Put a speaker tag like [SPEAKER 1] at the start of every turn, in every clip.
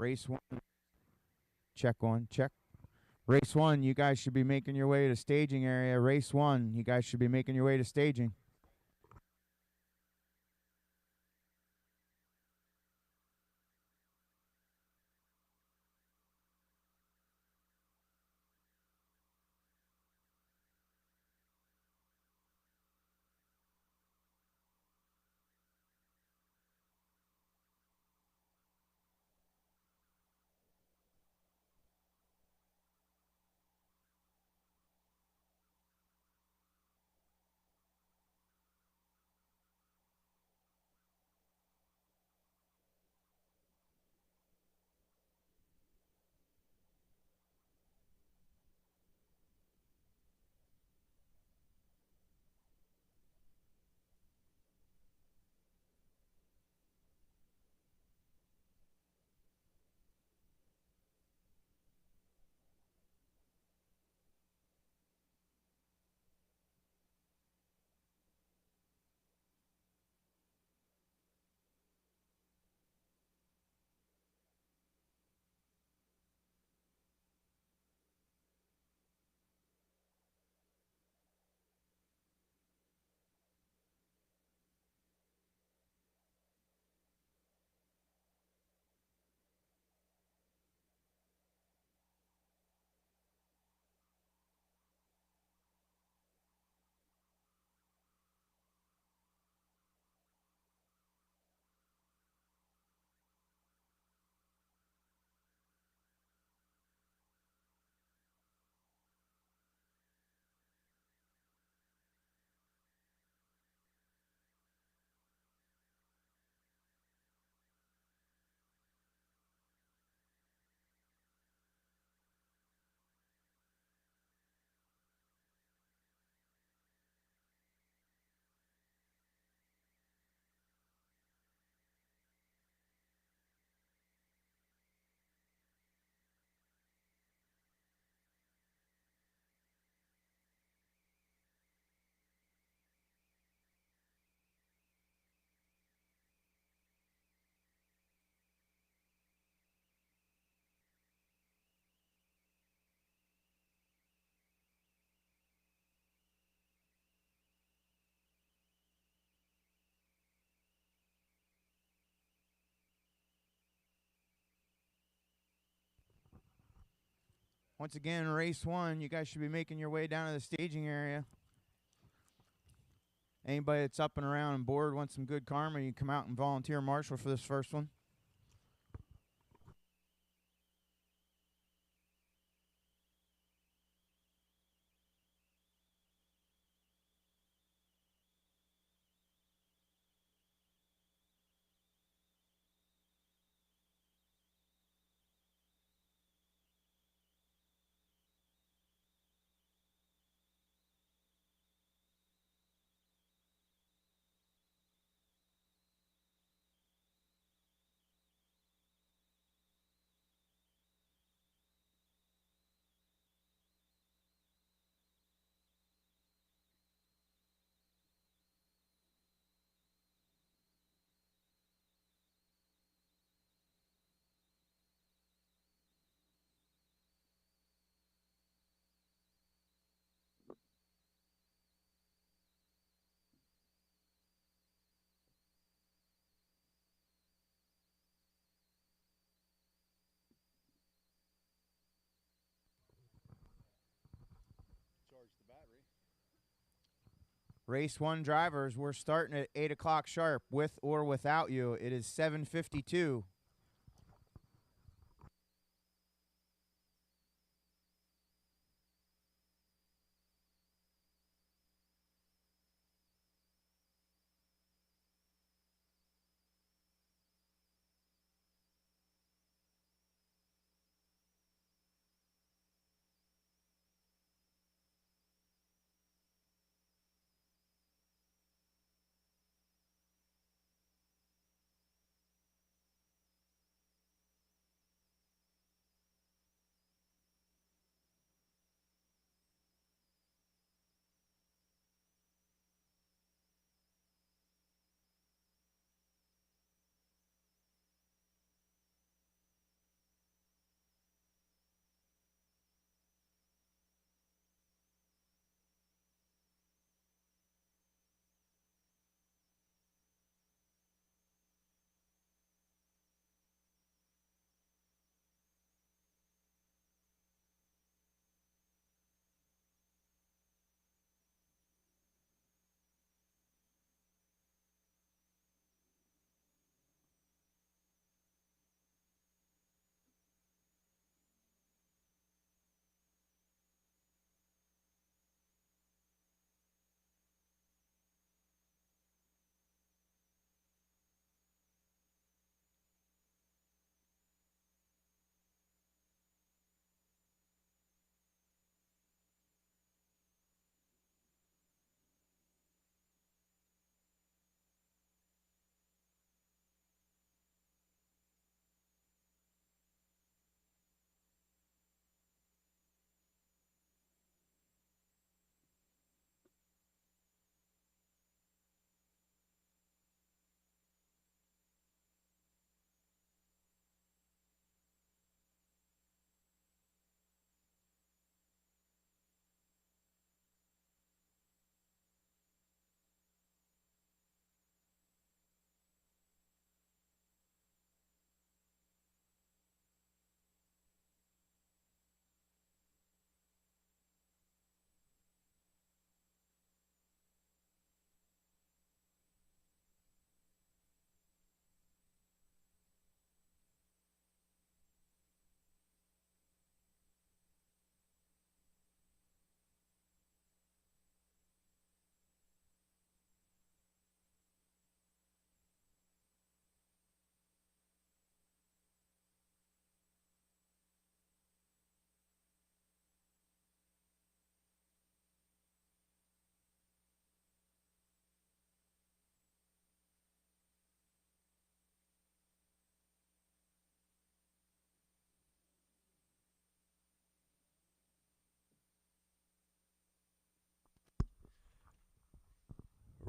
[SPEAKER 1] Race 1. Check 1. Check. Race 1, you guys should be making your way to staging area. Race 1, you guys should be making your way to staging. Once again, race 1, you guys should be making your way down to the staging area. Anybody that's up and around and bored wants some good karma, you can come out and volunteer marshal for this first one.
[SPEAKER 2] Charge the battery.
[SPEAKER 1] Race 1 drivers, we're starting at 8 o'clock sharp, with or without you. It is 7:52.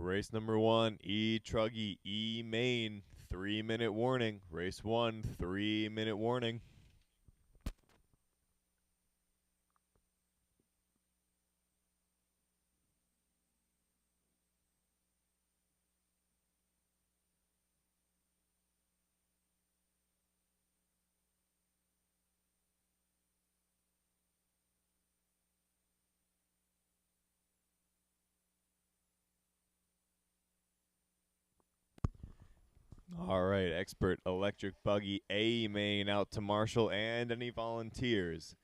[SPEAKER 3] Race number 1, E-Truggy, E-Main, 3-minute warning. Race 1, 3-minute warning. All right, expert electric buggy A-Main out to Marshall and any volunteers.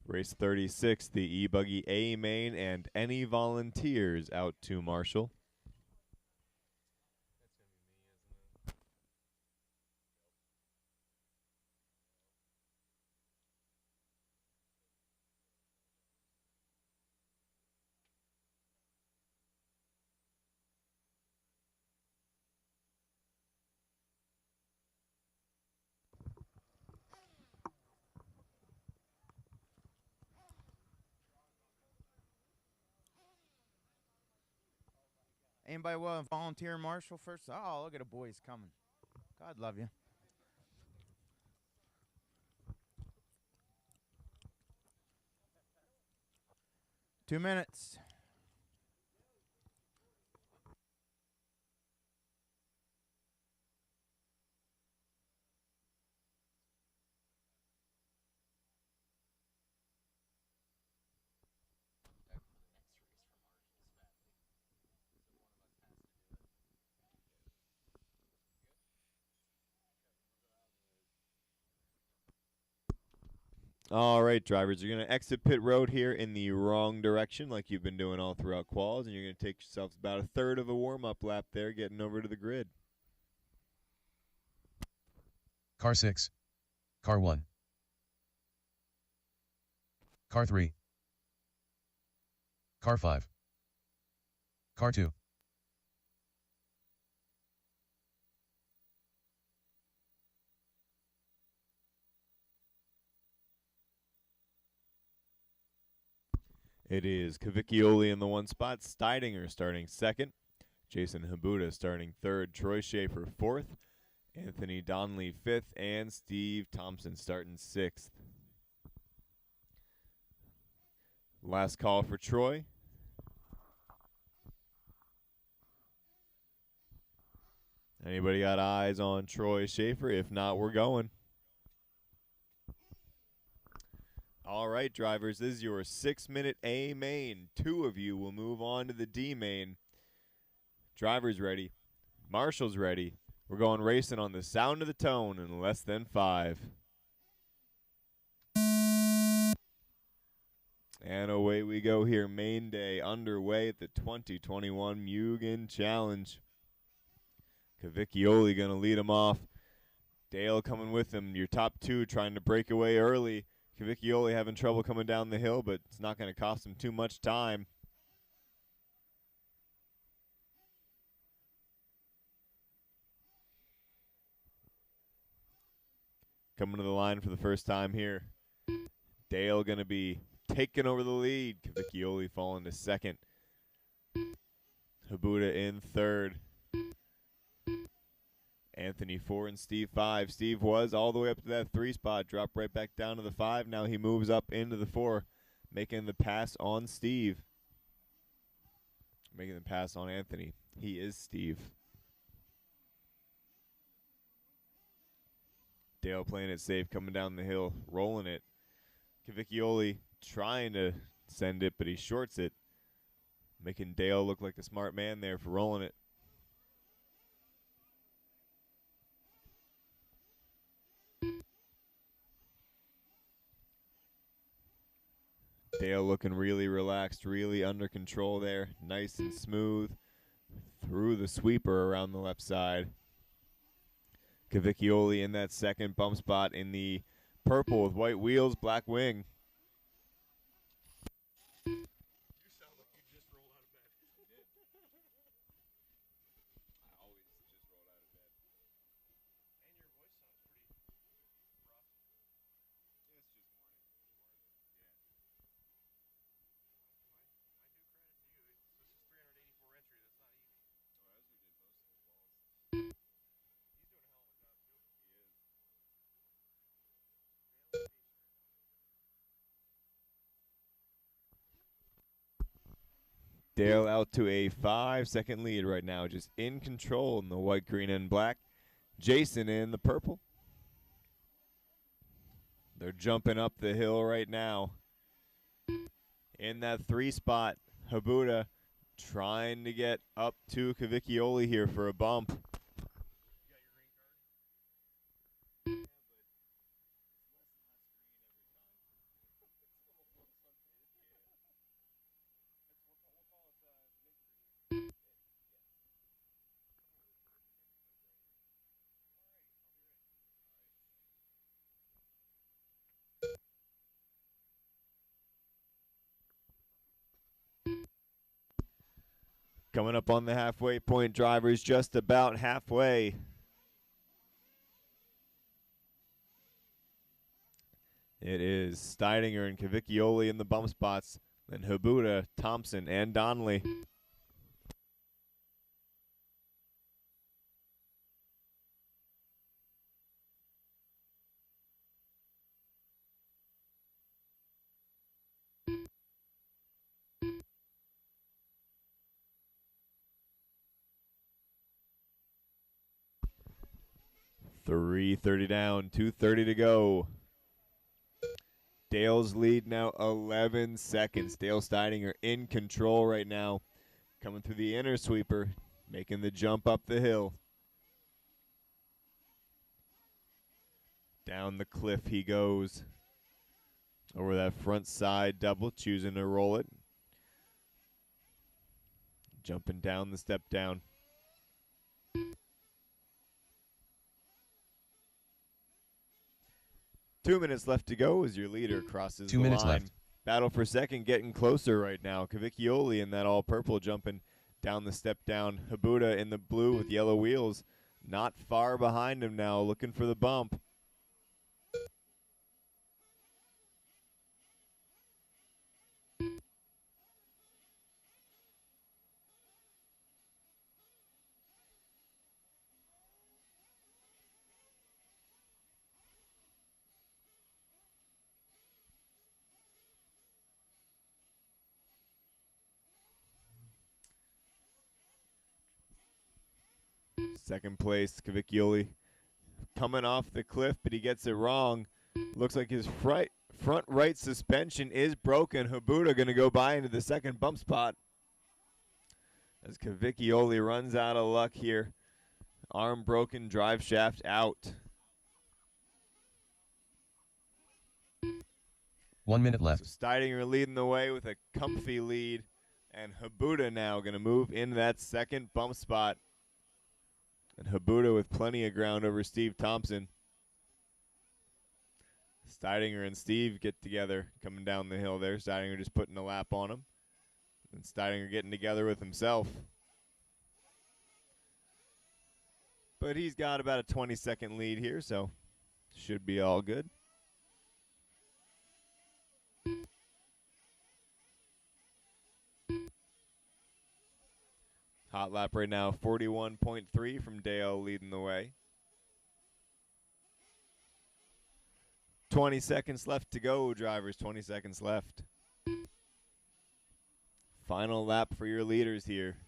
[SPEAKER 3] Race 36, the E-Buggy A-Main and any volunteers out to Marshall.
[SPEAKER 1] Anybody want to volunteer Marshall first? Oh, look at the boys coming. God love you. Two minutes.
[SPEAKER 3] All right, drivers, you're going to exit pit road here in the wrong direction like you've been doing all throughout quals, and you're going to take yourselves about a third of a warm-up lap there getting over to the grid.
[SPEAKER 4] Car 6. Car 1. Car 3. Car 5. Car 2.
[SPEAKER 3] It is Cavicchioli in the one spot, Steidinger starting second, Jason Habuda starting third, Troy Schaefer fourth, Anthony Donnelly fifth, and Steve Thompson starting sixth. Last call for Troy. Anybody got eyes on Troy Schaefer? If not, we're going. All right, drivers, this is your 6-minute A main. 2 of you will move on to the D main. Drivers ready. Marshall's ready. We're going racing on the sound of the tone in less than 5. And away we go here. Main day underway at the 2021 Mugen Challenge. Cavicchioli going to lead him off. Dale coming with him. Your top 2 trying to break away early. Cavicchioli having trouble coming down the hill, but it's not going to cost him too much time. Coming to the line for the first time here. Dale going to be taking over the lead. Cavicchioli falling to second. Habuda in third. Anthony 4 and Steve 5. Steve was all the way up to that 3 spot, dropped right back down to the 5. Now he moves up into the 4, making the pass on Steve. Making the pass on Anthony. He is Steve. Dale playing it safe, coming down the hill, rolling it. Cavicchioli trying to send it, but he shorts it, making Dale look like the smart man there for rolling it. Dale looking really relaxed, really under control there. Nice and smooth. Through the sweeper around the left side. Cavicchioli in that second bump spot in the purple with white wheels, black wing.
[SPEAKER 2] You sound like you just rolled out of bed.
[SPEAKER 3] I always just rolled out of bed.
[SPEAKER 2] And your voice sounds pretty rough.
[SPEAKER 3] It's just morning.
[SPEAKER 2] I do credit to you. This is 384 entry. That's not easy.
[SPEAKER 3] Dale out to a 5-second lead right now, just in control in the white, green, and black. Jason in the purple. They're jumping up the hill right now. In that 3 spot, Habuda trying to get up to Cavicchioli here for a bump. Coming up on the halfway point, drivers just about halfway. It is Steidinger and Cavicchioli in the bump spots, then Habuda, Thompson, and Donnelly. .330 down, 2:30 to go. Dale's lead now 11 seconds. Dale Steidinger in control right now. Coming through the inner sweeper, making the jump up the hill. Down the cliff he goes. Over that front side double, choosing to roll it. Jumping down the step down. Two minutes left to go as your leader crosses
[SPEAKER 4] 2
[SPEAKER 3] the
[SPEAKER 4] minutes
[SPEAKER 3] line.
[SPEAKER 4] left.
[SPEAKER 3] Battle for second getting closer right now. Cavicchioli in that all purple jumping down the step down. Habuda in the blue with yellow wheels. Not far behind him now, looking for the bump. Second place, Cavicchioli coming off the cliff, but he gets it wrong. Looks like his front right suspension is broken. Habuda going to go by into the second bump spot as Cavicchioli runs out of luck here. Arm broken, drive shaft out.
[SPEAKER 4] 1 minute left.
[SPEAKER 3] So Steidinger leading the way with a comfy lead, and Habuda now going to move into that second bump spot. And Habuda with plenty of ground over Steve Thompson. Steidinger and Steve get together coming down the hill there. Steidinger just putting a lap on him. And Steidinger getting together with himself. But he's got about a 20-second lead here, so should be all good. Hot lap right now, 41.3 from Dale leading the way. 20 seconds left to go, drivers, 20 seconds left. Final lap for your leaders here.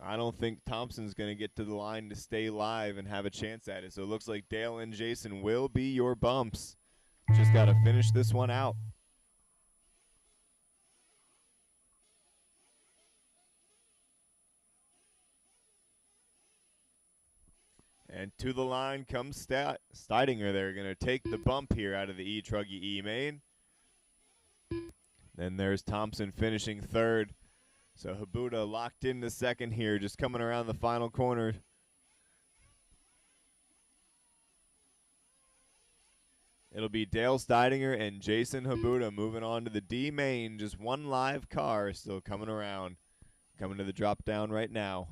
[SPEAKER 3] I don't think Thompson's going to get to the line to stay live and have a chance at it. So it looks like Dale and Jason will be your bumps. Just got to finish this one out. And to the line comes Steidinger. They're going to take the bump here out of the E-Truggy E-Main. Then there's Thompson finishing third. So Habuda locked into second here, just coming around the final corner. It'll be Dale Steidinger and Jason Habuda moving on to the D-Main. Just one live car still coming around. Coming to the drop down right now.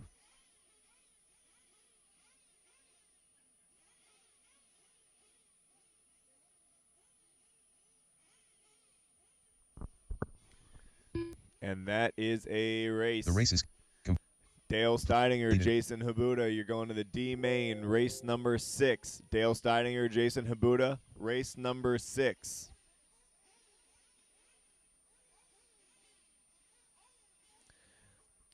[SPEAKER 3] And that is a race.
[SPEAKER 4] The race is
[SPEAKER 3] Dale Steidinger,
[SPEAKER 4] completed.
[SPEAKER 3] Jason Habuda, you're going to the D-Main, race number 6. Dale Steidinger, Jason Habuda, race number 6.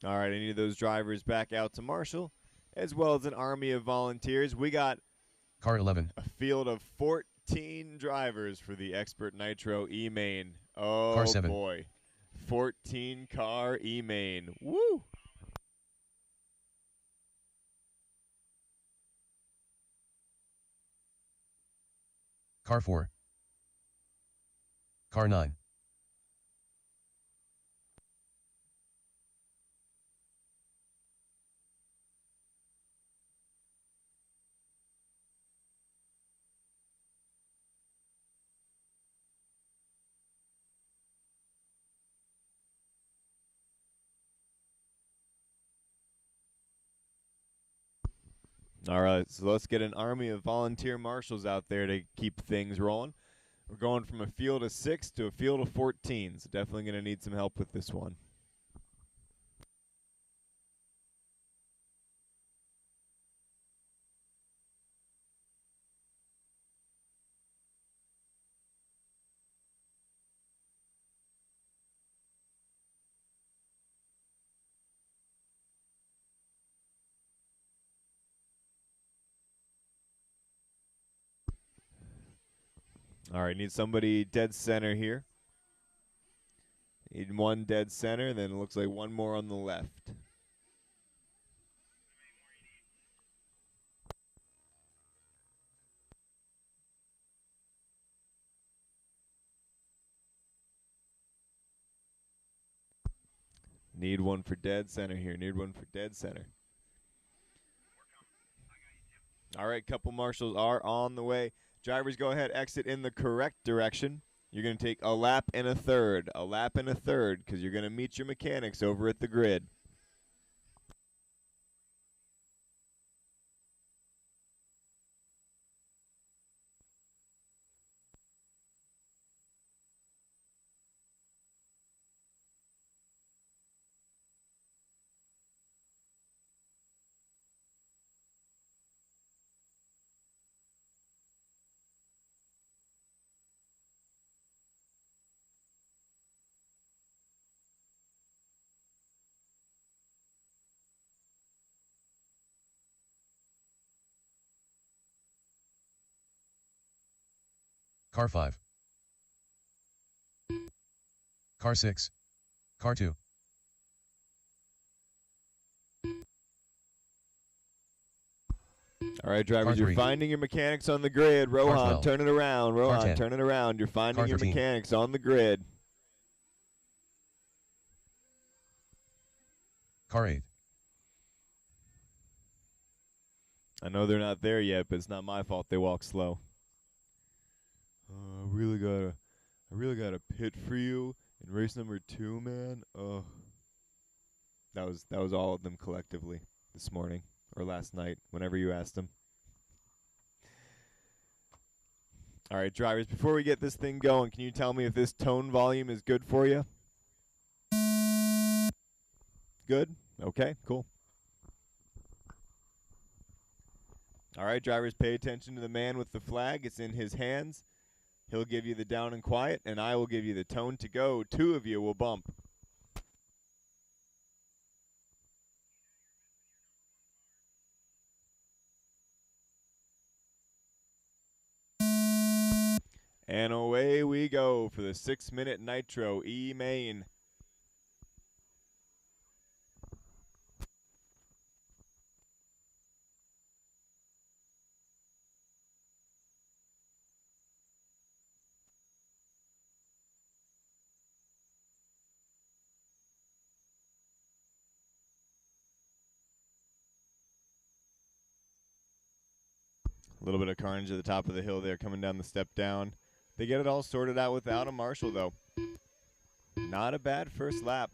[SPEAKER 3] All right, I need those drivers back out to Marshall, as well as an army of volunteers. We got
[SPEAKER 4] Car 11.
[SPEAKER 3] a field of 14 drivers for the Expert Nitro E-Main. Oh,
[SPEAKER 4] Car 7.
[SPEAKER 3] boy. 14 car E-Main. Woo!
[SPEAKER 4] Car 4. Car 9.
[SPEAKER 3] All right, so let's get an army of volunteer marshals out there to keep things rolling. We're going from a field of 6 to a field of 14, so definitely going to need some help with this one. All right, need somebody dead center here. Need one dead center, then it looks like one more on the left. Need one for dead center here. Need one for dead center. All right, couple marshals are on the way. Drivers, go ahead, exit in the correct direction. You're going to take a lap and a third, because you're going to meet your mechanics over at the grid.
[SPEAKER 4] Car 5. Car 6. Car 2.
[SPEAKER 3] All right, drivers,
[SPEAKER 4] Car
[SPEAKER 3] you're
[SPEAKER 4] 3.
[SPEAKER 3] finding your mechanics on the grid. Rohan,
[SPEAKER 4] 12.
[SPEAKER 3] turn it around.
[SPEAKER 4] Car
[SPEAKER 3] Rohan,
[SPEAKER 4] 10.
[SPEAKER 3] turn it around. You're finding
[SPEAKER 4] Car
[SPEAKER 3] your
[SPEAKER 4] 13.
[SPEAKER 3] mechanics on the grid.
[SPEAKER 4] Car 8.
[SPEAKER 3] I know they're not there yet, but it's not my fault they walk slow. I really got a pit for you in race number 2, man. That was all of them collectively this morning or last night, whenever you asked them. All right, drivers, before we get this thing going, can you tell me if this tone volume is good for you? Good? Okay, cool. All right, drivers, pay attention to the man with the flag. It's in his hands. He'll give you the down and quiet, and I will give you the tone to go. 2 of you will bump. And away we go for the 6-minute Nitro E-Main. A little bit of carnage at the top of the hill there coming down the step down. They get it all sorted out without a marshal, though. Not a bad first lap.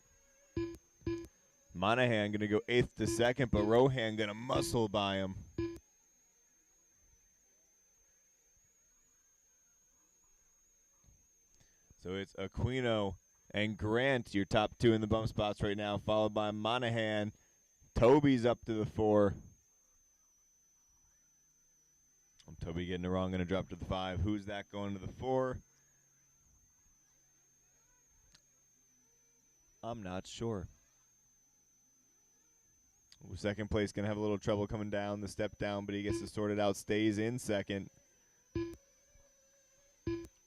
[SPEAKER 3] Monahan going to go 8th to 2nd, but Rohan going to muscle by him. So it's Aquino and Grant, your top 2 in the bump spots right now, followed by Monahan. Toby's up to the 4. Toby getting it wrong, going to drop to the 5. Who's that going to the 4? I'm not sure. Second place going to have a little trouble coming down the step down, but he gets to sort it out, stays in second.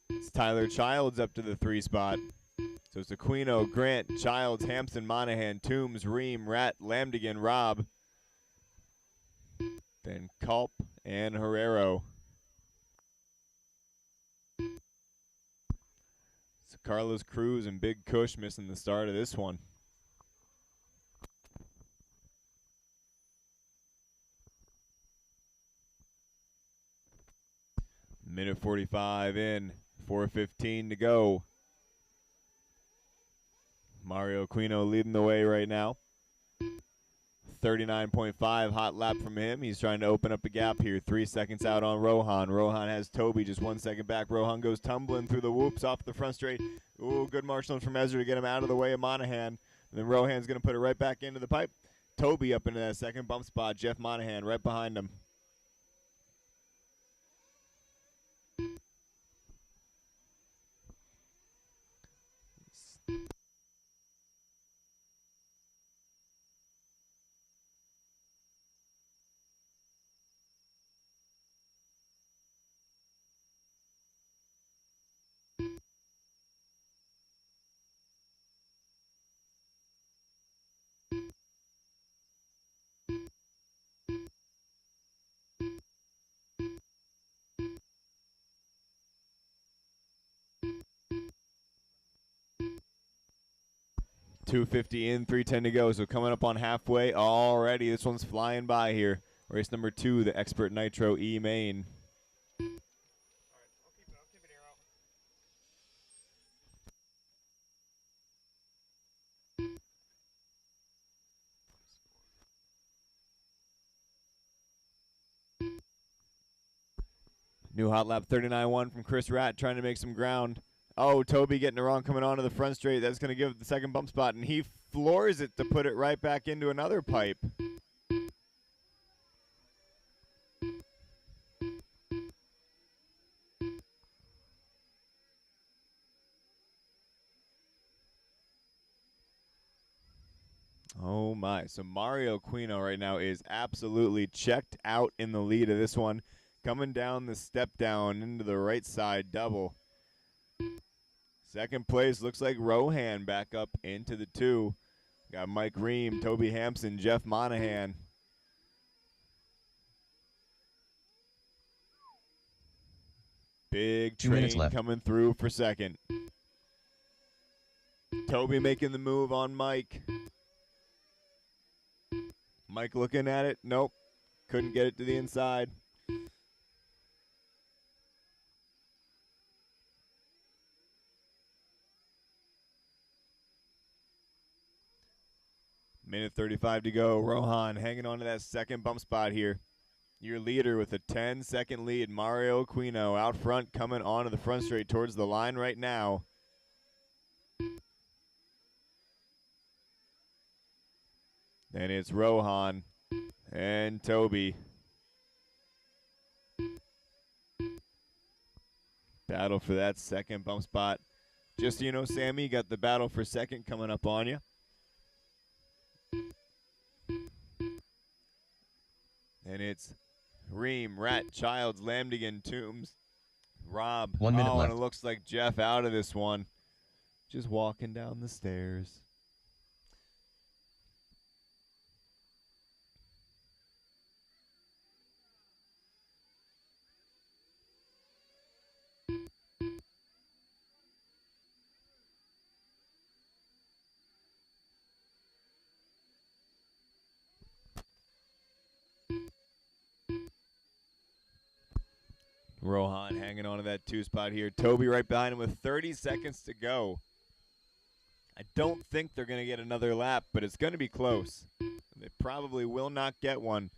[SPEAKER 3] It's Tyler Childs up to the 3 spot. So it's Aquino, Grant, Childs, Hampson, Monahan, Toombs, Ream, Rat, Lamdigan, Robb. Then Culp and Herrero. So Carlos Cruz and Big Cush missing the start of this one. Minute 45 in, 4:15 to go. Mario Aquino leading the way right now. 39.5 hot lap from him. He's trying to open up a gap here. 3 seconds out on Rohan. Rohan has Toby just 1 second back. Rohan goes tumbling through the whoops off the front straight. Ooh, good marshalling from Ezra to get him out of the way of Monahan. And then Rohan's going to put it right back into the pipe. Toby up into that second bump spot. Jeff Monahan right behind him. .250 in, 3:10 to go. So coming up on halfway already. This one's flying by here. Race number 2, the Expert Nitro E Main.
[SPEAKER 2] All right, I'll keep it here out.
[SPEAKER 3] New hot lap 39.1 from Chris Rat trying to make some ground. Oh, Toby getting it wrong coming onto the front straight. That's going to give it the second bump spot, and he floors it to put it right back into another pipe. Oh, my. So Mario Aquino right now is absolutely checked out in the lead of this one. Coming down the step down into the right side double. Second place looks like Rohan back up into the 2. Got Mike Ream, Toby Hampson, Jeff Monahan. Big
[SPEAKER 4] 2 minutes
[SPEAKER 3] train
[SPEAKER 4] left.
[SPEAKER 3] coming through for second. Toby making the move on Mike. Mike looking at it. Nope. Couldn't get it to the inside. Minute 35 to go. Rohan hanging on to that second bump spot here. Your leader with a 10-second lead. Mario Aquino out front coming onto the front straight towards the line right now. Then it's Rohan and Toby. Battle for that second bump spot. Just so you know, Sammy, you got the battle for second coming up on you. And it's Ream, Rat, Childs, Lamdigan, Toombs, Robb.
[SPEAKER 4] 1 minute
[SPEAKER 3] and
[SPEAKER 4] left.
[SPEAKER 3] it looks like Jeff out of this one. Just walking down the stairs. Rohan hanging on to that 2 spot here. Toby right behind him with 30 seconds to go. I don't think they're going to get another lap, but it's going to be close. They probably will not get one.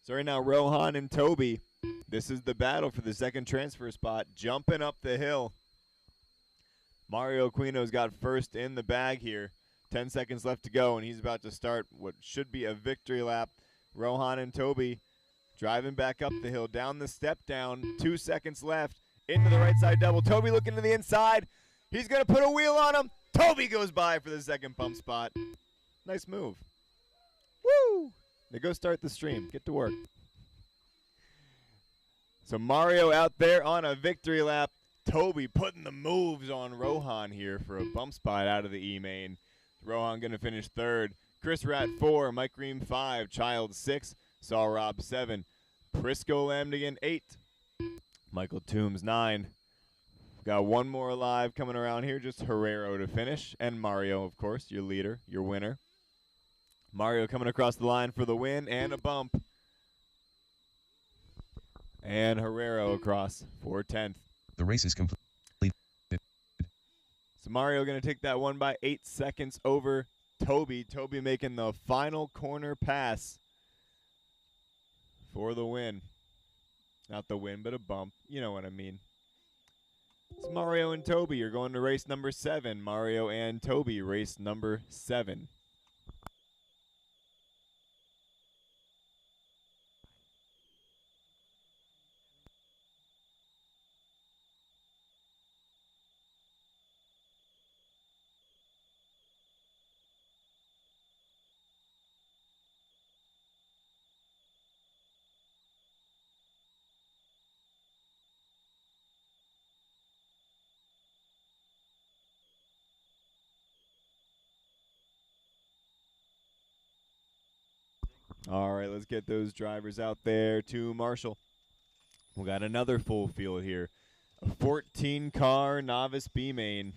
[SPEAKER 3] So right now, Rohan and Toby, this is the battle for the second transfer spot, jumping up the hill. Mario Aquino's got first in the bag here. 10 seconds left to go, and he's about to start what should be a victory lap. Rohan and Toby driving back up the hill, down the step down, 2 seconds left, into the right side double. Toby looking to the inside. He's going to put a wheel on him. Toby goes by for the second pump spot. Nice move. Woo! Now go start the stream. Get to work. So Mario out there on a victory lap. Toby putting the moves on Rohan here for a bump spot out of the E-main. Rohan going to finish third. Chris Rat 4, Mike Ream 5, Child 6, Saul Rob 7, Prisco Lamdigan 8, Michael Toombs 9. Got one more alive coming around here, just Herrero to finish. And Mario, of course, your leader, your winner. Mario coming across the line for the win and a bump. And Herrero across for 10th.
[SPEAKER 4] The race is complete.
[SPEAKER 3] So Mario going to take that one by 8 seconds over Toby. Toby making the final corner pass for the win. Not the win, but a bump. You know what I mean. It's Mario and Toby. You're going to race number 7. Mario and Toby, race number 7. All right, let's get those drivers out there to Marshall. We got another full field here. A 14-car novice B-main.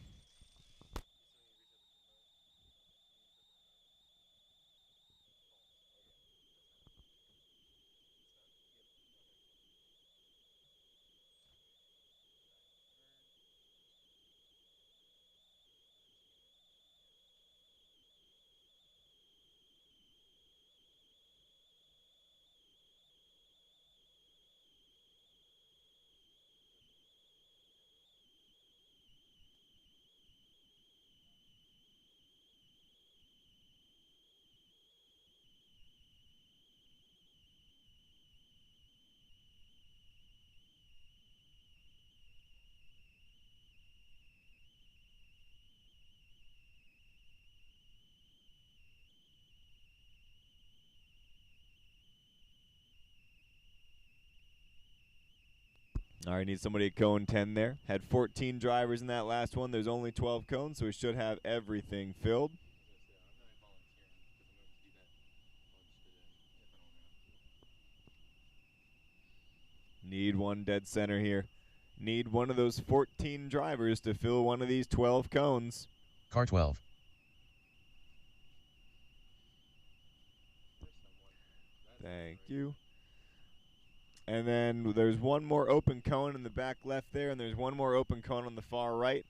[SPEAKER 3] All right, need somebody at cone 10 there. Had 14 drivers in that last one. There's only 12 cones, so we should have everything filled. Need one dead center here. Need one of those 14 drivers to fill one of these 12 cones.
[SPEAKER 4] Car 12.
[SPEAKER 3] Thank you. And then there's one more open cone in the back left there, and there's one more open cone on the far right.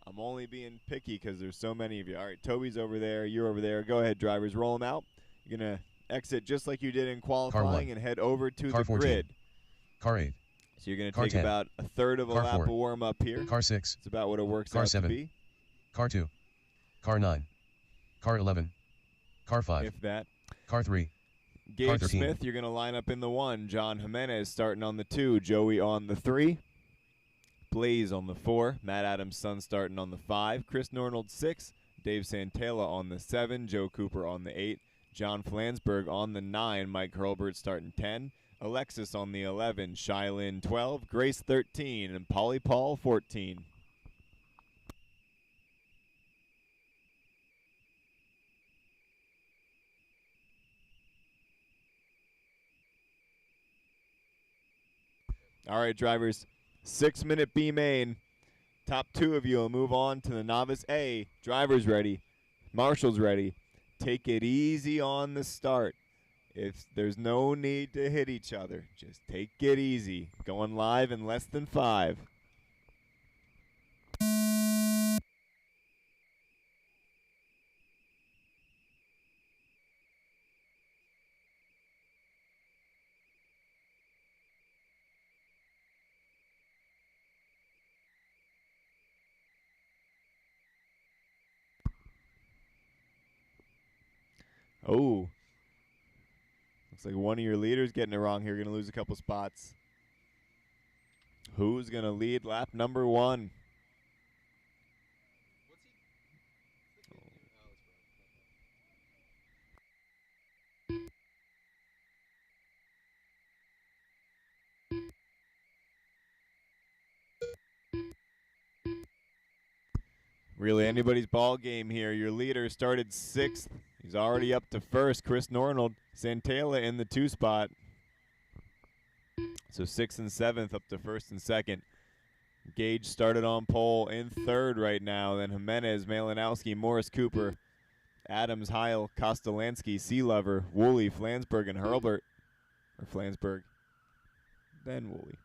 [SPEAKER 3] I'm only being picky because there's so many of you. All right, Toby's over there. You're over there. Go ahead, drivers. Roll them out. You're going to exit just like you did in qualifying and head over to
[SPEAKER 4] Car
[SPEAKER 3] the
[SPEAKER 4] 14.
[SPEAKER 3] grid.
[SPEAKER 4] Car 8.
[SPEAKER 3] So you're going to
[SPEAKER 4] Car
[SPEAKER 3] take
[SPEAKER 4] 10.
[SPEAKER 3] about a third of a
[SPEAKER 4] Car
[SPEAKER 3] lap
[SPEAKER 4] 4.
[SPEAKER 3] of warm-up here.
[SPEAKER 4] Car 6.
[SPEAKER 3] It's about what it works
[SPEAKER 4] Car
[SPEAKER 3] out
[SPEAKER 4] 7.
[SPEAKER 3] to be.
[SPEAKER 4] Car 2. Car 9. Car 11. Car 5.
[SPEAKER 3] If that.
[SPEAKER 4] Car 3.
[SPEAKER 3] Gage
[SPEAKER 4] Car 13.
[SPEAKER 3] Smith, you're going to line up in the 1. John Jimenez starting on the 2. Joey on the 3. Blaze on the 4. Matt Adams' son starting on the 5. Chris Nornold 6. Dave Santella on the 7. Joe Cooper on the 8. John Flansburgh on the 9. Mike Hurlbert starting 10. Alexis on the 11. Shylin 12. Grace 13. And Polly Paul 14. All right, drivers, 6-minute B main. Top 2 of you will move on to the novice A. Drivers ready. Marshall's ready. Take it easy on the start. If there's no need to hit each other, just take it easy. Going live in less than 5. Oh. Looks like one of your leaders getting it wrong here. Going to lose a couple spots. Who's going to lead lap number 1? Really anybody's ball game here. Your leader started 6th. He's already up to 1st. Chris Nornold, Santella in the 2 spot. So 6th and 7th up to 1st and 2nd. Gage started on pole in 3rd right now. Then Jimenez, Malinowski, Morris Cooper, Adams, Heil, Kostolansky, Sealover, Woolley, Flansburgh, and Hurlbert. Or Flansburgh. Then Woolley.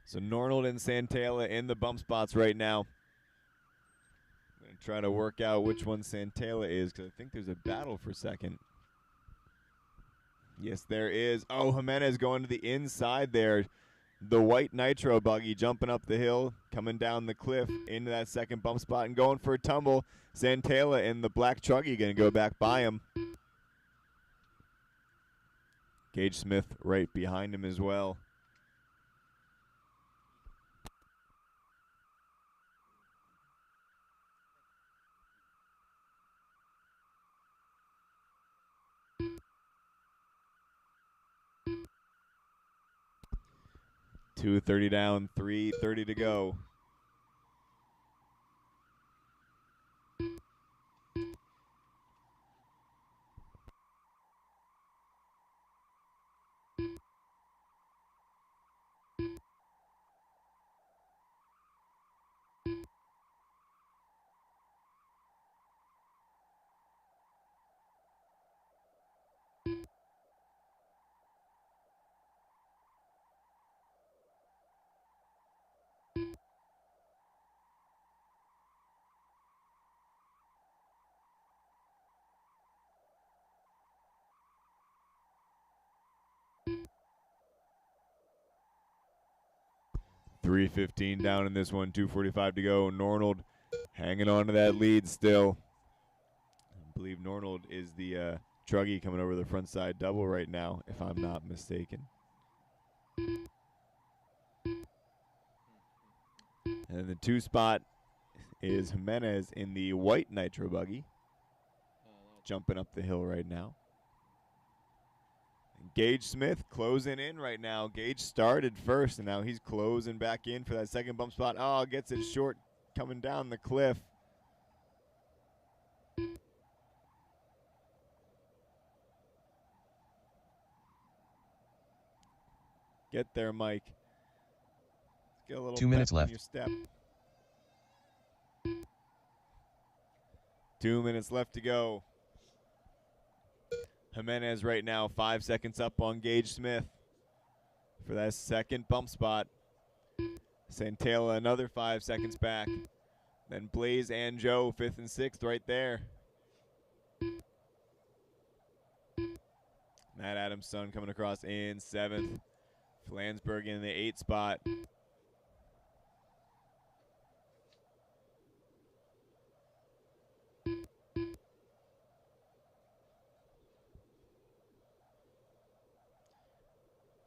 [SPEAKER 3] So Nornold and Santella in the bump spots right now. I'm going to try to work out which one Santella is because I think there's a battle for 2nd. Yes, there is. Oh, Jimenez going to the inside there. The white nitro buggy jumping up the hill, coming down the cliff into that 2nd bump spot and going for a tumble. Santella and the black truggy going to go back by him. Gage Smith right behind him as well. .230 down, 3:30 to go. .315 down in this one, 2:45 to go. Nornold hanging on to that lead still. I believe Nornold is the truggy coming over the front side double right now, if I'm not mistaken. And the 2 spot is Jimenez in the white nitro buggy, jumping up the hill right now. Gage Smith closing in right now. Gage started first, and now he's closing back in for that 2nd bump spot. Oh, gets it short coming down the cliff. Get there, Mike. Let's get a little
[SPEAKER 4] 2 minutes
[SPEAKER 3] pep in
[SPEAKER 4] left.
[SPEAKER 3] your step. 2 minutes left to go. Jimenez right now 5 seconds up on Gage Smith for that 2nd bump spot. Santella another 5 seconds back. Then Blaze and Joe 5th and 6th right there. Matt Adams' son coming across in 7th. Flansburgh in the 8th spot.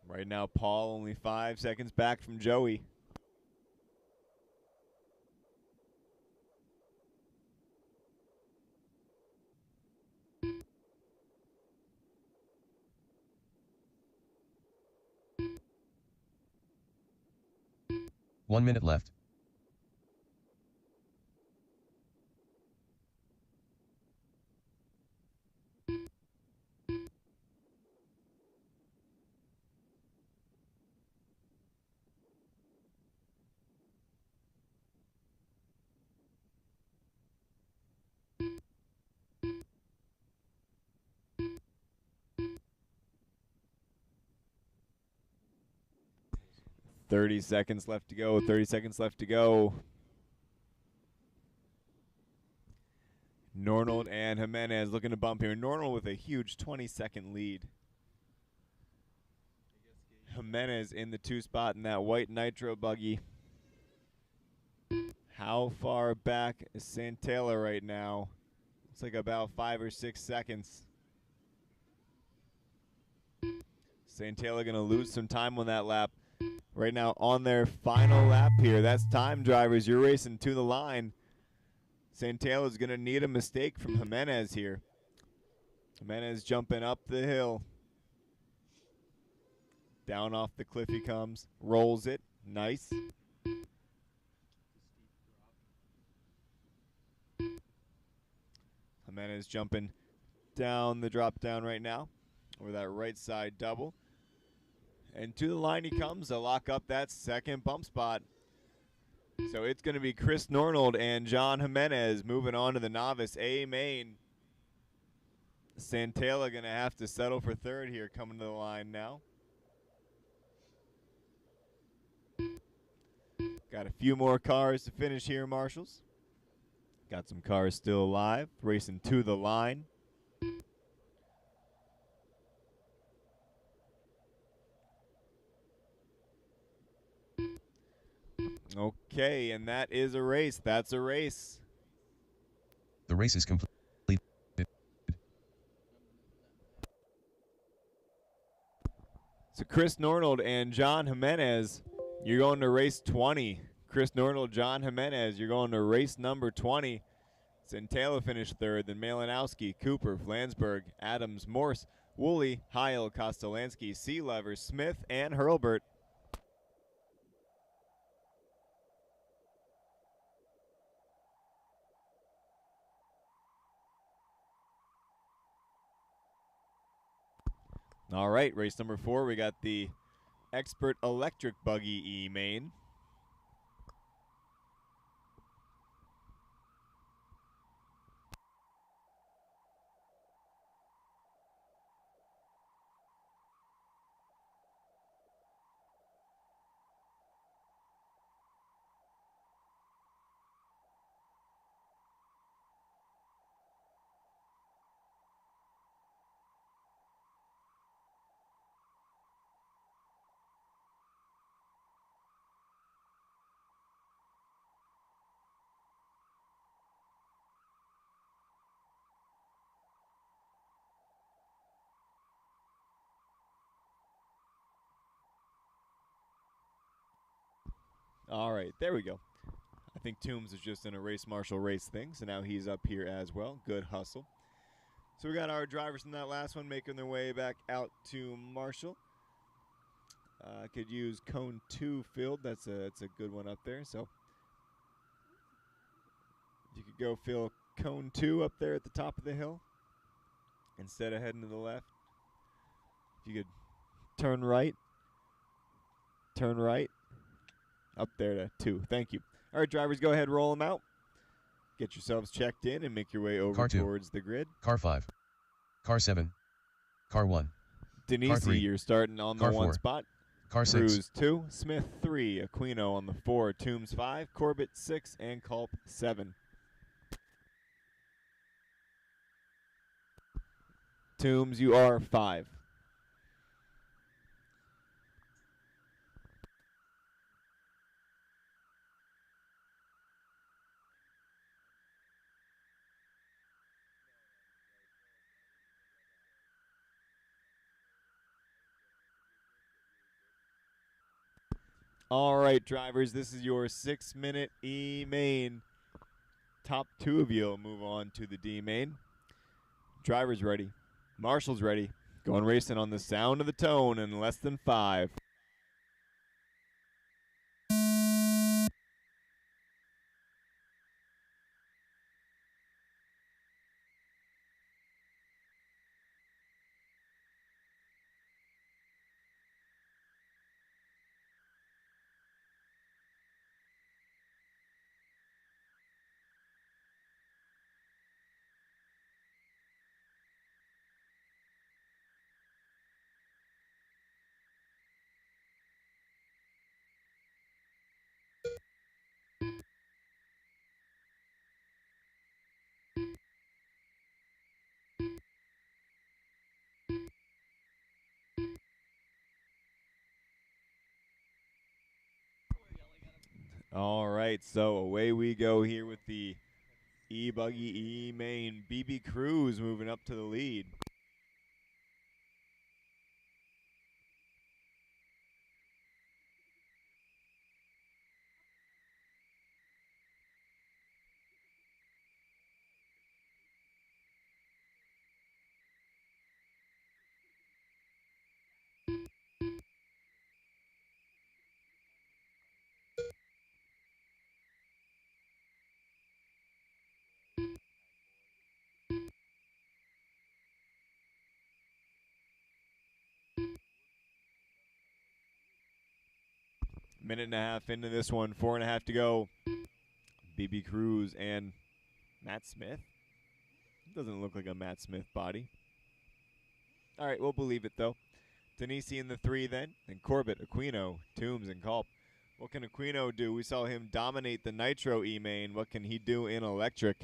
[SPEAKER 3] Right now, Paul only 5 seconds back from Joey.
[SPEAKER 4] One minute left.
[SPEAKER 3] .30 seconds left to go. 30 seconds left to go. Nornold and Jimenez looking to bump here. Nornold with a huge 20-second lead. Jimenez in the 2 spot in that white nitro buggy. How far back is Santella right now? It's like about 5 or 6 seconds. Santella going to lose some time on that lap. Right now on their final lap here. That's time, drivers. You're racing to the line. Santella's going to need a mistake from Jimenez here. Jimenez jumping up the hill. Down off the cliff he comes. Rolls it. Nice. Jimenez jumping down the drop down right now. Over that right side double. And to the line he comes to lock up that second bump spot. So it's going to be Chris Nornold and John Jimenez moving on to the novice A main. Santella going to have to settle for third here coming to the line now. Got a few more cars to finish here, marshals. Got some cars still alive, racing to the line. Okay, and that is a race. That's a race.
[SPEAKER 4] The race is complete.
[SPEAKER 3] So Chris Nornold and John Jimenez, you're going to race 20. Chris Nornold, John Jimenez, you're going to race number 20. Santella finished third, then Malinowski, Cooper, Flansburgh, Adams, Morse, Woolley, Heil, Kostolansky, Sealever, Smith, and Hurlbert. All right, race number 4, we got the Expert Electric Buggy E main. All right, there we go. I think Toombs is just in a race marshal race thing, so now he's up here as well. Good hustle. So we got our drivers from that last one making their way back out to Marshall. Could use cone 2 filled. That's a good one up there. So you could go fill cone 2 up there at the top of the hill instead of heading to the left. If you could turn right, up there to 2. Thank you. All right, drivers, go ahead, roll them out. Get yourselves checked in and make your way over
[SPEAKER 4] Car 2.
[SPEAKER 3] towards the grid.
[SPEAKER 4] Car 5. Car 7. Car 1.
[SPEAKER 3] Denise,
[SPEAKER 4] Car 3.
[SPEAKER 3] you're starting on
[SPEAKER 4] Car
[SPEAKER 3] the 1
[SPEAKER 4] 4.
[SPEAKER 3] spot.
[SPEAKER 4] Car 6.
[SPEAKER 3] Cruz 2, Smith 3, Aquino on the 4, Toombs 5, Corbett 6, and Culp 7. Toombs, you are 5. All right, drivers, this is your 6-minute E main. Top 2 of you will move on to the D main. Drivers ready. Marshall's ready. Going racing on the sound of the tone in less than 5. All right, so away we go here with the E-Buggy E-Main. BB Cruz moving up to the lead. Minute and a half into this one, 4.5 to go. BB Cruz and Matt Smith. Doesn't look like a Matt Smith body. All right, we'll believe it though. Denisi in the 3 then, and Corbett, Aquino, Toombs, and Culp. What can Aquino do? We saw him dominate the Nitro E-Main. What can he do in electric?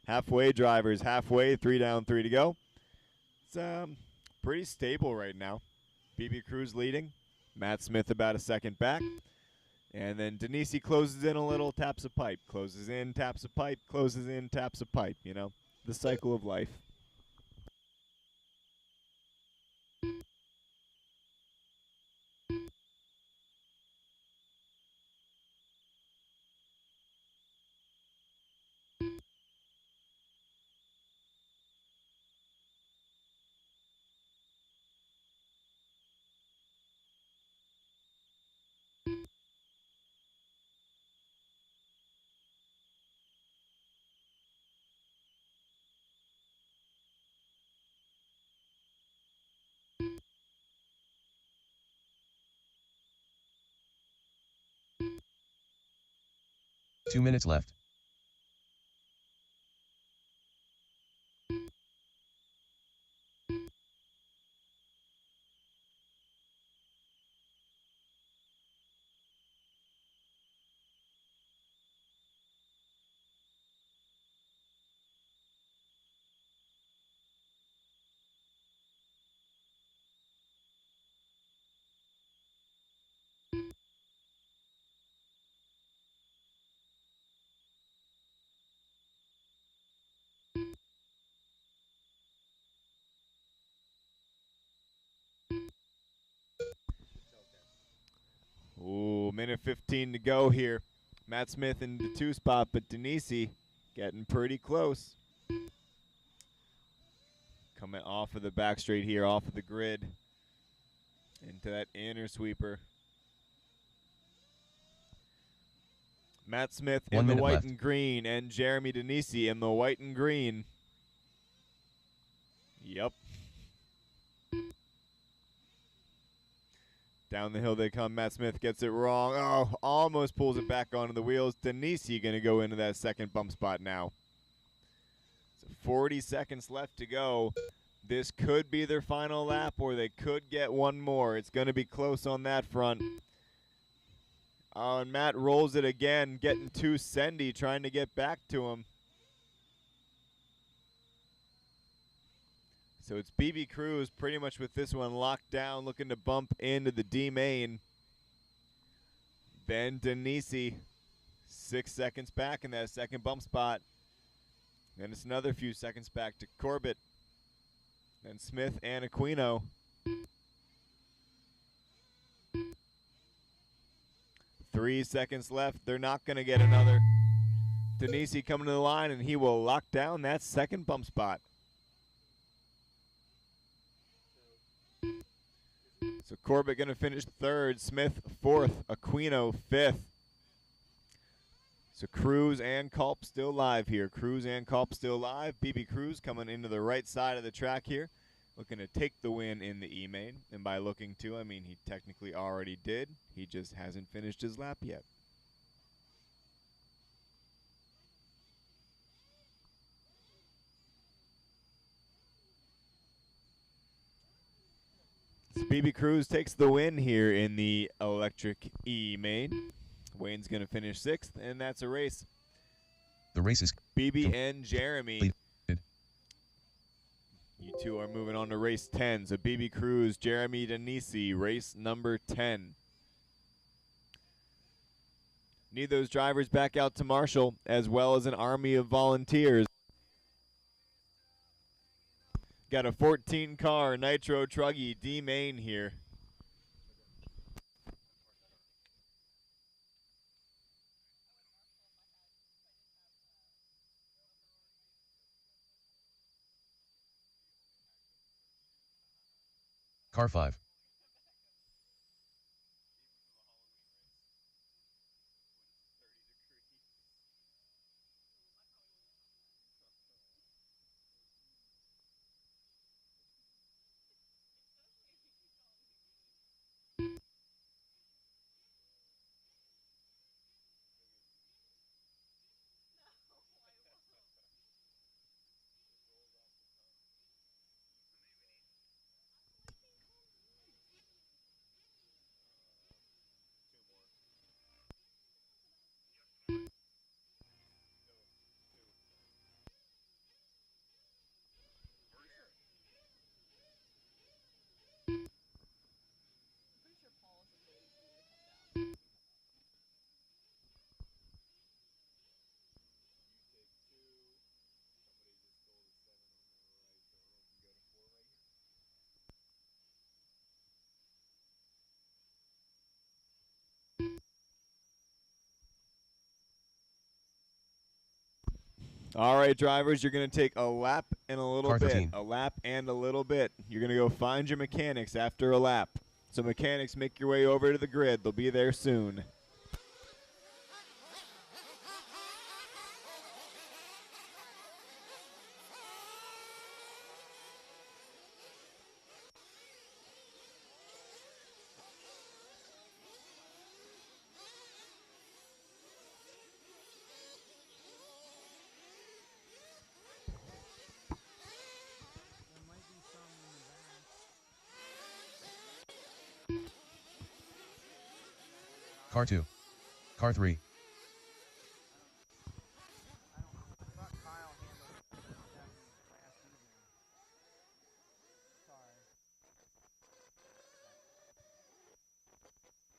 [SPEAKER 3] Halfway, drivers, halfway, 3 down, 3 to go. It's pretty stable right now. BB Cruz leading, Matt Smith about a second back. And then Denisi closes in a little, taps a pipe, closes in, taps a pipe, closes in, taps a pipe, you know, the cycle of life.
[SPEAKER 4] Two minutes left.
[SPEAKER 3] Ooh, minute 15 to go here. Matt Smith in the 2 spot, but Denisi getting pretty close. Coming off of the back straight here, off of the grid, into that inner sweeper. Matt Smith in
[SPEAKER 4] 1
[SPEAKER 3] the
[SPEAKER 4] minute
[SPEAKER 3] white
[SPEAKER 4] left.
[SPEAKER 3] and green, and Jeremy Denisi in the white and green. Yep. Down the hill they come. Matt Smith gets it wrong. Oh, almost pulls it back onto the wheels. Denisi going to go into that second bump spot now. So 40 seconds left to go. This could be their final lap, or they could get one more. It's going to be close on that front. Oh, and Matt rolls it again, getting too sendy, trying to get back to him. So it's BB Cruz pretty much with this one locked down, looking to bump into the D main. Then Denisi 6 seconds back in that second bump spot. And it's another few seconds back to Corbett. And Smith and Aquino. Three seconds left. They're not going to get another. Denisi coming to the line, and he will lock down that second bump spot. So Corbett going to finish third, Smith fourth, Aquino fifth. So Cruz and Culp still live here. Cruz and Culp still live. BB Cruz coming into the right side of the track here, looking to take the win in the E-main. And by looking to, I mean he technically already did. He just hasn't finished his lap yet. So BB Cruz takes the win here in the electric E-main. Wayne's going to finish sixth, and that's a race.
[SPEAKER 4] The race is
[SPEAKER 3] BB and Jeremy. You two are moving on to race 10. So BB Cruz, Jeremy Denisi, race number 10. Need those drivers back out to Marshall, as well as an army of volunteers. Got a 14-car Nitro Truggy D-main here.
[SPEAKER 4] car 5.
[SPEAKER 3] All right, drivers, you're going to take a lap and a little
[SPEAKER 4] Car
[SPEAKER 3] bit.
[SPEAKER 4] 13.
[SPEAKER 3] A lap and a little bit. You're going to go find your mechanics after a lap. So mechanics, make your way over to the grid. They'll be there soon.
[SPEAKER 4] Car 2. Car 3.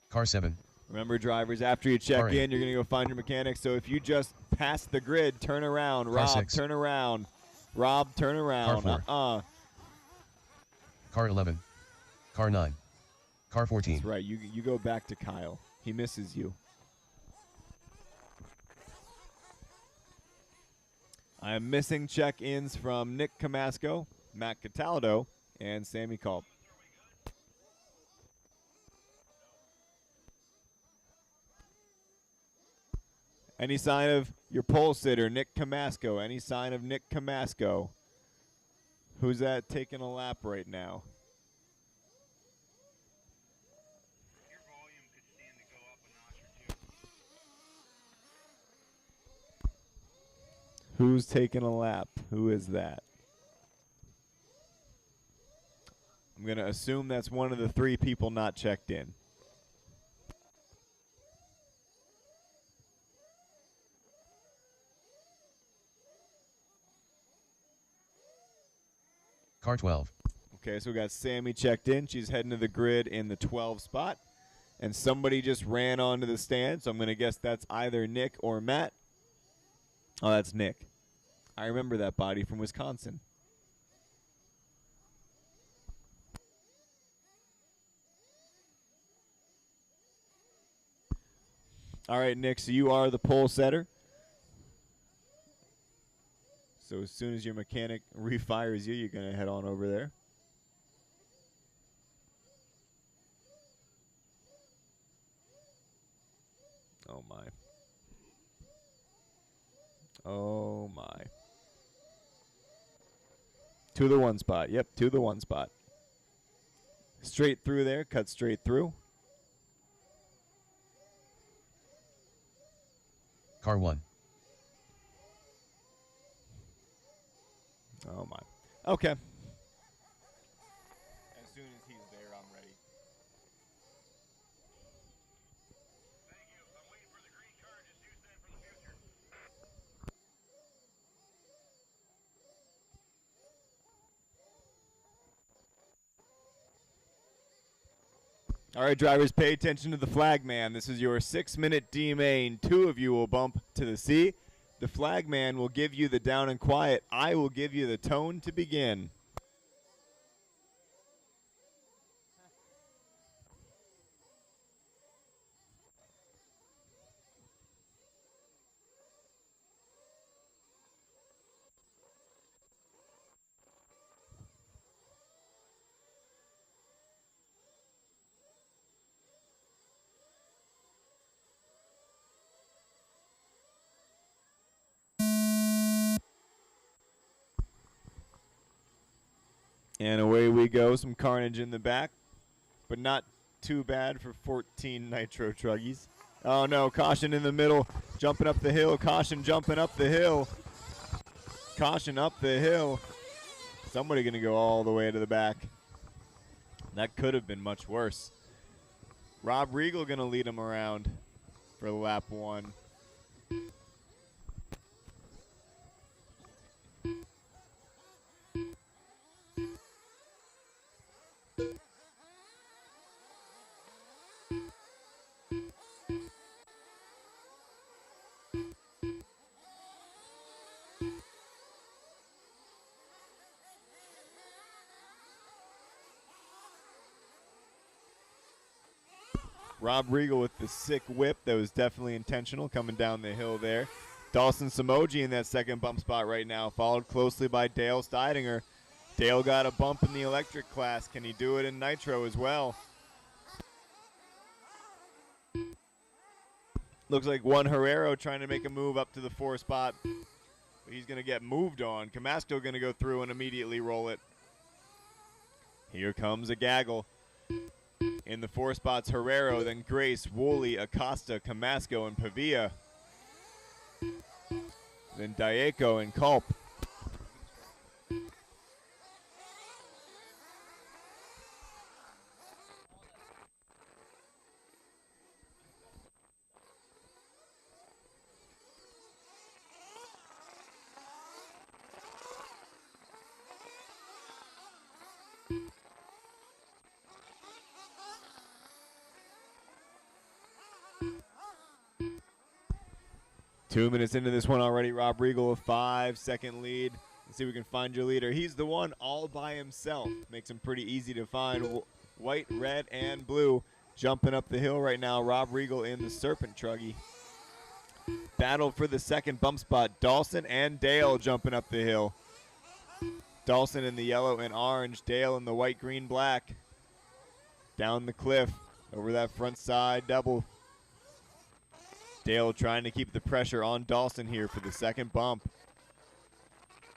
[SPEAKER 4] Car 7.
[SPEAKER 3] Remember, drivers, after you check
[SPEAKER 4] Car 8.
[SPEAKER 3] in, you're going to go find your mechanics. So if you just pass the grid, turn around.
[SPEAKER 4] Car
[SPEAKER 3] Rob,
[SPEAKER 4] 6.
[SPEAKER 3] turn around. Rob, turn around.
[SPEAKER 4] Car 4. Car 11. Car 9. Car 14.
[SPEAKER 3] That's right. You go back to Kyle. He misses you. I am missing check-ins from Nick Camasco, Matt Cataldo, and Sammy Culp. Any sign of your pole sitter, Nick Camasco? Any sign of Nick Camasco? Who's that taking a lap right now?
[SPEAKER 2] Your volume could stand to go up a notch or two.
[SPEAKER 3] Who's taking a lap? Who is that? I'm going to assume that's one of the three people not checked in.
[SPEAKER 4] Car 12.
[SPEAKER 3] Okay, so we got Sammy checked in. She's heading to the grid in the 12 spot. and somebody just ran onto the stand, so I'm going to guess that's either Nick or Matt. Oh, that's Nick. I remember that body from Wisconsin. All right, Nick, so you are the pole setter. So as soon as your mechanic refires you, you're going to head on over there. Oh, my. Oh, my. To the one spot. Yep, to the one spot. Straight through there. Cut straight through.
[SPEAKER 4] Car 1.
[SPEAKER 3] Oh, my. Okay. As soon as he's there, I'm ready.
[SPEAKER 2] Thank you. I'm waiting for the green card. Just use that for the future.
[SPEAKER 3] All right, drivers, pay attention to the flag man. This is your 6-minute D main. 2 of you will bump to the C. The flag man will give you the down and quiet. I will give you the tone to begin. And away we go. Some carnage in the back, but not too bad for 14 nitro truggies. Oh, no. Caution in the middle. Jumping up the hill. Caution jumping up the hill. Caution up the hill. Somebody going to go all the way to the back. That could have been much worse. Rob Regal going to lead him around for lap 1. Rob Regal with the sick whip. That was definitely intentional coming down the hill there. Dawson Samoji in that second bump spot right now, followed closely by Dale Steidinger. Dale got a bump in the electric class. Can he do it in nitro as well? Looks like Juan Herrero trying to make a move up to the 4 spot. But he's going to get moved on. Camasco going to go through and immediately roll it. Here comes a gaggle. In the 4 spots, Herrero, then Grace, Woolley, Acosta, Camasco, and Pavia. Then Diaco and Culp. Two minutes into this one already, Rob Regal, a 5-second lead. Let's see if we can find your leader. He's the one all by himself. Makes him pretty easy to find. White, red, and blue jumping up the hill right now. Rob Regal in the Serpent Truggy. Battle for the second bump spot. Dawson and Dale jumping up the hill. Dawson in the yellow and orange. Dale in the white, green, black. Down the cliff over that front side double. Dale trying to keep the pressure on Dawson here for the second bump.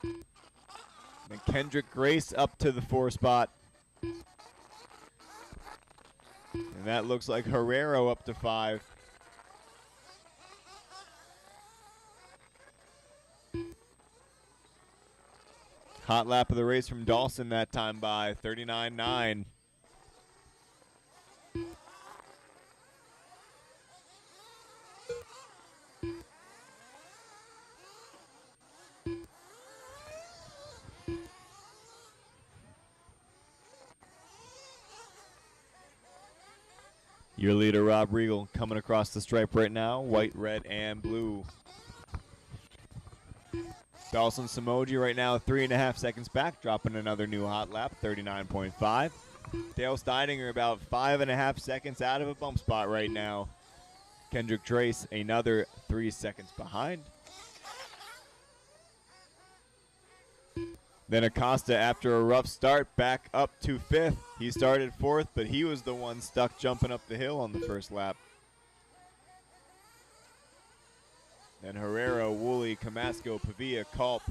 [SPEAKER 3] Then Kendrick Grace up to the 4 spot. And that looks like Herrero up to 5. Hot lap of the race from Dawson that time by 39.9. Your leader, Rob Regal, coming across the stripe right now. White, red, and blue. Dawson Samoji right now 3.5 seconds back, dropping another new hot lap, 39.5. Dale Steidinger about 5.5 seconds out of a bump spot right now. Kendrick Trace another 3 seconds behind. Then Acosta, after a rough start, back up to 5th. He started 4th, but he was the one stuck jumping up the hill on the first lap. Then Herrera, Woolley, Camasco, Pavia, Culp,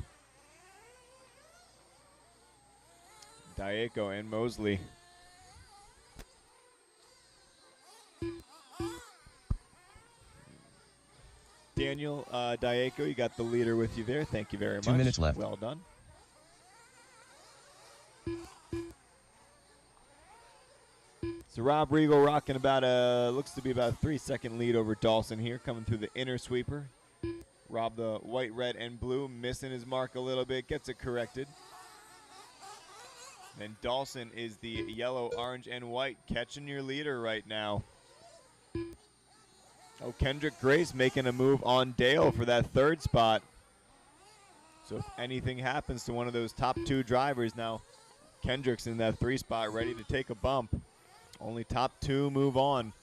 [SPEAKER 3] Diaco, and Mosley. Daniel Diaco, you got the leader with you there. Thank you very much.
[SPEAKER 4] 2 minutes left.
[SPEAKER 3] Well done. So Rob Regal rocking about looks to be about a 3-second lead over Dawson here, coming through the inner sweeper. Rob, the white, red, and blue, missing his mark a little bit, gets it corrected. Then Dawson is the yellow, orange, and white, catching your leader right now. Oh, Kendrick Grace making a move on Dale for that 3rd spot. So if anything happens to one of those top 2 drivers now, Kendrick's in that 3 spot ready to take a bump. Only top 2 move on.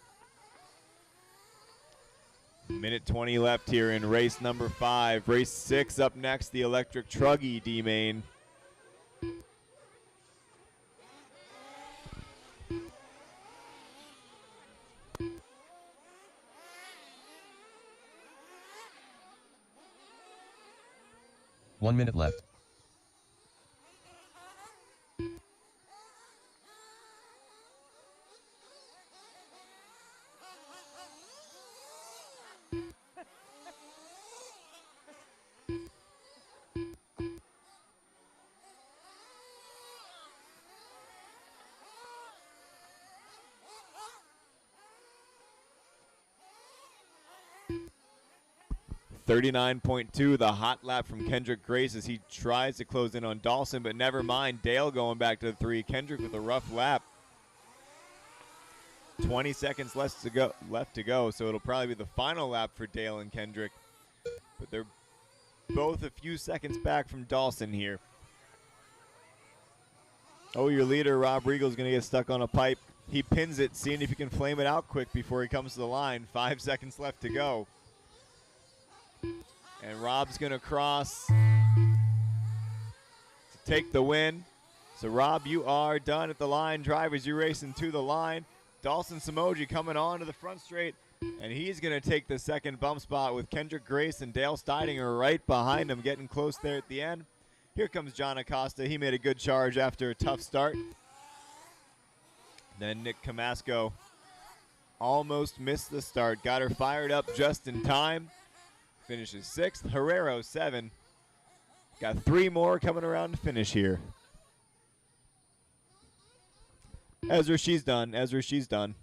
[SPEAKER 3] Minute 20 left here in race number 5. Race 6 up next, the electric truggy D-main.
[SPEAKER 4] One minute left.
[SPEAKER 3] .39.2, the hot lap from Kendrick Grace as he tries to close in on Dawson, but never mind. Dale going back to the 3. Kendrick with a rough lap. 20 seconds left to go, so it'll probably be the final lap for Dale and Kendrick. But they're both a few seconds back from Dawson here. Oh, your leader, Rob Regal, is going to get stuck on a pipe. He pins it, seeing if he can flame it out quick before he comes to the line. 5 seconds left to go. And Rob's going to cross to take the win. So, Rob, you are done at the line. Drivers, you're racing to the line. Dawson Samoji coming on to the front straight, and he's going to take the 2nd bump spot with Kendrick Grace and Dale Steidinger right behind him, getting close there at the end. Here comes John Acosta. He made a good charge after a tough start. Then Nick Camasco almost missed the start. Got her fired up just in time. Finishes 6th. Herrero 7. Got 3 more coming around to finish here. Ezra, she's done. Ezra, she's done.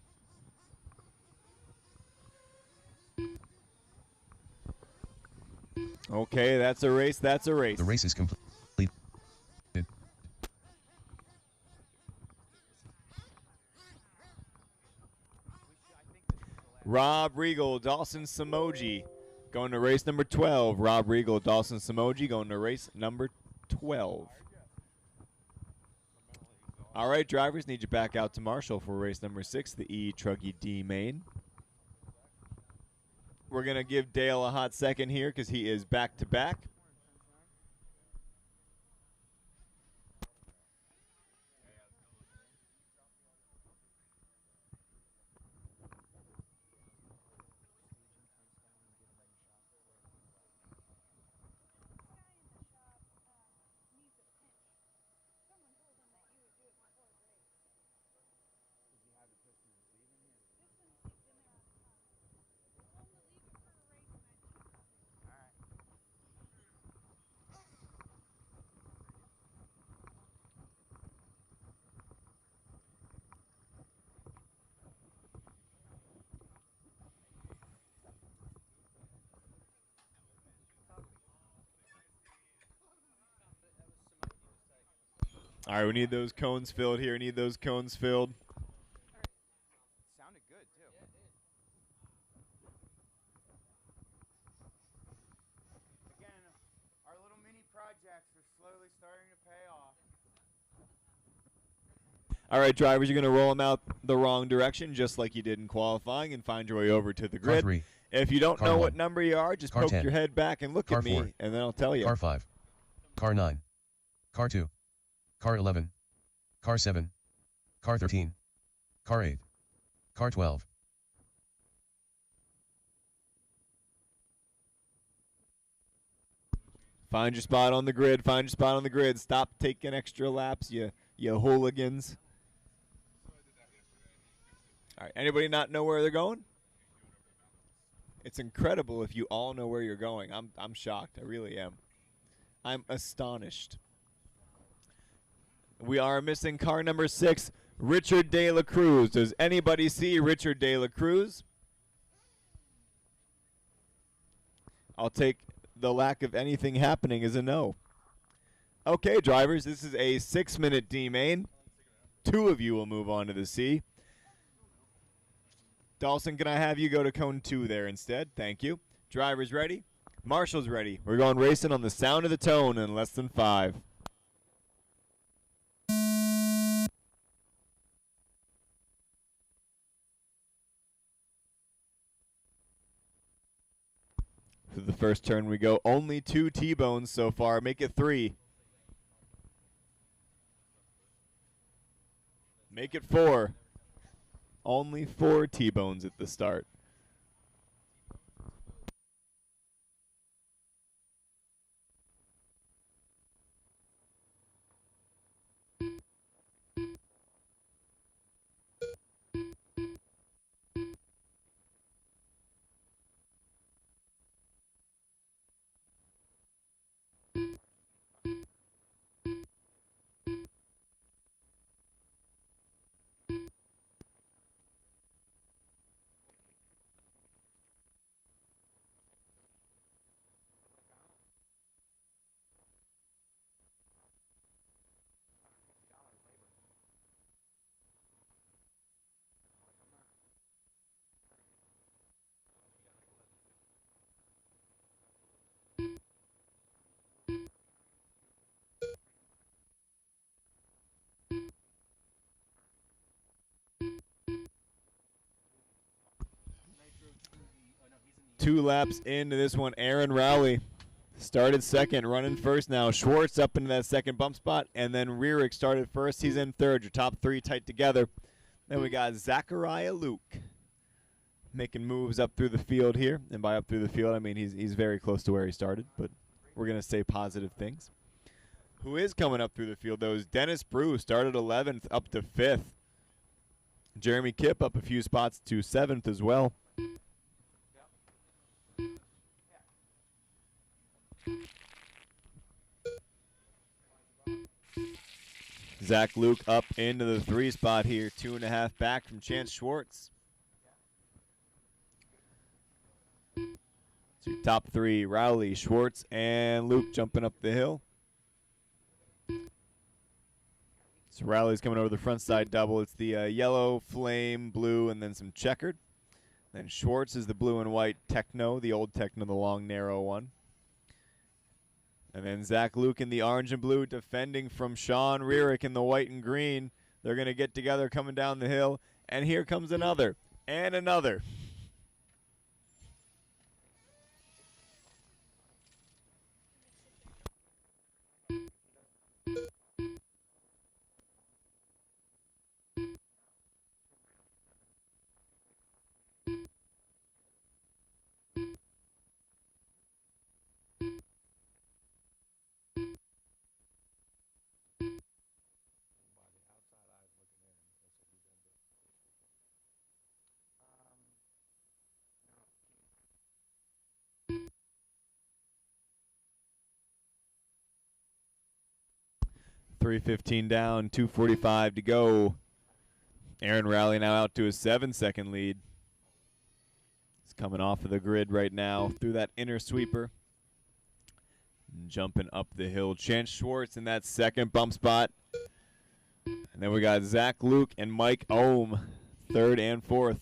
[SPEAKER 3] Okay, that's a race. That's a race.
[SPEAKER 4] The race is complete.
[SPEAKER 3] Rob Regal, Dawson Samoji going to race number 12. Rob Regal, Dawson Samoji going to race number 12. All right, drivers, need you back out to Marshall for race number 6, the E-Truggy D main. We're going to give Dale a hot second here because he is back-to-back. All right, we need those cones filled here. Need those cones filled.
[SPEAKER 1] Sounded good, too.
[SPEAKER 3] All right, drivers, you're going to roll them out the wrong direction, just like you did in qualifying, and find your way over to the
[SPEAKER 4] Car
[SPEAKER 3] grid.
[SPEAKER 4] 3.
[SPEAKER 3] If you don't
[SPEAKER 4] Car
[SPEAKER 3] know
[SPEAKER 4] 1.
[SPEAKER 3] what number you are, just
[SPEAKER 4] Car
[SPEAKER 3] poke
[SPEAKER 4] 10.
[SPEAKER 3] your head back and look
[SPEAKER 4] Car
[SPEAKER 3] at me,
[SPEAKER 4] 4.
[SPEAKER 3] and then I'll tell you.
[SPEAKER 4] Car 5. Car 9. Car 2. Car 11. Car 7. Car 13. Car 8. Car 12.
[SPEAKER 3] Find your spot on the grid. Find your spot on the grid. Stop taking extra laps, you hooligans. All right, anybody not know where they're going? It's incredible if you all know where you're going. I'm shocked. I really am. I'm astonished. We are missing car number 6, Richard De La Cruz. Does anybody see Richard De La Cruz? I'll take the lack of anything happening as a no. Okay, drivers, this is a 6-minute D main. 2 of you will move on to the C. Dawson, can I have you go to cone 2 there instead? Thank you. Drivers ready? Marshall's ready. We're going racing on the sound of the tone in less than 5. To the first turn we go. Only 2 T-bones so far. Make it 3. Make it 4. Only 4 T-bones at the start. Two laps into this one, Aaron Rowley started second, running first now. Schwartz up into that second bump spot, and then Rearick started first. He's in third. Your top 3 tight together. Then we got Zachariah Luke making moves up through the field here. And by up through the field, I mean he's very close to where he started, but we're going to say positive things. Who is coming up through the field, though, is Dennis Brew, started 11th up to 5th. Jeremy Kipp up a few spots to 7th as well. Zach Luke up into the 3 spot here, 2.5 back from Chance Schwartz. So your top 3, Rowley, Schwartz, and Luke jumping up the hill. So Rowley's coming over the front side double. It's the yellow, flame, blue, and then some checkered. Then Schwartz is the blue and white Techno, the old Techno, the long, narrow one. And then Zach Luke in the orange and blue, defending from Sean Rearick in the white and green. They're going to get together coming down the hill. And here comes another. And another. .315 down, 2:45 to go. Aaron Rowley now out to a 7-second lead. He's coming off of the grid right now through that inner sweeper. And jumping up the hill. Chance Schwartz in that second bump spot. And then we got Zach Luke and Mike Ohm, 3rd and 4th.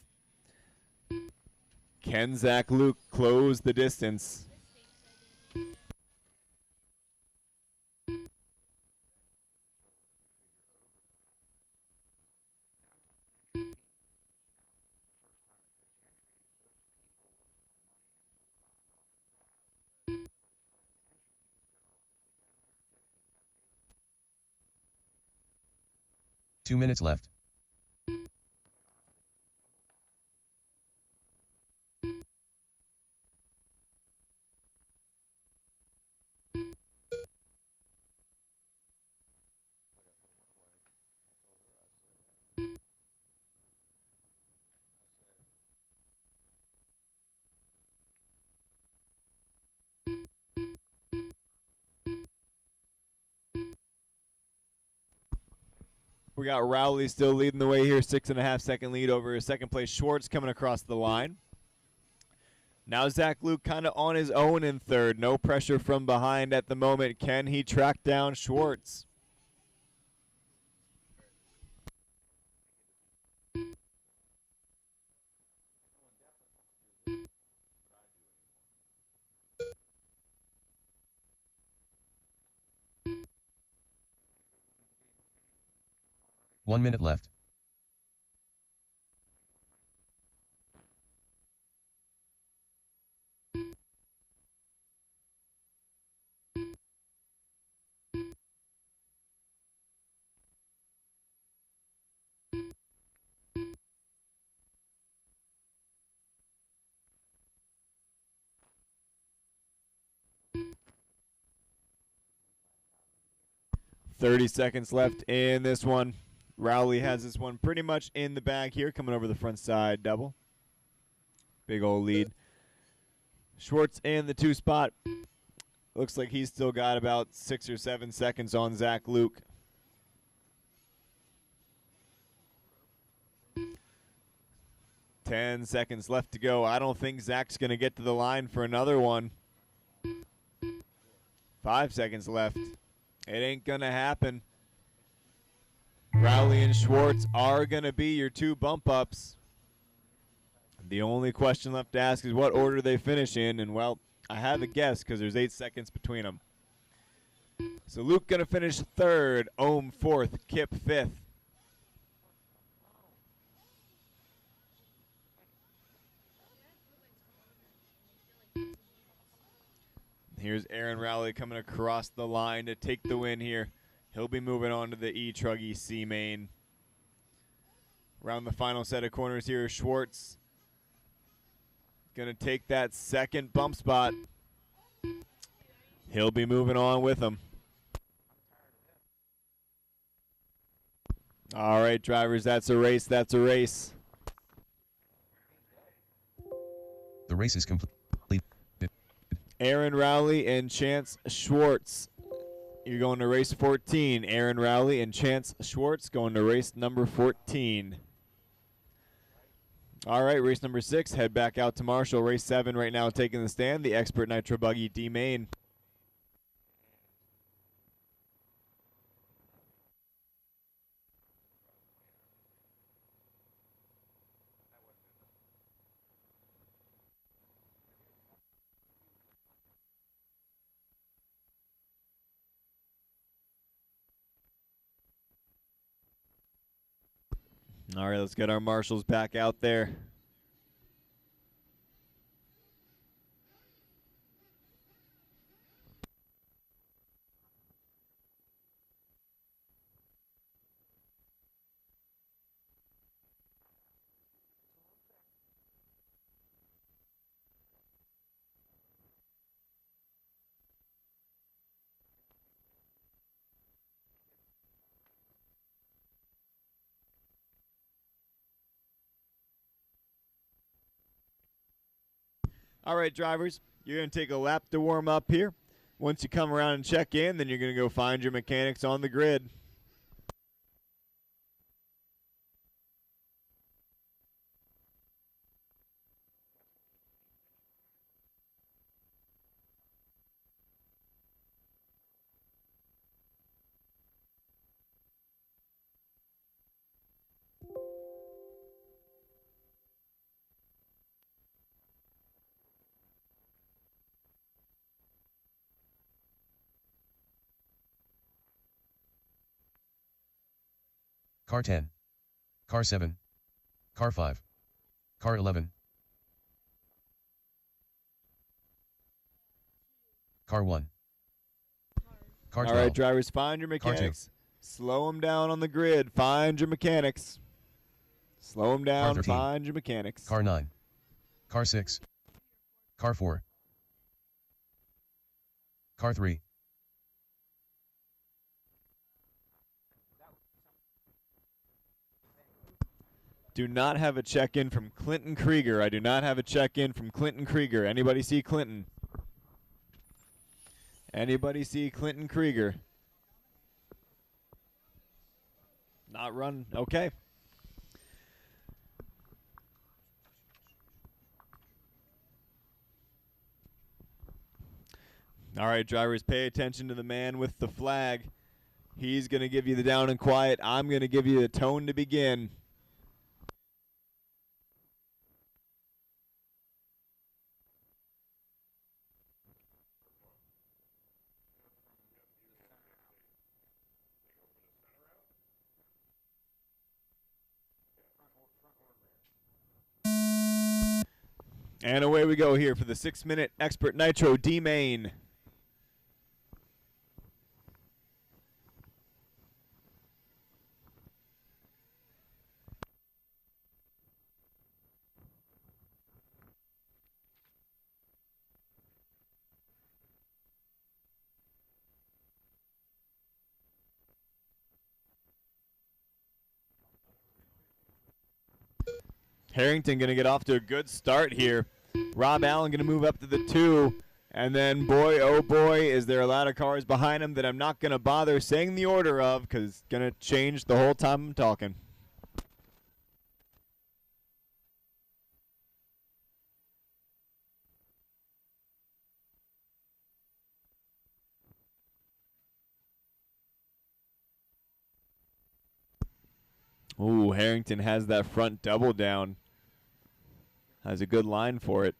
[SPEAKER 3] Can Zach Luke close the distance?
[SPEAKER 4] 2 minutes left.
[SPEAKER 3] We got Rowley still leading the way here, 6.5 second lead over second place Schwartz coming across the line. Now Zach Luke kind of on his own in third. No pressure from behind at the moment. Can he track down Schwartz?
[SPEAKER 4] One minute left.
[SPEAKER 3] .30 seconds left in this one. Rowley has this one pretty much in the bag here, coming over the front side double. Big old lead. Schwartz in the 2 spot. Looks like he's still got about 6 or 7 seconds on Zach Luke. Ten seconds left to go. I don't think Zach's going to get to the line for another one. 5 seconds left. It ain't going to happen. Rowley and Schwartz are going to be your 2 bump ups. The only question left to ask is what order they finish in, and well, I have a guess because there's 8 seconds between them. So Luke going to finish 3rd, Ohm 4th, Kip 5th. Here's Aaron Rowley coming across the line to take the win here. He'll be moving on to the E-Truggy C main. Around the final set of corners here, Schwartz going to take that 2nd bump spot. He'll be moving on with him. All right, drivers, that's a race. That's a race.
[SPEAKER 4] The race is complete.
[SPEAKER 3] Aaron Rowley and Chance Schwartz. You're going to race 14. Aaron Rowley and Chance Schwartz going to race number 14. All right, race number 6. Head back out to Marshall. Race 7 right now taking the stand. The Expert Nitro Buggy D main. All right, let's get our marshals back out there. All right, drivers, you're going to take a lap to warm up here. Once you come around and check in, then you're going to go find your mechanics on the grid.
[SPEAKER 4] Car 10. Car 7. Car 5. Car 11. Car 1. Car 12.
[SPEAKER 3] All right, drivers, find your
[SPEAKER 4] Car 2.
[SPEAKER 3] mechanics. Slow them down on the grid. Find your mechanics. Slow them down.
[SPEAKER 4] 13.
[SPEAKER 3] Find your mechanics.
[SPEAKER 4] Car 9. Car 6. Car 4. Car 3.
[SPEAKER 3] Do not have a check-in from Clinton Krieger. I do not have a check-in from Clinton Krieger. Anybody see Clinton? Anybody see Clinton Krieger? Not run. Okay. All right, drivers, pay attention to the man with the flag. He's going to give you the down and quiet. I'm going to give you the tone to begin. And away we go here for the 6-minute Expert Nitro D-Main. Harrington going to get off to a good start here. Rob Allen going to move up to the 2. And then, boy, oh boy, is there a lot of cars behind him that I'm not going to bother saying the order of because it's going to change the whole time I'm talking. Ooh, Harrington has that front double down. Has a good line for it.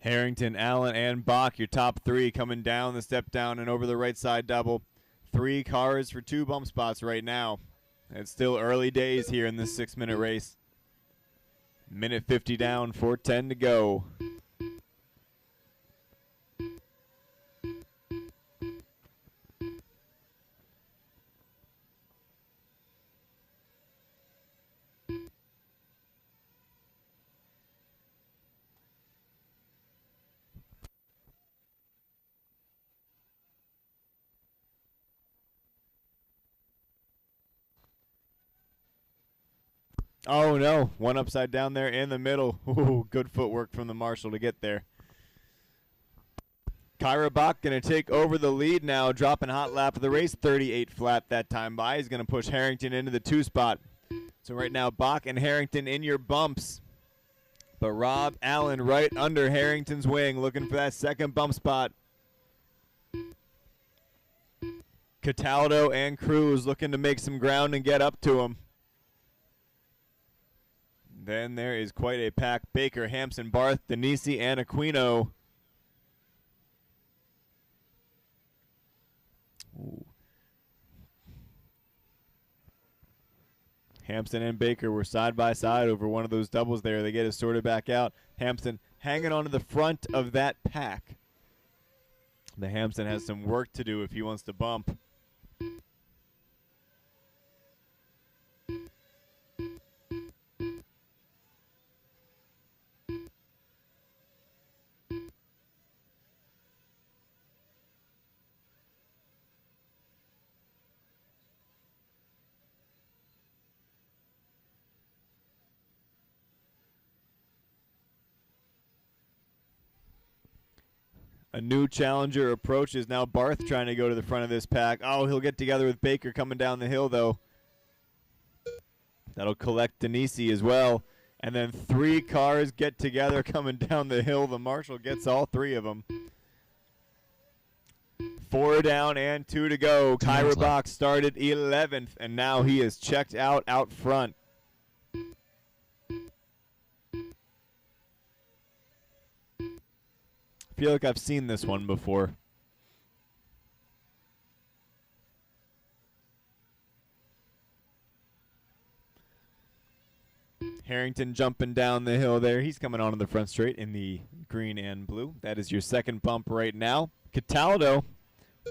[SPEAKER 3] Harrington, Allen, and Bach, your top 3 coming down the step down and over the right side double. 3 cars for 2 bump spots right now. It's still early days here in this 6-minute race. Minute 50 down, 4:10 to go. Oh, no. One upside down there in the middle. Ooh, good footwork from the marshal to get there. Kyra Bach going to take over the lead now, dropping hot lap of the race. 38 flat that time by. He's going to push Harrington into the 2 spot. So right now, Bach and Harrington in your bumps. But Rob Allen right under Harrington's wing, looking for that second bump spot. Cataldo and Cruz looking to make some ground and get up to him. Then there is quite a pack. Baker, Hampson, Barth, Denisi, and Aquino. Ooh. Hampson and Baker were side by side over one of those doubles there. They get it sorted back out. Hampson hanging on to the front of that pack. The Hampson has some work to do if he wants to bump. A new challenger approaches. Now Barth trying to go to the front of this pack. Oh, he'll get together with Baker coming down the hill, though. That'll collect Denisi as well. And then 3 cars get together coming down the hill. The marshal gets all 3 of them. 4 down and 2 to go. Kyra Bach started 11th, and now he is checked out front. I feel like I've seen this one before. Harrington jumping down the hill there. He's coming onto the front straight in the green and blue. That is your second bump right now. Cataldo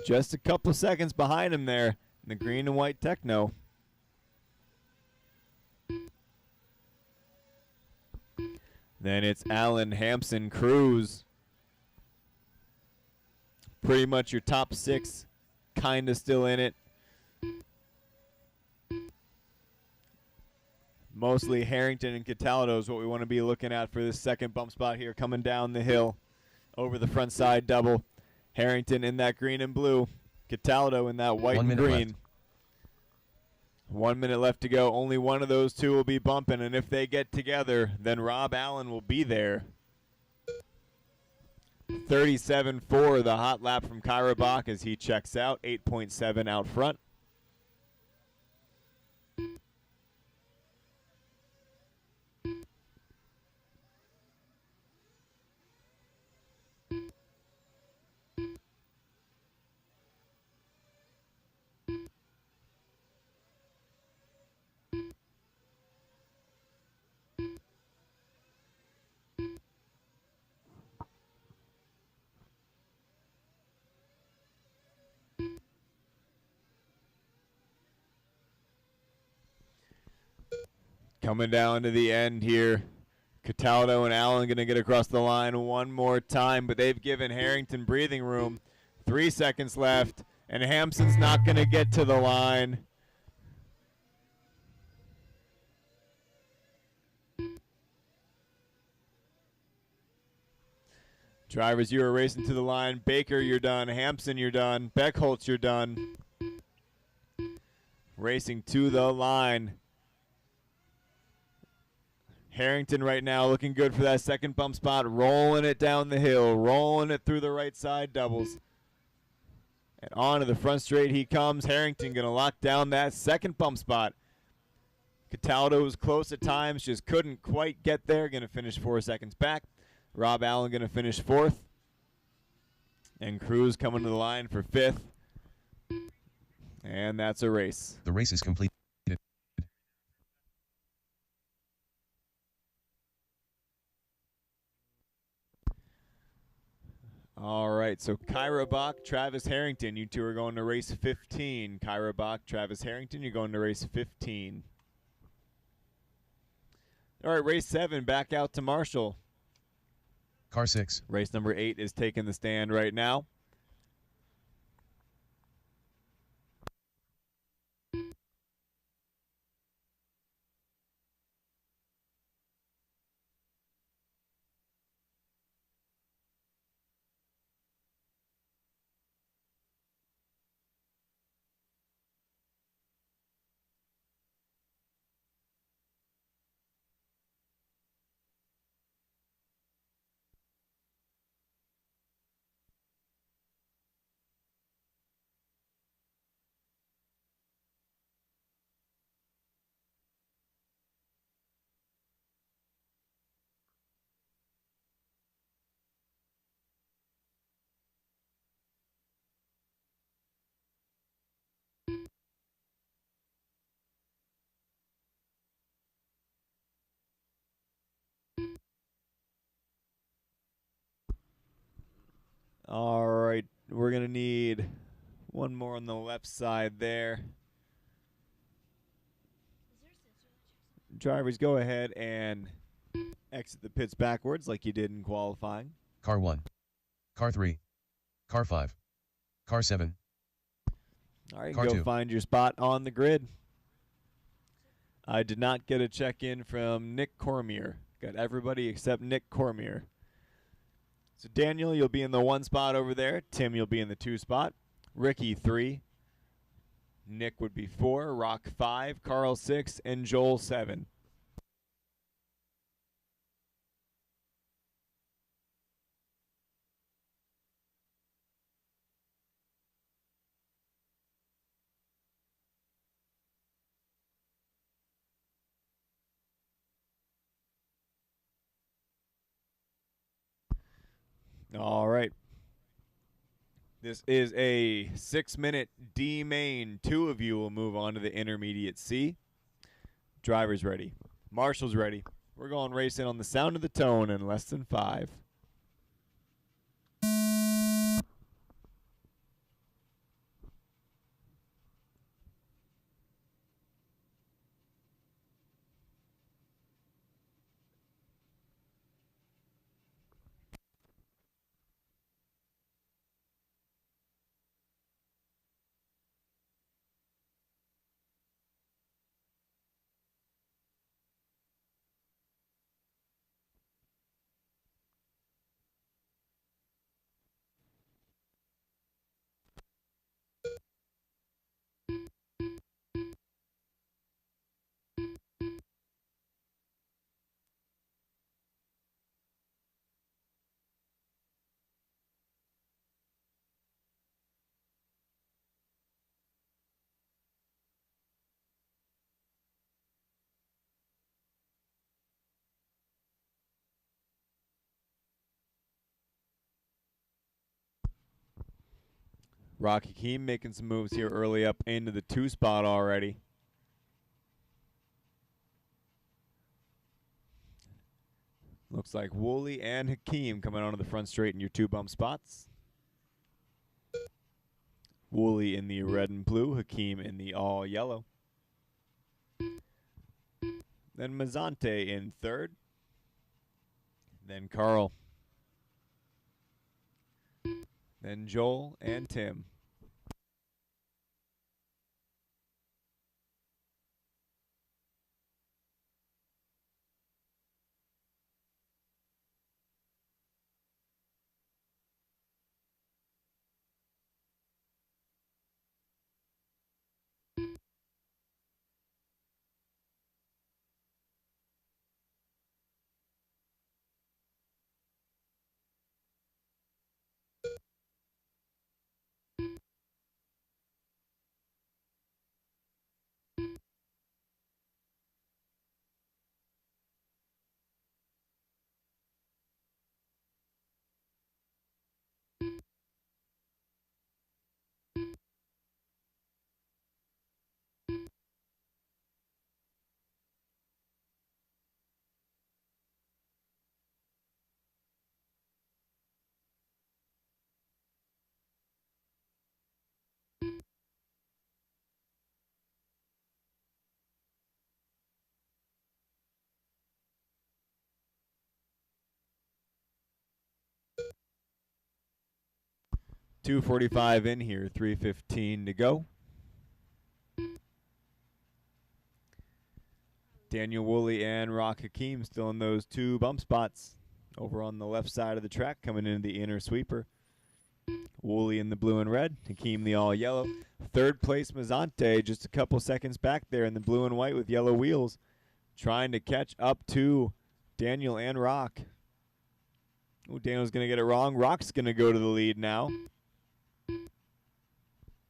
[SPEAKER 3] just a couple seconds behind him there in the green and white Techno. Then it's Allen, Hampson, Cruz. Pretty much your top 6 kind of still in it. Mostly Harrington and Cataldo is what we want to be looking at for this second bump spot here, coming down the hill over the front side double. Harrington in that green and blue. Cataldo in that white and green.
[SPEAKER 4] Left.
[SPEAKER 3] 1 minute left to go. Only one of those two will be bumping, and if they get together, then Rob Allen will be there. 37.4, the hot lap from Kyra Bach as he checks out. 8.7 out front. Coming down to the end here. Cataldo and Allen going to get across the line one more time, but they've given Harrington breathing room. 3 seconds left, and Hampson's not going to get to the line. Drivers, you are racing to the line. Baker, you're done. Hampson, you're done. Beckholtz, you're done. Racing to the line. Harrington right now looking good for that second bump spot, rolling it down the hill, rolling it through the right side doubles. And onto the front straight he comes. Harrington going to lock down that second bump spot. Cataldo was close at times, just couldn't quite get there. Going to finish 4 seconds back. Rob Allen going to finish 4th. And Cruz coming to the line for 5th. And that's a race.
[SPEAKER 4] The race is complete.
[SPEAKER 3] All right, so Kyra Bach, Travis Harrington, you two are going to race 15. Kyra Bach, Travis Harrington, you're going to race 15. All right, race 7, back out to Marshall.
[SPEAKER 4] Car 6.
[SPEAKER 3] Race number 8 is taking the stand right now. All right, we're going to need one more on the left side there. Drivers, go ahead and exit the pits backwards like you did in qualifying.
[SPEAKER 4] Car 1. Car 3. Car 5. Car 7.
[SPEAKER 3] All right,
[SPEAKER 4] Car
[SPEAKER 3] go
[SPEAKER 4] 2.
[SPEAKER 3] find your spot on the grid. I did not get a check-in from Nick Cormier. Got everybody except Nick Cormier. So Daniel, you'll be in the 1 spot over there. Tim, you'll be in the 2 spot. Ricky, 3. Nick would be 4. Rock, 5. Carl, 6. And Joel, 7. All right. This is a 6-minute D main. 2 of you will move on to the intermediate C. Drivers ready. Marshall's ready. We're going racing on the sound of the tone in less than 5. Rocky Keem making some moves here early up into the 2 spot already. Looks like Woolley and Hakeem coming onto the front straight in your 2 bump spots. Woolley in the red and blue, Hakeem in the all yellow. Then Mazzante in 3rd. Then Carl. Then Joel and Tim. .245 in here, 3:15 to go. Daniel Woolley and Rock Hakeem still in those 2 bump spots over on the left side of the track coming into the inner sweeper. Woolley in the blue and red, Hakeem the all yellow. 3rd place Mazzante just a couple seconds back there in the blue and white with yellow wheels, trying to catch up to Daniel and Rock. Oh, Daniel's going to get it wrong. Rock's going to go to the lead now,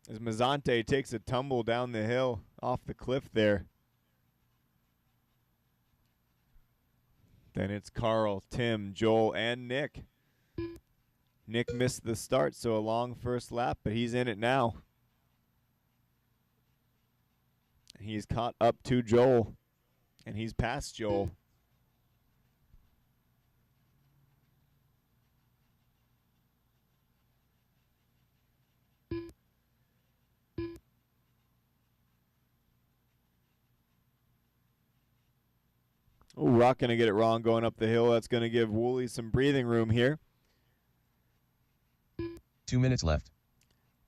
[SPEAKER 3] as Mazzante takes a tumble down the hill off the cliff there. Then it's Carl, Tim, Joel, and Nick. Nick missed the start, so a long first lap, but he's in it now. He's caught up to Joel, and he's past Joel. Oh, Rock going to get it wrong going up the hill. That's going to give Woolley some breathing room here.
[SPEAKER 4] 2 minutes left.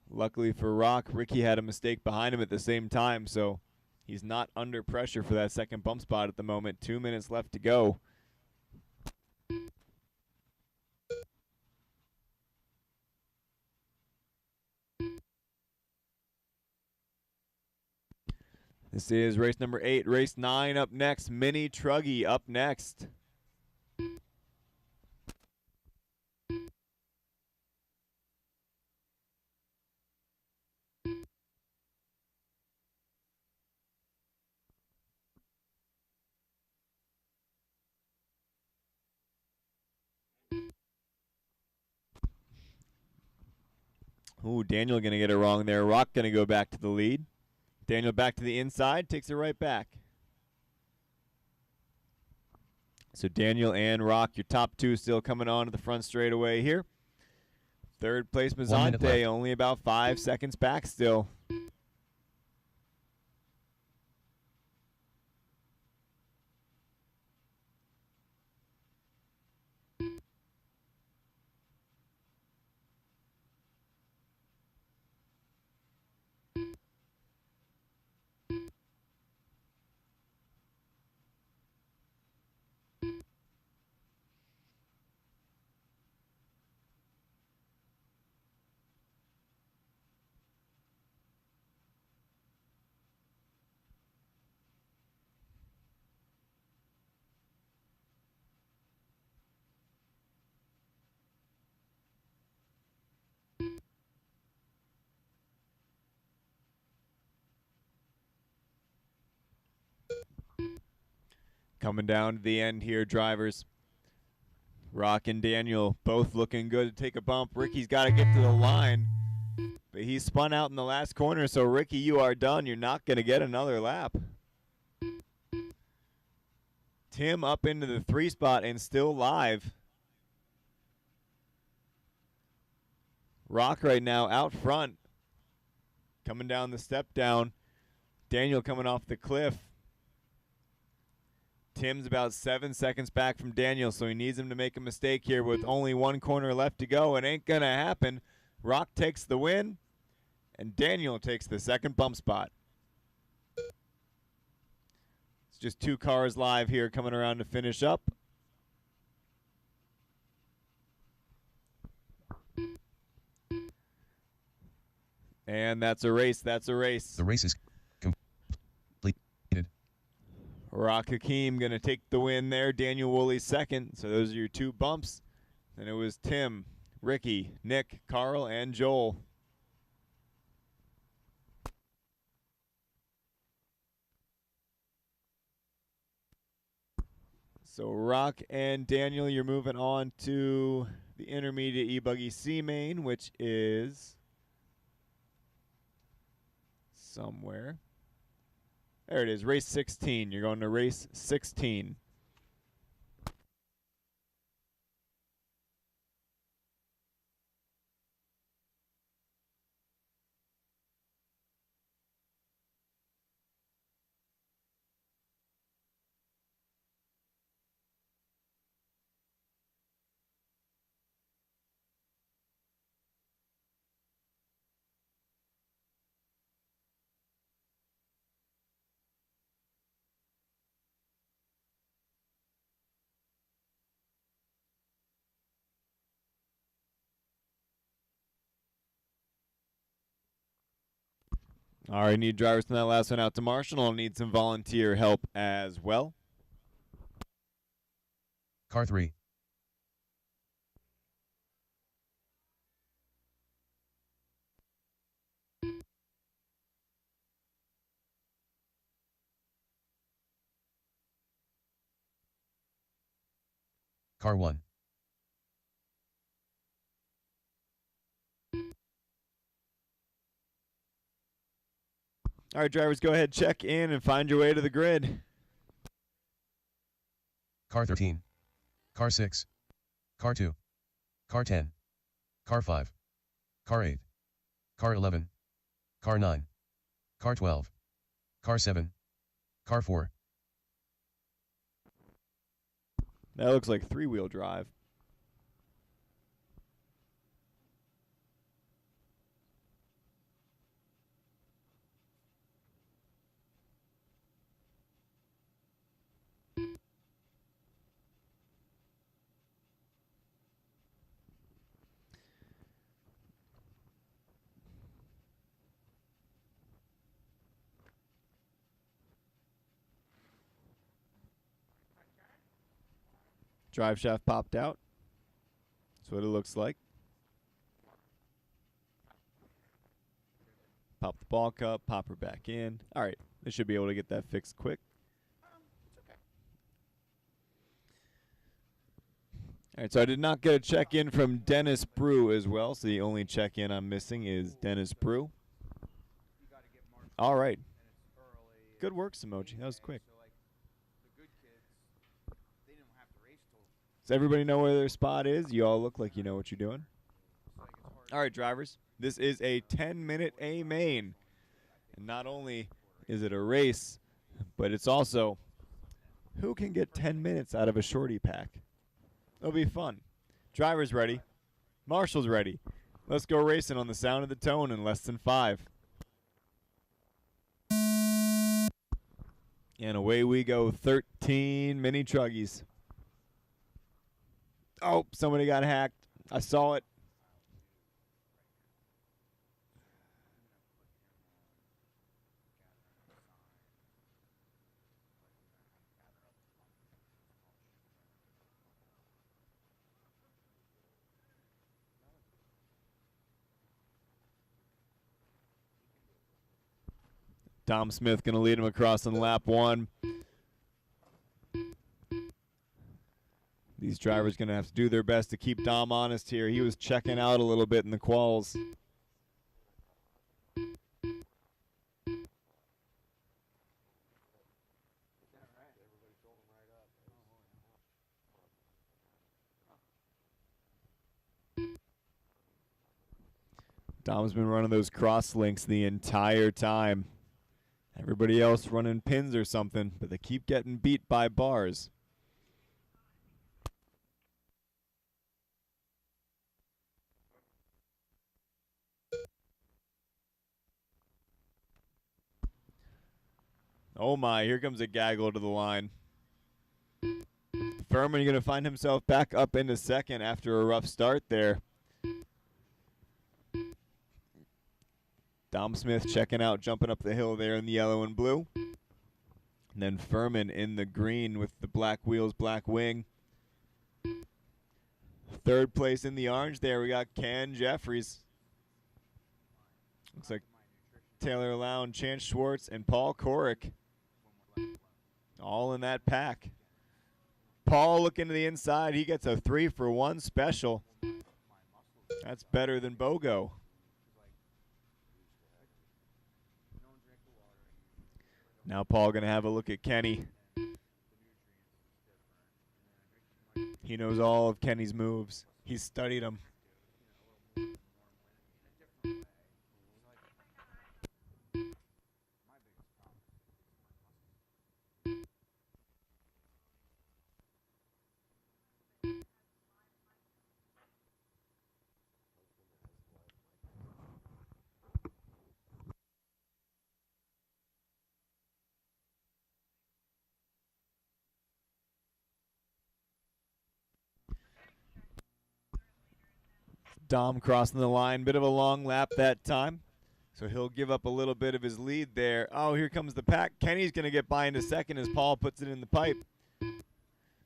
[SPEAKER 3] Luckily for Rock, Ricky had a mistake behind him at the same time, so he's not under pressure for that second bump spot at the moment. 2 minutes left to go. This is race number 8. Race 9 up next. Mini Truggy up next. Ooh, Daniel going to get it wrong there. Rock going to go back to the lead. Daniel back to the inside, takes it right back. So Daniel and Rock, your top two still coming on to the front straightaway here. Third place,
[SPEAKER 4] 1 minute
[SPEAKER 3] Mazante,
[SPEAKER 4] left.
[SPEAKER 3] only about 5 seconds back still. Coming down to the end here, drivers. Rock and Daniel both looking good to take a bump. Ricky's got to get to the line, but he spun out in the last corner, so Ricky, you are done. You're not going to get another lap. Tim up into the 3 spot and still live. Rock right now out front. Coming down the step down. Daniel coming off the cliff. Tim's about 7 seconds back from Daniel, so he needs him to make a mistake here with only 1 corner left to go. It ain't going to happen. Rock takes the win, and Daniel takes the second bump spot. It's just 2 cars live here coming around to finish up. And that's a race. That's a race.
[SPEAKER 4] The race is completed.
[SPEAKER 3] Rock Hakeem going to take the win there. Daniel Woolley second. So those are your 2 bumps. And it was Tim, Ricky, Nick, Carl, and Joel. So Rock and Daniel, you're moving on to the intermediate e-buggy C main, which is somewhere. There it is, race 16. You're going to race 16. All right, need drivers from that last one out to Marshall. I'll need some volunteer help as well.
[SPEAKER 4] Car 3. Car 1.
[SPEAKER 3] All right, drivers, go ahead, check in, and find your way to the grid.
[SPEAKER 4] Car 13. Car 6. Car 2. Car 10. Car 5. Car 8. Car 11. Car 9. Car 12. Car 7. Car 4.
[SPEAKER 3] That looks like 3-wheel drive. Drive shaft popped out. That's what it looks like. Pop the ball cup, pop her back in. All right, they should be able to get that fixed quick. All right, so I did not get a check-in from Dennis Brew as well, so the only check-in I'm missing is Dennis Brew. All right. Good work, Samoji. That was quick. Does everybody know where their spot is? You all look like you know what you're doing. All right, drivers. This is a 10-minute A main. And not only is it a race, but it's also who can get 10 minutes out of a shorty pack. It'll be fun. Drivers ready. Marshall's ready. Let's go racing on the sound of the tone in less than 5. And away we go, 13 mini truggies. Oh, somebody got hacked. I saw it. Dom Smith going to lead him across on lap 1. These drivers going to have to do their best to keep Dom honest here. He was checking out a little bit in the quals. Dom's been running those cross links the entire time. Everybody else running pins or something, but they keep getting beat by bars. Oh my, here comes a gaggle to the line. Furman going to find himself back up into second after a rough start there. Dom Smith checking out, jumping up the hill there in the yellow and blue. And then Furman in the green with the black wheels, black wing. Third place in the orange there, we got Ken Jeffries. Looks like Taylor Lown, Chance Schwartz, and Paul Korick. All in that pack. Paul looking to the inside. He gets a 3-for-1 special. That's better than BOGO. Now Paul going to have a look at Kenny. He knows all of Kenny's moves. He's studied them. Dom crossing the line, bit of a long lap that time. So he'll give up a little bit of his lead there. Oh, here comes the pack. Kenny's going to get by into second as Paul puts it in the pipe.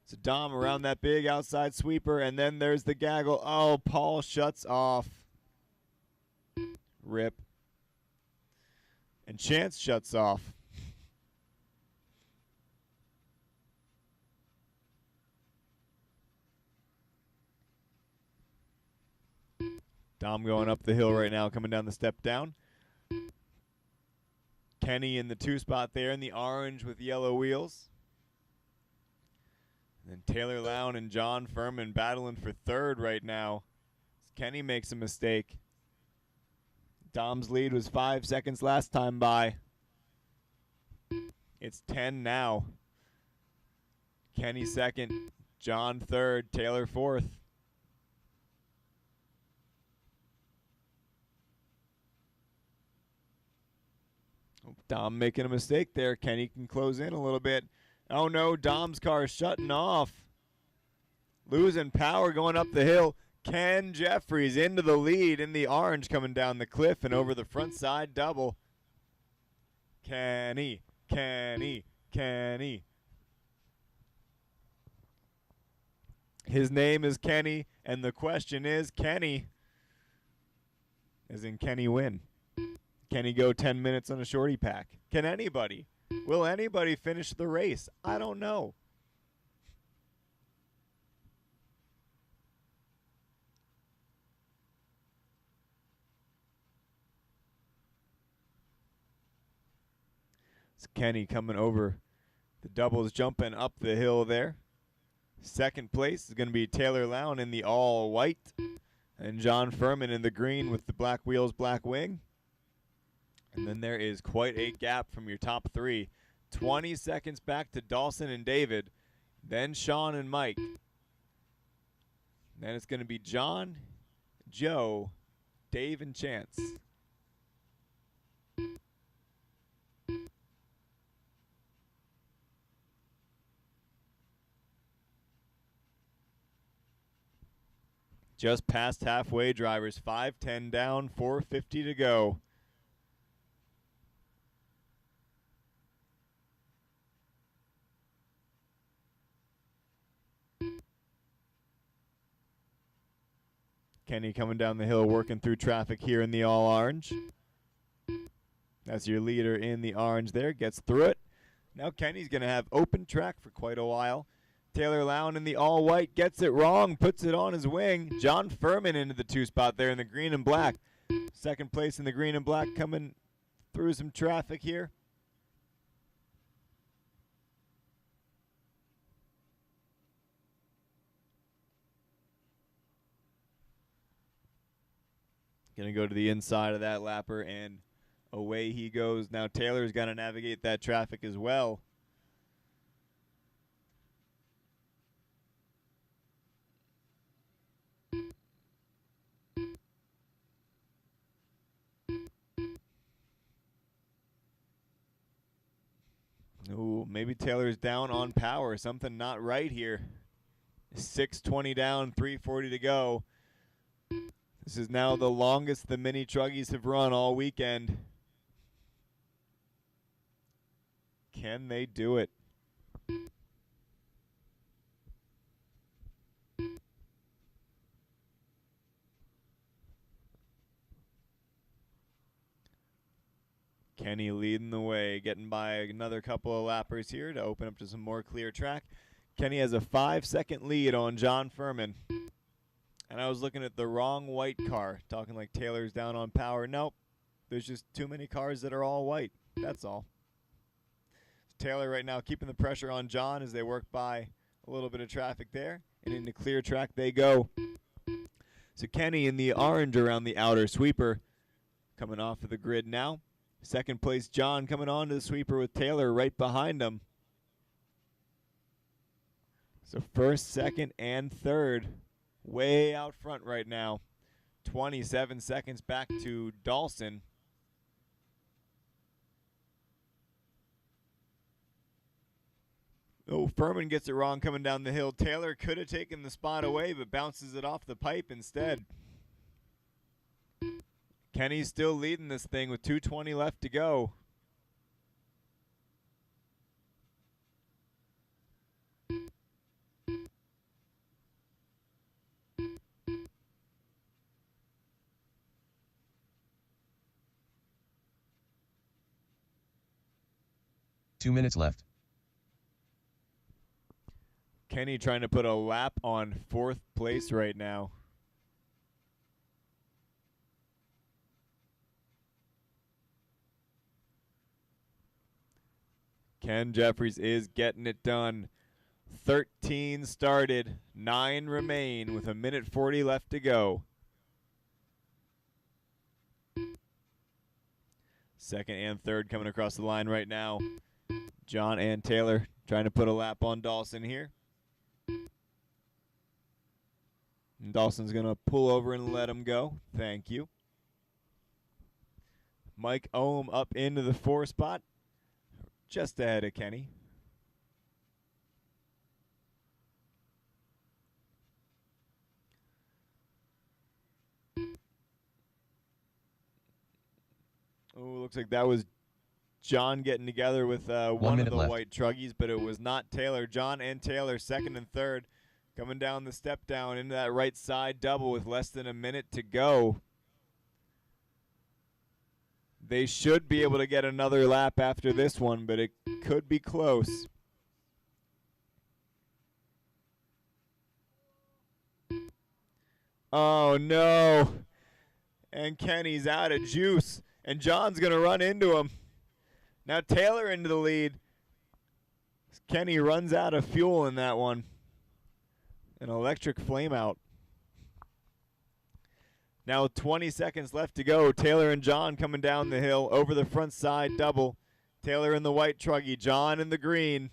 [SPEAKER 3] So Dom around that big outside sweeper, and then there's the gaggle. Oh, Paul shuts off. Rip. And Chance shuts off. Dom going up the hill right now, coming down the step down. Kenny in the 2 spot there in the orange with yellow wheels. And then Taylor Lown and John Furman battling for third right now. Kenny makes a mistake. Dom's lead was 5 seconds last time by. It's 10 now. Kenny second, John third, Taylor fourth. Dom making a mistake there. Kenny can close in a little bit. Oh no, Dom's car is shutting off. Losing power going up the hill. Ken Jeffries into the lead in the orange coming down the cliff and over the front side double. Kenny, Kenny, Kenny. His name is Kenny, and the question is, Kenny, as in Kenny win? Can he go 10 minutes on a shorty pack? Can anybody? Will anybody finish the race? I don't know. It's Kenny coming over the doubles, jumping up the hill there. Second place is going to be Taylor Lown in the all white, and John Furman in the green with the black wheels, black wing. And then there is quite a gap from your top three. 20 seconds back to Dawson and David, then Sean and Mike. Then it's going to be John, Joe, Dave, and Chance. Just past halfway, drivers. 5:10 down, 4:50 to go. Kenny coming down the hill, working through traffic here in the all orange. That's your leader in the orange there, gets through it. Now Kenny's going to have open track for quite a while. Taylor Lown in the all white gets it wrong, puts it on his wing. John Furman into the 2 spot there in the green and black. Second place in the green and black, coming through some traffic here. Going to go to the inside of that lapper, and away he goes. Now Taylor's got to navigate that traffic as well. Ooh, maybe Taylor's down on power. Something not right here. 6:20 down, 3:40 to go. This is now the longest the mini truggies have run all weekend. Can they do it? Kenny leading the way, getting by another couple of lappers here to open up to some more clear track. Kenny has a 5-second lead on John Furman. And I was looking at the wrong white car, talking like Taylor's down on power. Nope, there's just too many cars that are all white. That's all. Taylor right now keeping the pressure on John as they work by a little bit of traffic there. And into clear track they go. So Kenny in the orange around the outer sweeper, coming off of the grid now. Second place John coming on to the sweeper with Taylor right behind him. So first, second, and third way out front right now. 27 seconds back to Dawson. Oh, Furman gets it wrong coming down the hill. Taylor could have taken the spot away, but bounces it off the pipe instead. Kenny's still leading this thing with 2:20 left to go.
[SPEAKER 4] Two minutes left.
[SPEAKER 3] Kenny trying to put a lap on fourth place right now. Ken Jeffries is getting it done. 13 started, 9 remain with 1:40 left to go. Second and third coming across the line right now. John and Taylor trying to put a lap on Dawson here. And Dawson's going to pull over and let him go. Thank you. Mike Ohm up into the 4 spot, just ahead of Kenny. Oh, looks like that was John getting together with one of the
[SPEAKER 4] left.
[SPEAKER 3] white truggies, but it was not Taylor. John and Taylor, second and third, coming down the step down into that right side double with less than a minute to go. They should be able to get another lap after this one, but it could be close. Oh, no. And Kenny's out of juice, and John's going to run into him. Now Taylor into the lead. Kenny runs out of fuel in that one. An electric flame out. Now 20 seconds left to go. Taylor and John coming down the hill over the front side double. Taylor in the white truggy, John in the green.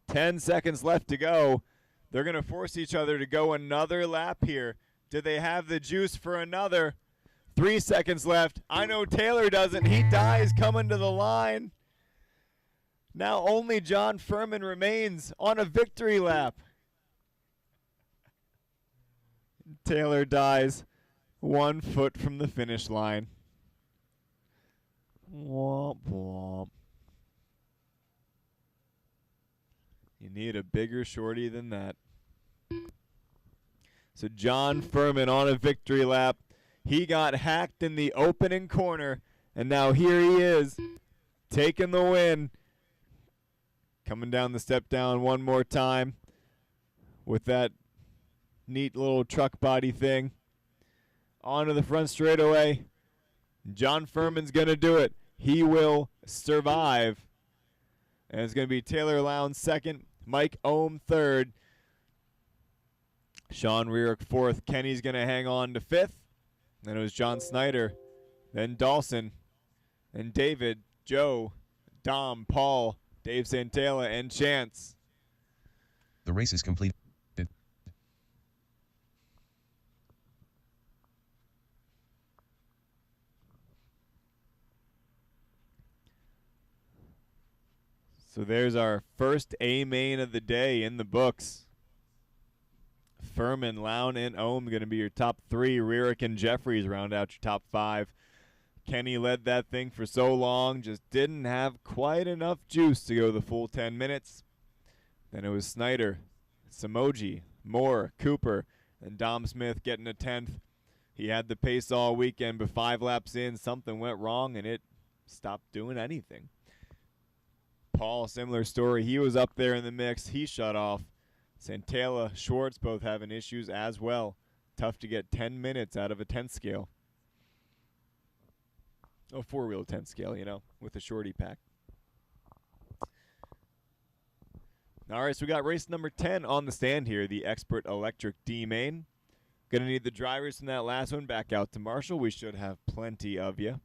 [SPEAKER 3] 10 seconds left to go. They're going to force each other to go another lap here. Do they have the juice for another? 3 seconds left. I know Taylor doesn't. He dies coming to the line. Now only John Furman remains on a victory lap. Taylor dies 1 foot from the finish line. Womp womp. You need a bigger shorty than that. So John Furman on a victory lap. He got hacked in the opening corner, and now here he is, taking the win. Coming down the step down one more time with that neat little truck body thing. Onto the front straightaway. John Furman's going to do it. He will survive. And it's going to be Taylor Lowndes second, Mike Ohm third, Sean Rearick fourth. Kenny's going to hang on to fifth. Then it was John Snyder, then Dawson, and David, Joe, Dom, Paul, Dave Santella, and Chance.
[SPEAKER 4] The race is complete.
[SPEAKER 3] So there's our first A main of the day in the books. Furman, Lown, and Ohm going to be your top three. Rearick and Jeffries round out your top five. Kenny led that thing for so long, just didn't have quite enough juice to go the full 10 minutes. Then it was Snyder, Samoji, Moore, Cooper, and Dom Smith getting a 10th. He had the pace all weekend, but 5 laps in, something went wrong, and it stopped doing anything. Paul, similar story. He was up there in the mix. He shut off. Santella, Schwartz both having issues as well. Tough to get 10 minutes out of a 10 scale. Oh, 4-wheel 10 scale, you know, with a shorty pack. All right, so we got race number 10 on the stand here, the Expert Electric D main. Going to need the drivers from that last one back out to Marshall. We should have plenty of you.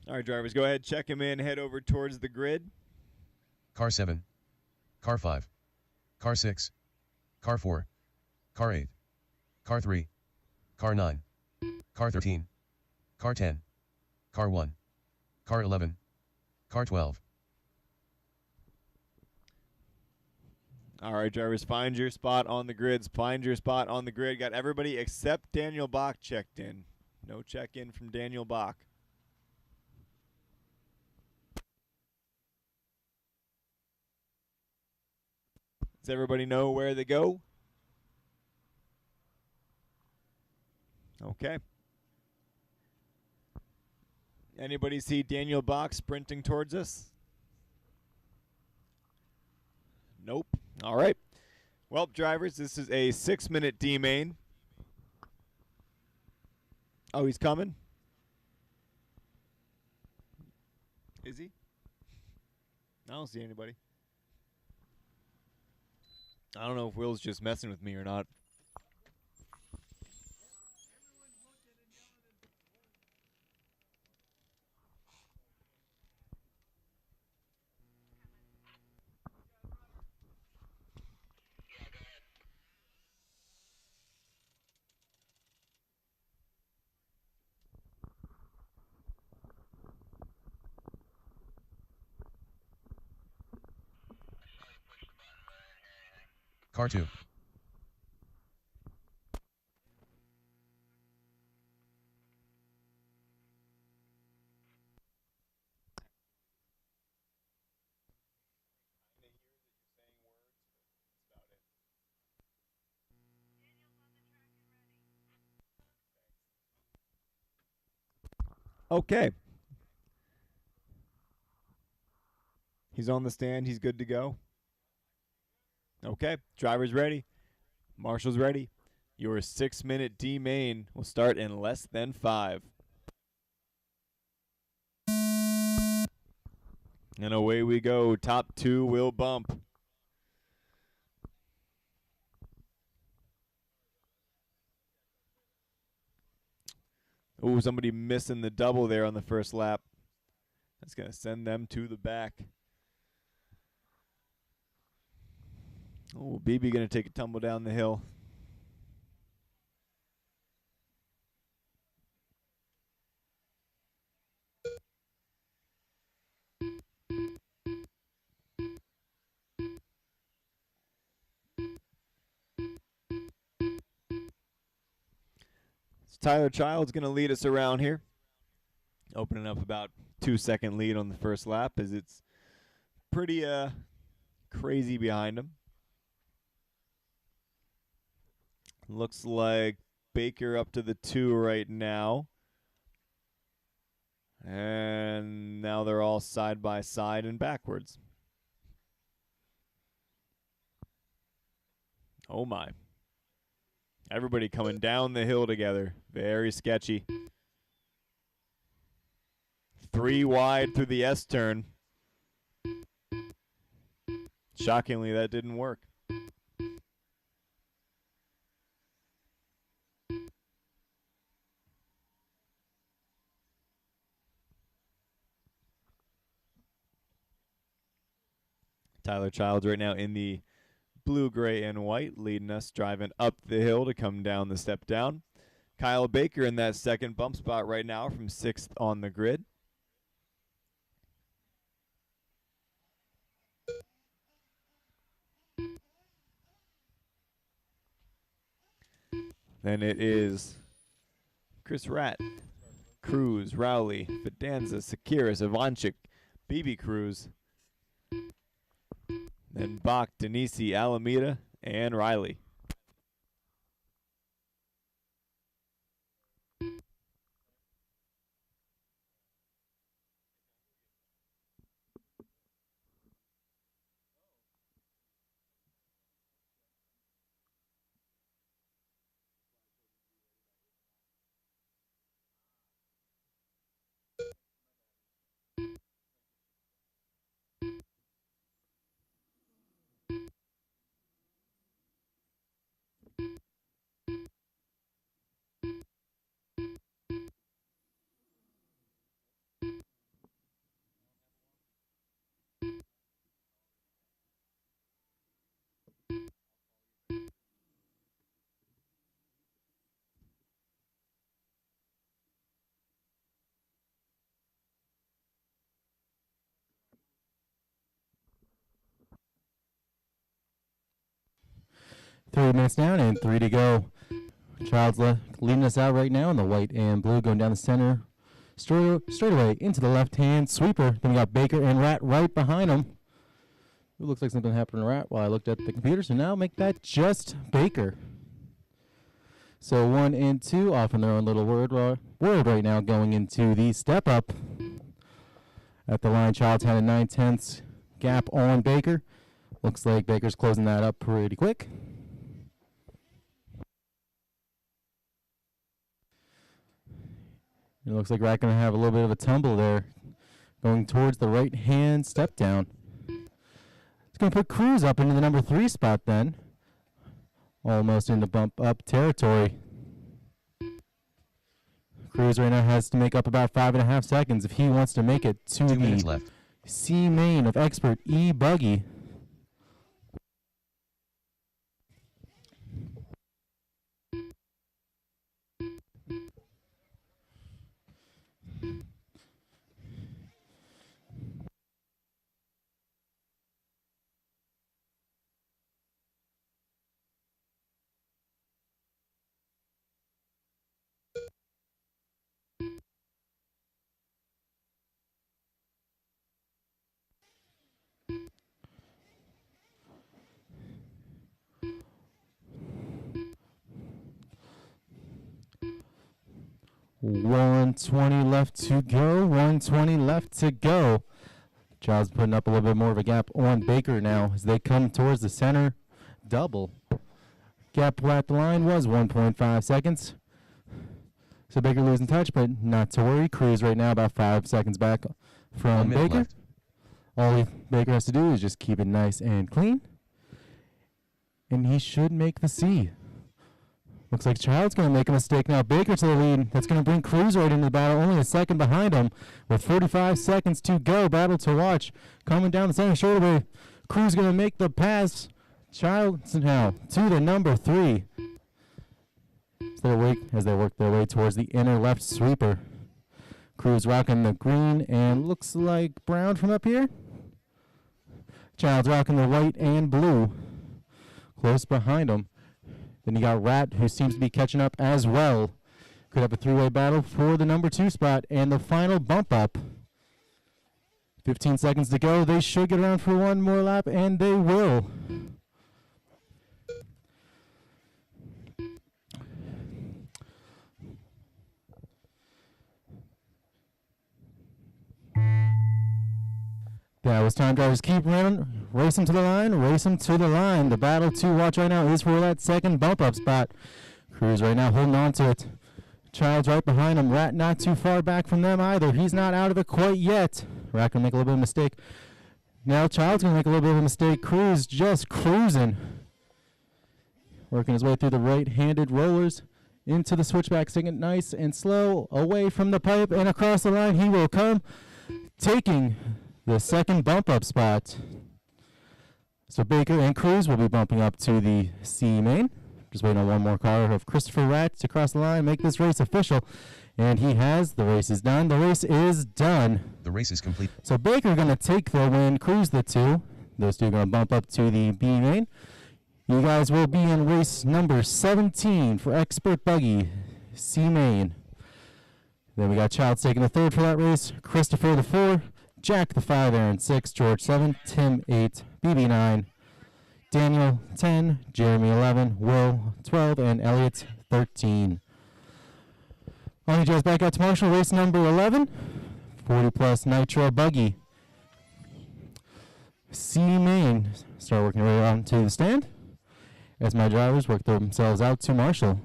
[SPEAKER 3] All right, drivers, go ahead, check him in, head over towards the grid.
[SPEAKER 4] Car 7. Car 5. Car 6. Car 4. Car 8. Car 3. Car 9. Car 13. Car 10. Car 1. Car 11. Car 12.
[SPEAKER 3] All right, drivers, find your spot on the grids. Find your spot on the grid. Got everybody except Daniel Bach checked in. No check-in from Daniel Bach. Does everybody know where they go? Okay. Anybody see Daniel Bach sprinting towards us? Nope. All right. Well, drivers, this is a 6-minute D main. Oh, he's coming? Is he? I don't see anybody. I don't know if Will's just messing with me or not.
[SPEAKER 4] Car 2.
[SPEAKER 3] Okay. He's on the stand. He's good to go. Okay. Driver's ready. Marshall's ready. Your 6-minute D main will start in less than 5. And away we go. Top 2 will bump. Ooh, somebody missing the double there on the first lap. That's going to send them to the back. Oh, BB going to take a tumble down the hill. Tyler Child's going to lead us around here. Opening up about 2-second lead on the first lap as it's pretty crazy behind him. Looks like Baker up to the 2 right now. And now they're all side by side and backwards. Oh my. Everybody coming down the hill together. Very sketchy. 3 wide through the S turn. Shockingly, that didn't work. Tyler Childs right now in the blue, gray, and white, leading us, driving up the hill to come down the step down. Kyle Baker in that second bump spot right now from 6th on the grid. Then it is Chris Ratt, Cruz, Rowley, Fidanza, Sakiris, Ivanchik, BB Cruz, then Bach, Denisi, Alameda, and Riley.
[SPEAKER 5] Three minutes down and 3 to go. Child's leading us out right now in the white and blue, going down the center straightaway into the left-hand sweeper. Then we got Baker and Rat right behind him. It looks like something happened to Rat while I looked at the computer, so now make that just Baker. So 1 and 2 off in their own little world right now, going into the step-up. At the line, Child's had a 9/10 gap on Baker. Looks like Baker's closing that up pretty quick. It looks like Rat going to have a little bit of a tumble there, going towards the right-hand step down. It's going to put Cruz up into the number 3 spot then, almost into bump up territory. Cruz right now has to make up about 5.5 seconds if he wants to make it to
[SPEAKER 4] 2 minutes
[SPEAKER 5] the
[SPEAKER 4] left.
[SPEAKER 5] C main of Expert E Buggy. 120 left to go. 120 left to go. Child's putting up a little bit more of a gap on Baker now as they come towards the center double. Gap at the line was 1.5 seconds. So Baker losing touch, but not to worry. Cruz right now about 5 seconds back
[SPEAKER 4] 1
[SPEAKER 5] from
[SPEAKER 4] minute
[SPEAKER 5] Baker.
[SPEAKER 4] left.
[SPEAKER 5] All Baker has to do is just keep it nice and clean. And he should make the C. Looks like Child's going to make a mistake now. Baker to the lead. That's going to bring Cruz right into the battle. Only a second behind him with 45 seconds to go. Battle to watch. Coming down the center straightaway. Cruz going to make the pass. Child's now to the number 3. As they work their way towards the inner left sweeper. Cruz rocking the green and looks like brown from up here. Child's rocking the white and blue. Close behind him. Then you got Rat, who seems to be catching up as well. Could have a three-way battle for the number 2 spot and the final bump up. 15 seconds to go. They should get around for one more lap, and they will. That was time. Drivers keep running, race them to the line, race them to the line. The battle to watch right now is for that second bump up spot. Cruz right now holding on to it. Child's right behind him. Rat not too far back from them either. He's not out of it quite yet. Rat gonna make a little bit of a mistake. Now Child's gonna make a little bit of a mistake. Cruz just cruising. Working his way through the right-handed rollers into the switchback, singing it nice and slow, away from the pipe and across the line he will come, taking the second bump up spot. So Baker and Cruz will be bumping up to the C main. Just waiting on one more car of Christopher Rat to cross the line, make this race official. And he has. The race is done. The race is done.
[SPEAKER 4] The race is complete.
[SPEAKER 5] So Baker going to take the win, Cruz the 2. Those two are going to bump up to the B main. You guys will be in race number 17 for Expert Buggy, C main. Then we got Childs taking the 3rd for that race, Christopher the 4, Jack the 5, Aaron 6, George 7, Tim 8, BB 9, Daniel 10, Jeremy 11, Will 12, and Elliot 13. On you guys back out to Marshall, race number 11, 40 plus Nitro Buggy. C main, start working their way on to the stand as my drivers work themselves out to Marshall.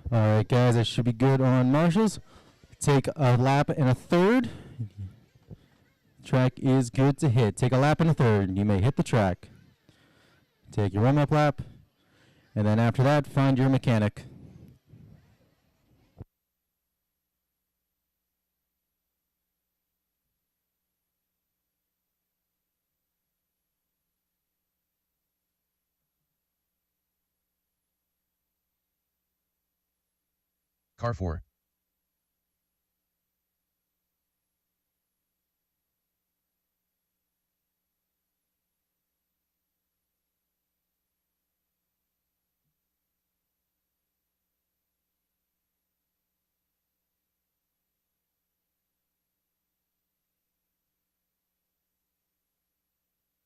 [SPEAKER 5] All right, guys, that should be good on Marshalls. Take a lap and a 3rd. Track is good to hit. Take a lap and a 3rd. You may hit the track. Take your warm-up lap, and then after that, find your mechanic.
[SPEAKER 4] Car 4.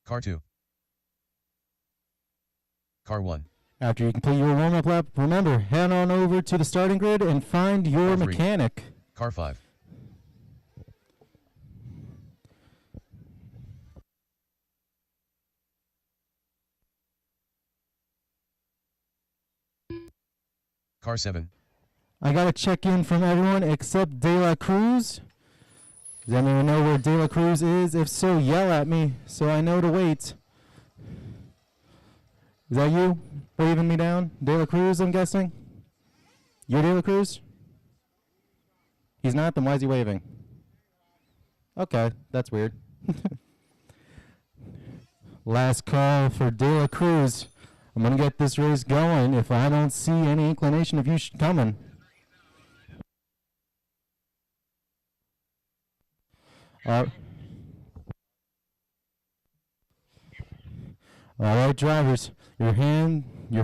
[SPEAKER 4] Car 2. Car 1.
[SPEAKER 5] After you complete your warm-up lap, remember, head on over to the starting grid and find your
[SPEAKER 4] Car 3.
[SPEAKER 5] mechanic.
[SPEAKER 4] Car 5. Car 7.
[SPEAKER 5] I got a check-in from everyone except De La Cruz. Does anyone know where De La Cruz is? If so, yell at me so I know to wait. Is that you waving me down? De La Cruz, I'm guessing? You're De La Cruz? He's not? Then why is he waving? Okay, that's weird. Last call for De La Cruz. I'm going to get this race going if I don't see any inclination of you coming. All right, drivers, your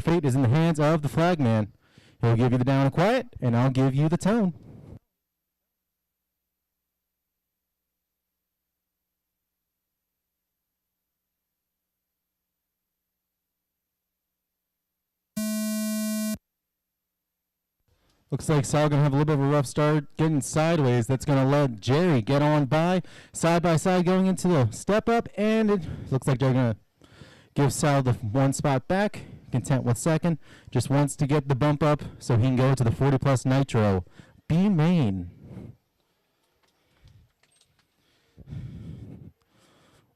[SPEAKER 5] fate is in the hands of the flagman. He'll give you the down and quiet, and I'll give you the tone. Looks like Sal going to have a little bit of a rough start getting sideways. That's going to let Jerry get on by side going into the step up, and it looks like they're going to give Sal the one spot back, content with second. Just wants to get the bump up so he can go to the 40 plus nitro. B main.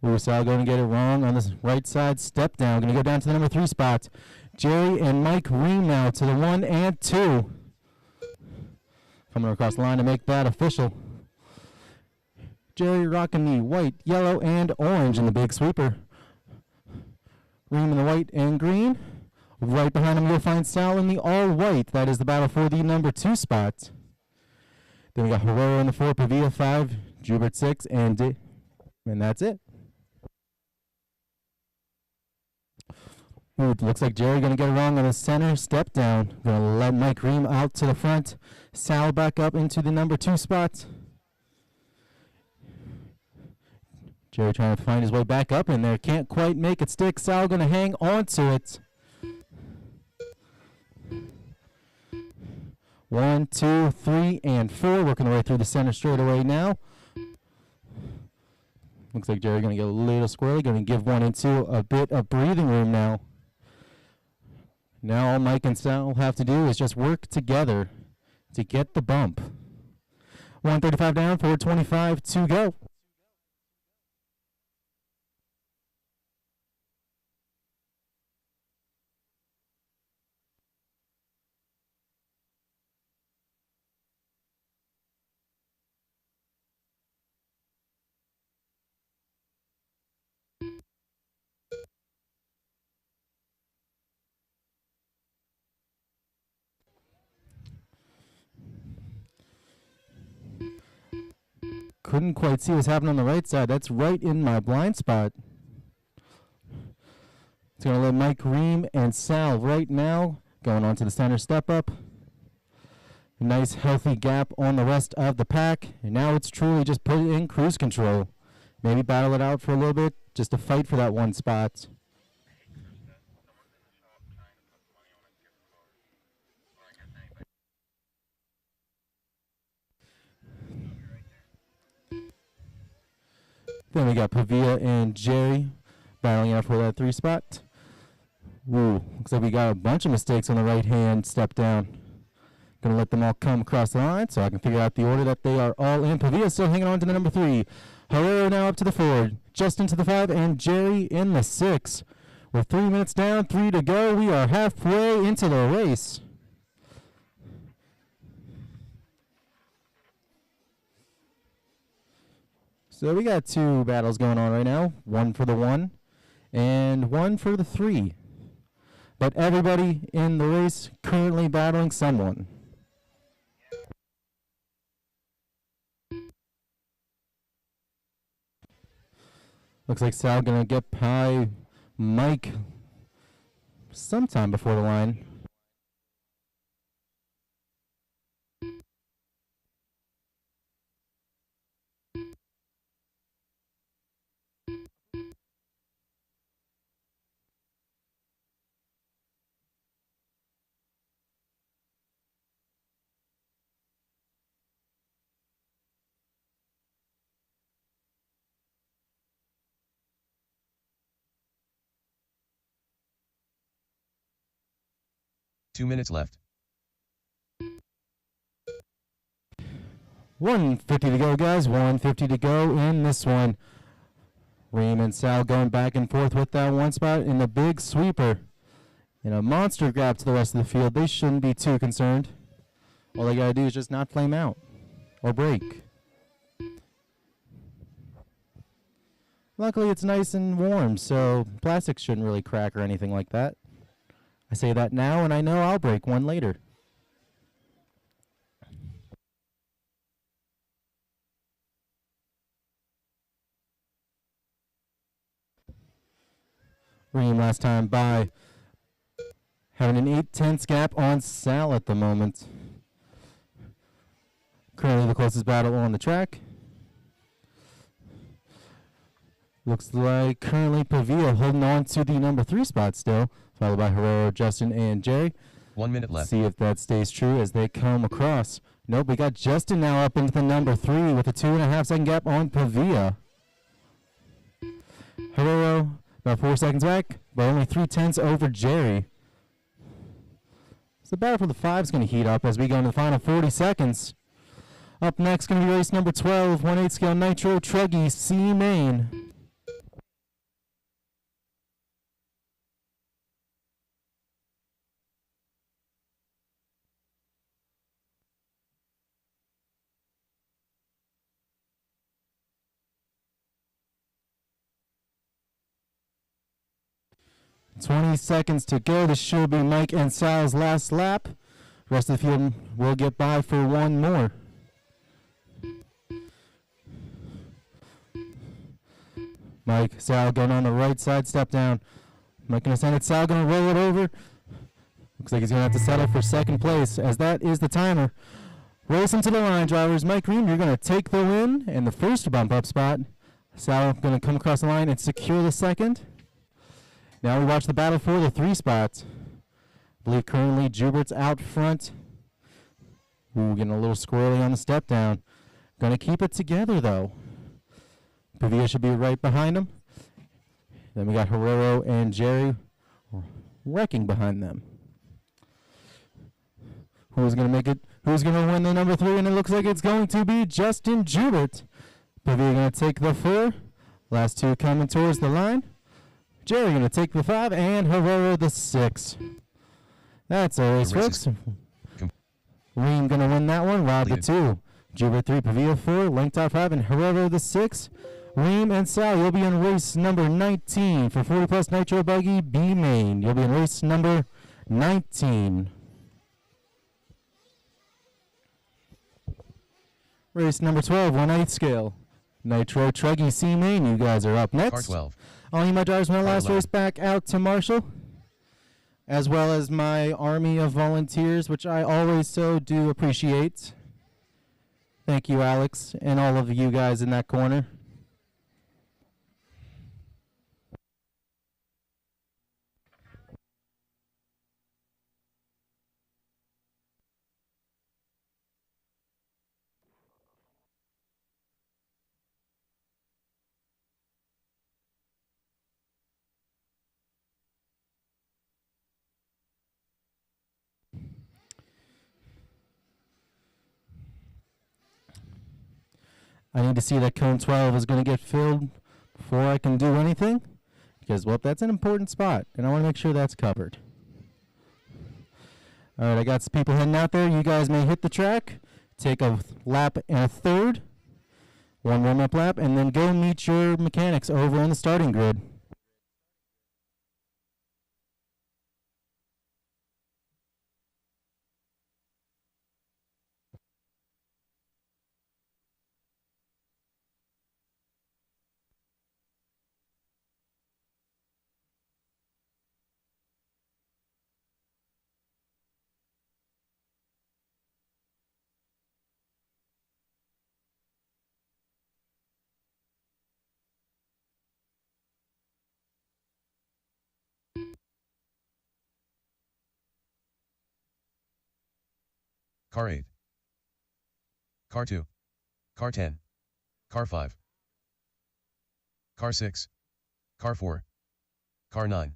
[SPEAKER 5] Ooh, Sal going to get it wrong on this right side. Step down. Going to go down to the number 3 spot. Jerry and Mike Ream now to the 1 and 2. Coming across the line to make that official. Jerry rocking the white, yellow, and orange in the big sweeper. Ream in the white and green. Right behind him, you'll find Sal in the all-white. That is the battle for the number 2 spot. Then we got Herrera in the 4, Pavia 5, Jubert 6, and that's it. Ooh, it looks like Jerry going to get it wrong on the center step down. Going to let Mike Ream out to the front. Sal back up into the number 2 spot. Jerry trying to find his way back up in there. Can't quite make it stick. Sal going to hang on to it. 1, 2, 3, and 4. Working their way through the center straightaway now. Looks like Jerry going to get a little squirrely. Going to give 1 and 2 a bit of breathing room now. Now all Mike and Sal have to do is just work together to get the bump. 135 down, 425 to go. Couldn't quite see what's happening on the right side. That's right in my blind spot. It's going to let Mike Ream and Sal right now going on to the center step up. A nice healthy gap on the rest of the pack. And now it's truly just put it in cruise control. Maybe battle it out for a little bit just to fight for that 1 spot. Then we got Pavia and Jerry battling out for that 3 spot. Ooh, looks like we got a bunch of mistakes on the right-hand step down. Gonna let them all come across the line so I can figure out the order that they are all in. Pavia still hanging on to the number 3. Herrera now up to the 4. Justin to the 5 and Jerry in the 6. We're 3 minutes down, 3 to go. We are halfway into the race. So we got 2 battles going on right now. 1 for the 1 and 1 for the 3. But everybody in the race currently battling someone. Looks like Sal gonna get by Mike sometime before the line.
[SPEAKER 4] Two minutes left.
[SPEAKER 5] 150 to go, guys. 150 to go in this one. Ream and Sal going back and forth with that 1 spot in the big sweeper. And a monster grab to the rest of the field. They shouldn't be too concerned. All they got to do is just not flame out or break. Luckily, it's nice and warm, so plastic shouldn't really crack or anything like that. I say that now, and I know I'll break one later. Ream last time by having an 8/10 gap on Sal at the moment. Currently the closest battle on the track. Looks like currently Pavia holding on to the number 3 spot still, followed by Herrero, Justin, and Jerry.
[SPEAKER 4] 1 minute left.
[SPEAKER 5] See if that stays true as they come across. Nope, we got Justin now up into the number 3 with a 2.5 second gap on Pavia. Herrero about 4 seconds back, but only 3/10 over Jerry. So the battle for the 5 is going to heat up as we go into the final 40 seconds. Up next, going to be race number 12, 1/8 scale Nitro Truggy C Main. $20 seconds to go. This should be Mike and Sal's last lap. Rest of the field will get by for one more. Mike, Sal going on the right side, step down. Mike going to send it, Sal going to roll it over. Looks like he's going to have to settle for second place as that is the timer. Racing to the line, drivers. Mike Ream, you're going to take the win and the first bump up spot. Sal going to come across the line and secure the second. Now we watch the battle for the 3 spots. I believe currently Jubert's out front. Ooh, getting a little squirrely on the step down. Gonna keep it together though. Pavia should be right behind him. Then we got Herrero and Jerry wrecking behind them. Who's gonna make it? Who's gonna win the number 3? And it looks like it's going to be Justin Jubert. Pavia gonna take the 4. Last 2 coming towards the line. Jerry going to take the 5, and Herrero the 6. That's a race, folks. Ream going to win that one. Rob the 2. Jubert 3, Pavia 4, Length out 5, and Herrero the 6. Ream and Sal, you'll be in race number 19 for 40 Plus Nitro Buggy B Main. You'll be in race number 19. Race number 12, 1/8 scale. Nitro Truggy C Main. You guys are up next.
[SPEAKER 4] Car 12.
[SPEAKER 5] I'll need my drivers my last race back out to Marshall, as well as my army of volunteers, which I always so do appreciate. Thank you, Alex, and all of you guys in that corner. I need to see that cone 12 is going to get filled before I can do anything, because, well, that's an important spot, and I want to make sure that's covered. All right, I got some people heading out there. You guys may hit the track, take a lap and a third, one warm-up lap, and then go meet your mechanics over on the starting grid.
[SPEAKER 4] Car 8. Car 2. Car 10. Car 5. Car 6. Car 4. Car 9.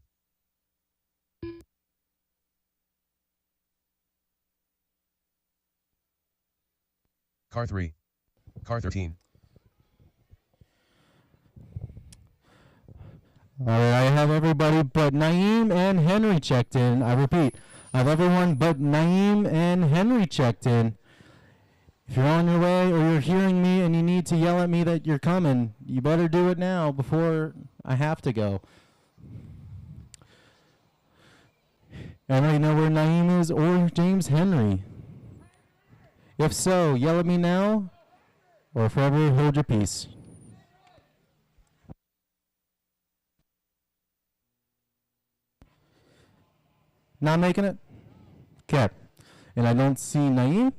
[SPEAKER 4] Car 3. Car 13.
[SPEAKER 5] All right, I have everybody but Naeem and Henry checked in. I repeat, I have everyone but Naeem and Henry checked in. If you're on your way or you're hearing me and you need to yell at me that you're coming, you better do it now before I have to go. Anybody know where Naeem is or James Henry? If so, yell at me now or forever hold your peace. Not making it? Okay. And I don't see Naeem.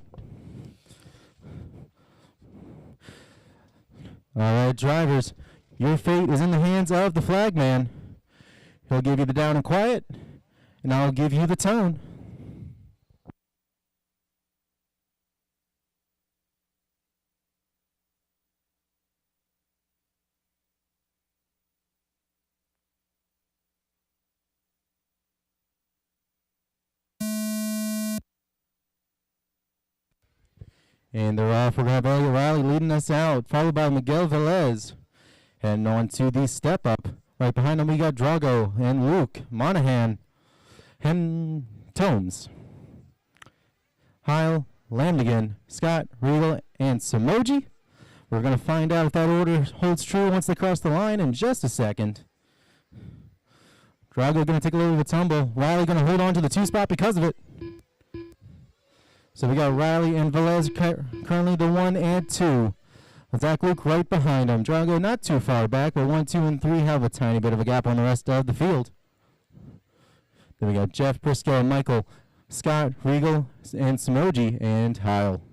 [SPEAKER 5] All right, drivers, your fate is in the hands of the flagman. He'll give you the down and quiet, and I'll give you the tone. And they're off. We're going to have Elliot Riley leading us out, followed by Miguel Velez. Heading on to the step up. Right behind them, we got Drago and Luke, Monahan, Tomes, Heil, Lamdigan, Scott, Regal, and Samoji. We're going to find out if that order holds true once they cross the line in just a second. Drago going to take a little bit of a tumble. Riley going to hold on to the 2 spot because of it. So we got Riley and Velez currently the 1 and 2. Zach Luke right behind him. Drago not too far back, but 1, 2, and 3 have a tiny bit of a gap on the rest of the field. Then we got Jeff, Briscoe, Michael, Scott, Regal, and Samoji, and Heil.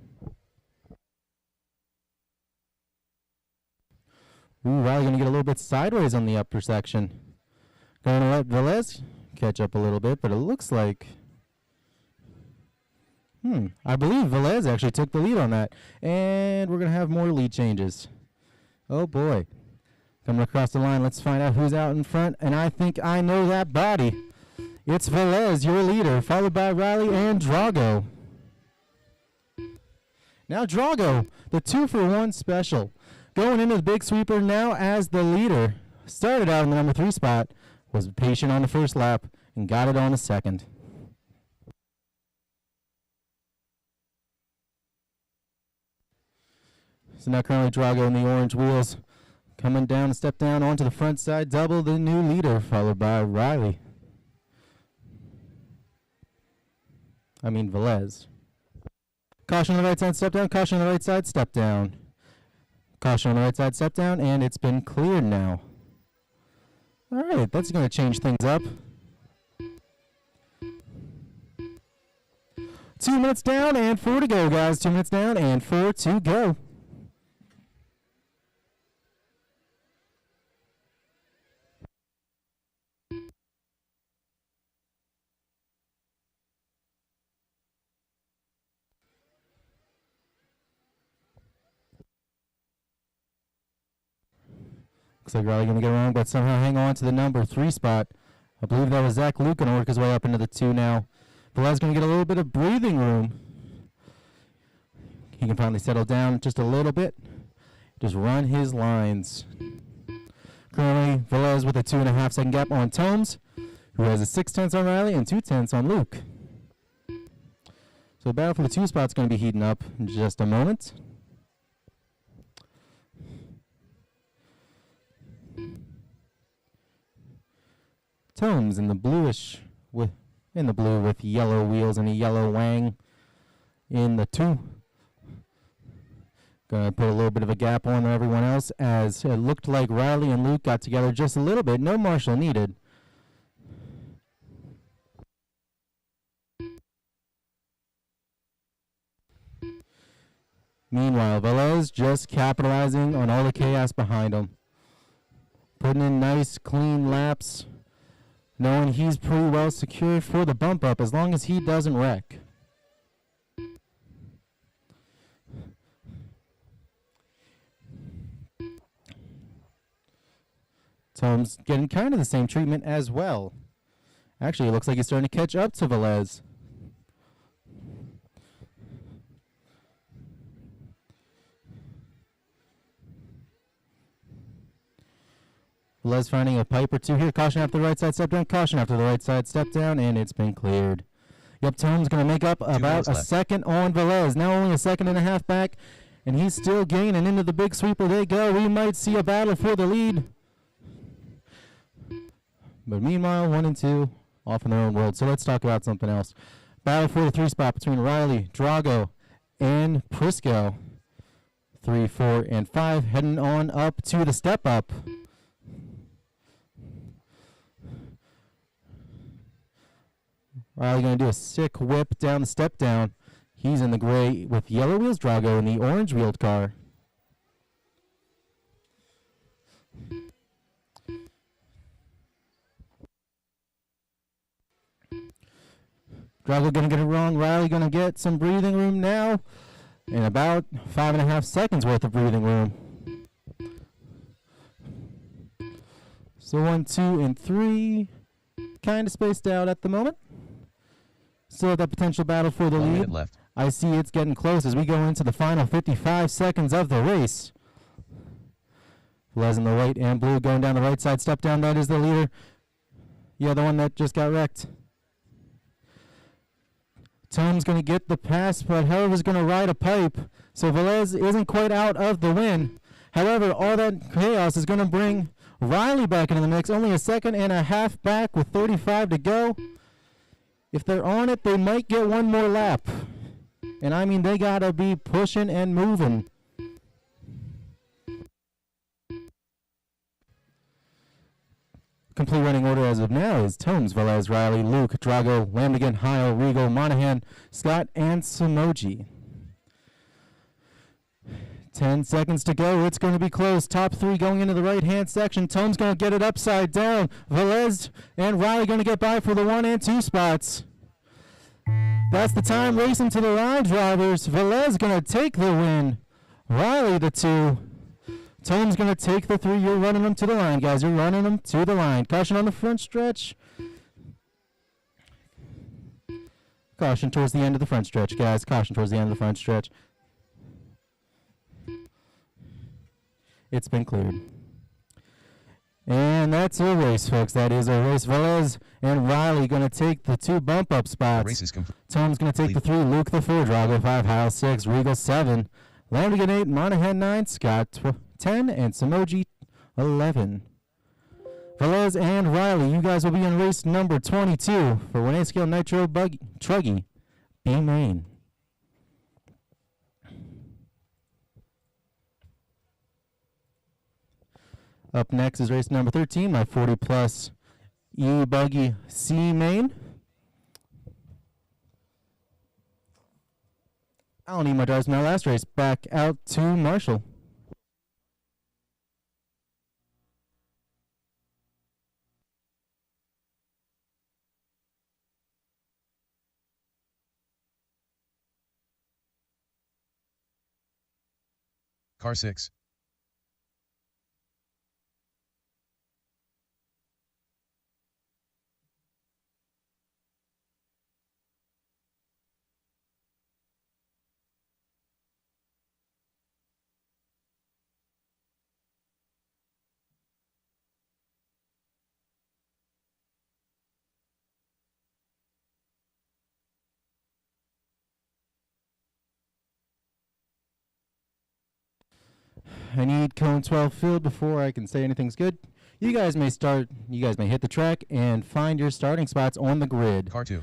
[SPEAKER 5] Ooh, Riley going to get a little bit sideways on the upper section. Going to let Velez catch up a little bit, but it looks like... I believe Velez actually took the lead on that. And we're going to have more lead changes. Oh, boy. Coming across the line, let's find out who's out in front. And I think I know that body. It's Velez, your leader, followed by Riley and Drago. Now Drago, the 2-for-1 special. Going into the big sweeper now as the leader. Started out in the number 3 spot, was patient on the first lap, and got it on the second. So now currently Drago in the orange wheels. Coming down, step down onto the front side, double the new leader, followed by Riley. Velez. Caution on the right side, step down. Caution on the right side, step down. Caution on the right side, step down, and it's been cleared now. All right, that's going to change things up. 2 minutes down and 4 to go, guys. 2 minutes down and 4 to go. Looks like Riley going to get around, but somehow hang on to the number 3 spot. I believe that was Zach Luke going to work his way up into the 2 now. Velez going to get a little bit of breathing room. He can finally settle down just a little bit. Just run his lines. Currently, Velez with a 2.5 second gap on Tomes, who has a 6/10 on Riley and 2/10 on Luke. So the battle for the 2 spot's going to be heating up in just a moment. Tomes in the bluish with blue with yellow wheels and a yellow wang in the 2. Gonna put a little bit of a gap on everyone else as it looked like Riley and Luke got together just a little bit. No marshal needed. Meanwhile, Velez just capitalizing on all the chaos behind him. Putting in nice, clean laps. Knowing he's pretty well secured for the bump up as long as he doesn't wreck. Tom's getting kind of the same treatment as well. Actually, it looks like he's starting to catch up to Velez. Velez finding a pipe or 2 here. Caution after the right side step down. Caution after the right side step down. And it's been cleared. Yep, Tome's going to make up about
[SPEAKER 4] minutes
[SPEAKER 5] a
[SPEAKER 4] left.
[SPEAKER 5] second on Velez. Now only a second and a half back, and he's still gaining. Into the big sweeper they go. We might see a battle for the lead. But meanwhile, 1 and 2 off in their own world. So let's talk about something else. Battle for the 3 spot between Riley, Drago, and Prisco. 3, 4, and 5 heading on up to the step up. Riley going to do a sick whip down the step down. He's in the gray with yellow wheels, Drago in the orange wheeled car. Drago going to get it wrong. Riley going to get some breathing room now. And about 5.5 seconds worth of breathing room. So 1, 2, and 3. Kind of spaced out at the moment. Still that potential battle for the
[SPEAKER 4] 1
[SPEAKER 5] lead.
[SPEAKER 4] minute left.
[SPEAKER 5] I see it's getting close as we go into the final 55 seconds of the race. Les in the white and blue going down the right side. Step down, that is the leader. Yeah, the one that just got wrecked. Tome's going to get the pass, but Heller's going to ride a pipe. So Velez isn't quite out of the win. However, all that chaos is going to bring Riley back into the mix. Only a second and a half back with 35 to go. If they're on it, they might get one more lap. And I mean, they got to be pushing and moving. Complete running order as of now is Tomes, Velez, Riley, Luke, Drago, Lambdigan, Heil, Regal, Monahan, Scott, and Samoji. 10 seconds to go. It's going to be close. Top 3 going into the right-hand section. Tomes going to get it upside down. Velez and Riley going to get by for the 1 and 2 spots. That's the time racing to the line, drivers. Velez going to take the win. Riley the 2. Tome's going to take the 3. You're running them to the line, guys. You're running them to the line. Caution on the front stretch. Caution towards the end of the front stretch, guys. Caution towards the end of the front stretch. It's been cleared. And that's a race, folks. That is a race. Velez and Riley going to take the 2 bump-up spots.
[SPEAKER 4] Race is complete.
[SPEAKER 5] Tome's going to take the 3. Luke the 4. Drago 5. Heil 6. Regal 7. Lambdigan 8. Monahan 9. Scott 10. And Samoji 11. Velez and Riley, you guys will be in race number 22 for 1/8 scale Nitro Truggy B main. Up next is race number 13, my 40 plus E-Buggy C main. I don't need my drives from my last race. Back out to Marshall.
[SPEAKER 4] Car 6.
[SPEAKER 5] I need cone 12 filled before I can say anything's good. You guys may hit the track and find your starting spots on the grid.
[SPEAKER 4] Car 2.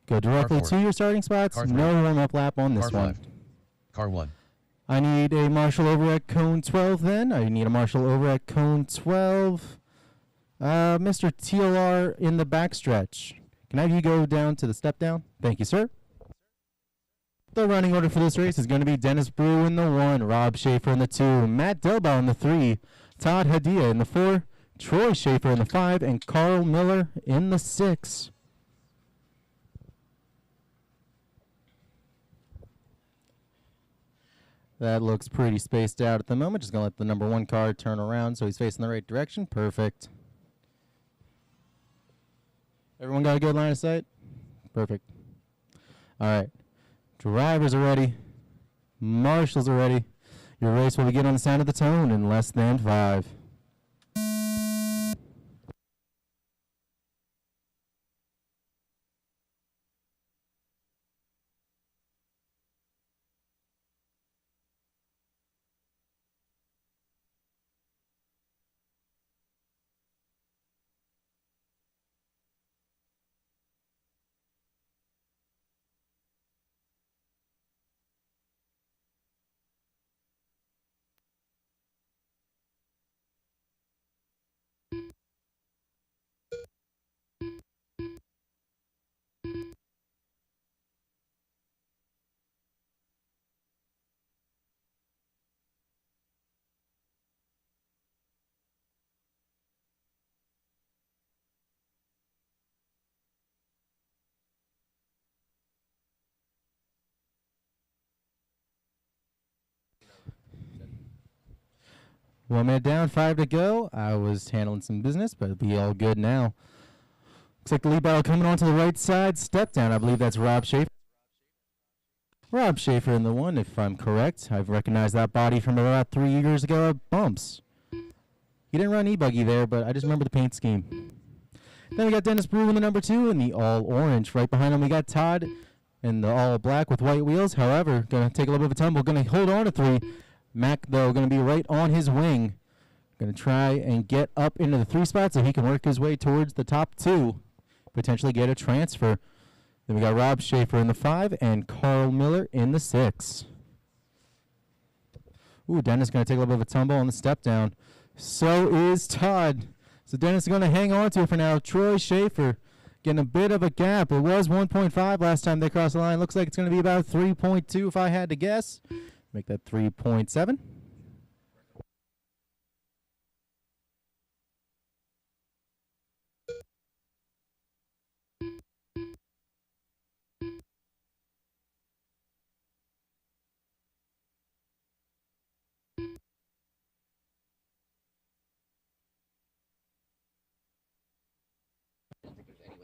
[SPEAKER 5] Go directly
[SPEAKER 4] Car 4.
[SPEAKER 5] to your starting spots.
[SPEAKER 4] Car 3.
[SPEAKER 5] No warm-up lap on this
[SPEAKER 4] Car
[SPEAKER 5] one.
[SPEAKER 4] 5. Car 1.
[SPEAKER 5] I need a marshal over at cone 12 then. I need a marshal over at cone 12. Mr. TLR in the backstretch. Can I have you go down to the step down? Thank you, sir. The running order for this race is going to be Dennis Brew in the 1, Rob Schaefer in the 2, Matt Delbaugh in the 3, Todd Hadia in the 4, Troy Schaefer in the 5, and Carl Miller in the 6. That looks pretty spaced out at the moment. Just going to let the number 1 car turn around so he's facing the right direction. Perfect. Everyone got a good line of sight? Perfect. All right. Drivers are ready. Marshals are ready. Your race will begin on the sound of the tone in less than 5. 1 minute down, 5 to go. I was handling some business, but it'll be all good now. Looks like the lead battle coming onto the right side. Step down. I believe that's Rob Schaefer. Rob Schaefer in the one, if I'm correct. I've recognized that body from about 3 years ago at Bumps. He didn't run e-buggy there, but I just remember the paint scheme. Then we got Dennis Brew in the number 2 in the all orange. Right behind him we got Todd in the all black with white wheels. However, going to take a little bit of a tumble. Going to hold on to 3. Mac, though, going to be right on his wing. Going to try and get up into the 3 spot so he can work his way towards the top 2. Potentially get a transfer. Then we got Rob Schaefer in the 5 and Carl Miller in the 6. Ooh, Dennis going to take a little bit of a tumble on the step down. So is Todd. So Dennis is going to hang on to it for now. Troy Schaefer getting a bit of a gap. It was 1.5 last time they crossed the line. Looks like it's going to be about 3.2 if I had to guess. Make that 3.7.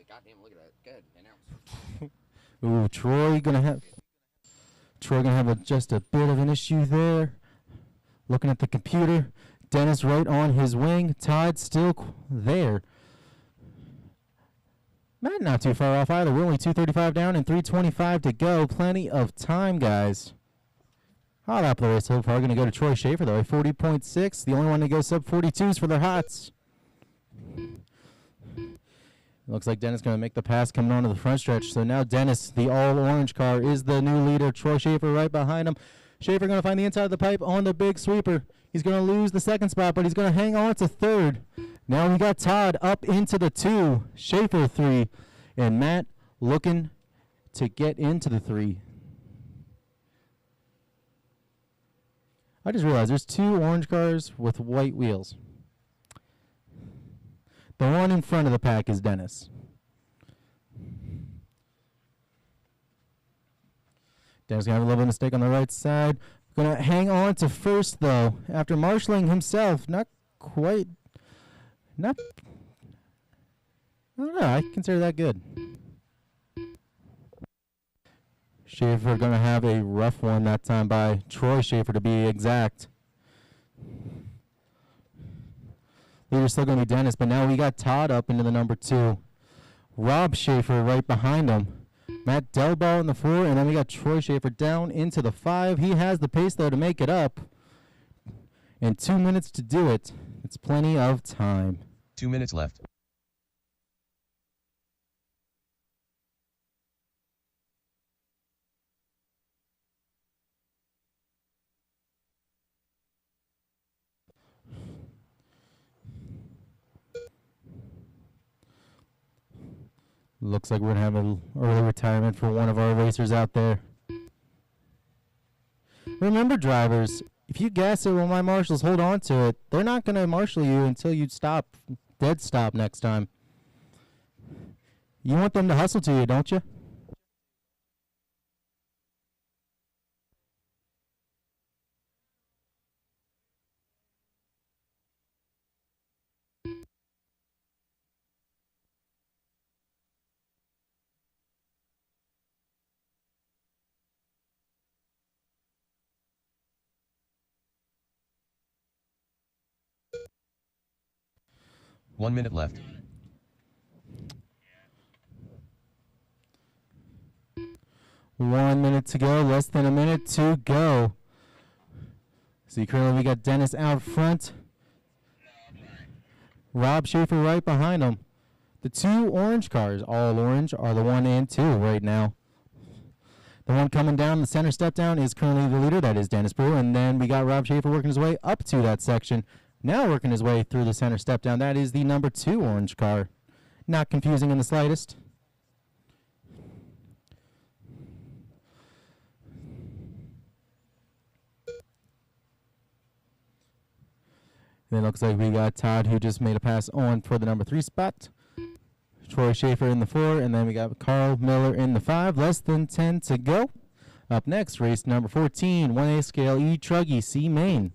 [SPEAKER 6] Goddamn, look at that. Good.
[SPEAKER 5] Ooh, Troy gonna have just a bit of an issue there. Looking at the computer, Dennis right on his wing. Todd still there. Matt not too far off either. We're only 2:35 down and 3:25 to go. Plenty of time, guys. Hot up the race so far. Going to go to Troy Schaefer though. 40.6. The only one to go sub 42s for their hots. Looks like Dennis going to make the pass coming onto the front stretch. So now Dennis, the all-orange car, is the new leader. Troy Schaefer right behind him. Schaefer going to find the inside of the pipe on the big sweeper. He's going to lose the 2nd spot, but he's going to hang on to 3rd. Now we got Todd up into the 2. Schaefer 3. And Matt looking to get into the 3. I just realized there's 2 orange cars with white wheels. The one in front of the pack is Dennis. Dennis going to have a little bit of mistake on the right side. Going to hang on to 1st, though, after marshalling himself. Not quite. I don't know. I consider that good. Schaefer going to have a rough one that time by Troy Schaefer, to be exact. Leader's still going to be Dennis, but now we got Todd up into the number 2. Rob Schaefer right behind him. Matt Delbaugh in the 4, and then we got Troy Schaefer down into the 5. He has the pace, though, to make it up. And 2 minutes to do it. It's plenty of time.
[SPEAKER 4] 2 minutes left.
[SPEAKER 5] Looks like we're going to have an early retirement for one of our racers out there. Remember, drivers, if you gas it while my marshals hold on to it, they're not going to marshal you until you stop, dead stop next time. You want them to hustle to you, don't you?
[SPEAKER 4] One minute left.
[SPEAKER 5] One minute to go, less than a minute to go. See, currently we got Dennis out front. Rob Schaefer right behind him. The 2 orange cars, all orange, are the 1 and 2 right now. The one coming down the center step down is currently the leader, that is Dennis Brew, and then we got Rob Schaefer working his way up to that section. Now working his way through the center step down, that is the number 2 orange car. Not confusing in the slightest. Then it looks like we got Todd, who just made a pass on for the number 3 spot. Troy Schaefer in the 4, and then we got Carl Miller in the 5. Less than 10 to go. Up next, race number 14, 1A scale E Truggy C Main.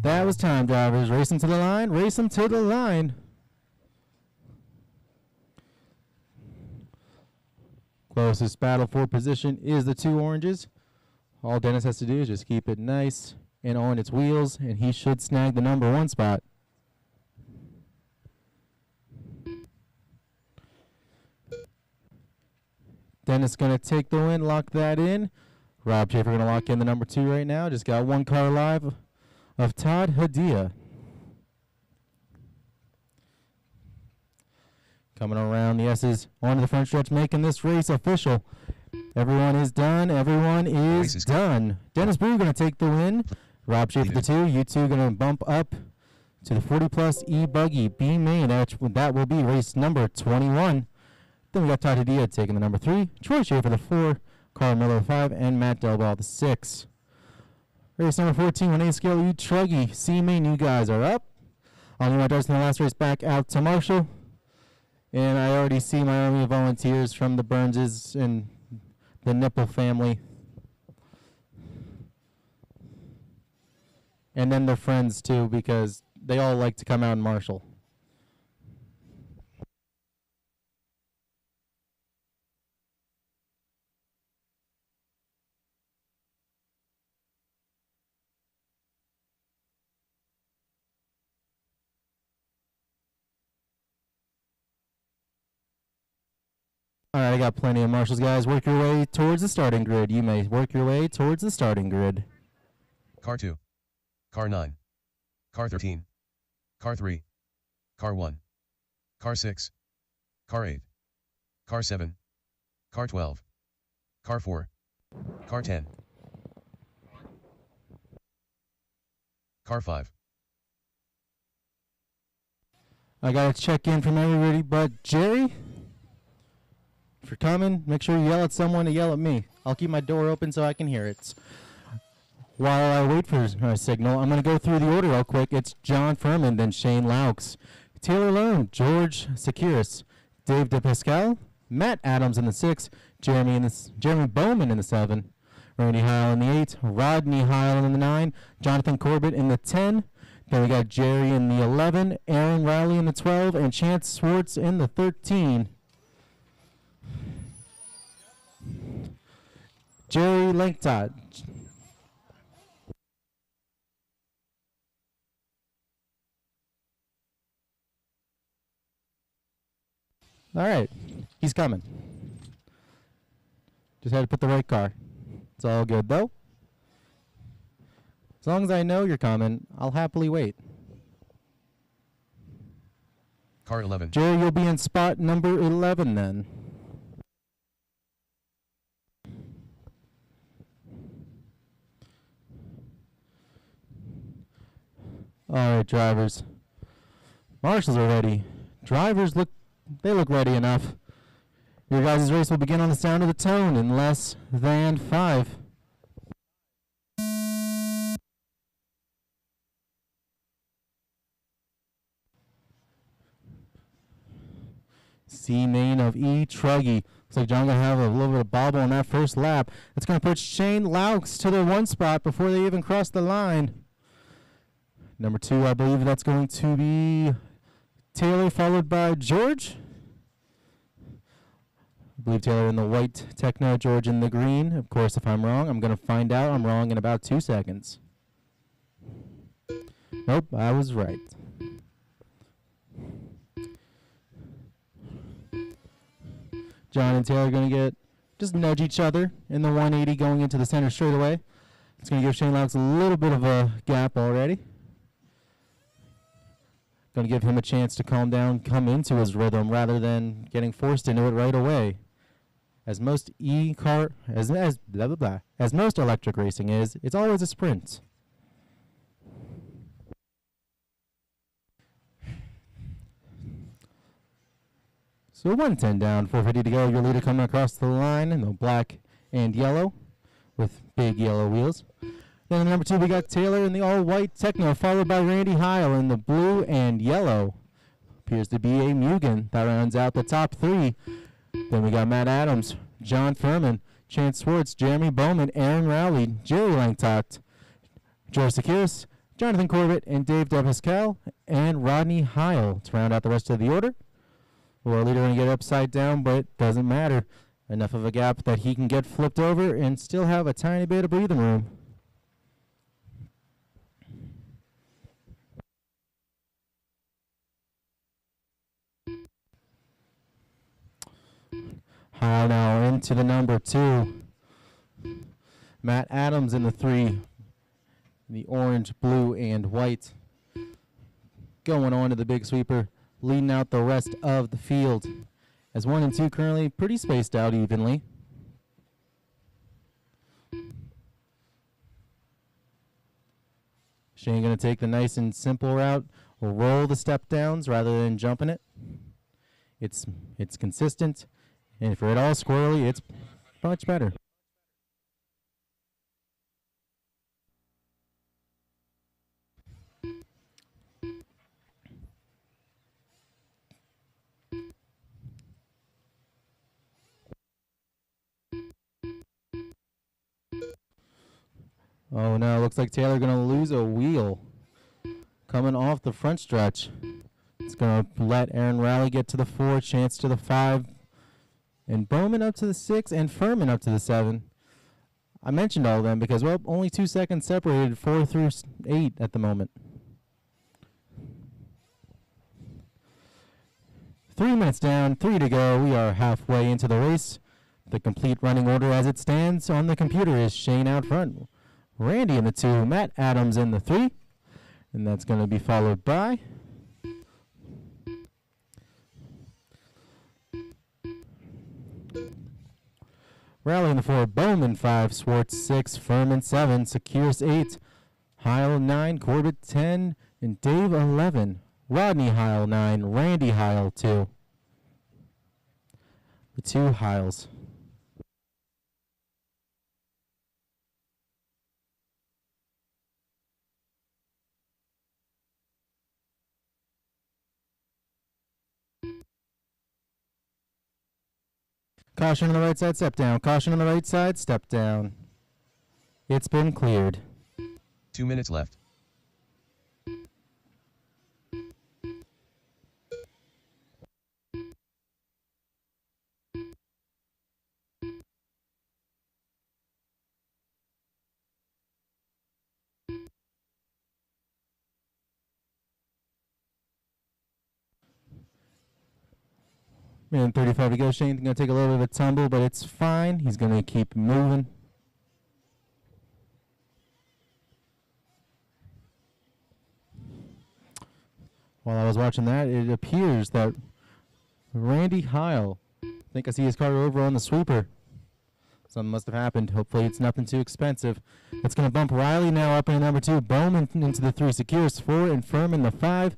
[SPEAKER 5] That was time, drivers. Race them to the line. Race them to the line. Closest battle for position is the 2 oranges. All Dennis has to do is just keep it nice and on its wheels, and he should snag the number 1 spot. Dennis going to take the win, lock that in. Rob Schaefer going to lock in the number 2 right now. Just got 1 car live of Todd Hadia. Coming around the S's onto the front stretch, making this race official. Everyone is done. Everyone is done. Dennis Brew going to take the win. Rob Schaefer the 2. You two going to bump up to the 40-plus E-Buggy B main. That will be race number 21. Then we got Todd Hadia taking the number 3. Troy Schaefer the 4. Carl Miller the 5. And Matt Delball the 6. Race number 14, 1A scale E Truggy C main. You guys are up. I'll leave my darts in the last race back out to Marshall. And I already see my army of volunteers from the Burnses and the Nipple family. And then their friends too, because they all like to come out in Marshall. All right, I got plenty of Marshalls, guys. Work your way towards the starting grid. You may work your way towards the starting grid.
[SPEAKER 4] Car 2. Car 9. Car 13. Car 3. Car 1. Car 6. Car 8. Car 7. Car 12. Car 4. Car 10. Car 5.
[SPEAKER 5] I got to check in from everybody but Jerry. If you're coming, make sure you yell at someone to yell at me. I'll keep my door open so I can hear it. While I wait for a signal, I'm going to go through the order real quick. It's John Furman, then Shane Laux, Taylor Lone, George Sekiris, Dave DePascal, Matt Adams in the 6, Jeremy Bowman in the 7, Randy Heil in the 8, Rodney Heil in the 9, Jonathan Corbett in the 10. Then we got Jerry in the 11, Aaron Riley in the 12, and Chance Swartz in the 13. Jerry Lanktot. All right, he's coming. Just had to put the right car. It's all good, though. As long as I know you're coming, I'll happily wait.
[SPEAKER 4] Car 11.
[SPEAKER 5] Jerry, you'll be in spot number 11 then. All right, drivers. Marshals are ready. Drivers look ready enough. Your guys' race will begin on the sound of the tone in less than 5. C main of E Truggy. Looks like John gonna have a little bit of bobble on that first lap. That's gonna put Shane Laux to the 1 spot before they even cross the line. Number 2, I believe that's going to be Taylor, followed by George. I believe Taylor in the white Techno, George in the green. Of course, if I'm wrong, I'm going to find out I'm wrong in about 2 seconds. Nope, I was right. John and Taylor are going to just nudge each other in the 180 going into the center straightaway. It's going to give Shane Laux a little bit of a gap already. Going to give him a chance to calm down, come into his rhythm rather than getting forced into it right away. As most as most electric racing is, it's always a sprint. So 110 down, 450 to go. Your leader coming across the line in the black and yellow. with big yellow wheels. Then in number 2, we got Taylor in the all-white Techno, followed by Randy Heil in the blue and yellow. Appears to be a Mugen. That rounds out the top 3. Then we got Matt Adams, John Furman, Chance Swartz, Jeremy Bowman, Aaron Rowley, Jerry Langtoft, George Sakiris, Jonathan Corbett, and Dave DePascal, and Rodney Heil to round out the rest of the order. World leader going to get upside down, but it doesn't matter. Enough of a gap that he can get flipped over and still have a tiny bit of breathing room. Heil now into the number 2. Matt Adams in the 3. The orange, blue, and white. Going on to the big sweeper, leading out the rest of the field. As 1 and 2 currently pretty spaced out evenly. Shane going to take the nice and simple route. Will roll the step downs rather than jumping it. It's consistent. And for it all squirrely, it's much better. Oh no, looks like Taylor going to lose a wheel coming off the front stretch. It's going to let Aaron Rowley get to the 4, Chance to the 5, and Bowman up to the 6, and Furman up to the 7. I mentioned all of them because, well, only 2 seconds separated 4 through 8 at the moment. 3 minutes down, 3 to go. We are halfway into the race. The complete running order as it stands on the computer is Shane out front, Randy in the 2, Matt Adams in the 3, and that's going to be followed by Rowley in the 4, Bowman 5, Swartz 6, Furman 7, Sakiris 8, Heil 9, Corbett 10, and Dave 11. Rodney Heil 9, Randy Heil 2. The 2 Heils. Caution on the right side, step down. Caution on the right side, step down. It's been cleared.
[SPEAKER 4] 2 minutes left.
[SPEAKER 5] Minute 35 to go. Shane's going to take a little bit of a tumble, but it's fine. He's going to keep moving. While I was watching that, it appears that Randy Heil, I think I see his car over on the sweeper. Something must have happened. Hopefully it's nothing too expensive. It's going to bump Riley now up in number 2. Bowman into the 3. Sakiris 4 and Furman the 5.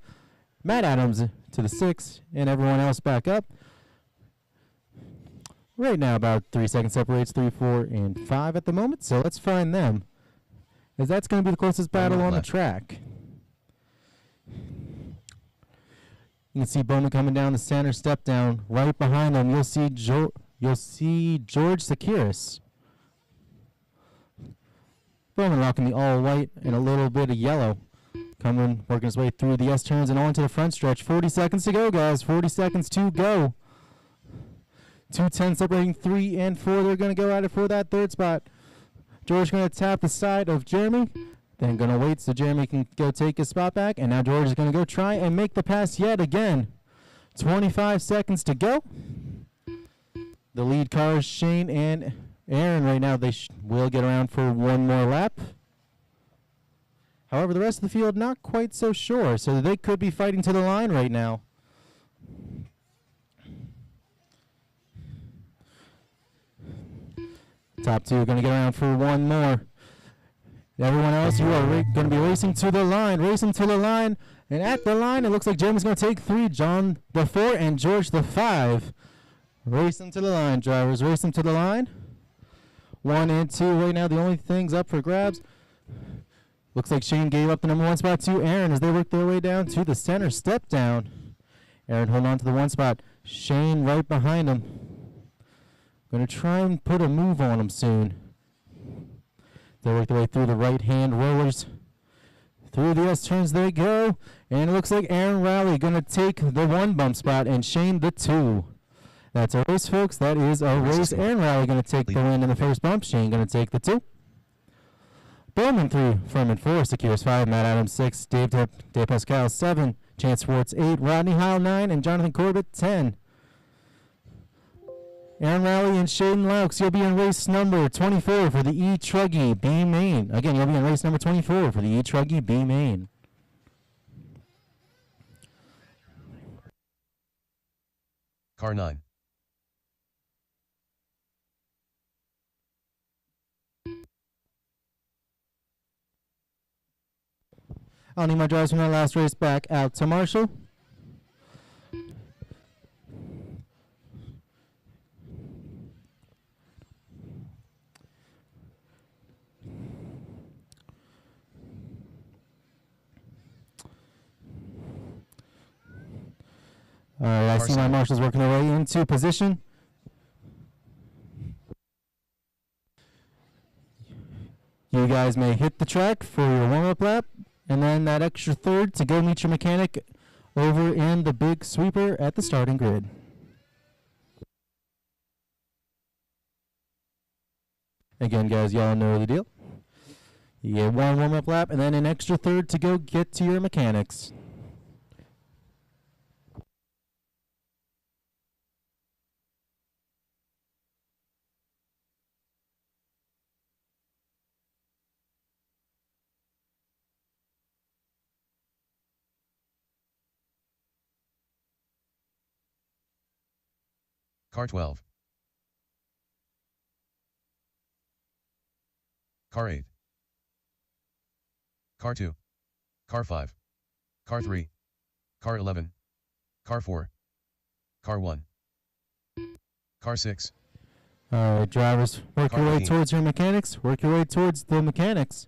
[SPEAKER 5] Matt Adams to the 6 and everyone else back up. Right now about 3 seconds separates 3, 4, and 5 at the moment. So let's find them, as that's going to be the closest battle on the track. You can see Bowman coming down the center step down. Right behind him, you'll see George Sakiris. Bowman rocking the all white and a little bit of yellow. Coming, working his way through the S-turns and on to the front stretch. 40 seconds to go, guys. 40 seconds to go. 2:10 separating 3 and 4. They're going to go at it for that 3rd spot. George going to tap the side of Jeremy. Then going to wait so Jeremy can go take his spot back. And now George is going to go try and make the pass yet again. 25 seconds to go. The lead cars, Shane and Aaron, right now, they will get around for one more lap. However, the rest of the field, not quite so sure. So they could be fighting to the line right now. Top 2 are going to get around for one more. Everyone else, you are going to be racing to the line. Racing to the line. And at the line, it looks like Jeremy's going to take 3. John the 4 and George the 5. Racing to the line, drivers. Racing to the line. 1 and 2 right now. The only things up for grabs. Looks like Shane gave up the number 1 spot to Aaron as they work their way down to the center step down. Aaron holding on to the 1 spot. Shane right behind him. Going to try and put a move on him soon. They work their way through the right-hand rollers. Through the S-turns they go. And it looks like Aaron Rowley going to take the 1 bump spot and Shane the 2. That's a race, folks. That is a race. Aaron Rowley going to take the win in the first bump. Shane going to take the 2. Bowman 3, Furman 4, Secures 5, Matt Adams 6, Dave Pascal 7, Chance Schwartz 8, Rodney Heil 9, and Jonathan Corbett 10. Aaron Rowley and Shaden Laux, you'll be in race number 24 for the E-Truggy B main. Again, you'll be in race number 24 for the E-Truggy B main.
[SPEAKER 4] Car 9.
[SPEAKER 5] I'll need my drivers from that last race back out to Marshall. All right, I see my marshals working their way into position. You guys may hit the track for your warm-up lap, and then that extra third to go meet your mechanic over in the big sweeper at the starting grid. Again, guys, y'all know the deal. You get 1 warm-up lap, and then an extra third to go get to your mechanics.
[SPEAKER 4] Car 12. Car 8. Car 2. Car 5. Car 3. Car 11. Car 4. Car 1. Car 6.
[SPEAKER 5] All right, drivers, work
[SPEAKER 4] Car
[SPEAKER 5] your way
[SPEAKER 4] 18.
[SPEAKER 5] towards your mechanics. Work your way towards the mechanics.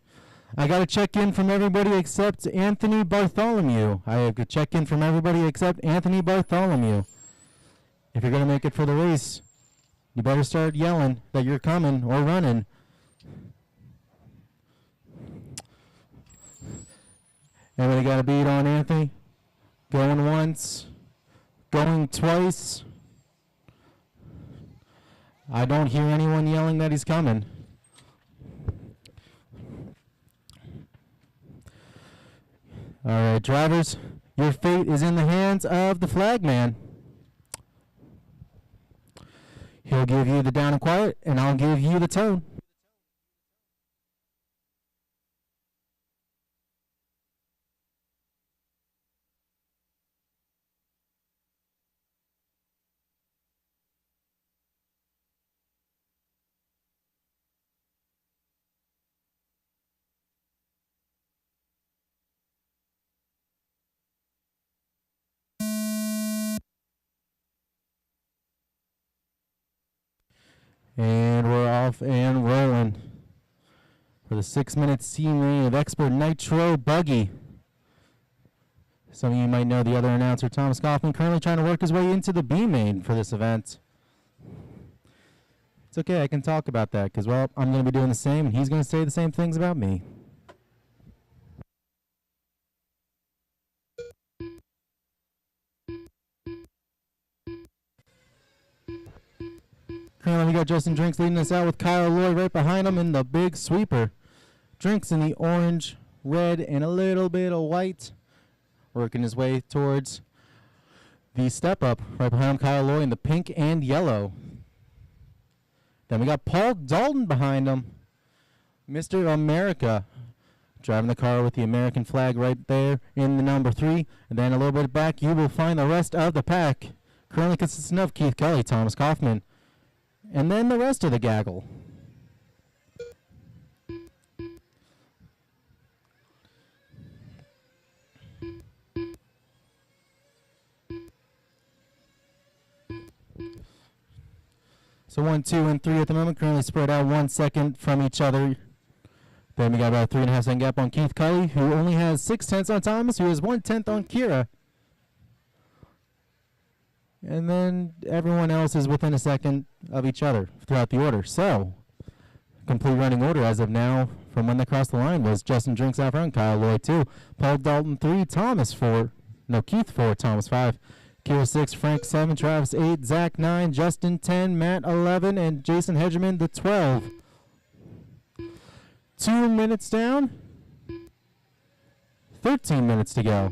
[SPEAKER 5] I got a check-in from everybody except Anthony Bartholomew. I have a check-in from everybody except Anthony Bartholomew. If you're going to make it for the race, you better start yelling that you're coming or running. Everybody got a beat on Anthony? Going once, going twice. I don't hear anyone yelling that he's coming. All right, drivers, your fate is in the hands of the flagman. He'll give you the down and quiet, and I'll give you the tone. And we're off and rolling for the 6-minute C-main of Expert Nitro Buggy. Some of you might know the other announcer, Thomas Kaufman, currently trying to work his way into the B-main for this event. It's okay, I can talk about that because, well, I'm going to be doing the same, and he's going to say the same things about me. Currently, we got Justin Drinks leading us out with Kyle Lloyd right behind him in the big sweeper. Drinks in the orange, red, and a little bit of white. Working his way towards the step up. Right behind him, Kyle Lloyd in the pink and yellow. Then we got Paul Dalton behind him. Mr. America. Driving the car with the American flag right there in the number 3. And then a little bit back, you will find the rest of the pack. Currently consisting of Keith Kelly, Thomas Kaufman, and then the rest of the gaggle. So 1, 2, and 3 at the moment, currently spread out 1 second from each other. Then we got about a 3.5 second gap on Keith Cully, who only has 0.6 on Thomas, who has 1/10 on Kira. And then everyone else is within a second of each other throughout the order. So, complete running order as of now from when they crossed the line was Justin Drinks out front, Kyle Lloyd 2, Paul Dalton 3, Keith 4, Thomas 5, Kira 6, Frank 7, Travis 8, Zach 9, Justin 10, Matt 11, and Jason Hedgerman the 12. 2 minutes down, 13 minutes to go.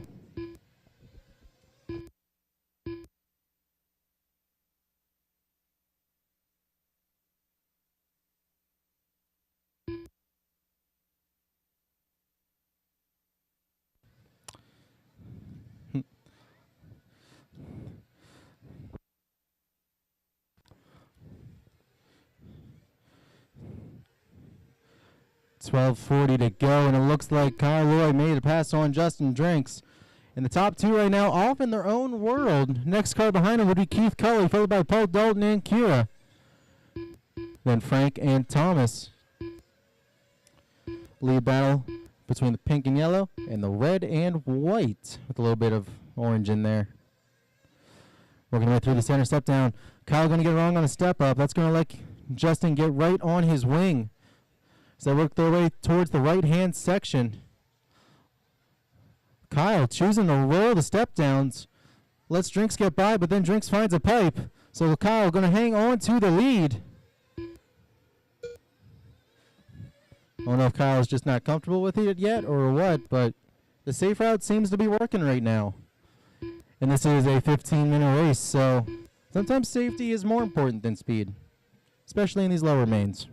[SPEAKER 5] $12:40 to go, and it looks like Kyle Lloyd made a pass on Justin Drinks. And the top two right now off in their own world. Next car behind him would be Keith Cully, followed by Paul Dalton and Kira. Then Frank and Thomas. Lead battle between the pink and yellow and the red and white with a little bit of orange in there. Working right through the center step down. Kyle going to get it wrong on a step up. That's going to let Justin get right on his wing. So they work their way towards the right-hand section. Kyle choosing to roll the step-downs. Lets Drinks get by, but then Drinks finds a pipe. So Kyle going to hang on to the lead. I don't know if Kyle's just not comfortable with it yet or what, but the safe route seems to be working right now. And this is a 15-minute race, so sometimes safety is more important than speed, especially in these lower mains.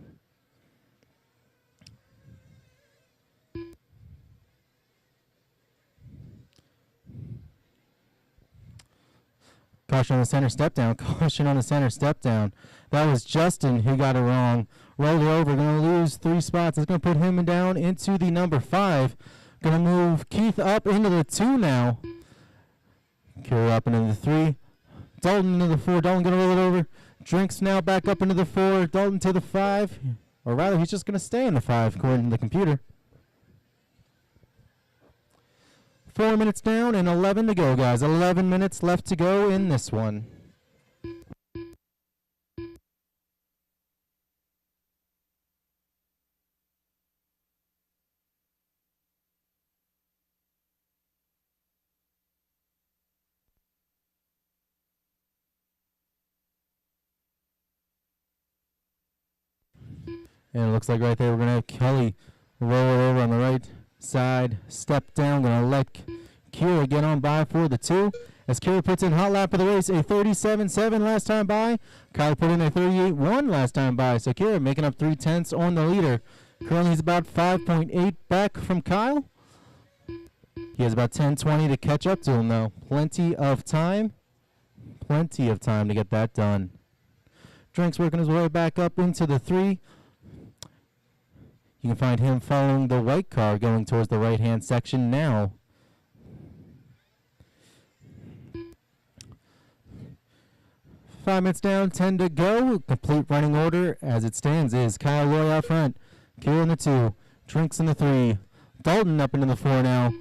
[SPEAKER 5] Caution on the center step down. Caution on the center step down. That was Justin who got it wrong. Rolled it over. Going to lose 3 spots. It's going to put him down into the number 5. Going to move Keith up into the 2 now. Kira up into the 3. Dalton into the 4. Dalton going to roll it over. Drinks now back up into the 4. Dalton to the 5. Or rather, he's just going to stay in the 5 according to the computer. 4 minutes down and 11 to go, guys. 11 minutes left to go in this one. And it looks like right there we're going to have Kelly roll it over on the right side, step down, going to let Kira get on by for the 2. As Kira puts in hot lap of the race, a 37.7 last time by. Kyle put in a 38.1 last time by. So Kira making up 3/10 on the leader. Currently he's about 5.8 back from Kyle. He has about 10:20 to catch up to him though. Plenty of time to get that done. Drinks working his way back up into the 3. You can find him following the white car going towards the right-hand section now. Five minutes down, 10 to go. Complete running order as it stands is Kyle Roy out front. Kira in the 2. Drinks in the 3. Dalton up into the 4 now.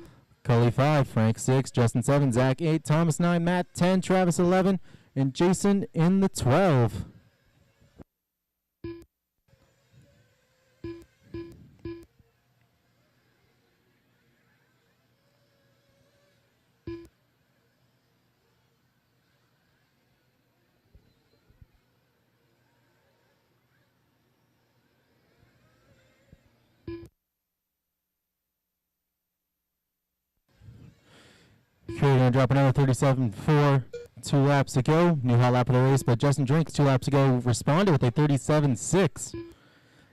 [SPEAKER 5] Cully 5. Frank 6. Justin 7. Zach 8. Thomas 9. Matt 10. Travis 11. And Jason in the 12. Kira going to drop another 37.4. 2 laps to go. New hot lap of the race, but Justin Drinks 2 laps ago responded with a 37.6.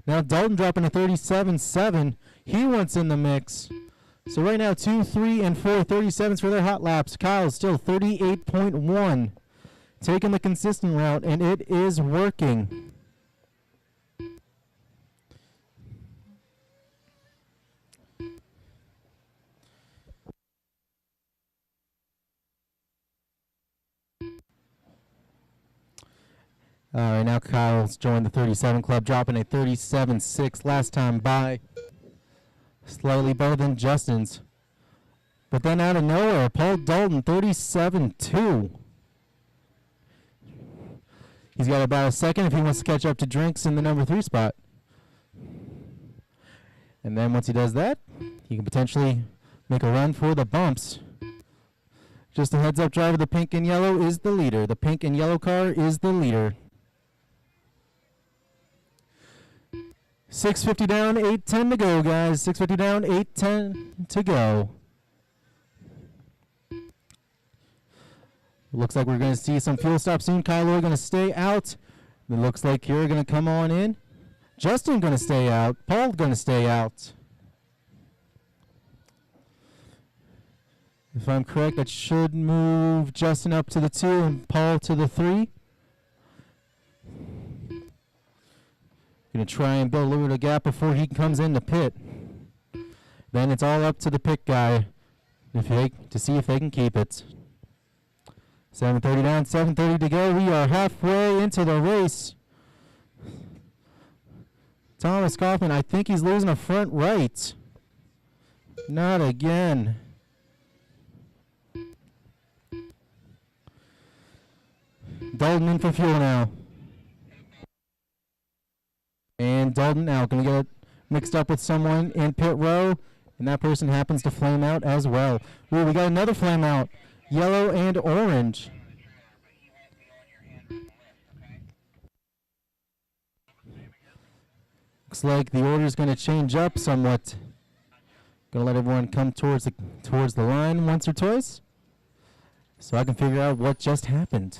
[SPEAKER 5] Now Dalton dropping a 37.7. He wants in the mix. So right now 2, 3, and 4 37s for their hot laps. Kyle's still 38.1. Taking the consistent route, and it is working. All right, now Kyle's joined the 37 club, dropping a 37.6 last time by. Slightly better than Justin's. But then out of nowhere, Paul Dalton, 37.2. He's got about a second if he wants to catch up to Drinks in the number 3 spot. And then once he does that, he can potentially make a run for the bumps. Just a heads up, driver, the pink and yellow is the leader. The pink and yellow car is the leader. 6:50 down, 8:10 to go, guys. 6:50 down, 8:10 to go. Looks like we're going to see some fuel stop soon. Kylo going to stay out. It looks like you're going to come on in. Justin going to stay out. Paul going to stay out. If I'm correct, that should move Justin up to the 2 and Paul to the 3. Going to try and build a little bit of gap before he comes in the pit. Then it's all up to the pit guy to see if they can keep it. 7:30 down, 7:30 to go. We are halfway into the race. Thomas Kaufman, I think he's losing a front right. Not again. Dalton in for fuel now. And Dalton now going to get mixed up with someone in pit row. And that person happens to flame out as well. Ooh, we got another flame out. Yellow and orange. Looks like the order is going to change up somewhat. Going to let everyone come towards the line once or twice, so I can figure out what just happened.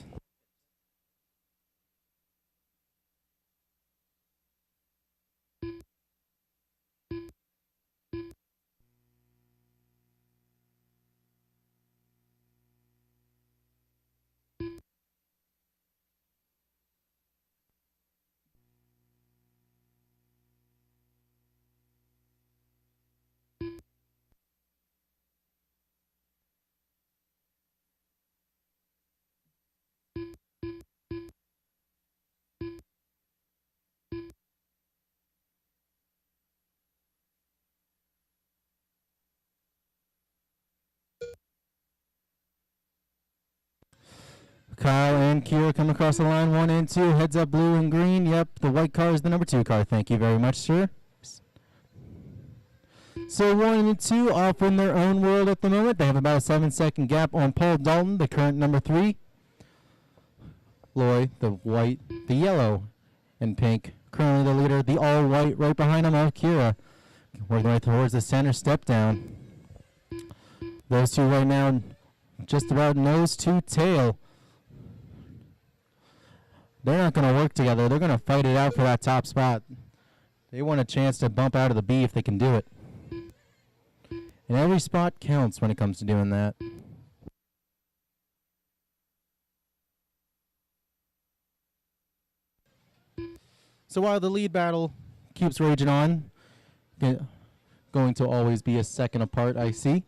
[SPEAKER 5] Kyle and Kira come across the line, 1 and 2. Heads up, blue and green. Yep, the white car is the number 2 car. Thank you very much, sir. So 1 and 2 off in their own world at the moment. They have about a 7-second gap on Paul Dalton, the current number 3. Lloyd, the white, the yellow, and pink. Currently the leader, the all white, right behind him, Kira. Working right towards the center step down. Those two right now just about nose to tail. They're not going to work together. They're going to fight it out for that top spot. They want a chance to bump out of the B if they can do it. And every spot counts when it comes to doing that. So while the lead battle keeps raging on, going to always be a second apart, I see.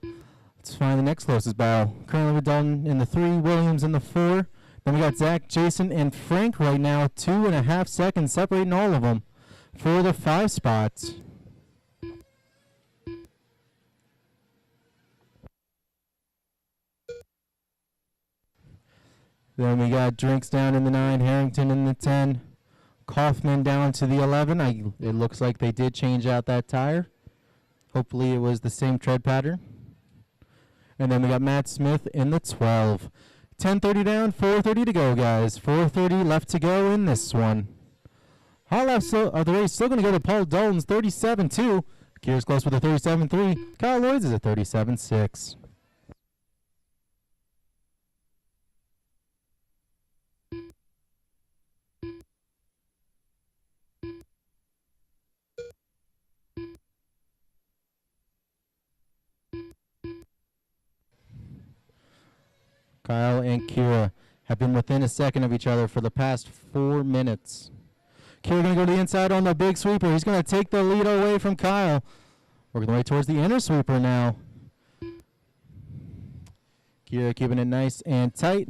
[SPEAKER 5] Let's find the next closest battle. Currently with Dalton in the 3, Williams in the 4. Then we got Zach, Jason, and Frank right now, 2.5 seconds separating all of them for the 5 spots. Then we got Drinks down in the 9, Harrington in the 10, Kaufman down to the 11. It looks like they did change out that tire. Hopefully it was the same tread pattern. And then we got Matt Smith in the 12. 10:30 down, 4:30 to go, guys. 4:30 left to go in this one. Hot left of the race still going to go to Paul Dalton's 37.2. Kira's close with a 37.3. Kyle Lloyd's is a 37.6. Kyle and Kira have been within a second of each other for the past 4 minutes. Kira going to go to the inside on the big sweeper. He's going to take the lead away from Kyle. Working the way towards the inner sweeper now. Kira keeping it nice and tight.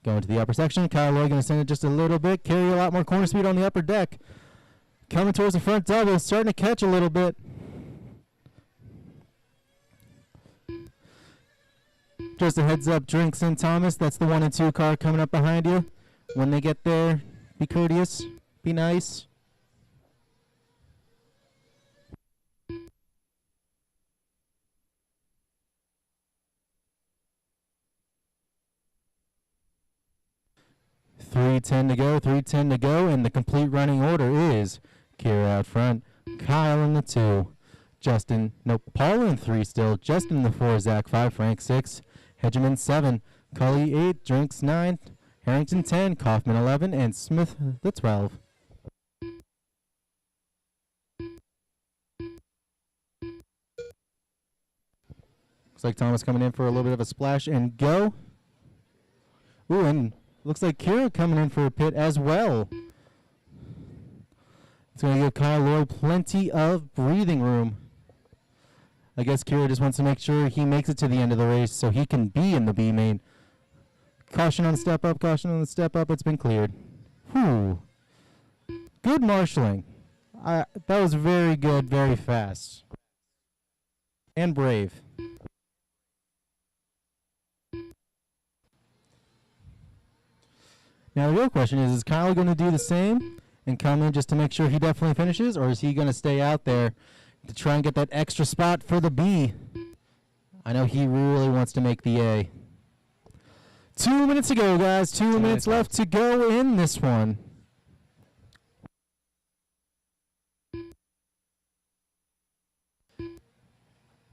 [SPEAKER 5] Going to the upper section. Kyle Loy going to send it just a little bit. Carry a lot more corner speed on the upper deck. Coming towards the front double. Starting to catch a little bit. Just a heads up, Drinks and Thomas. That's the 1 and 2 car coming up behind you. When they get there, be courteous. Be nice. .310 to go, 3:10 to go, and the complete running order is Kira out front, Kyle in the 2, Paul in 3 still, Justin in the 4, Zach 5, Frank 6, Hedgeman 7, Cully 8, Drinks 9, Harrington 10, Kaufman 11, and Smith the 12. Looks like Thomas coming in for a little bit of a splash and go. Ooh, and looks like Kira coming in for a pit as well. It's going to give Kyle Lloyd plenty of breathing room. I guess Kira just wants to make sure he makes it to the end of the race so he can be in the B main. Caution on the step up, caution on the step up. It's been cleared. Whew. Good marshalling. That was very good, very fast. And brave. Now the real question is Kyle going to do the same and come in just to make sure he definitely finishes, or is he going to stay out there to try and get that extra spot for the B? I know he really wants to make the A. 2 minutes to go, guys. 2 minutes left to go in this one.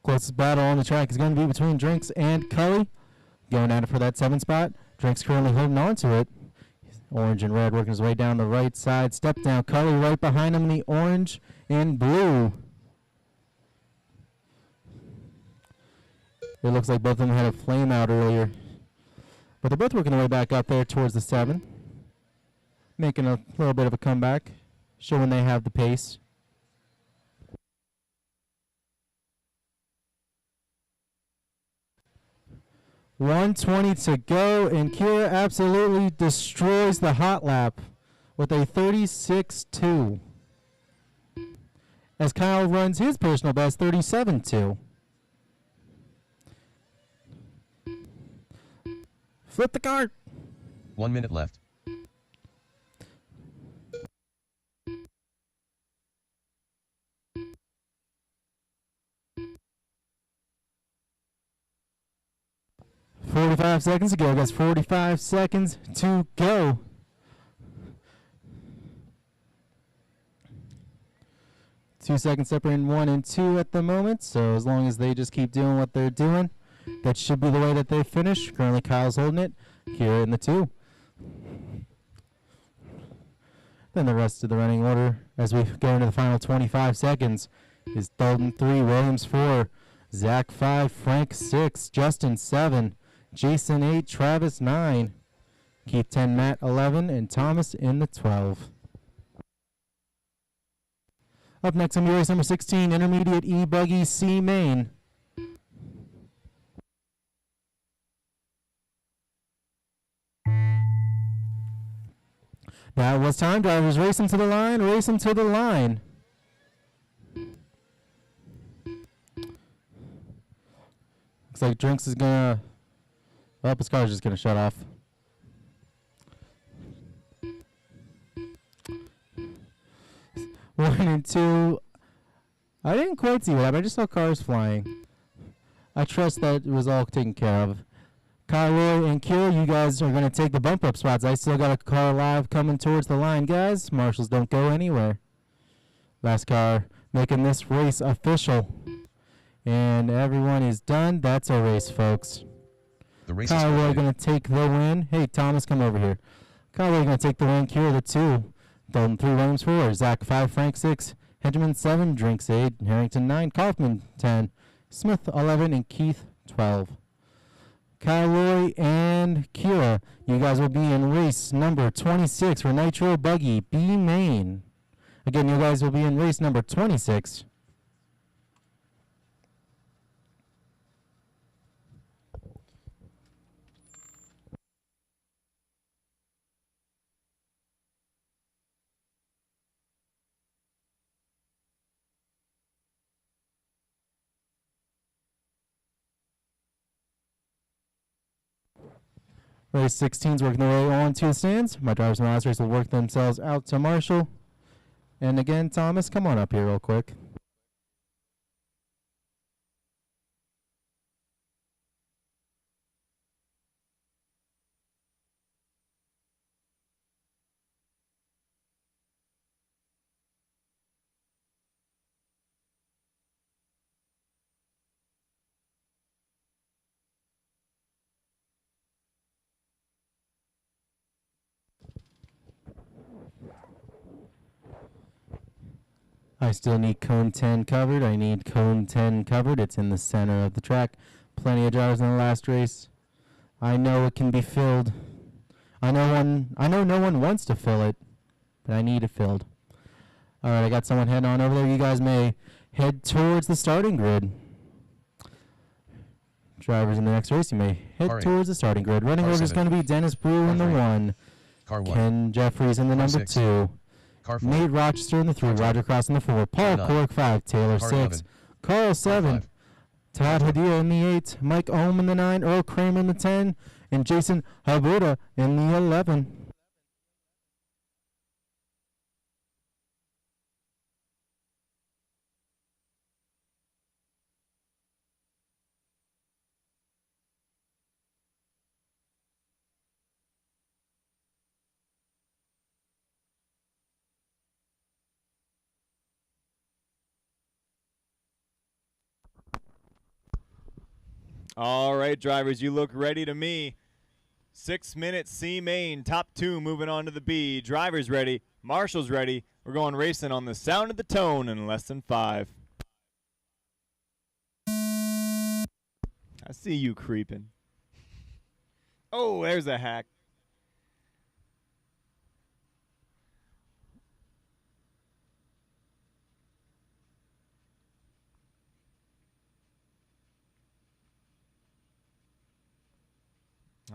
[SPEAKER 5] Closest battle on the track is going to be between Drinks and Cully. Going at it for that 7 spot. Drinks currently holding on to it. Orange and red working his way down the right side. Step down. Cully right behind him in the orange and blue. It looks like both of them had a flame out earlier. But they're both working their way back up there towards the 7. Making a little bit of a comeback. Showing they have the pace. .120 to go, and Kira absolutely destroys the hot lap with a 36.2. As Kyle runs his personal best, 37.2. Flip the cart.
[SPEAKER 4] 1 minute left.
[SPEAKER 5] .45 seconds to go, guys. 45 seconds to go. Two seconds separating 1 and 2 at the moment. So as long as they just keep doing what they're doing, that should be the way that they finish. Currently, Kyle's holding it. Kira in the 2. Then the rest of the running order, as we go into the final 25 seconds, is Dalton 3, Williams 4, Zach 5, Frank 6, Justin 7, Jason 8, Travis 9, Keith 10, Matt 11, and Thomas in the 12. Up next on race number 16, Intermediate E-Buggy C main. Now it was time, drivers. Race them to the line, race them to the line. Looks like Drinks is gonna, well, his car's just gonna shut off. One and 2. I didn't quite see what happened. I just saw cars flying. I trust that it was all taken care of. Kyle Roy and Kira, you guys are going to take the bump up spots. I still got a car live coming towards the line, guys. Marshals don't go anywhere. Last car making this race official. And everyone is done. That's our race, folks.
[SPEAKER 4] The race
[SPEAKER 5] Kyle
[SPEAKER 4] is
[SPEAKER 5] Roy
[SPEAKER 4] complete.
[SPEAKER 5] going to take the win. Hey, Thomas, come over here. Kyle Roy going to take the win. Kira the 2. Dalton 3, Williams 4. Zach 5, Frank 6. Hedgeman 7, Drinks 8. Harrington 9. Kaufman 10. Smith 11. And Keith 12. Kyle Roy and Kira, you guys will be in race number 26 for Nitro Buggy B main. Again, you guys will be in race number 26. Race 16's working their way on to the stands. My drivers in the last race will work themselves out to Marshall. And again, Thomas, come on up here real quick. I still need cone 10 covered. I need cone 10 covered. It's in the center of the track. Plenty of drivers in the last race. I know it can be filled. I know no one wants to fill it, but I need it filled. All right, I got someone heading on over there. You guys may head towards the starting grid. Drivers in the next race, you may head
[SPEAKER 4] Car 8.
[SPEAKER 5] towards the starting grid. Running
[SPEAKER 4] Car
[SPEAKER 5] order is
[SPEAKER 4] 7.
[SPEAKER 5] going to be Dennis Brew in the
[SPEAKER 4] Car 3.
[SPEAKER 5] 1.
[SPEAKER 4] Car 1.
[SPEAKER 5] Ken Jeffries in the
[SPEAKER 4] Car
[SPEAKER 5] number
[SPEAKER 4] 6.
[SPEAKER 5] 2.
[SPEAKER 4] Car 4.
[SPEAKER 5] Nate Rochester in the 3.
[SPEAKER 4] Car 10.
[SPEAKER 5] Roger Cross in the 4. Paul
[SPEAKER 4] 9.
[SPEAKER 5] Cork 5. Taylor
[SPEAKER 4] Car
[SPEAKER 5] 6.
[SPEAKER 4] 11.
[SPEAKER 5] Carl 7.
[SPEAKER 4] 5.
[SPEAKER 5] Todd Hadia in the 8. Mike Ohm in the 9. Earl Kramer in the 10. And Jason Habuda in the 11.
[SPEAKER 3] All right, drivers, you look ready to me. 6 minutes C main, top 2 moving on to the B. Drivers ready, Marshall's ready. We're going racing on the sound of the tone in less than 5. I see you creeping. Oh, there's a hack.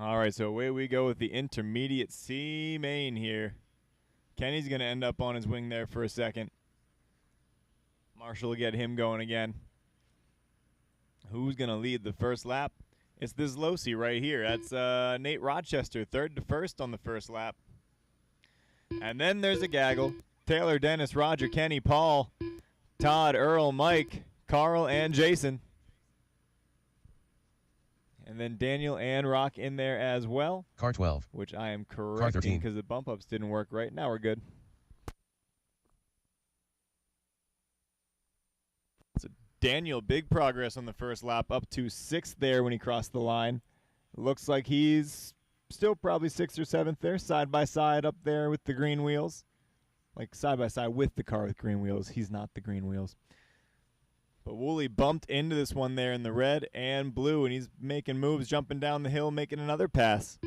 [SPEAKER 3] All right, so away we go with the intermediate C main here. Kenny's going to end up on his wing there for a second. Marshall will get him going again. Who's going to lead the first lap? It's this Losi right here. That's Nate Rochester, 3rd to 1st on the first lap. And then there's a gaggle. Taylor, Dennis, Roger, Kenny, Paul, Todd, Earl, Mike, Carl, and Jason. And then Daniel and Rock in there as well.
[SPEAKER 4] Car 12.
[SPEAKER 3] Which I am
[SPEAKER 4] Car
[SPEAKER 3] correcting
[SPEAKER 4] 13.
[SPEAKER 3] because the bump ups didn't work right. Now we're good. So Daniel, big progress on the first lap, up to 6th there when he crossed the line. Looks like he's still probably 6th or 7th there, side by side up there with the green wheels. Like side by side with the car with green wheels. He's not the green wheels. But Woolley bumped into this one there in the red and blue, and he's making moves, jumping down the hill, making another pass.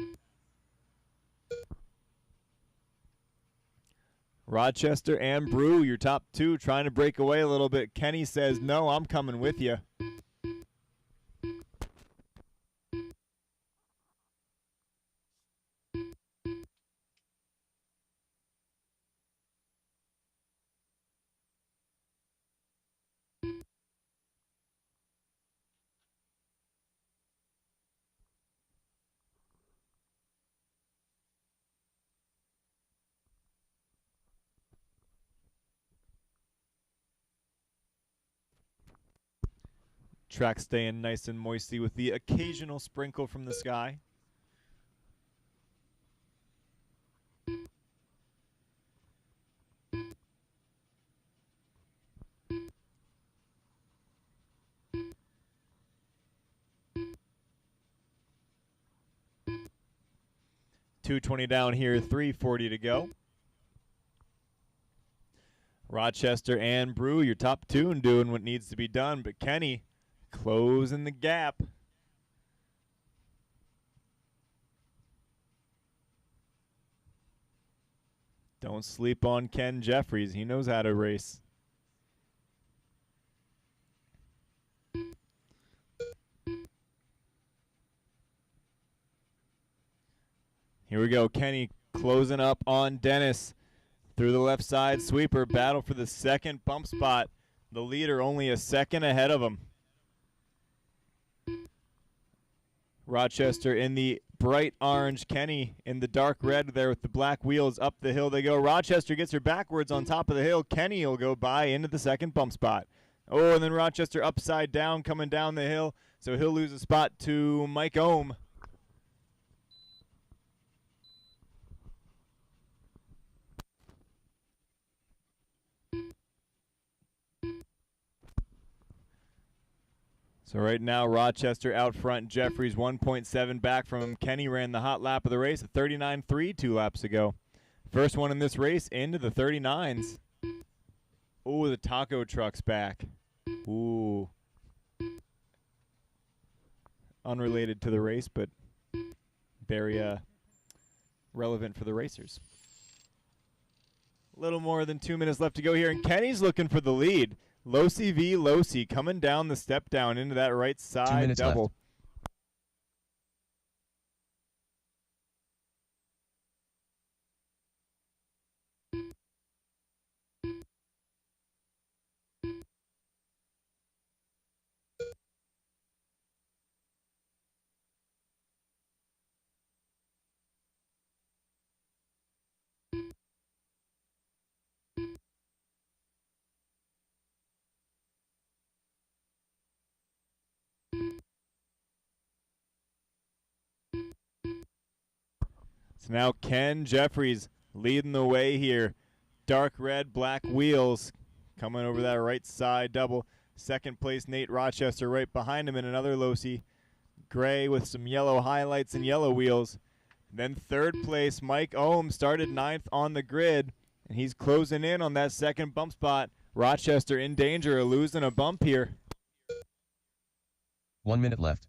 [SPEAKER 3] Rochester and Brew, your top 2, trying to break away a little bit. Kenny says, no, I'm coming with you. Track staying nice and moisty with the occasional sprinkle from the sky. .220 down here, 340 to go. Rochester and Brew, your top 2 and doing what needs to be done, but Kenny closing the gap. Don't sleep on Ken Jeffries. He knows how to race. Here we go. Kenny closing up on Dennis. Through the left side sweeper. Battle for the second bump spot. The leader only a second ahead of him. Rochester in the bright orange. Kenny in the dark red there with the black wheels. Up the hill they go. Rochester gets her backwards on top of the hill. Kenny will go by into the second bump spot. Oh, and then Rochester upside down coming down the hill. So he'll lose a spot to Mike Ohm. So right now, Rochester out front. Jeffries 1.7 back from him. Kenny ran the hot lap of the race at 39.3 2 laps ago. First one in this race into the 39s. Oh, the taco truck's back. Ooh. Unrelated to the race, but very relevant for the racers. A little more than 2 minutes left to go here, and Kenny's looking for the lead. Losi v. Losi coming down the step down into that right side double.
[SPEAKER 4] Left.
[SPEAKER 3] So now Ken Jeffries leading the way here. Dark red, black wheels coming over that right side double. Second place, Nate Rochester right behind him in another Losi. Gray with some yellow highlights and yellow wheels. And then third place, Mike Ohm started 9th on the grid, and he's closing in on that second bump spot. Rochester in danger of losing a bump here.
[SPEAKER 4] 1 minute left.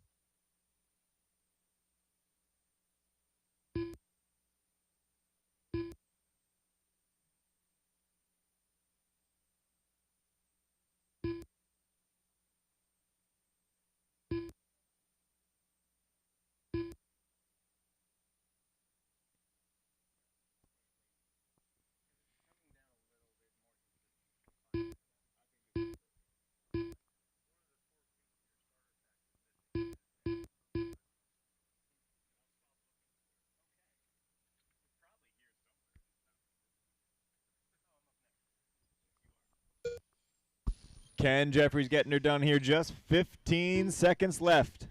[SPEAKER 3] Ken Jeffries getting her done here. Just 15 seconds left.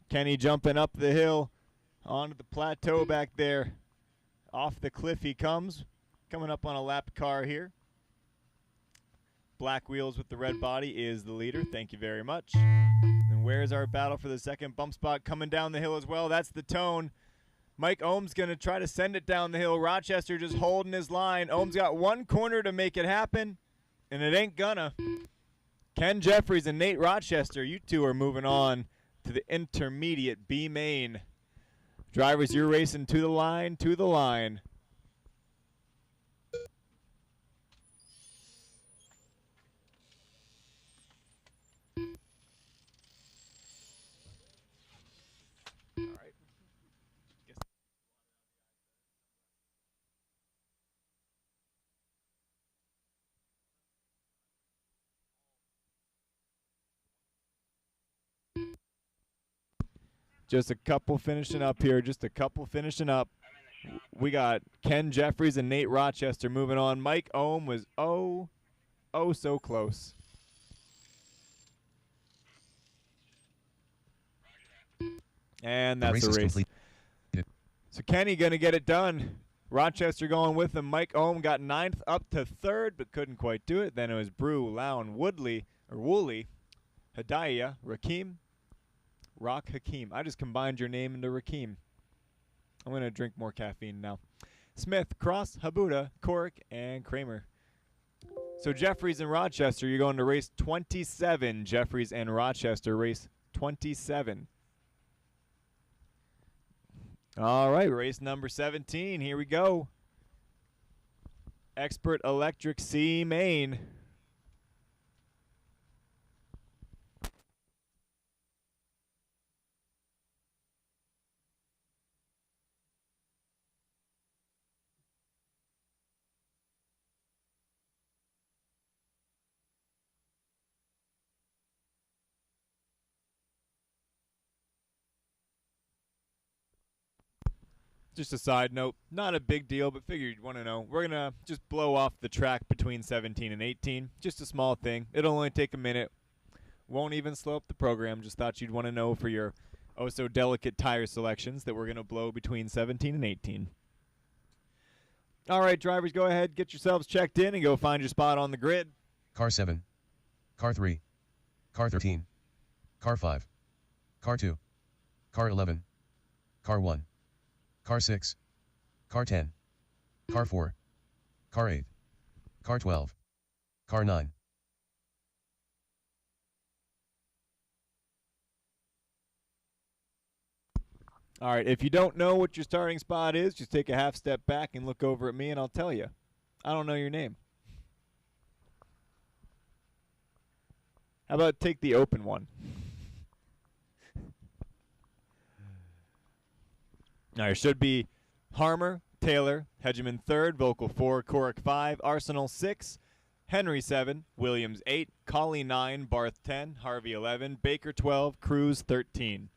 [SPEAKER 3] Kenny jumping up the hill onto the plateau back there. Off the cliff he comes. Coming up on a lap car here. Black wheels with the red body is the leader. Thank you very much. And where's our battle for the second bump spot? Coming down the hill as well. That's the tone. Mike Ohm's going to try to send it down the hill. Rochester just holding his line. Ohm's got one corner to make it happen, and it ain't gonna. Ken Jeffries and Nate Rochester, you two are moving on to the intermediate B main. Drivers, you're racing to the line, to the line. Just a couple finishing up here. Just a couple finishing up. We got Ken Jeffries and Nate Rochester moving on. Mike Ohm was oh so close. And that's the race.
[SPEAKER 4] Completed.
[SPEAKER 3] So Kenny going to get it done. Rochester going with him. Mike Ohm got 9th up to 3rd, but couldn't quite do it. Then it was Brew, Lown, Wooley, Hadaya, Rakim, Rock Hakeem. I just combined your name into Rakim. I'm going to drink more caffeine now. Smith, Cross, Habuda, Cork, and Kramer. So Jeffries and Rochester, you're going to race 27. Jeffries and Rochester race 27. All right, race number 17. Here we go. Expert Electric C main. just a side note, not a big deal, but figured you'd want to know. We're going to just blow off the track between 17 and 18. Just a small thing. It'll only take a minute. Won't even slow up the program. Just thought you'd want to know for your so delicate tire selections that we're going to blow between 17 and 18. All right, drivers, go ahead, get yourselves checked in, and go find your spot on the grid.
[SPEAKER 4] Car 7. Car 3. Car 13. Car 5. Car 2. Car 11. Car 1. Car 6. Car 10. Car 4. Car 8. Car 12. Car 9.
[SPEAKER 3] All right, if you don't know what your starting spot is, just take a half step back and look over at me, and I'll tell you. I don't know your name. How about take the open one? Now, there should be Harmer, Taylor, Hegeman 3rd, Vocal 4, Corrick 5, Arsenal 6, Henry 7, Williams 8, Colley 9, Barth 10, Harvey 11, Baker 12, Cruz 13.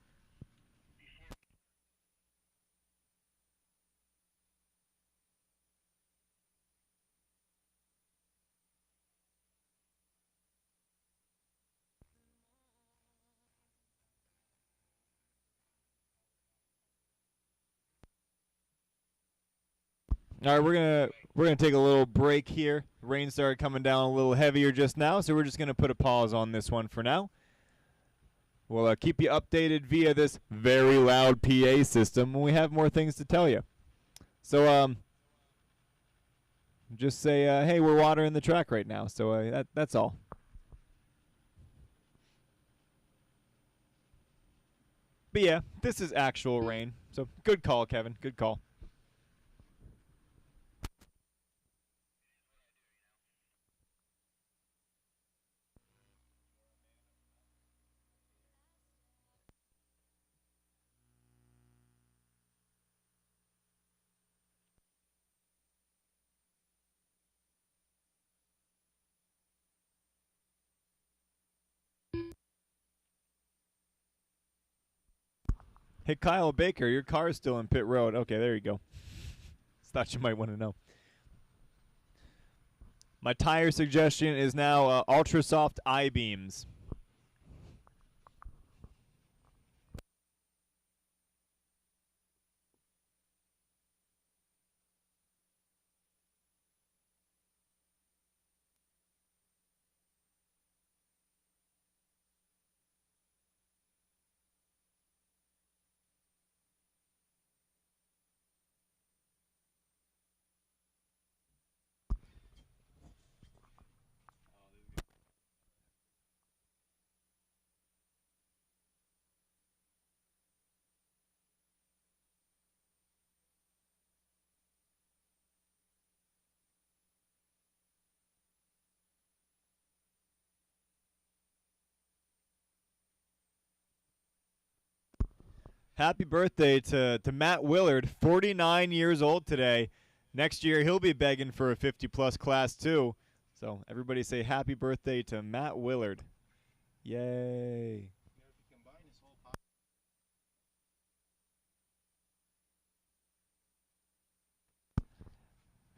[SPEAKER 3] All right, we're gonna take a little break here. Rain started coming down a little heavier just now, so we're just gonna put a pause on this one for now. We'll keep you updated via this very loud PA system when we have more things to tell you. So just say hey, we're watering the track right now. So that's all. But yeah, this is actual rain. So good call, Kevin. Good call. Hey, Kyle Baker, your car is still in pit road. Okay, there you go. Thought you might want to know. My tire suggestion is now Ultra Soft I-beams. Happy birthday to Matt Willard, 49 years old today. Next year, he'll be begging for a 50-plus Class 2. So everybody say happy birthday to Matt Willard. Yay.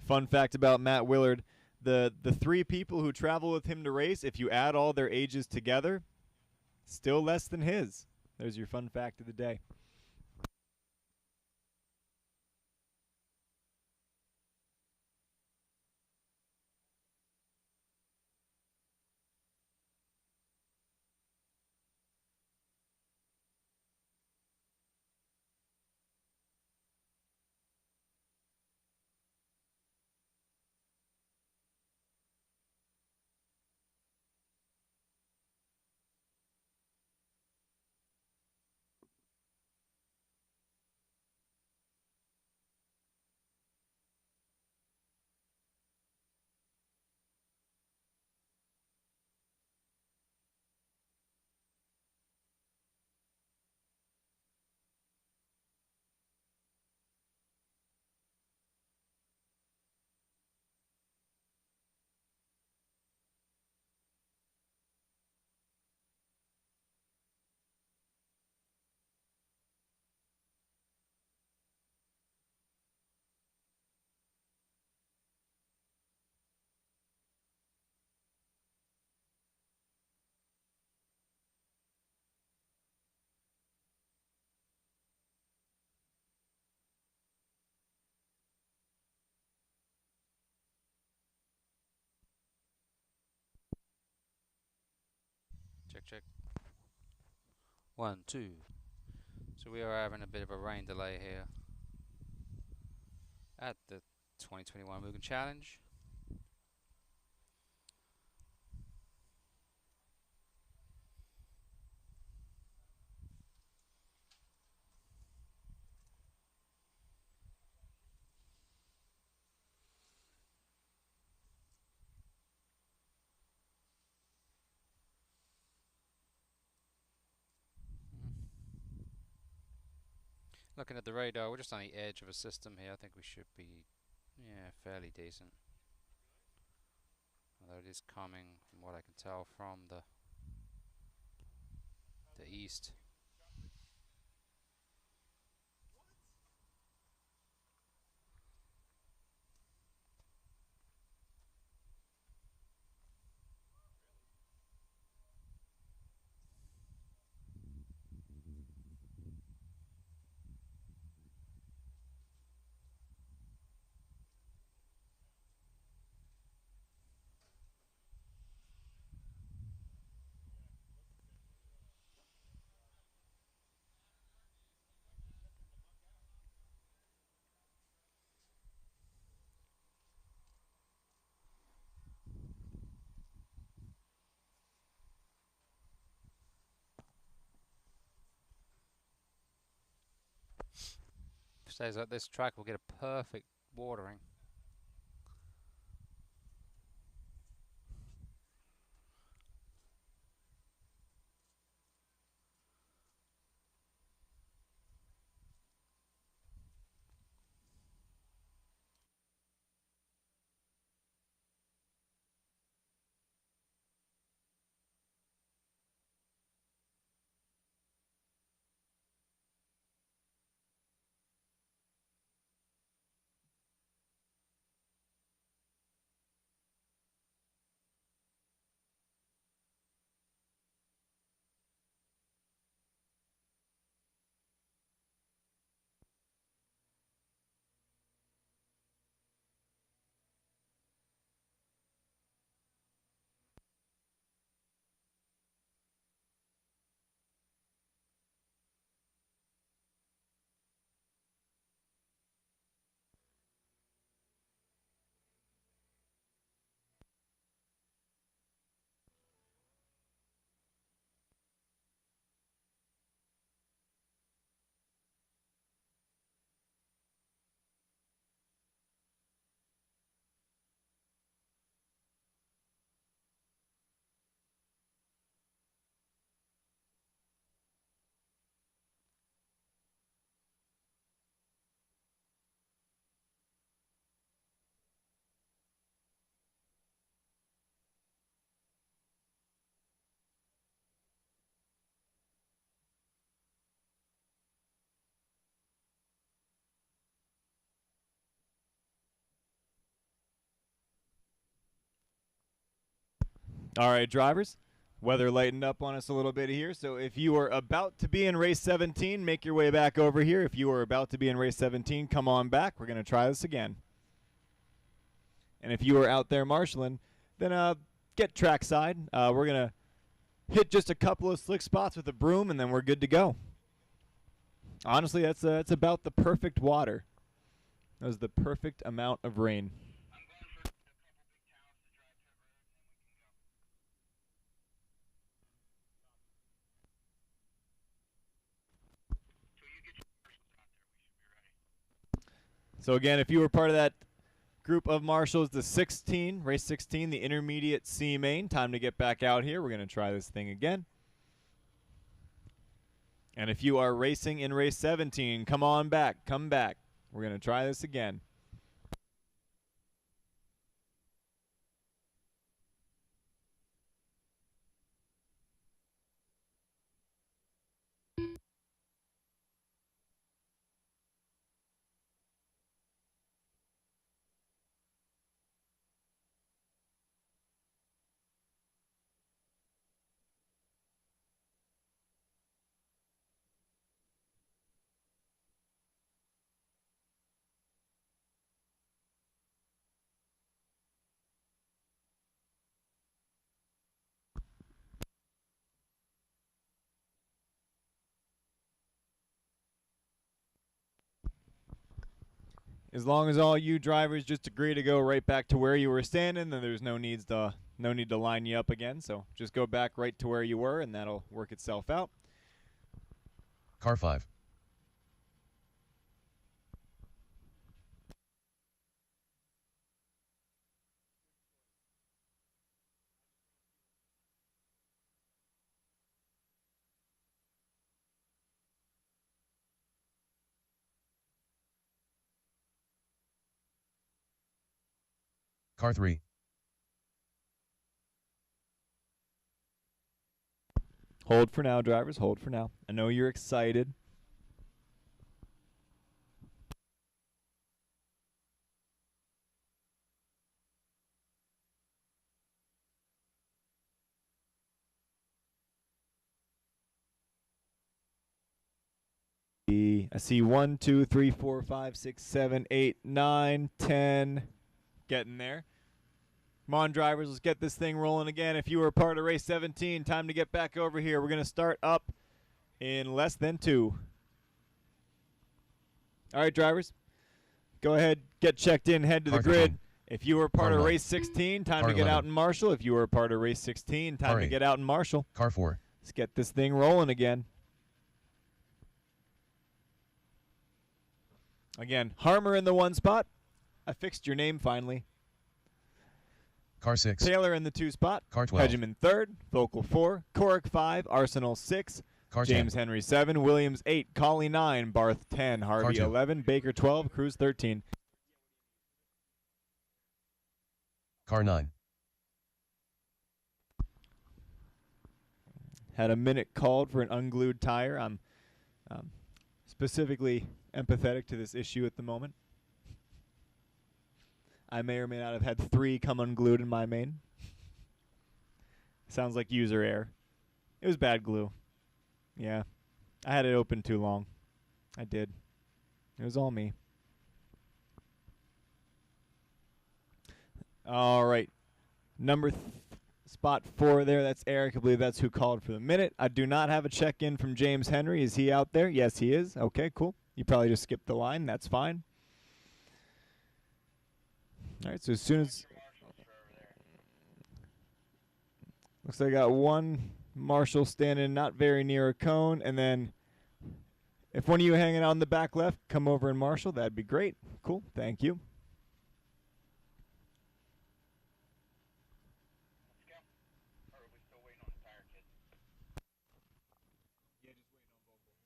[SPEAKER 3] Fun fact about Matt Willard, the 3 people who travel with him to race, if you add all their ages together, still less than his. There's your fun fact of the day.
[SPEAKER 7] check. 1, 2. So we are having a bit of a rain delay here at the 2021 Mugen Challenge. Looking at the radar, we're just on the edge of a system here. I think we should be, yeah, fairly decent. Although it is coming, from what I can tell, from the east. If it stays like this, track will get a perfect watering.
[SPEAKER 3] All right, drivers. Weather lightened up on us a little bit here, so if you are about to be in race 17, make your way back over here. If you are about to be in race 17, come on back. We're going to try this again. And if you are out there marshaling, then get trackside. We're going to hit just a couple of slick spots with a broom, and then we're good to go. Honestly, that's about the perfect water. That was the perfect amount of rain. So again, if you were part of that group of marshals, the 16, race 16, the intermediate C main, time to get back out here. We're going to try this thing again. And if you are racing in race 17, come on back, come back. We're going to try this again. As long as all you drivers just agree to go right back to where you were standing, then there's no need to line you up again. So just go back right to where you were, and that'll work itself out.
[SPEAKER 4] Car 5. Car 3.
[SPEAKER 3] Hold for now, drivers. Hold for now. I know you're excited. I see 1, 2, 3, 4, 5, 6, 7, 8, 9, 10. Getting there. Come on, drivers. Let's get this thing rolling again. If you were a part of race 17, time to get back over here. We're going to start up in less than 2. All right, drivers. Go ahead. Get checked in. Head to the
[SPEAKER 4] Car
[SPEAKER 3] grid.
[SPEAKER 4] 13.
[SPEAKER 3] If you were a part
[SPEAKER 4] Car
[SPEAKER 3] of
[SPEAKER 4] 1.
[SPEAKER 3] race 16, time
[SPEAKER 4] Car
[SPEAKER 3] to get out
[SPEAKER 4] 11.
[SPEAKER 3] in Marshall. If you were a part of race 16, time
[SPEAKER 4] Car
[SPEAKER 3] to
[SPEAKER 4] 8.
[SPEAKER 3] get out in Marshall.
[SPEAKER 4] Car 4.
[SPEAKER 3] Let's get this thing rolling again. Again, Harmer in the 1 spot. I fixed your name finally.
[SPEAKER 4] Car 6.
[SPEAKER 3] Taylor in the 2 spot.
[SPEAKER 4] Car 12.
[SPEAKER 3] Hedgeman 3rd. Vocal 4. Corrick 5. Arsenal 6.
[SPEAKER 4] Car
[SPEAKER 3] James
[SPEAKER 4] 10.
[SPEAKER 3] Henry 7. Williams 8. Colley 9. Barth 10. Harvey
[SPEAKER 4] 2.
[SPEAKER 3] 11. Baker 12. Cruz 13.
[SPEAKER 4] Car 9.
[SPEAKER 3] Had a minute called for an unglued tire. I'm specifically empathetic to this issue at the moment. I may or may not have had 3 come unglued in my main. Sounds like user error. It was bad glue. Yeah. I had it open too long. I did. It was all me. All right. Spot 4 there. That's Eric. I believe that's who called for the minute. I do not have a check-in from James Henry. Is he out there? Yes, he is. Okay, cool. You probably just skipped the line. That's fine. All right, so as soon as... Looks like I got 1 Marshall standing not very near a cone, and then if one of you hanging out in the back left, come over and Marshall. That'd be great. Cool. Thank you.
[SPEAKER 2] Or are we still waiting on the tire kit?
[SPEAKER 3] Yeah, just waiting on vocal.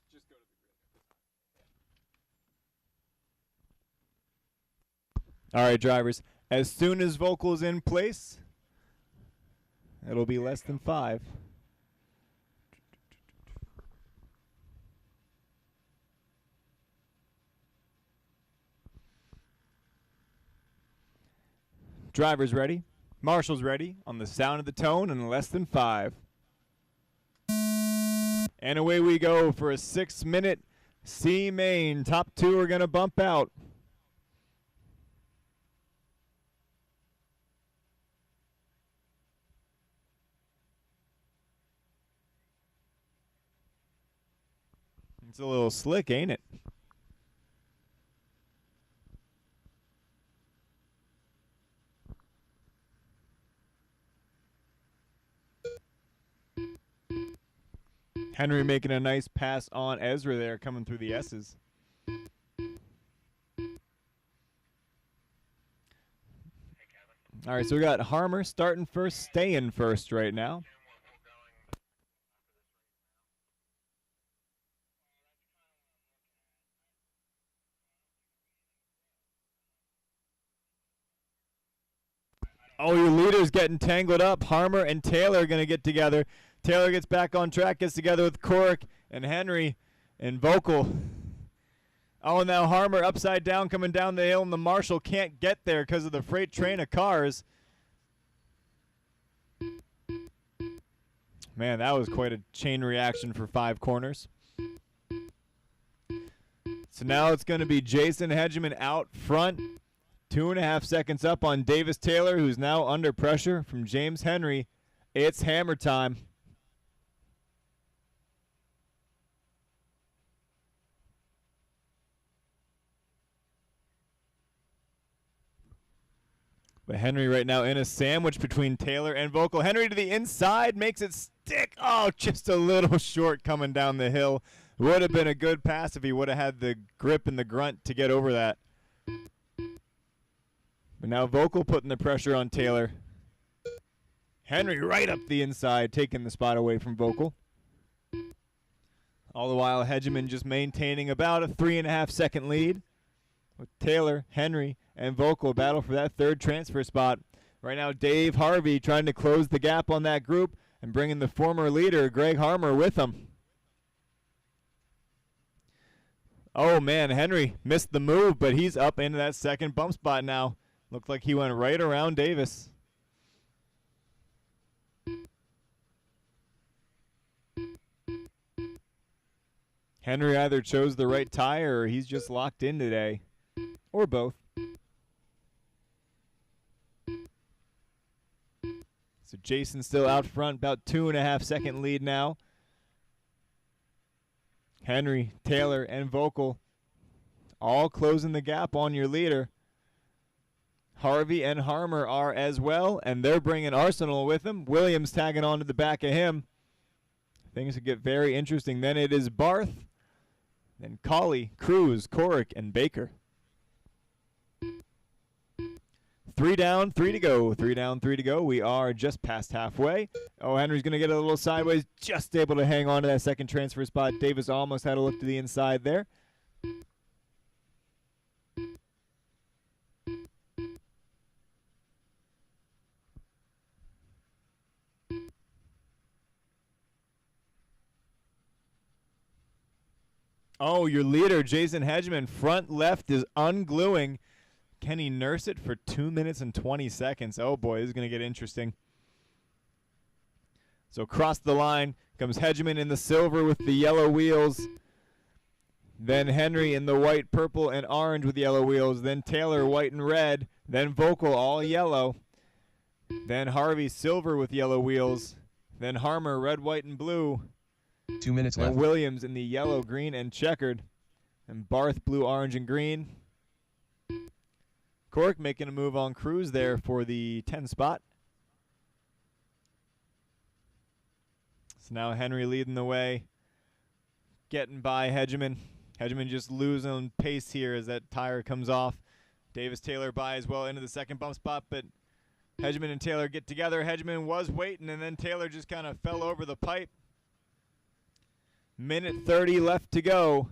[SPEAKER 3] Just go to the grid. All right, drivers. As soon as vocal is in place, it'll be less than 5. Drivers ready. Marshall's ready on the sound of the tone in less than 5. And away we go for a 6-minute C main. Top 2 are going to bump out. It's a little slick, ain't it? Henry making a nice pass on Ezra there, coming through the S's. All right, so we got Harmer starting first, staying first right now. Oh, your leader's getting tangled up. Harmer and Taylor are going to get together. Taylor gets back on track, gets together with Corrick and Henry and Vocal. Oh, now Harmer upside down coming down the hill, and the Marshall can't get there because of the freight train of cars. Man, that was quite a chain reaction for 5 corners. So now it's going to be Jason Hegeman out front. 2.5 seconds up on Davis Taylor, who's now under pressure from James Henry. It's hammer time. But Henry right now in a sandwich between Taylor and Vogel. Henry to the inside, makes it stick. Oh, just a little short coming down the hill. Would have been a good pass if he would have had the grip and the grunt to get over that. But now Vogel putting the pressure on Taylor. Henry right up the inside, taking the spot away from Vogel. All the while, Hegeman just maintaining about a 3.5 second lead. With Taylor, Henry, and Vogel battle for that third transfer spot. Right now, Dave Harvey trying to close the gap on that group and bringing the former leader, Greg Harmer, with him. Oh, man, Henry missed the move, but he's up into that second bump spot now. Looked like he went right around Davis. Henry either chose the right tire or he's just locked in today. Or both. So Jason still out front, about 2.5 second lead now. Henry, Taylor, and Vogel all closing the gap on your leader. Harvey and Harmer are as well, and they're bringing Arsenal with them. Williams tagging on to the back of him. Things will get very interesting. Then it is Barth, then Colley, Cruz, Corrick, and Baker. 3 down, 3 to go. 3 down, 3 to go. We are just past halfway. Oh, Henry's going to get a little sideways. Just able to hang on to that second transfer spot. Davis almost had a look to the inside there. Oh, your leader, Jason Hegeman, front left is ungluing. Can he nurse it for 2 minutes and 20 seconds? Oh, boy, this is going to get interesting. So across the line comes Hegeman in the silver with the yellow wheels. Then Henry in the white, purple, and orange with yellow wheels. Then Taylor, white and red. Then Vogel, all yellow. Then Harvey, silver with yellow wheels. Then Harmer, red, white, and blue.
[SPEAKER 4] 2 minutes
[SPEAKER 3] And
[SPEAKER 4] left.
[SPEAKER 3] Williams in the yellow, green, and checkered. And Barth, blue, orange, and green. Cork making a move on Cruz there for the 10 spot. So now Henry leading the way. Getting by Hegeman. Hegeman just losing pace here as that tire comes off. Davis Taylor by as well into the second bump spot, but Hegeman and Taylor get together. Hegeman was waiting, and then Taylor just kind of fell over the pipe. Minute 30 left to go.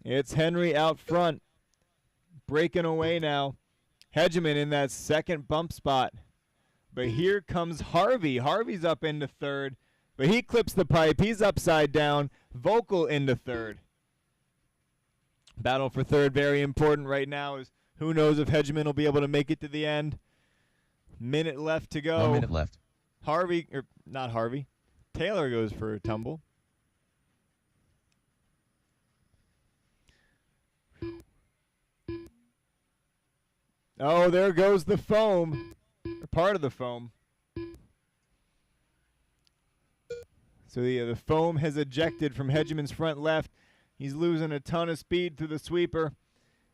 [SPEAKER 3] It's Henry out front, breaking away now. Hegeman in that second bump spot. But here comes Harvey. Harvey's up into third, but he clips the pipe. He's upside down. Vogel into third. Battle for third, very important right now. Is who knows if Hegeman will be able to make it to the end. Minute left to go.
[SPEAKER 4] 1 minute left.
[SPEAKER 3] Harvey, or not Harvey, Taylor goes for a tumble. Oh, there goes the foam, or part of the foam. So the foam has ejected from Hegeman's front left. He's losing a ton of speed through the sweeper.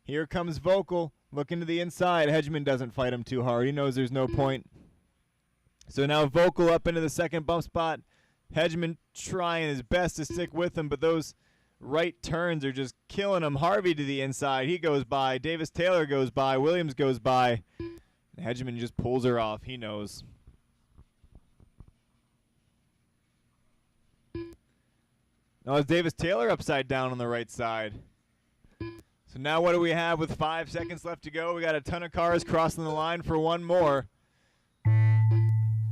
[SPEAKER 3] Here comes Vogel, looking to the inside. Hegeman doesn't fight him too hard. He knows there's no point. So now Vogel up into the second bump spot. Hegeman trying his best to stick with him, but those right turns are just killing him. Harvey to the inside. He goes by. Davis Taylor goes by. Williams goes by. Hegeman just pulls her off. He knows. Now it's Davis Taylor upside down on the right side. So now what do we have with 5 seconds left to go? We got a ton of cars crossing the line for one more.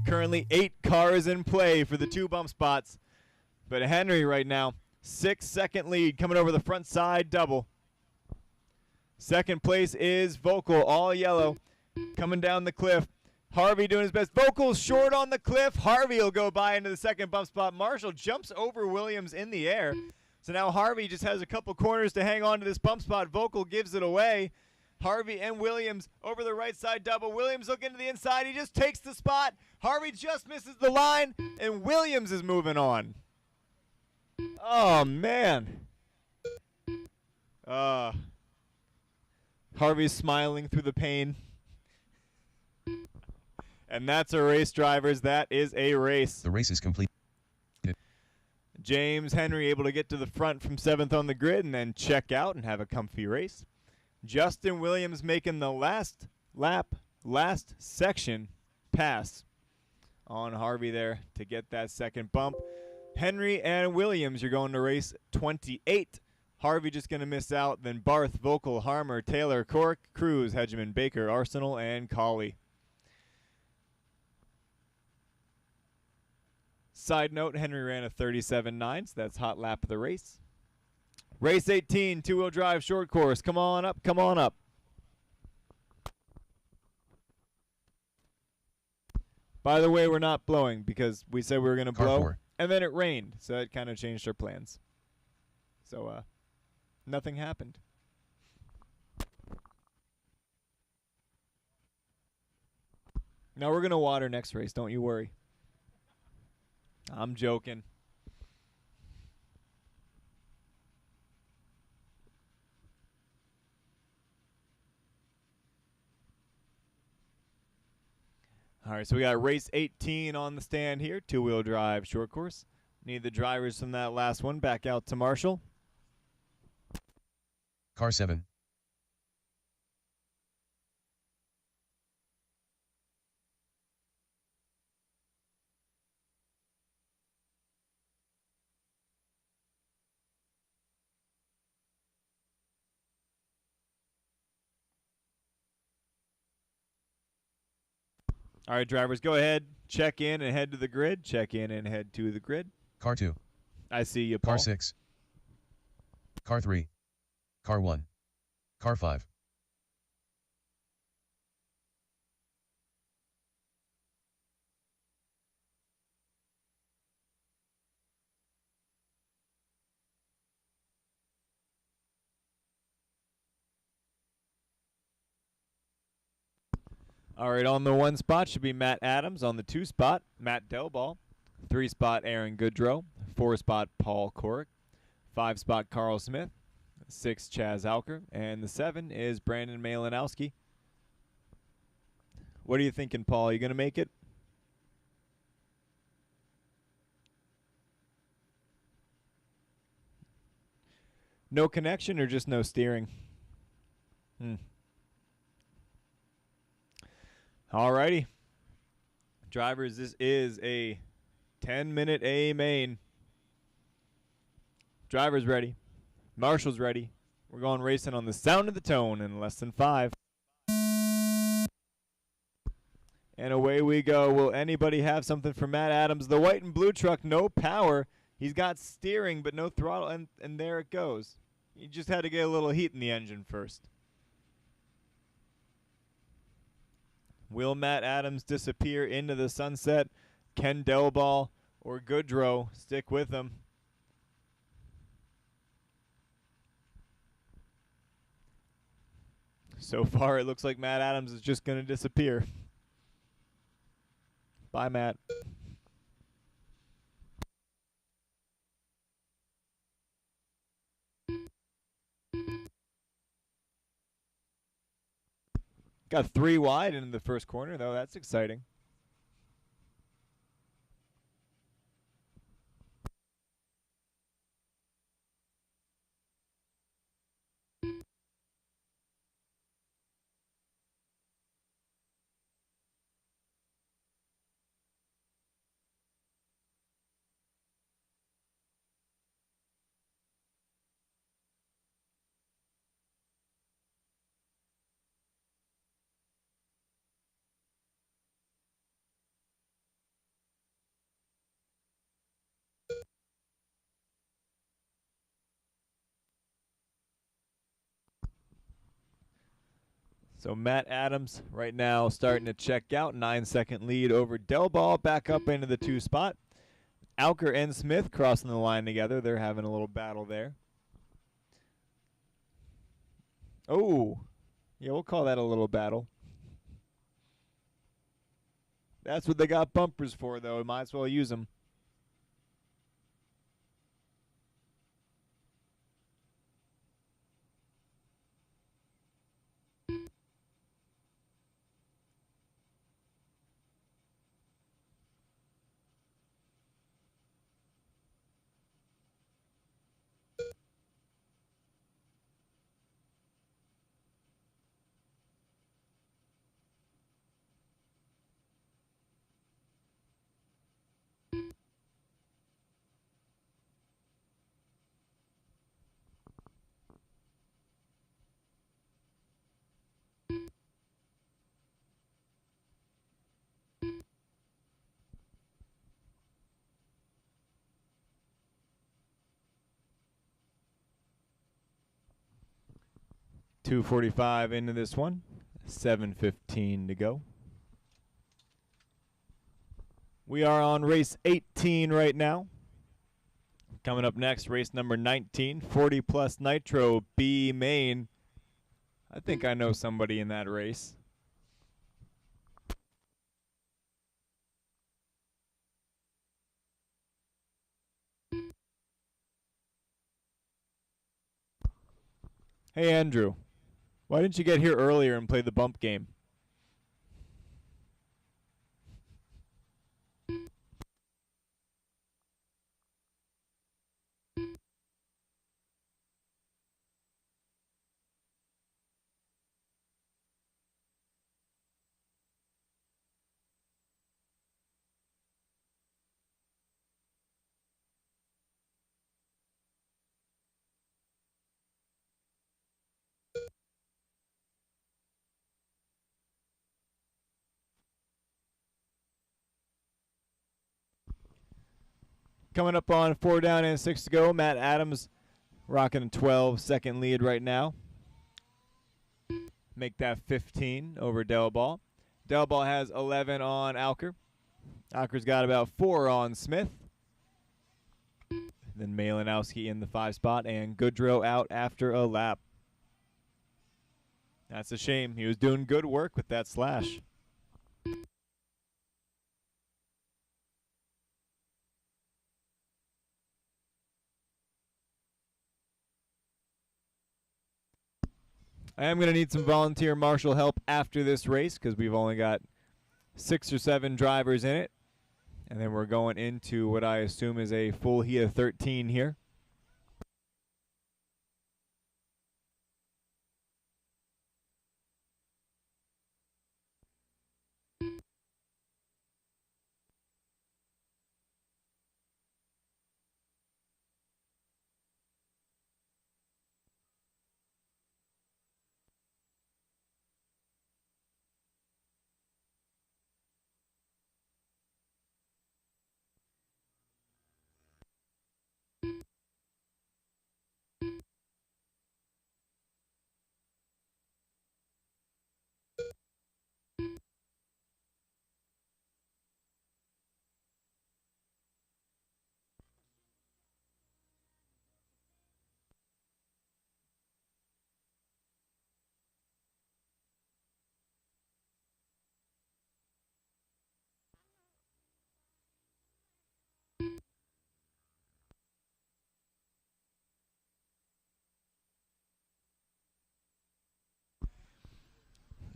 [SPEAKER 3] Currently 8 cars in play for the 2 bump spots. But Henry right now, 6-second lead coming over the front side double. Second place is Vogel, all yellow, coming down the cliff. Harvey doing his best. Vocals short on the cliff. Harvey will go by into the second bump spot. Marshall jumps over Williams in the air. So now Harvey just has a couple corners to hang on to this bump spot. Vocal gives it away. Harvey and Williams over the right side double. Williams looking to the inside. He just takes the spot. Harvey just misses the line, and Williams is moving on. Oh, man. Harvey's smiling through the pain. And that's a race, drivers. That is a race.
[SPEAKER 4] The race is complete.
[SPEAKER 3] James Henry able to get to the front from 7th on the grid and then check out and have a comfy race. Justin Williams making the last lap, last section pass on Harvey there to get that second bump. Henry and Williams, you're going to race 28. Harvey just going to miss out. Then Barth, Vocal, Harmer, Taylor, Cork, Cruz, Hedgeman, Baker, Arsenal, and Colley. Side note, Henry ran a 37.9, so that's hot lap of the race. Race 18, two-wheel drive short course. Come on up, come on up. By the way, we're not blowing because we said we were going to blow,
[SPEAKER 4] 4.
[SPEAKER 3] and then it rained, so it kind of changed our plans. So, nothing happened. Now we're going to water next race, don't you worry. I'm joking. All right, so we got race 18 on the stand here, two-wheel drive short course. Need the drivers from that last one back out to Marshall.
[SPEAKER 4] Car 7.
[SPEAKER 3] All right, drivers, go ahead, check in and head to the grid. Check in and head to the grid.
[SPEAKER 4] Car 2.
[SPEAKER 3] I see you, Paul.
[SPEAKER 4] Car 6. Car 3. Car 1. Car 5.
[SPEAKER 3] All right, on the 1 spot should be Matt Adams. On the 2 spot, Matt Delball. 3 spot, Aaron Goodrow. 4 spot, Paul Corrick. 5 spot, Carl Smith. 6, Chaz Alker. And the 7 is Brandon Malinowski. What are you thinking, Paul? Are you going to make it? No connection or just no steering? All righty. Drivers, this is a 10-minute A main. Drivers ready. Marshall's ready. We're going racing on the sound of the tone in less than 5. And away we go. Will anybody have something for Matt Adams? The white and blue truck, no power. He's got steering but no throttle, and there it goes. He just had to get a little heat in the engine first. Will Matt Adams disappear into the sunset? Ken Delball or Goodrow stick with him? So far, it looks like Matt Adams is just going to disappear. Bye, Matt. Got 3 wide into the first corner, though. That's exciting. So Matt Adams right now starting to check out. 9-second lead over Del Ball. Back up into the 2 spot. Alker and Smith crossing the line together. They're having a little battle there. Oh, yeah, we'll call that a little battle. That's what they got bumpers for, though. Might as well use them. .245 into this one. 7:15 to go. We are on race 18 right now. Coming up next, race number 19, 40 plus Nitro B main. I think I know somebody in that race. Hey, Andrew. Why didn't you get here earlier and play the bump game? Coming up on 4 down and 6 to go. Matt Adams rocking a 12-second lead right now. Make that 15 over Del Ball. Del Ball has 11 on Alker. Alker's got about 4 on Smith. Then Malinowski in the 5 spot and Goodrow out after a lap. That's a shame. He was doing good work with that slash. I am going to need some volunteer marshal help after this race because we've only got 6 or 7 drivers in it. And then we're going into what I assume is a full heat of 13 here.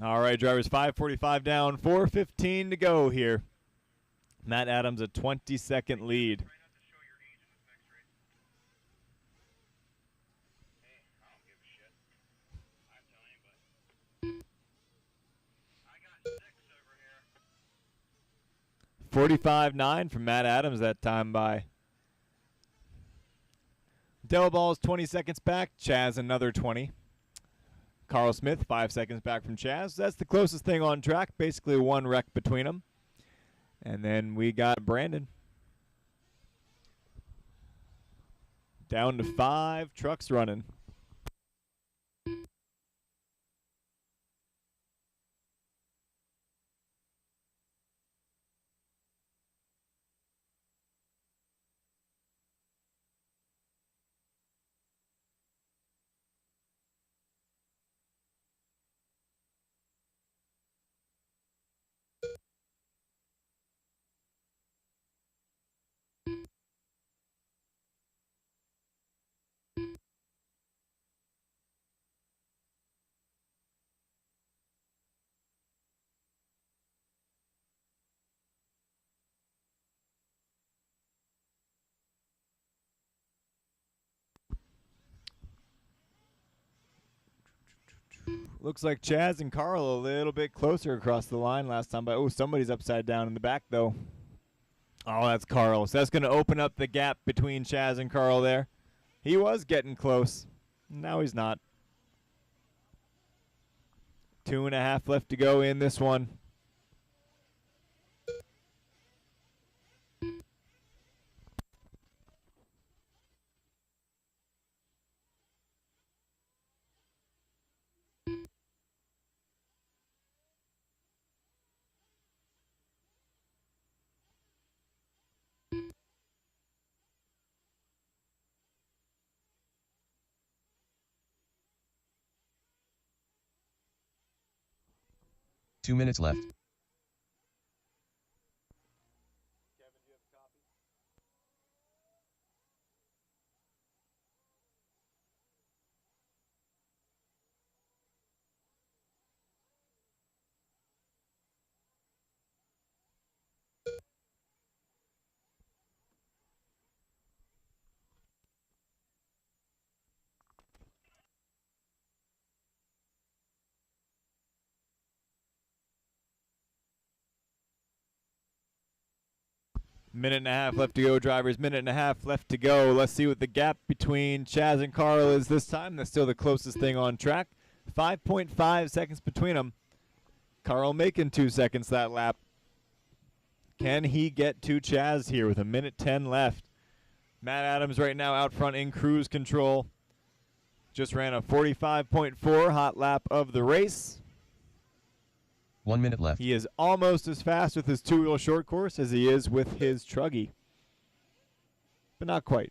[SPEAKER 3] All right, drivers, 5:45 down, 4:15 to go here. Matt Adams, a 20-second lead.
[SPEAKER 2] Hey, I don't give a shit. I'm telling you, but I got 6 over here.
[SPEAKER 3] 45.9 from Matt Adams that time by. Del Ball's 20 seconds back. Chaz another 20. Carl Smith 5 seconds back from Chaz. That's the closest thing on track. Basically 1 wreck between them. And then we got Brandon. Down to 5 trucks running. Looks like Chaz and Carl a little bit closer across the line last time, but oh, somebody's upside down in the back though. Oh, that's Carl. So that's going to open up the gap between Chaz and Carl there. He was getting close. Now he's not. 2.5 left to go in this one.
[SPEAKER 4] Two minutes left.
[SPEAKER 3] Minute and a half left to go, drivers. Minute and a half left to go. Let's see what the gap between Chaz and Carl is this time. That's still the closest thing on track. 5.5 seconds between them. Carl making 2 seconds that lap. Can he get to Chaz here with a minute 10 left? Matt Adams right now out front in cruise control. Just ran a 45.4 hot lap of the race.
[SPEAKER 4] 1 minute left.
[SPEAKER 3] He is almost as fast with his two-wheel short course as he is with his truggy. But not quite.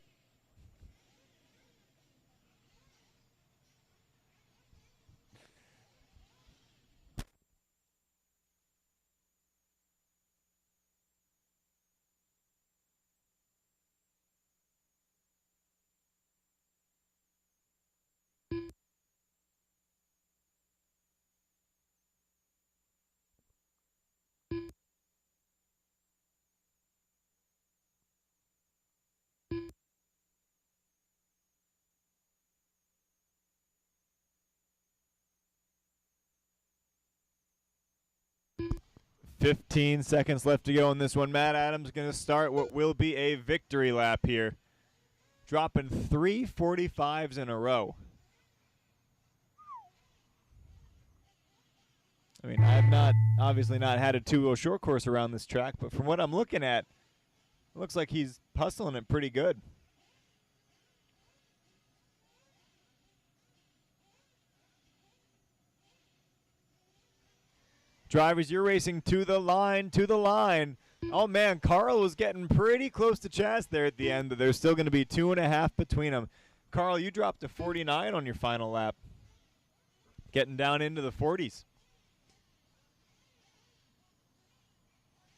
[SPEAKER 3] .15 seconds left to go in this one. Matt Adams going to start what will be a victory lap here. Dropping 3 45s in a row. I mean, I have obviously not had a two-wheel short course around this track, but from what I'm looking at, it looks like he's hustling it pretty good. Drivers, you're racing to the line, to the line. Oh, man, Carl was getting pretty close to Chaz there at the end, but there's still going to be 2.5 between them. Carl, you dropped to 49 on your final lap. Getting down into the 40s.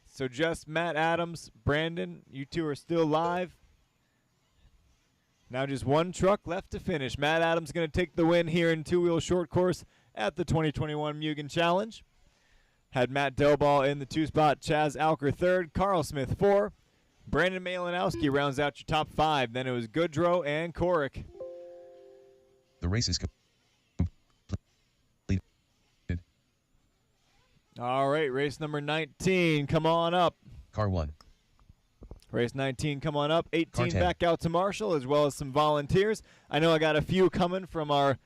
[SPEAKER 3] So just Matt Adams, Brandon, you two are still live. Now just one truck left to finish. Matt Adams going to take the win here in two-wheel short course at the 2021 Mugen Challenge. Had Matt Delball in the 2 spot, Chaz Alker 3rd, Carl Smith 4. Brandon Malinowski rounds out your top 5. Then it was Goodrow and Korick.
[SPEAKER 4] The race is completed.
[SPEAKER 3] All right, race number 19, come on up.
[SPEAKER 4] Car 1.
[SPEAKER 3] Race 19, come on up. 18
[SPEAKER 4] Car 10.
[SPEAKER 3] back out to Marshall, as well as some volunteers. I know I got a few coming from our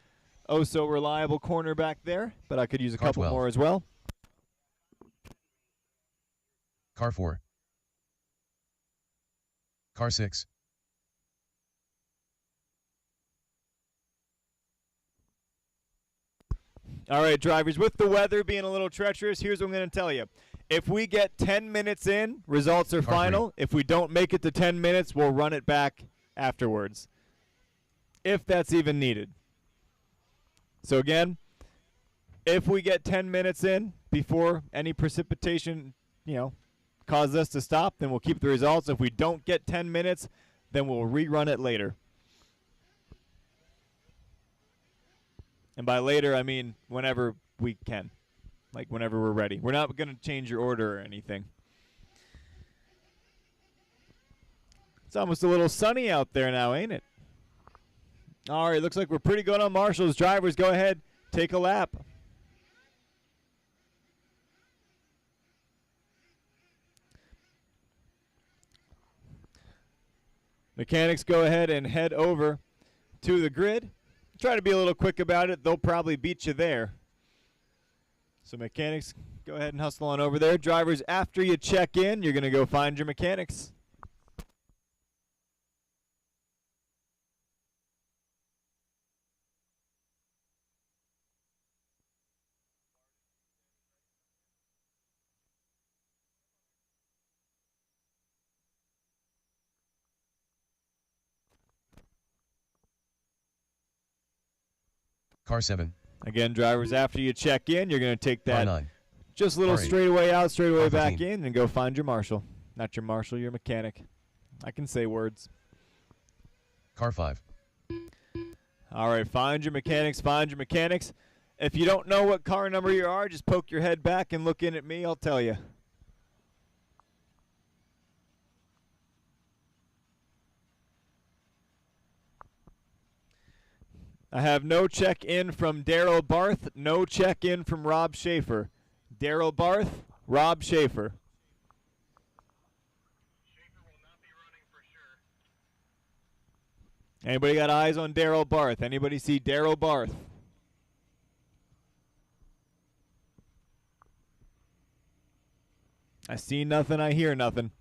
[SPEAKER 3] oh-so-reliable corner back there, but I could use a
[SPEAKER 4] Car
[SPEAKER 3] couple
[SPEAKER 4] 12.
[SPEAKER 3] more as well.
[SPEAKER 4] Car 4. Car 6.
[SPEAKER 3] All right, drivers, with the weather being a little treacherous, here's what I'm going to tell you. If we get 10 minutes in, results are
[SPEAKER 4] Car
[SPEAKER 3] final.
[SPEAKER 4] 3.
[SPEAKER 3] If we don't make it to 10 minutes, we'll run it back afterwards, if that's even needed. So again, if we get 10 minutes in before any precipitation, causes us to stop, then we'll keep the results. If we don't get 10 minutes, then we'll rerun it later. And by later, I mean whenever we can, like whenever we're ready. We're not going to change your order or anything. It's almost a little sunny out there now, ain't it? All right, looks like we're pretty good on Marshall's. Drivers, go ahead. take a lap. Mechanics go ahead and head over to the grid. Try to be a little quick about it. They'll probably beat you there. So mechanics, go ahead and hustle on over there. Drivers, after you check in, you're going to go find your mechanics.
[SPEAKER 4] Car 7.
[SPEAKER 3] Again, drivers, after you check in, you're going to take
[SPEAKER 4] Car
[SPEAKER 3] that
[SPEAKER 4] 9.
[SPEAKER 3] just a little
[SPEAKER 4] Car 8.
[SPEAKER 3] straightaway out, straightaway
[SPEAKER 4] Car
[SPEAKER 3] back
[SPEAKER 4] 13.
[SPEAKER 3] in, and go find your marshal. Not your marshal, your mechanic. I can say words.
[SPEAKER 4] Car 5.
[SPEAKER 3] All right, find your mechanics, find your mechanics. If you don't know what car number you are, just poke your head back and look in at me. I'll tell you. I have no check-in from Daryl Barth, no check-in from Rob Schaefer. Daryl Barth, Rob Schaefer.
[SPEAKER 2] Schaefer will not be running for sure.
[SPEAKER 3] Anybody got eyes on Daryl Barth? Anybody see Daryl Barth? I see nothing, I hear nothing.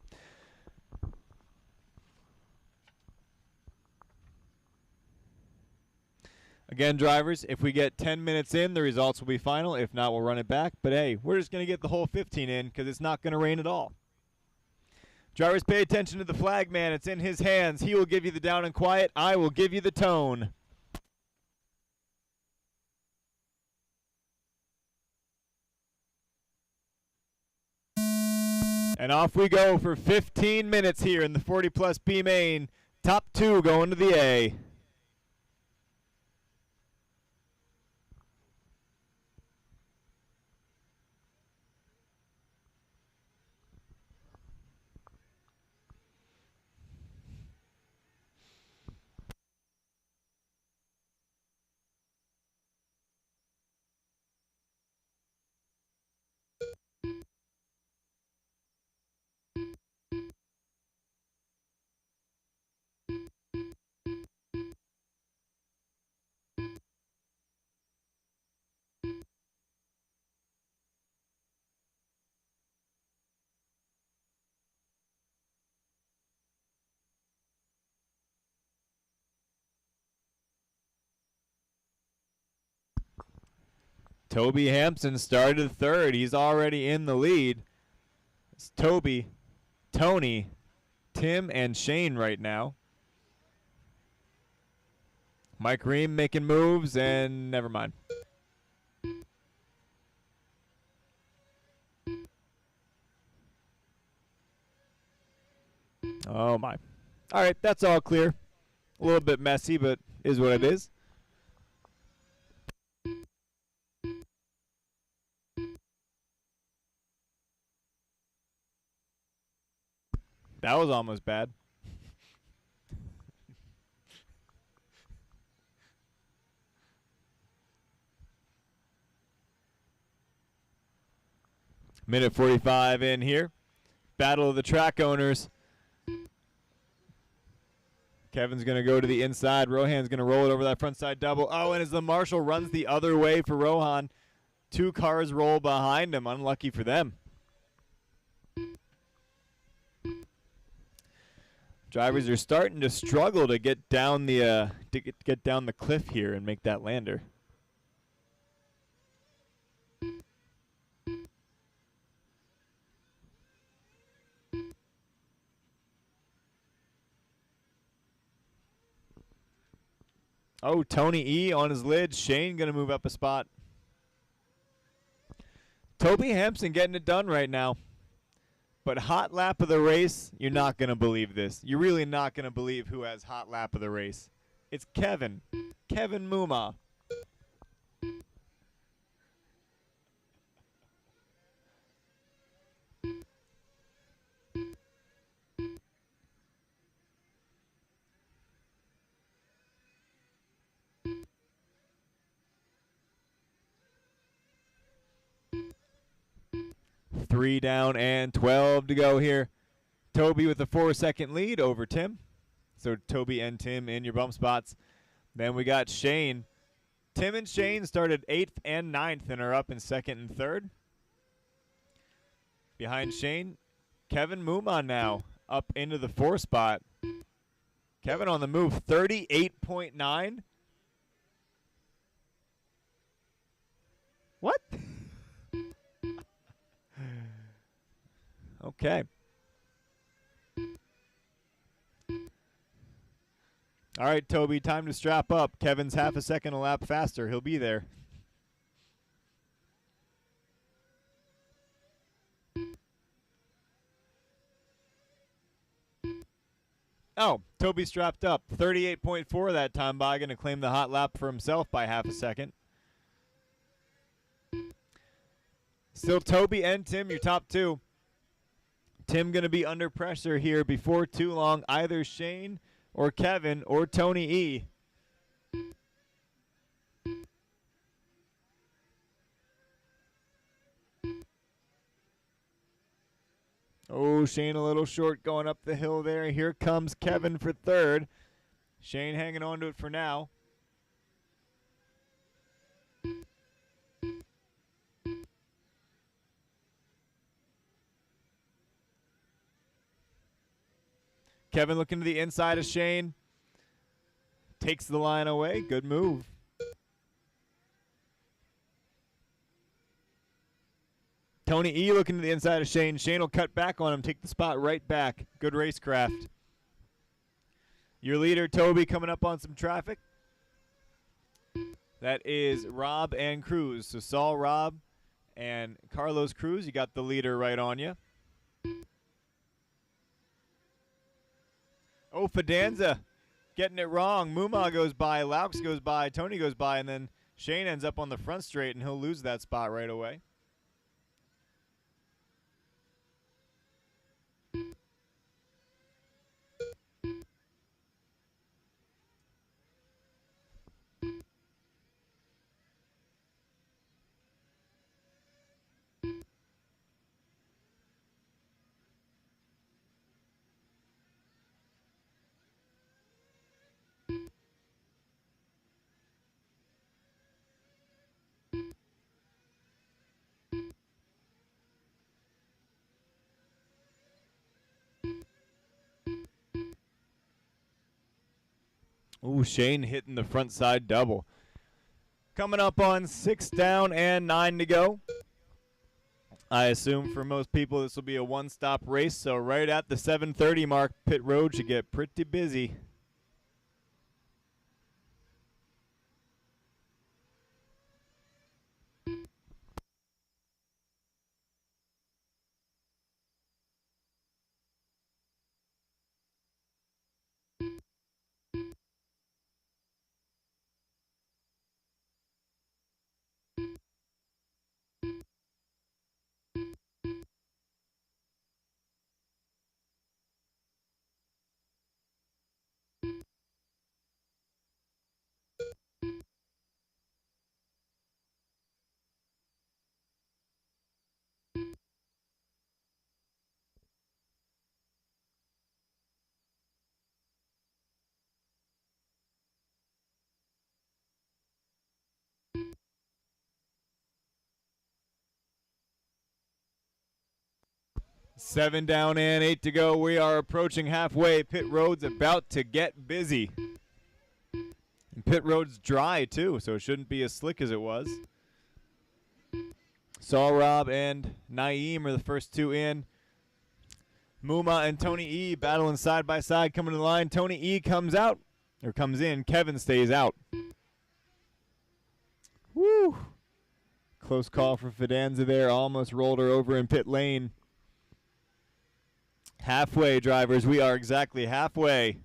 [SPEAKER 3] Again, drivers, if we get 10 minutes in, the results will be final. If not, we'll run it back. But hey, we're just going to get the whole 15 in because it's not going to rain at all. Drivers, pay attention to the flag man. It's in his hands. He will give you the down and quiet. I will give you the tone. And off we go for 15 minutes here in the 40 plus B main. Top 2 going to the A. Toby Hampson started third. He's already in the lead. It's Toby, Tony, Tim, and Shane right now. Mike Ream making moves, and never mind. Oh, my. All right, that's all clear. A little bit messy, but is what it is. That was almost bad. Minute 45 in here. Battle of the track owners. Kevin's going to go to the inside. Rohan's going to roll it over that front side double. Oh, and as the marshal runs the other way for Rohan, 2 cars roll behind him. Unlucky for them. Drivers are starting to struggle to get down the get down the cliff here and make that lander. Oh, Tony E on his lid. Shane going to move up a spot. Toby Hampson getting it done right now. But hot lap of the race, you're not going to believe this. You're really not going to believe who has hot lap of the race. It's Kevin. Kevin Muma. 3 down and 12 to go here. Toby with a 4-second lead over Tim. So Toby and Tim in your bump spots. Then we got Shane. Tim and Shane started 8th and 9th and are up in 2nd and 3rd. Behind Shane, Kevin Muman now up into the 4 spot. Kevin on the move, 38.9. What? Okay. All right, Toby, time to strap up. Kevin's half a second a lap faster. He'll be there. Oh, Toby strapped up. 38.4 that time by. Going to claim the hot lap for himself by half a second. Still Toby and Tim, your top 2. Tim going to be under pressure here before too long. Either Shane or Kevin or Tony E. Oh, Shane a little short going up the hill there. Here comes Kevin for 3rd. Shane hanging on to it for now. Kevin looking to the inside of Shane. Takes the line away. Good move. Tony E looking to the inside of Shane. Shane will cut back on him, take the spot right back. Good racecraft. Your leader, Toby, coming up on some traffic. That is Rob and Cruz. So Saul, Rob, and Carlos Cruz, you got the leader right on you. Oh, Fidanza getting it wrong. Muma goes by, Laux goes by, Tony goes by, and then Shane ends up on the front straight, and he'll lose that spot right away. Ooh, Shane hitting the front side double. Coming up on 6 down and 9 to go. I assume for most people this will be a one-stop race, so right at the 7:30 mark, pit road should get pretty busy. Seven down and 8 to go. We are approaching halfway. Pit road's about to get busy. And pit road's dry too, so it shouldn't be as slick as it was. Saul, Rob, and Naeem are the first 2 in. Muma and Tony E battling side by side, coming to the line. Tony E comes out, or comes in. Kevin stays out. Woo! Close call for Fidanza there. Almost rolled her over in pit lane. Halfway, drivers. We are exactly halfway.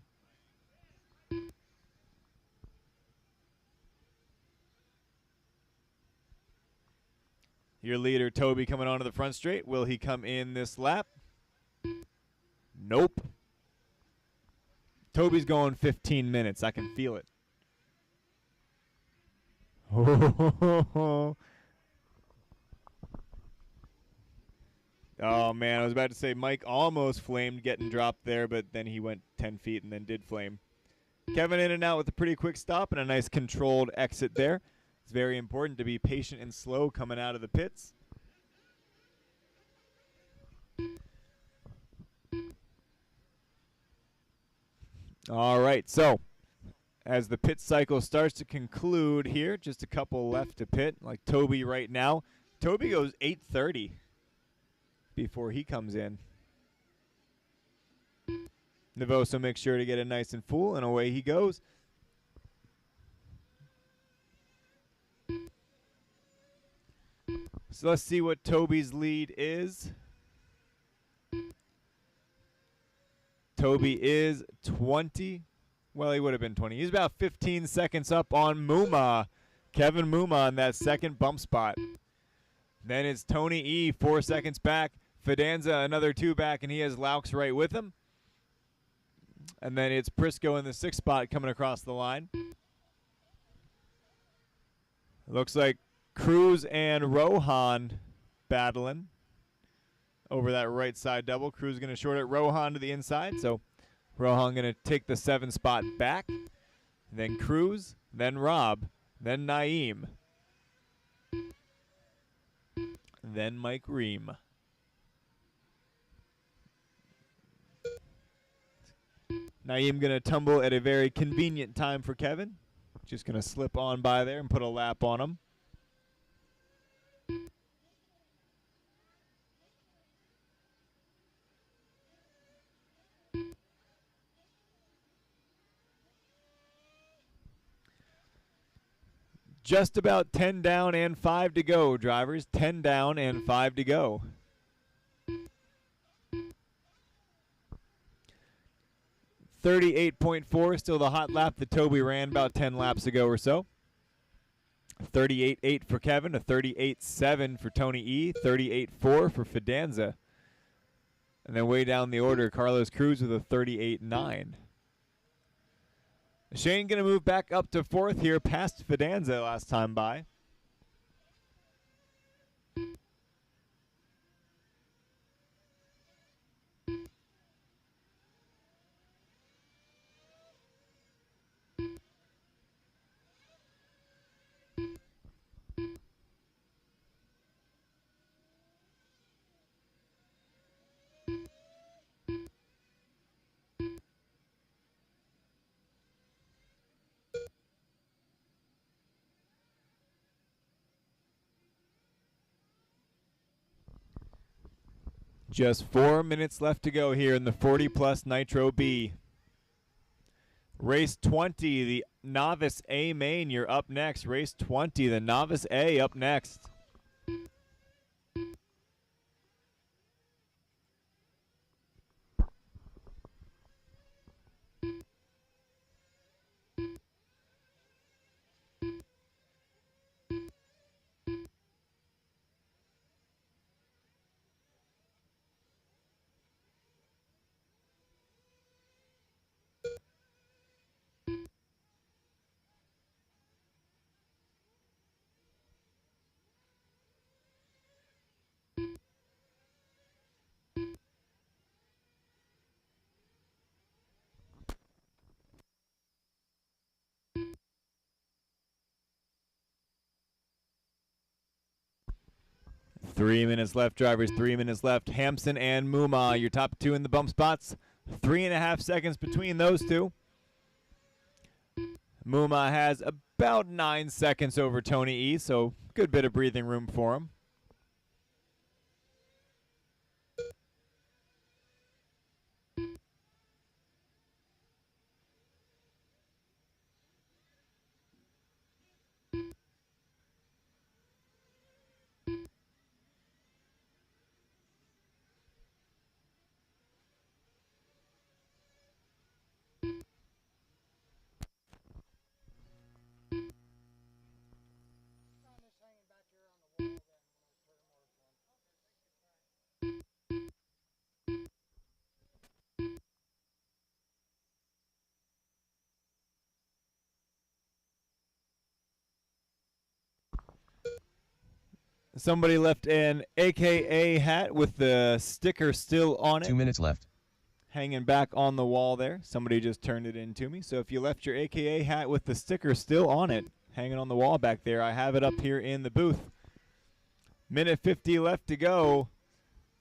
[SPEAKER 3] Your leader, Toby, coming onto the front straight. Will he come in this lap? Nope. Toby's going 15 minutes. I can feel it. Oh, man, I was about to say Mike almost flamed getting dropped there, but then he went 10 feet and then did flame. Kevin in and out with a pretty quick stop and a nice controlled exit there. It's very important to be patient and slow coming out of the pits. All right, so as the pit cycle starts to conclude here, just a couple left to pit, like Toby right now. Toby goes 8:30 before he comes in. Navoso makes sure to get it nice and full, and away he goes. So let's see what Toby's lead is. Toby is 20. Well, he would have been 20. He's about 15 seconds up on Muma. Kevin Muma on that second bump spot. Then it's Tony E, 4 seconds back. Fidanza, another 2 back, and he has Laux right with him. And then it's Prisco in the 6th spot coming across the line. Looks like Cruz and Rohan battling over that right side double. Cruz going to short it. Rohan to the inside. So Rohan going to take the 7 spot back. Then Cruz. Then Rob. Then Naeem. Then Mike Ream. Naeem going to tumble at a very convenient time for Kevin. Just going to slip on by there and put a lap on him. Just about 10 down and 5 to go, drivers. 10 down and 5 to go. .38.4, still the hot lap that Toby ran about 10 laps ago or so. 38.8 for Kevin, a 38.7 for Tony E, 38.4 for Fidanza. And then way down the order, Carlos Cruz with a 38.9. Shane going to move back up to 4th here, past Fidanza last time by. Just 4 minutes left to go here in the 40-plus Nitro B. Race 20, the Novice A main, you're up next. Race 20, the Novice A up next. Three minutes left, drivers. 3 minutes left. Hampson and Muma, your top 2 in the bump spots. 3.5 seconds between those two. Muma has about 9 seconds over Tony E, so good bit of breathing room for him. Somebody left an AKA hat with the sticker still on it.
[SPEAKER 4] 2 minutes left.
[SPEAKER 3] Hanging back on the wall there. Somebody just turned it in to me. So if you left your AKA hat with the sticker still on it, hanging on the wall back there, I have it up here in the booth. Minute 50 left to go.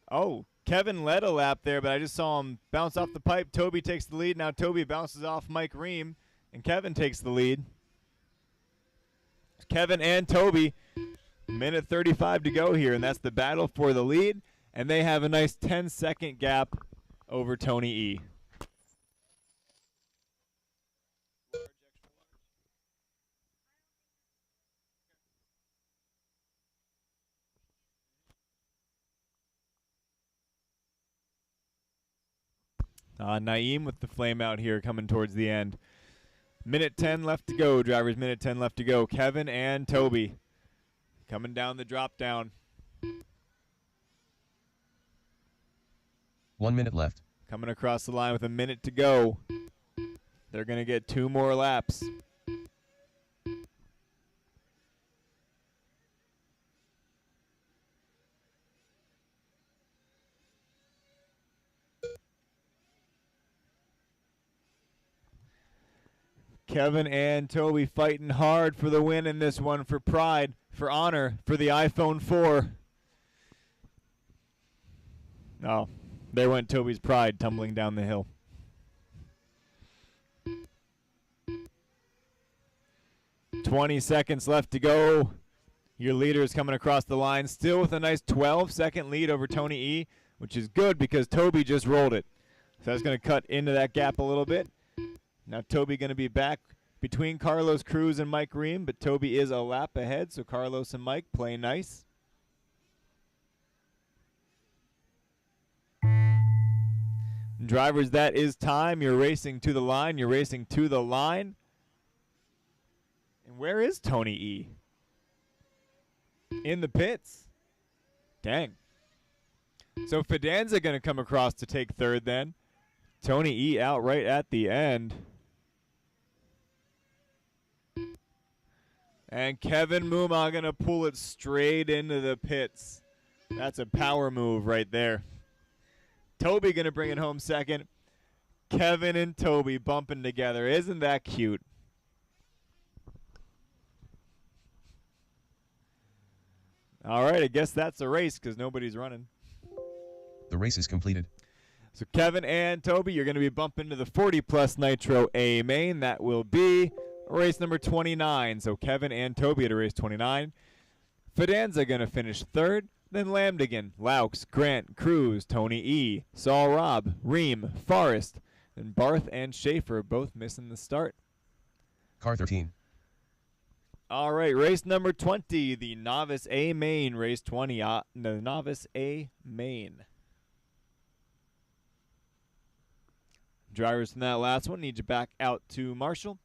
[SPEAKER 3] Oh, Kevin led a lap there, but I just saw him bounce off the pipe. Toby takes the lead. Now Toby bounces off Mike Ream, and Kevin takes the lead. Kevin and Toby, minute 35 to go here, and that's the battle for the lead. And they have a nice 10-second gap over Tony E. Naeem with the flame out here coming towards the end. Minute 10 left to go, drivers. Minute 10 left to go. Kevin and Toby coming down the drop down.
[SPEAKER 4] 1 minute left.
[SPEAKER 3] Coming across the line with a minute to go. They're going to get 2 more laps. Kevin and Toby fighting hard for the win in this one, for pride, for honor, for the iPhone 4. Oh, there went Toby's pride tumbling down the hill. "20 seconds left to go. Your leader is coming across the line, still with a nice 12-second lead over Tony E, which is good because Toby just rolled it. So that's going to cut into that gap a little bit. Now Toby going to be back between Carlos Cruz and Mike Ream, but Toby is a lap ahead, so Carlos and Mike play nice. Drivers, that is time. You're racing to the line. You're racing to the line. And where is Tony E? In the pits. Dang. So Fidanza going to come across to take third then. Tony E out right at the end. And Kevin Muma going to pull it straight into the pits. That's a power move right there. Toby going to bring it home second. Kevin and Toby bumping together. Isn't that cute? All right, I guess that's a race because nobody's running.
[SPEAKER 4] The race is completed.
[SPEAKER 3] So Kevin and Toby, you're going to be bumping to the 40-plus Nitro A main. That will be race number 29. So Kevin and Toby at race 29. Fidanza going to finish third. Then Lambdigan, Laux, Grant, Cruz, Tony E, Saul Robb, Ream, Forrest. Then Barth and Schaefer both missing the start.
[SPEAKER 4] Car 13.
[SPEAKER 3] All right, race number 20, the Novice A main, race 20, the Novice A main. Drivers from that last one need you back out to Marshall.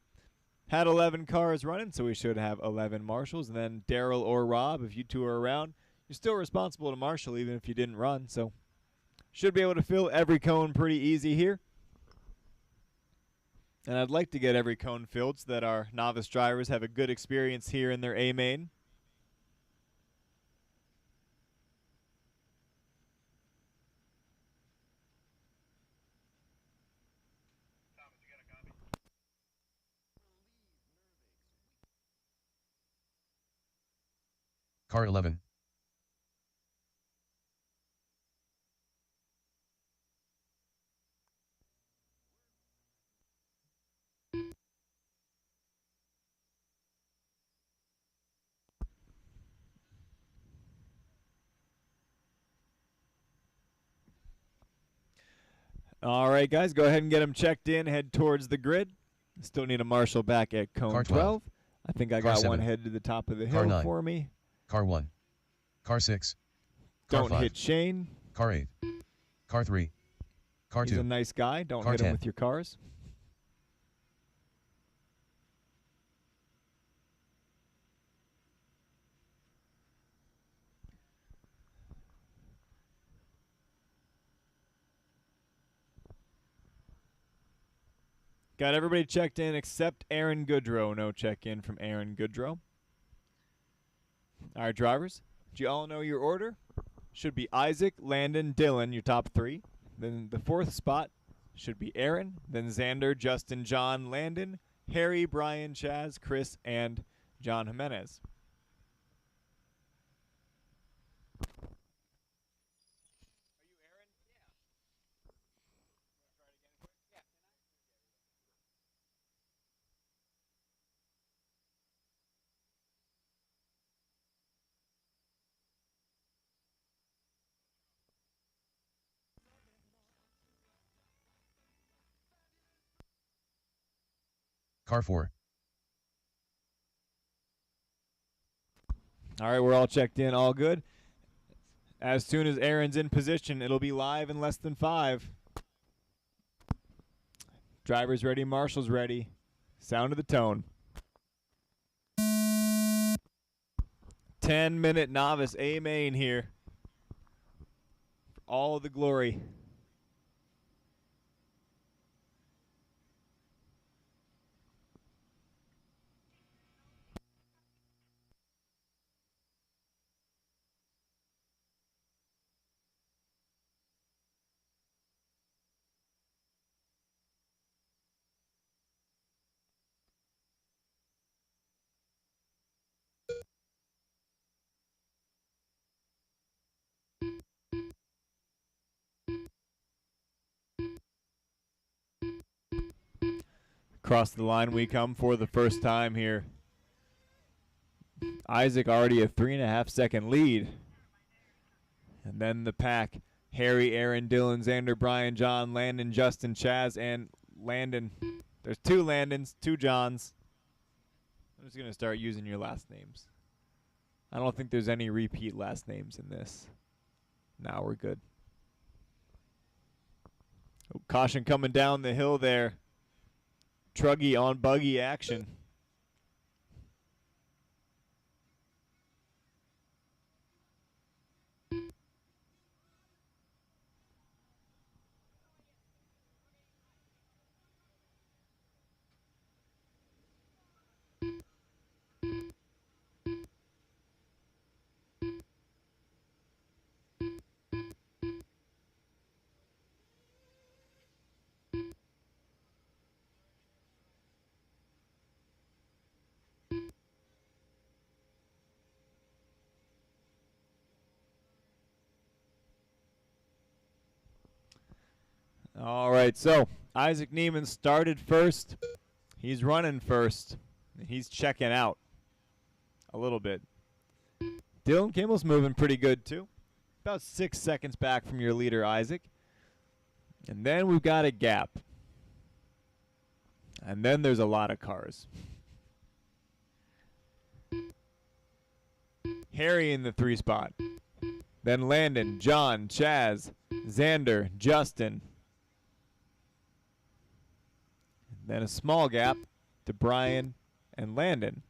[SPEAKER 3] Had 11 cars running, so we should have 11 Marshals. And then Daryl or Rob, if you two are around, you're still responsible to Marshall even if you didn't run. So should be able to fill every cone pretty easy here. And I'd like to get every cone filled so that our novice drivers have a good experience here in their A main.
[SPEAKER 4] Car 11.
[SPEAKER 3] All right, guys, go ahead and get them checked in. Head towards the grid. Still need a marshal back at cone
[SPEAKER 4] Car
[SPEAKER 3] 12. I think I
[SPEAKER 4] Car
[SPEAKER 3] got
[SPEAKER 4] 7.
[SPEAKER 3] one head to the top of the
[SPEAKER 4] Car
[SPEAKER 3] hill
[SPEAKER 4] 9.
[SPEAKER 3] for me.
[SPEAKER 4] Car 1. Car 6. Car
[SPEAKER 3] Don't
[SPEAKER 4] 5.
[SPEAKER 3] hit Shane.
[SPEAKER 4] Car 8. Car 3. Car
[SPEAKER 3] He's
[SPEAKER 4] 2.
[SPEAKER 3] a nice guy. Don't
[SPEAKER 4] Car
[SPEAKER 3] hit him
[SPEAKER 4] 10.
[SPEAKER 3] with your cars. Got everybody checked in except Aaron Goodrow. No check-in from Aaron Goodrow. All right, drivers. Do you all know your order? Should be Isaac, Landon, Dylan, your top 3. Then the 4th spot should be Aaron, then Xander, Justin, John, Landon, Harry, Brian, Chaz, Chris, and John Jimenez.
[SPEAKER 4] Car 4.
[SPEAKER 3] All right, we're all checked in, all good. As soon as Aaron's in position, it'll be live in less than 5. Driver's ready, marshal's ready. Sound of the tone. 10-minute novice A main here. For all the glory. Across the line we come for the first time here. Isaac already a 3.5 second lead. And then the pack. Harry, Aaron, Dylan, Xander, Brian, John, Landon, Justin, Chaz, and Landon. There's 2 Landons, 2 Johns. I'm just going to start using your last names. I don't think there's any repeat last names in this. Now we're good. Oh, caution coming down the hill there. Truggy on buggy action. All right, so Isaac Neiman started first. He's running first. And he's checking out a little bit. Dylan Kimball's moving pretty good, too. About 6 seconds back from your leader, Isaac. And then we've got a gap. And then there's a lot of cars. Harry in the 3 spot. Then Landon, John, Chaz, Xander, Justin. Then a small gap to Brian and Landon.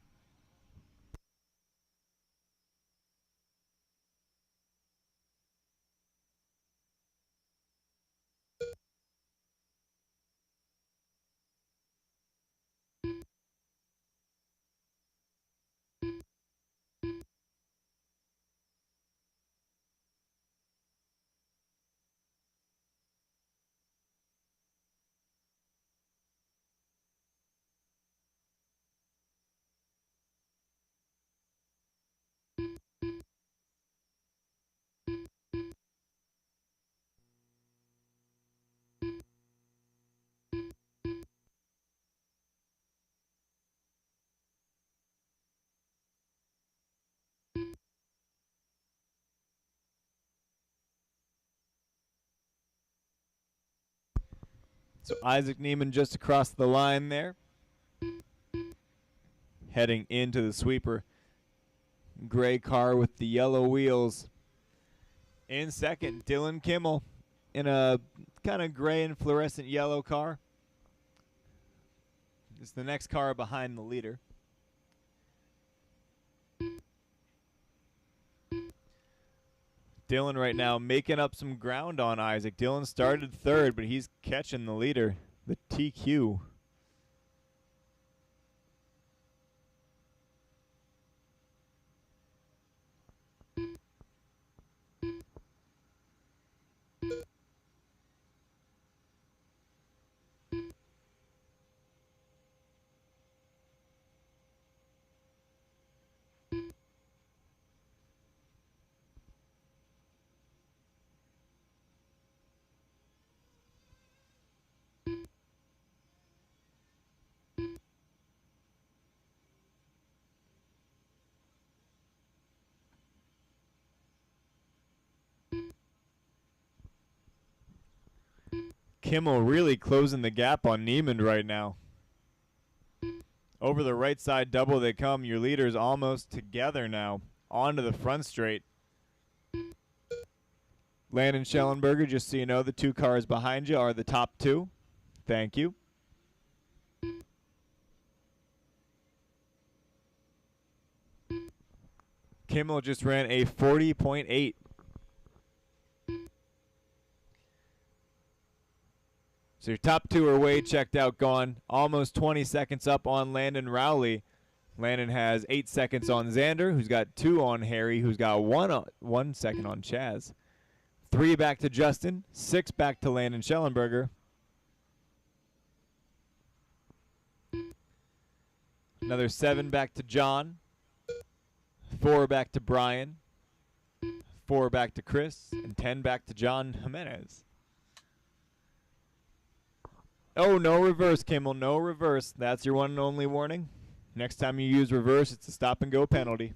[SPEAKER 3] So Isaac Neiman just across the line there. Heading into the sweeper. Gray car with the yellow wheels. In second, Dylan Kimmel in a kind of gray and fluorescent yellow car. It's the next car behind the leader. Dylan right now making up some ground on Isaac. Dylan started third, but he's catching the leader, the TQ. Kimmel really closing the gap on Neiman right now. Over the right side double they come. Your leaders almost together now. Onto the front straight. Landon Schellenberger, just so you know, the 2 cars behind you are the top 2. Thank you. Kimmel just ran a 40.8. So your top 2 are way checked out, gone. Almost 20 seconds up on Landon Rowley. Landon has 8 seconds on Xander, who's got 2 on Harry, who's got 1 second on Chaz. 3 back to Justin, 6 back to Landon Schellenberger. Another 7 back to John. 4 back to Brian. 4 back to Chris. And 10 back to John Jimenez. Oh, no reverse, Kimmel. No reverse. That's your one and only warning. Next time you use reverse, it's a stop and go penalty.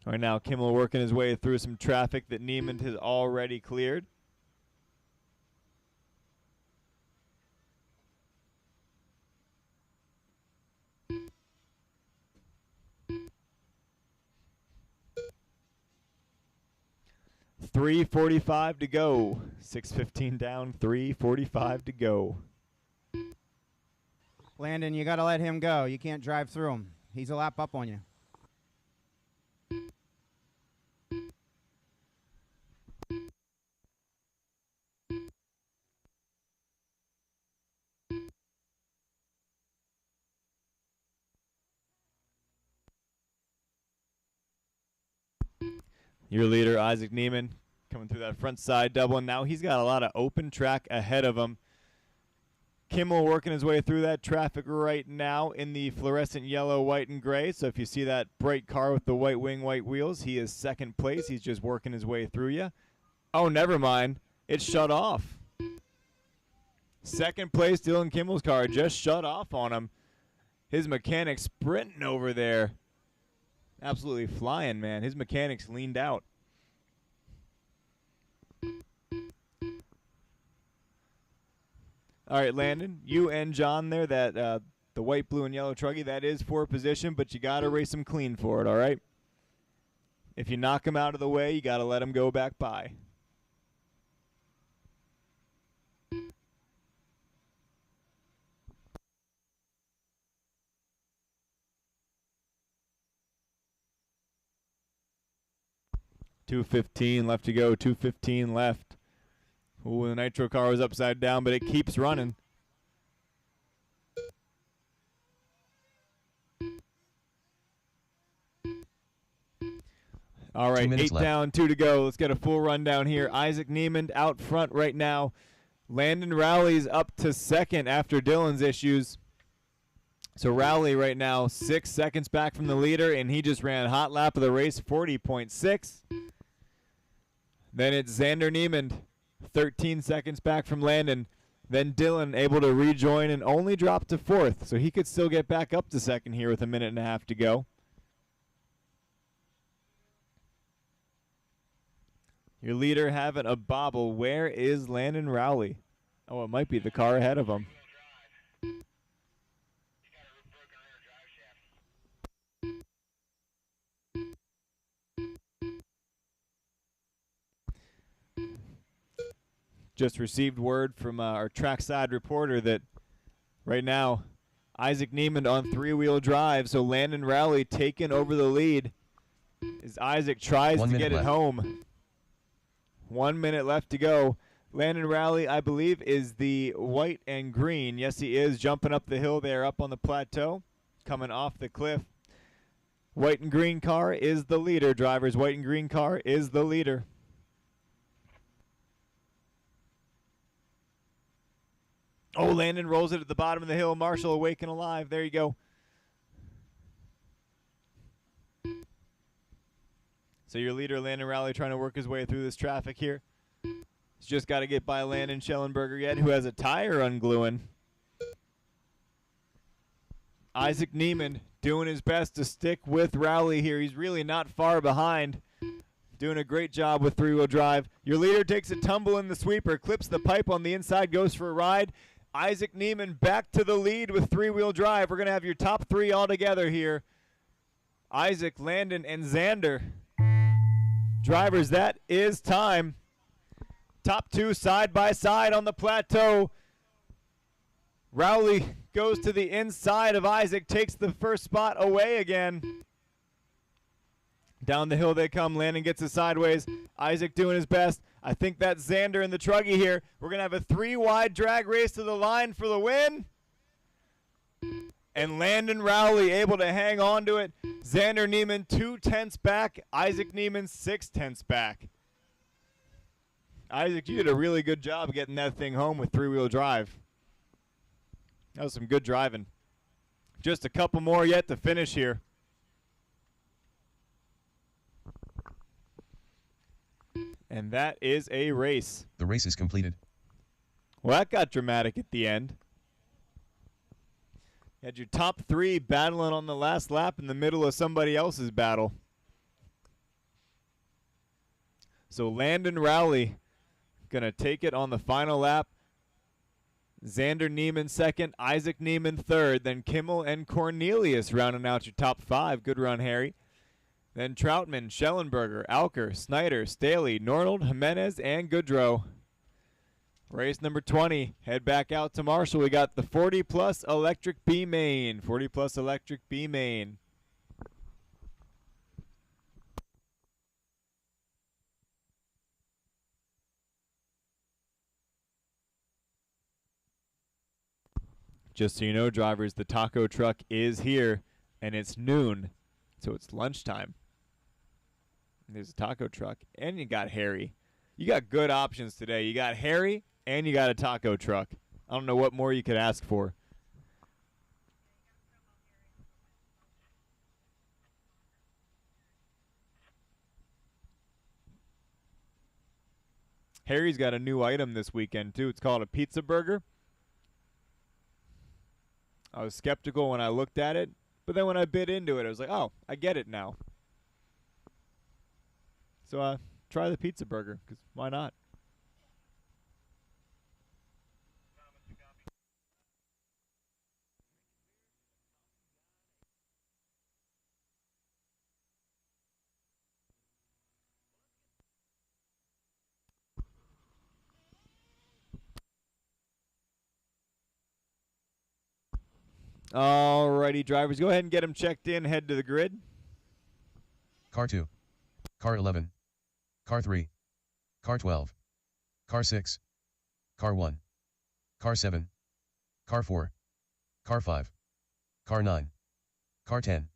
[SPEAKER 3] Right now, Kimmel working his way through some traffic that Neiman has already cleared. .345 to go. 6:15 down, 3:45 to go.
[SPEAKER 1] Landon, you got to let him go. You can't drive through him. He's a lap up on you.
[SPEAKER 3] Your leader, Isaac Neiman, coming through that front side double, and now he's got a lot of open track ahead of him. Kimmel working his way through that traffic right now in the fluorescent yellow, white, and gray. So if you see that bright car with the white wing, white wheels, he is second place. He's just working his way through you. Oh, never mind. It's shut off. Second place, Dylan Kimmel's car just shut off on him. His mechanic sprinting over there. Absolutely flying, man. His mechanics leaned out. All right, Landon, you and John there, that the white, blue, and yellow truggy, that is for position, but you got to race him clean for it, all right? If you knock him out of the way, you got to let him go back by. .215 left to go, 2:15 left. Ooh, the nitro car was upside down, but it keeps running. All right, 8
[SPEAKER 4] left.
[SPEAKER 3] down, 2 to go. Let's get a full rundown here. Isaac Neiman out front right now. Landon Rowley's up to second after Dylan's issues. So Rowley right now 6 seconds back from the leader, and he just ran hot lap of the race, 40.6. Then it's Xander Neiman, 13 seconds back from Landon. Then Dylan able to rejoin and only drop to fourth, so he could still get back up to second here with a minute and a half to go. Your leader having a bobble. Where is Landon Rowley? Oh, it might be the car ahead of him. Just received word from our trackside reporter that right now Isaac Neiman on three-wheel drive, so Landon Rowley taking over the lead as Isaac tries to get it home. 1 minute left to go. Landon Rowley, I believe, is the white and green. Yes, he is jumping up the hill there, up on the plateau, coming off the cliff. White and green car is the leader, drivers. White and green car is the leader. Oh, Landon rolls it at the bottom of the hill. Marshall awake and alive. There you go. So your leader, Landon Rowley, trying to work his way through this traffic here. He's just got to get by Landon Schellenberger yet, who has a tire ungluing. Isaac Neiman doing his best to stick with Rowley here. He's really not far behind. Doing a great job with three-wheel drive. Your leader takes a tumble in the sweeper, clips the pipe on the inside, goes for a ride. Isaac Neiman back to the lead with three-wheel drive. We're going to have your top three all together here. Isaac, Landon, and Xander. Drivers, that is time. Top two side by side on the plateau. Rowley goes to the inside of Isaac, takes the first spot away again. Down the hill they come. Landon gets it sideways. Isaac doing his best. I think that's Xander in the truggy here. We're going to have a three-wide drag race to the line for the win. And Landon Rowley able to hang on to it. Xander Neiman 2/10 back. Isaac Neiman 6/10 back. Isaac, you did a really good job getting that thing home with three-wheel drive. That was some good driving. Just a couple more yet to finish here. And that is a race.
[SPEAKER 4] The race is completed.
[SPEAKER 3] Well, that got dramatic at the end. You had your top three battling on the last lap in the middle of somebody else's battle. So Landon Rowley going to take it on the final lap. Xander Neiman second, Isaac Neiman third, then Kimmel and Cornelius rounding out your top five. Good run, Harry. Then Troutman, Schellenberger, Alker, Snyder, Staley, Nornold, Jimenez, and Goodrow. Race number 20. Head back out to Marshall. We got the 40 Plus Electric B Main. 40 Plus Electric B Main. Just so you know, drivers, the taco truck is here, and it's noon, so it's lunchtime. There's a taco truck, and you got Harry. You got good options today. You got Harry, and you got a taco truck. I don't know what more you could ask for. Harry's got a new item this weekend, too. It's called a pizza burger. I was skeptical when I looked at it, but then when I bit into it, I was like, oh, I get it now. So try the pizza burger, because why not? Alrighty, drivers, go ahead and get them checked in. Head to the grid.
[SPEAKER 4] Car 2. Car 11. Car 3. Car 12. Car 6. Car 1. Car 7. Car 4. Car 5. Car 9. Car 10.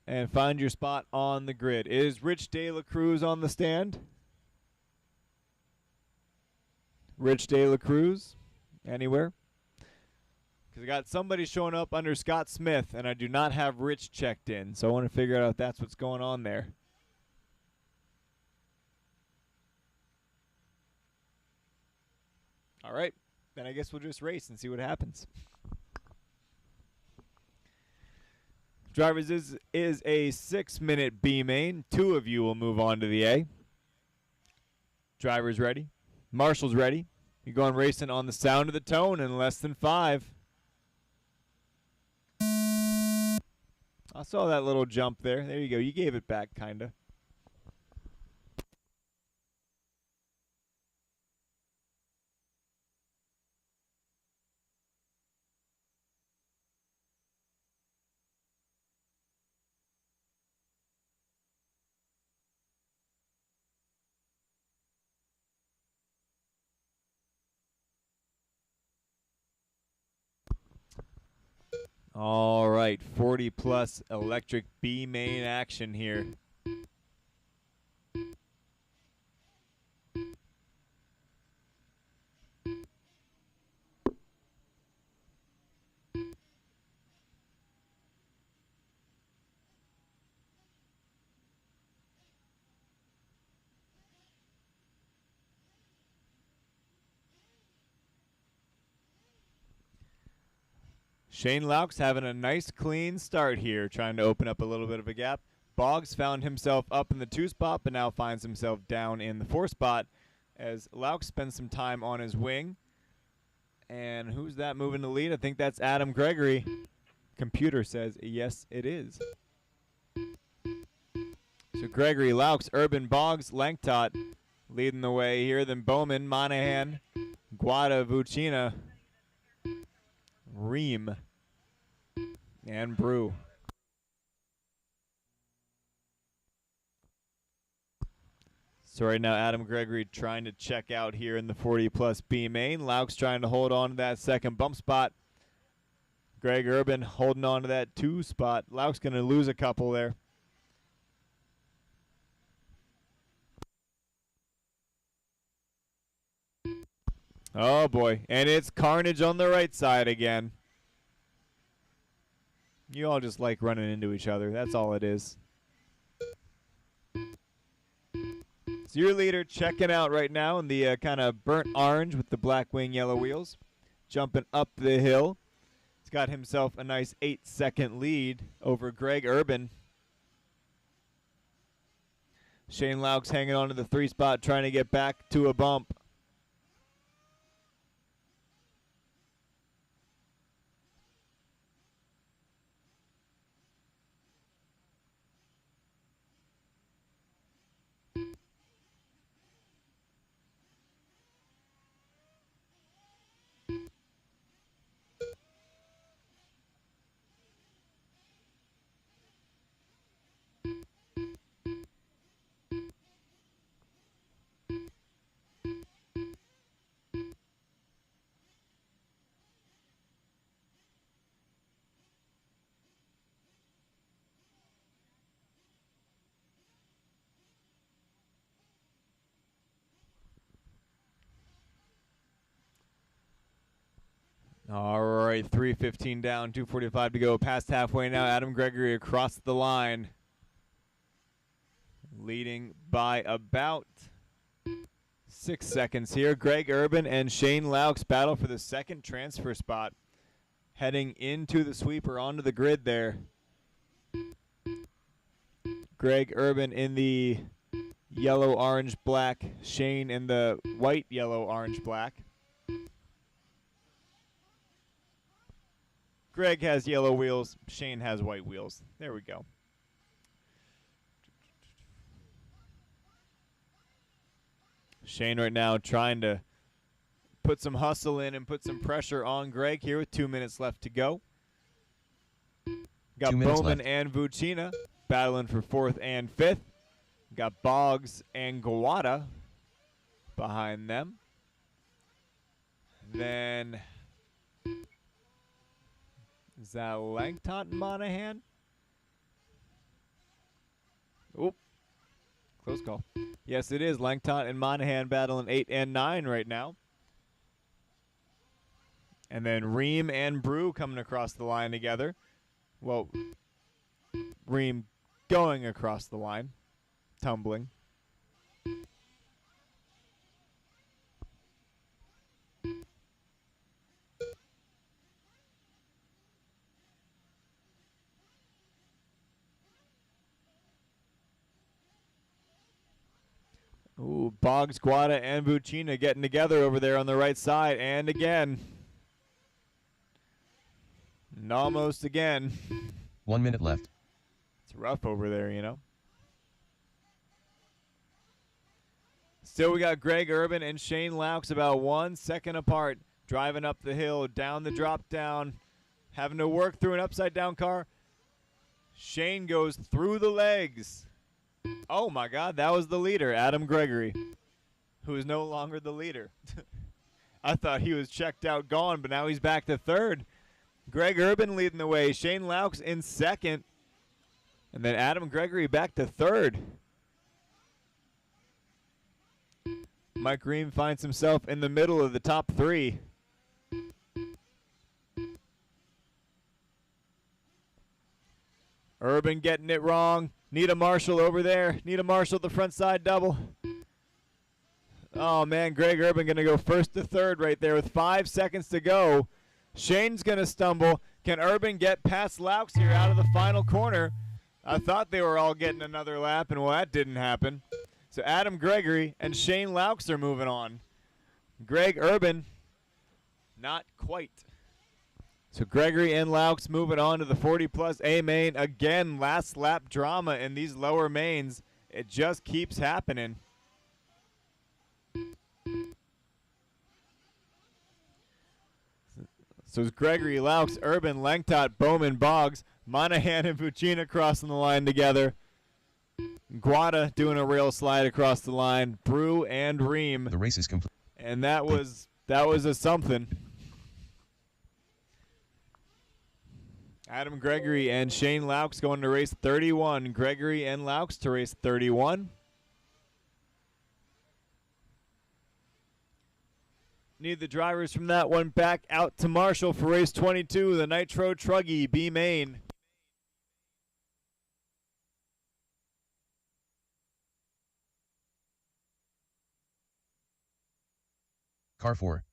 [SPEAKER 3] And find your spot on the grid. Is Rich De La Cruz on the stand? Rich De La Cruz? Anywhere? Because I got somebody showing up under Scott Smith, and I do not have Rich checked in. So I want to figure out if that's what's going on there. All right. Then I guess we'll just race and see what happens. Drivers, is a 6-minute B main. 2 of you will move on to the A. Drivers ready? Marshall's ready. You're going racing on the sound of the tone in less than 5. I saw that little jump there. There you go. You gave it back, kind of. All right, 40 plus electric B main action here. Shane Laux having a nice clean start here, trying to open up a little bit of a gap. Boggs found himself up in the 2 spot, but now finds himself down in the 4 spot as Laux spends some time on his wing. And who's that moving the lead? I think that's Adam Gregory. Computer says yes, it is. So Gregory, Laux, Urban, Boggs, Langtot leading the way here. Then Bowman, Monahan, Guada, Vucina, Ream, and Brew. So right now, Adam Gregory trying to check out here in the 40-plus B main. Laux trying to hold on to that second bump spot. Greg Urban holding on to that 2 spot. Laux going to lose a couple there. Oh, boy. And it's carnage on the right side again. You all just like running into each other. That's all it is. So your leader checking out right now in the kind of burnt orange with the black wing, yellow wheels. Jumping up the hill. He's got himself a nice 8-second lead over Greg Urban. Shane Laux hanging on to the 3 spot, trying to get back to a bump. All right, 3:15 down, 2:45 to go. Past halfway now. Adam Gregory across the line. Leading by about 6 seconds here. Greg Urban and Shane Laux battle for the second transfer spot. Heading into the sweeper onto the grid there. Greg Urban in the yellow, orange, black. Shane in the white, yellow, orange, black. Greg has yellow wheels. Shane has white wheels. There we go. Shane right now trying to put some hustle in and put some pressure on Greg here with 2 minutes left to go. Got Bowman and Vucina battling for 4th and 5th. Got Boggs and Guada behind them. Then is that Langtot and Monahan? Oop. Close call. Yes, it is. Langtot and Monahan battling 8 and 9 right now. And then Ream and Brew coming across the line together. Well, Ream going across the line. Tumbling. Ooh, Boggs, Guada, and Vucina getting together over there on the right side. And again. And almost again.
[SPEAKER 4] 1 minute left.
[SPEAKER 3] It's rough over there, you know. Still, we got Greg Urban and Shane Laux about 1 second apart. Driving up the hill, down the drop down. Having to work through an upside down car. Shane goes through the legs. Oh, my God, that was the leader, Adam Gregory, who is no longer the leader. I thought he was checked out, gone, but now he's back to 3rd. Greg Urban leading the way. Shane Laux in 2nd. And then Adam Gregory back to 3rd. Mike Ream finds himself in the middle of the top 3. Urban getting it wrong. Nita Marshall over there. Nita Marshall the front side double. Oh, man, Greg Urban going to go 1st to 3rd right there with 5 seconds to go. Shane's going to stumble. Can Urban get past Laux here out of the final corner? I thought they were all getting another lap, and well, that didn't happen. So Adam Gregory and Shane Laux are moving on. Greg Urban, not quite. So Gregory and Laux moving on to the 40-plus A main. Again, last lap drama in these lower mains. It just keeps happening. So it's Gregory, Laux, Urban, Lengtot, Bowman, Boggs, Monahan, and Fucina crossing the line together. Guada doing a rail slide across the line. Brew and Ream.
[SPEAKER 4] The race is complete.
[SPEAKER 3] And that was a something. Adam Gregory and Shane Laux going to race 31. Gregory and Laux to race 31. Need the drivers from that one back out to Marshall for race 22, the Nitro Truggy B main.
[SPEAKER 4] Car 4.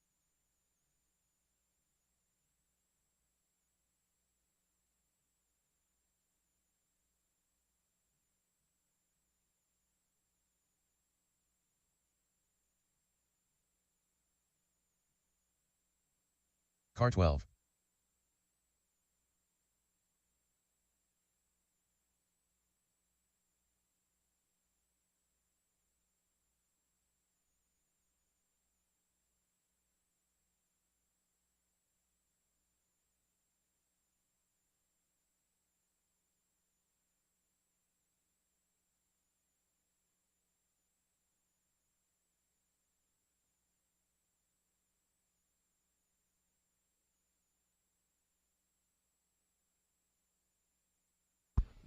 [SPEAKER 4] Car 12.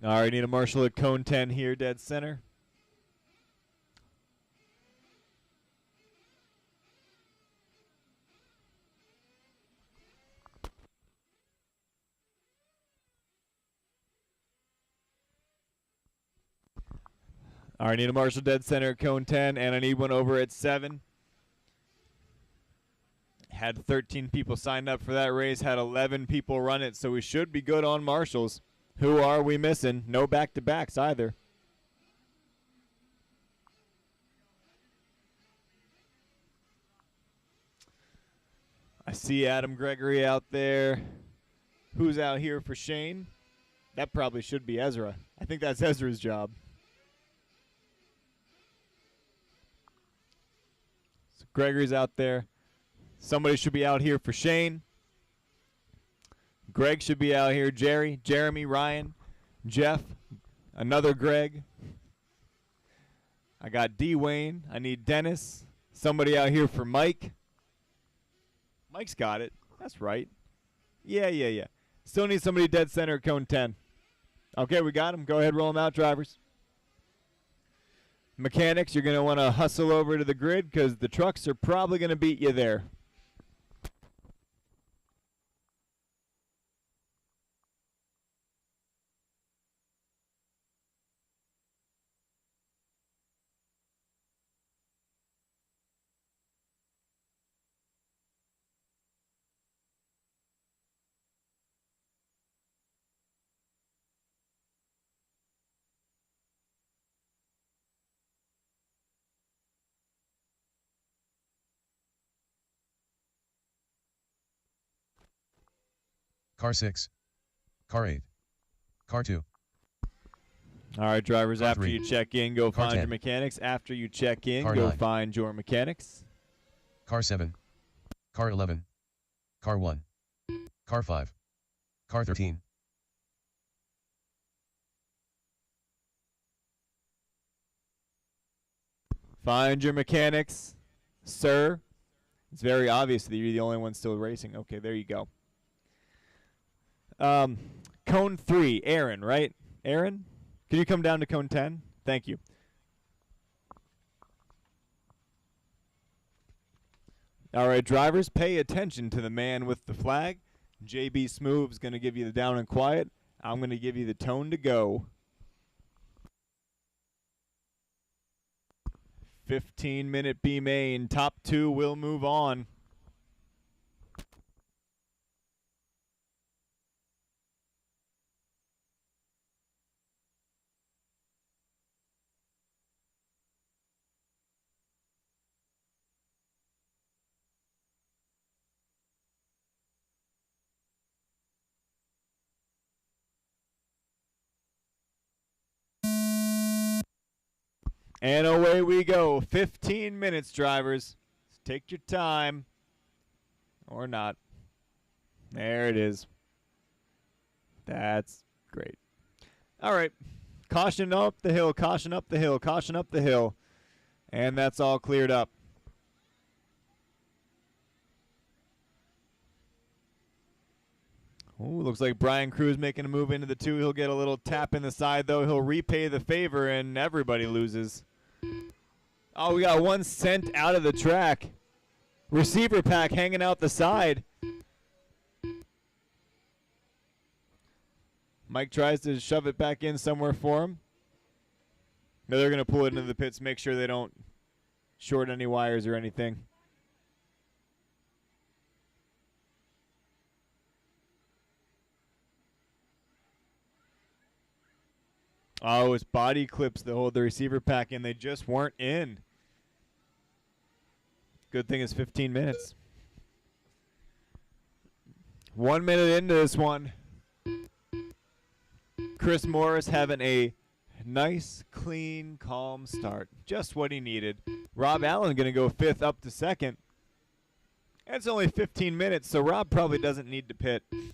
[SPEAKER 3] All right, need a Marshall at cone 10 here, dead center. All right, need a Marshall dead center at cone 10, and I need one over at 7. Had 13 people signed up for that race, had 11 people run it, so we should be good on Marshalls. Who are we missing? No back-to-backs either. I see Adam Gregory out there. Who's out here for Shane? That probably should be Ezra. I think that's Ezra's job. So Gregory's out there. Somebody should be out here for Shane. Greg should be out here. Jeremy, Ryan, Jeff, another Greg. I got D. Wayne. I need Dennis. Somebody out here for Mike. Mike's got it. That's right. Yeah. Still need somebody dead center at cone 10. Okay, we got him. Go ahead, roll them out, drivers. Mechanics, you're going to want to hustle over to the grid because the trucks are probably going to beat you there.
[SPEAKER 4] Car 6. Car 8. Car 2.
[SPEAKER 3] All right, drivers,
[SPEAKER 4] Car
[SPEAKER 3] after
[SPEAKER 4] 3.
[SPEAKER 3] you check in, go
[SPEAKER 4] Car
[SPEAKER 3] find your
[SPEAKER 4] 10.
[SPEAKER 3] mechanics. After you check in,
[SPEAKER 4] Car
[SPEAKER 3] go
[SPEAKER 4] 9.
[SPEAKER 3] find your mechanics.
[SPEAKER 4] Car 7. Car 11. Car 1. Car 5. Car 13.
[SPEAKER 3] Find your mechanics, sir. It's very obvious that you're the only one still racing. Okay, there you go. Cone 3, Aaron, right? Aaron, can you come down to cone 10? Thank you. All right, drivers, pay attention to the man with the flag. JB Smooth's going to give you the down and quiet. I'm going to give you the tone to go. 15-minute B main. Top 2 will move on. And away we go. 15 minutes, drivers. Take your time. Or not. There it is. That's great. All right. Caution up the hill, caution up the hill, caution up the hill. And that's all cleared up. Ooh, looks like Brian Cruz making a move into the 2. He'll get a little tap in the side, though. He'll repay the favor, and everybody loses. Oh, we got 1 cent out of the track. Receiver pack hanging out the side. Mike tries to shove it back in somewhere for him. No, they're going to pull it into the pits, make sure they don't short any wires or anything. Oh, it's body clips that hold the receiver pack in. They just weren't in. Good thing it's 15 minutes. 1 minute into this one. Chris Morris having a nice, clean, calm start. Just what he needed. Rob Allen going to go 5th up to 2nd. And it's only 15 minutes, so Rob probably doesn't need to pit. I'm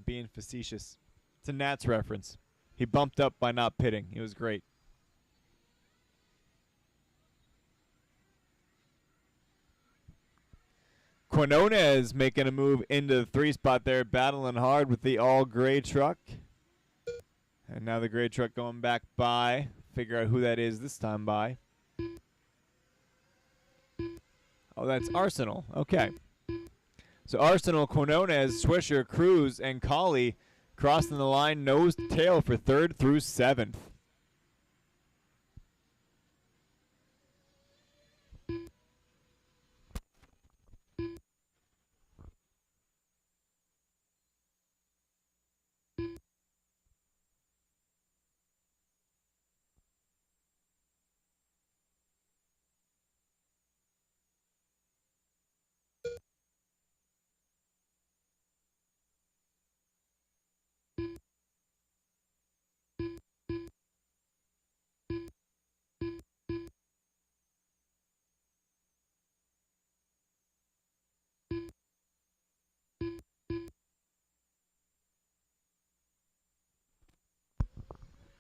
[SPEAKER 3] being facetious. It's a Nats reference. He bumped up by not pitting. He was great. Quinones making a move into the 3 spot there, battling hard with the all-gray truck. And now the gray truck going back by. Figure out who that is this time by. Oh, that's Arsenal. Okay. So Arsenal, Quinones, Swisher, Cruz, and Colley crossing the line nose to tail for 3rd through 7th.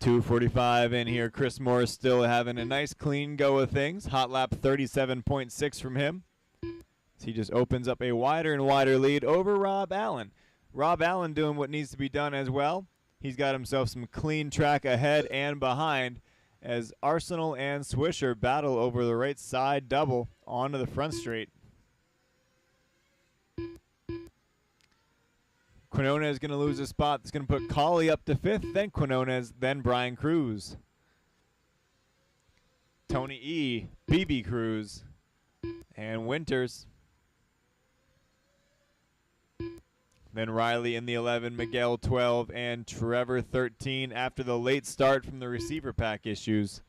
[SPEAKER 3] .245 in here. Chris Morris still having a nice clean go of things. Hot lap 37.6 from him. So he just opens up a wider and wider lead over Rob Allen. Rob Allen doing what needs to be done as well. He's got himself some clean track ahead and behind as Arsenal and Swisher battle over the right side double onto the front straight. Quinones is going to lose a spot. That's going to put Colley up to 5th, then Quinones, then Brian Cruz. Tony E., BB Cruz, and Winters. Then Riley in the 11, Miguel 12, and Trevor 13 after the late start from the receiver pack issues.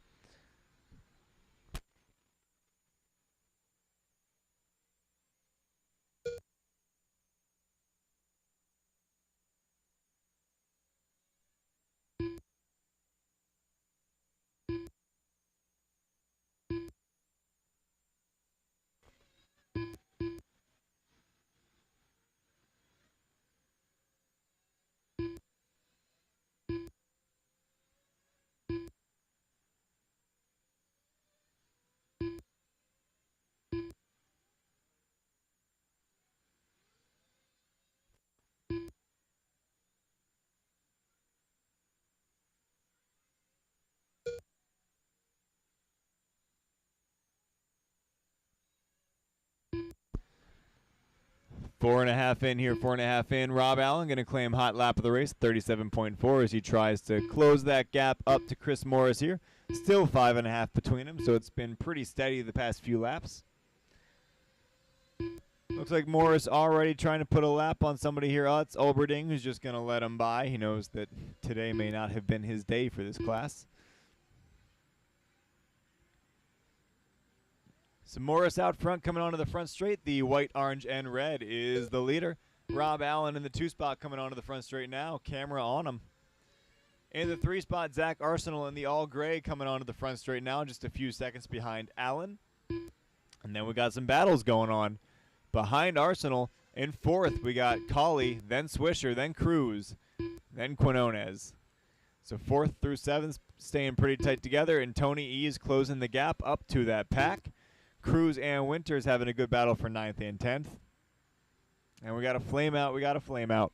[SPEAKER 3] Four and a half in here, 4.5 in. Rob Allen going to claim hot lap of the race, 37.4 as he tries to close that gap up to Chris Morris here. Still 5.5 between them, so it's been pretty steady the past few laps. Looks like Morris already trying to put a lap on somebody here. Oh, it's Olberding who's just going to let him by. He knows that today may not have been his day for this class. So Morris out front coming onto the front straight. The white, orange, and red is the leader. Rob Allen in the 2 spot coming onto the front straight now. Camera on him. In the 3 spot, Zach Arsenal in the all gray coming onto the front straight now, just a few seconds behind Allen. And then we got some battles going on. Behind Arsenal, in 4th, we got Colley, then Swisher, then Cruz, then Quinones. So 4th through 7th staying pretty tight together, and Tony E is closing the gap up to that pack. Cruz and Winters having a good battle for 9th and 10th. And we got a flame out, we got a flame out.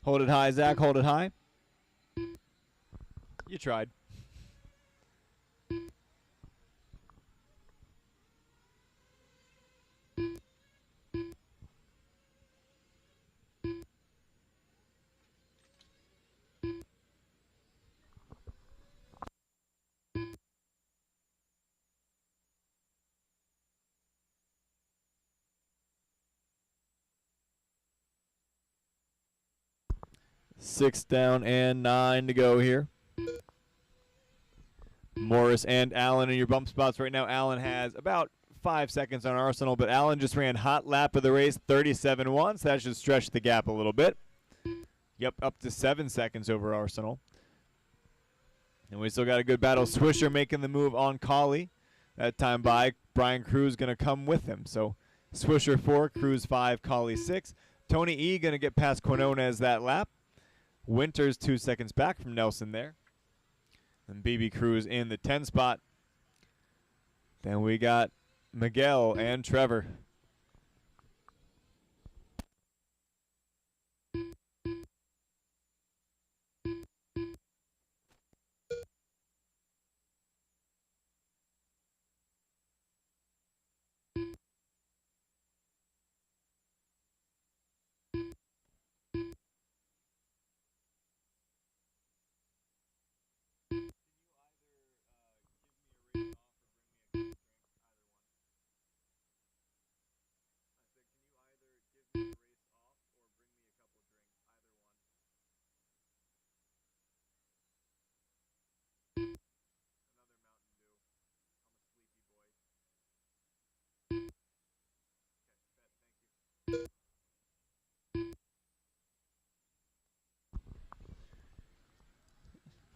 [SPEAKER 3] Hold it high, Zach, hold it high. You tried. Six down and 9 to go here. Morris and Allen in your bump spots right now. Allen has about 5 seconds on Arsenal, but Allen just ran hot lap of the race, 37.1, so that should stretch the gap a little bit. Yep, up to 7 seconds over Arsenal. And we still got a good battle. Swisher making the move on Colley. That time by Brian Cruz going to come with him. So Swisher 4, Cruz 5, Colley 6. Tony E going to get past Quinones that lap. Winters 2 seconds back from Nelson there. And BB Cruz in the 10 spot. Then we got Miguel and Trevor.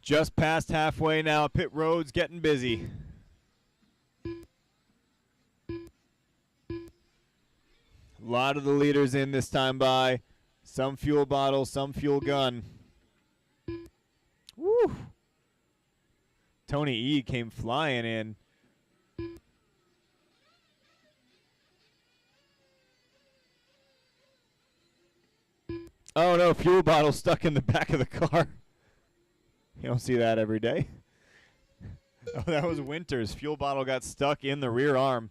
[SPEAKER 3] Just past halfway now. Pit road's getting busy. A lot of the leaders in this time by. Some fuel bottle, some fuel gun. Woo! Tony E came flying in. Oh no, fuel bottle stuck in the back of the car. You don't see that every day. Oh, that was Winters. Fuel bottle got stuck in the rear arm.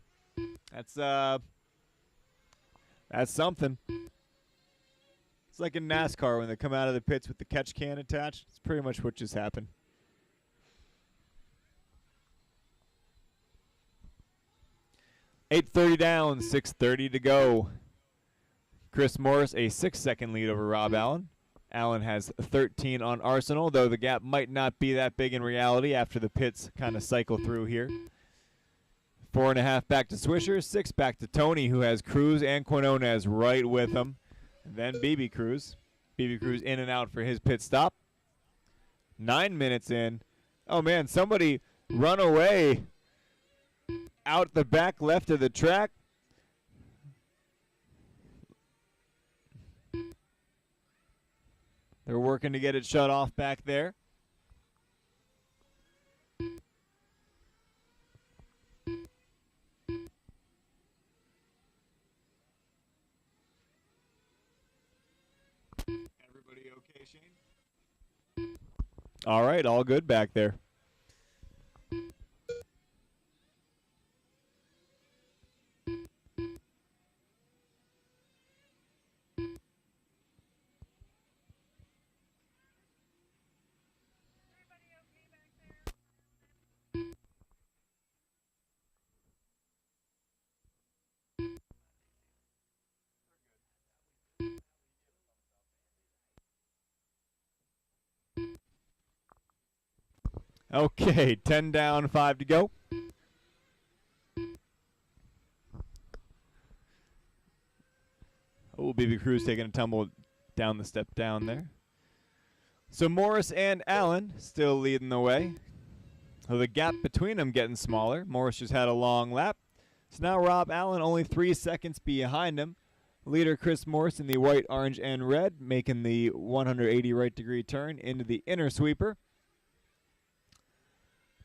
[SPEAKER 3] That's something. It's like in NASCAR when they come out of the pits with the catch can attached. It's pretty much what just happened. $8:30 down, 6:30 to go. Chris Morris, a 6-second lead over Rob Allen. Allen has 13 on Arsenal, though the gap might not be that big in reality after the pits kind of cycle through here. 4.5 back to Swisher, 6 back to Tony, who has Cruz and Quinones right with him. And then BB Cruz. BB Cruz in and out for his pit stop. 9 minutes in. Oh, man, somebody run away out the back left of the track. They're working to get it shut off back there. Everybody okay, Shane? All right, all good back there. Okay, 10 down, 5 to go. Cruz taking a tumble down the step down there. So Morris and Allen still leading the way. So the gap between them getting smaller. Morris just had a long lap. So now Rob Allen only 3 seconds behind him. Leader Chris Morris in the white, orange, and red, making the 180 right degree turn into the inner sweeper.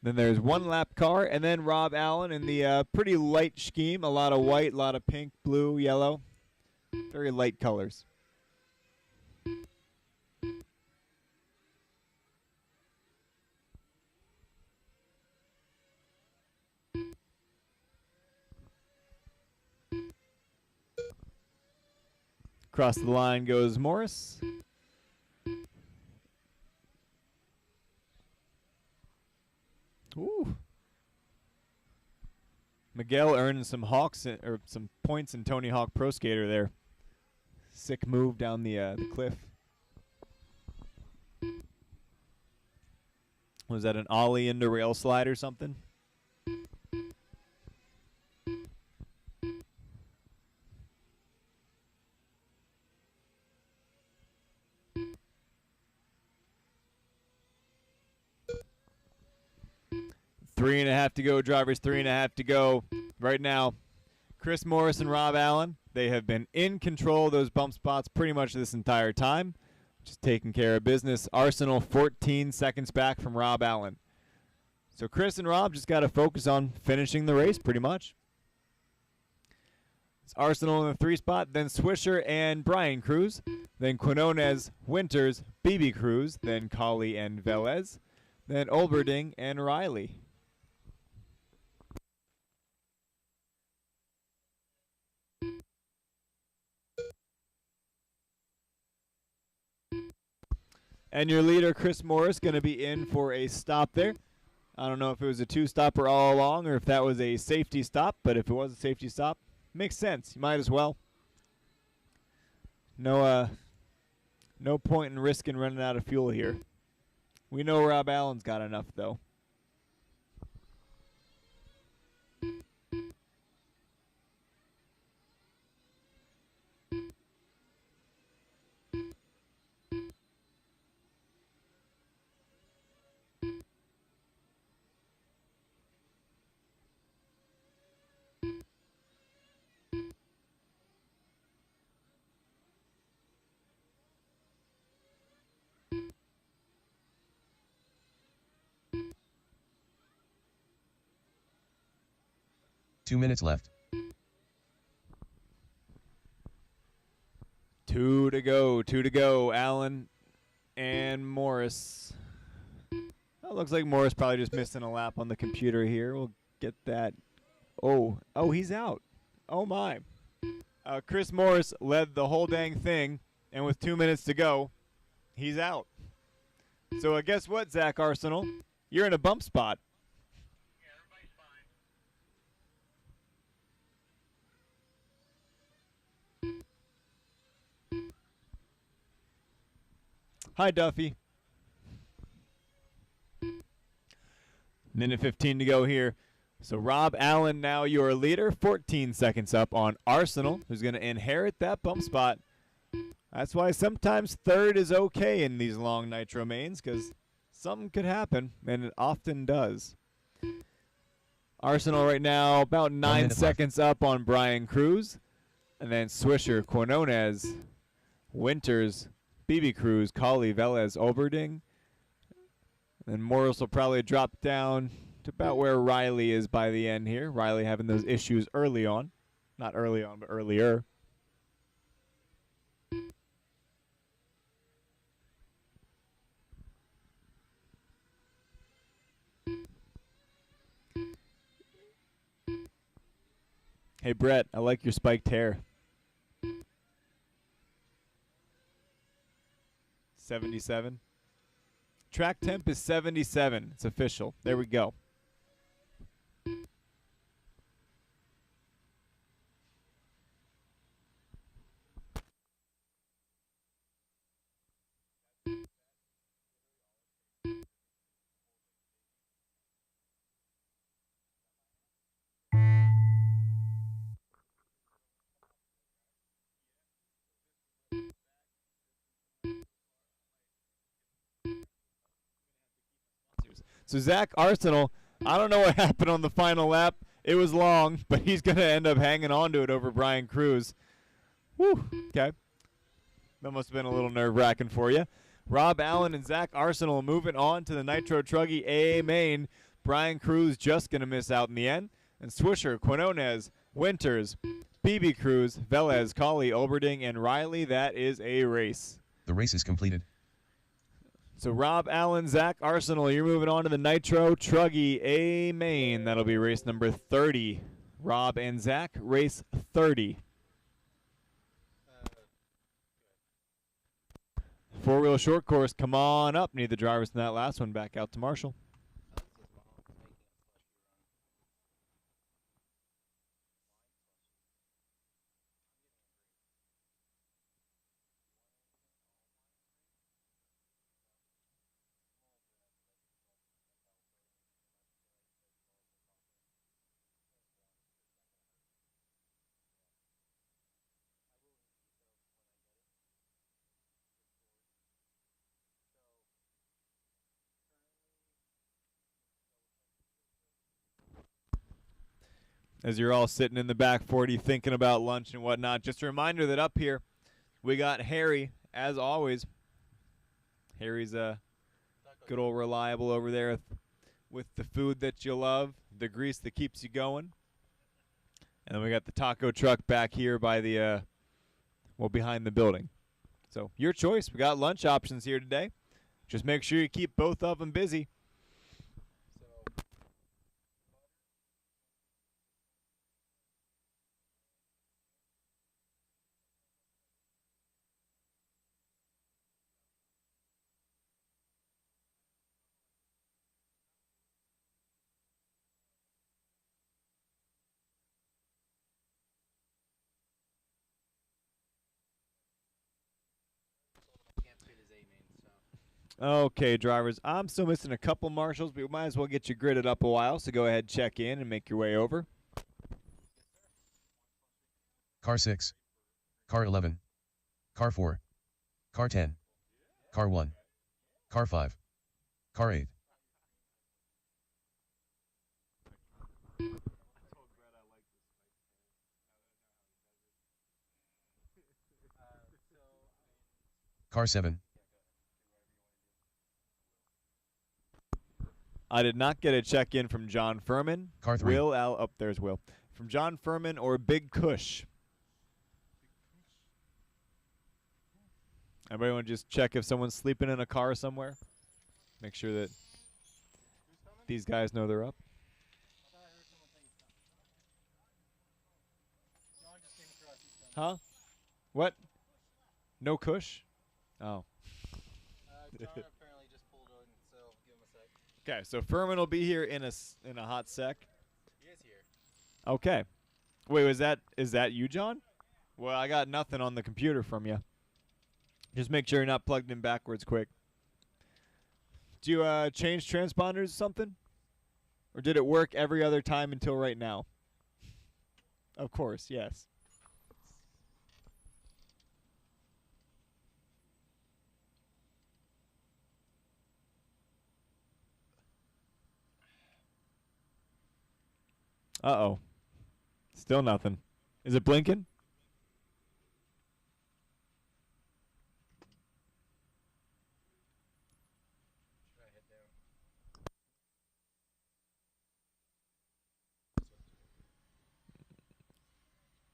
[SPEAKER 3] Then there's one lap car, and then Rob Allen in the pretty light scheme. A lot of white, a lot of pink, blue, yellow. Very light colors. Across the line goes Morris. Ooh. Miguel earning some or some points in Tony Hawk Pro Skater there. Sick move down the cliff. Was that an ollie into rail slide or something? Three and a half to go, drivers. 3.5 to go. Right now, Chris Morris and Rob Allen, they have been in control of those bump spots pretty much this entire time. Just taking care of business. Arsenal 14 seconds back from Rob Allen. So Chris and Rob just got to focus on finishing the race pretty much. It's Arsenal in the 3 spot, then Swisher and Brian Cruz, then Quinones, Winters, BB Cruz, then Colley and Velez, then Olberding and Riley. And your leader, Chris Morris, going to be in for a stop there. I don't know if it was a 2-stopper all along or if that was a safety stop, but if it was a safety stop, makes sense. You might as well. No point in risking running out of fuel here. We know Rob Allen's got enough, though.
[SPEAKER 4] Two minutes left.
[SPEAKER 3] 2 to go. 2 to go. Allen and Morris. It looks like Morris probably just missing a lap on the computer here. We'll get that. Oh, he's out. Oh, my. Chris Morris led the whole dang thing, and with 2 minutes to go, he's out. So guess what, Zach Arsenal? You're in a bump spot.
[SPEAKER 2] Yeah, everybody's fine.
[SPEAKER 3] Hi, Duffy. Minute 15 to go here. So Rob Allen now your leader, 14 seconds up on Arsenal, who's going to inherit that bump spot. That's why sometimes third is okay in these long nitro mains, because something could happen, and it often does. Arsenal right now about 9 seconds up on Brian Cruz, and then Swisher, Quinones, Winters, BB Cruz, Colley, Velez, Oberding. And Morris will probably drop down to about where Riley is by the end here. Riley having those issues early on. Not early on, but earlier. Hey, Brett, I like your spiked hair. 77. Track temp is 77. It's official. There we go. So Zach Arsenal, I don't know what happened on the final lap. It was long, but he's going to end up hanging on to it over Brian Cruz. Whew. Okay. That must have been a little nerve-wracking for you. Rob Allen and Zach Arsenal moving on to the Nitro Truggy A main. Brian Cruz just going to miss out in the end. And Swisher, Quinones, Winters, BB Cruz, Velez, Colley, Olberding, and Riley. That is a race.
[SPEAKER 4] The race is completed.
[SPEAKER 3] So Rob Allen, Zach Arsenal, you're moving on to the Nitro Truggy A main. That'll be race number 30. Rob and Zach, race 30. Four-wheel short course, come on up. Need the drivers in that last one. Back out to Marshall. As you're all sitting in the back 40 thinking about lunch and whatnot, just a reminder that up here we got Harry, as always. Harry's good old reliable over there with the food that you love, the grease that keeps you going. And then we got the taco truck back here by the, behind the building. So your choice. We got lunch options here today. Just make sure you keep both of them busy. Okay, drivers, I'm still missing a couple marshals, but we might as well get you gridded up a while, so go ahead, check in, and make your way over.
[SPEAKER 4] Car 6. Car 11. Car 4. Car 10. Car 1. Car 5. Car 8. Car 7.
[SPEAKER 3] I did not get a check-in from John Furman.
[SPEAKER 4] Car 3.
[SPEAKER 3] Will, there's Will. From John Furman or Big Cush. Everybody want to just check if someone's sleeping in a car somewhere? Make sure that these guys know they're up. Huh? What? No Cush? Oh. Okay, so Furman will be here in a hot sec.
[SPEAKER 5] He is here.
[SPEAKER 3] Okay. Wait, is that you, John? Well, I got nothing on the computer from you. Just make sure you're not plugged in backwards quick. Do you change transponders or something? Or did it work every other time until right now? Of course, yes. Uh-oh. Still nothing. Is it blinking?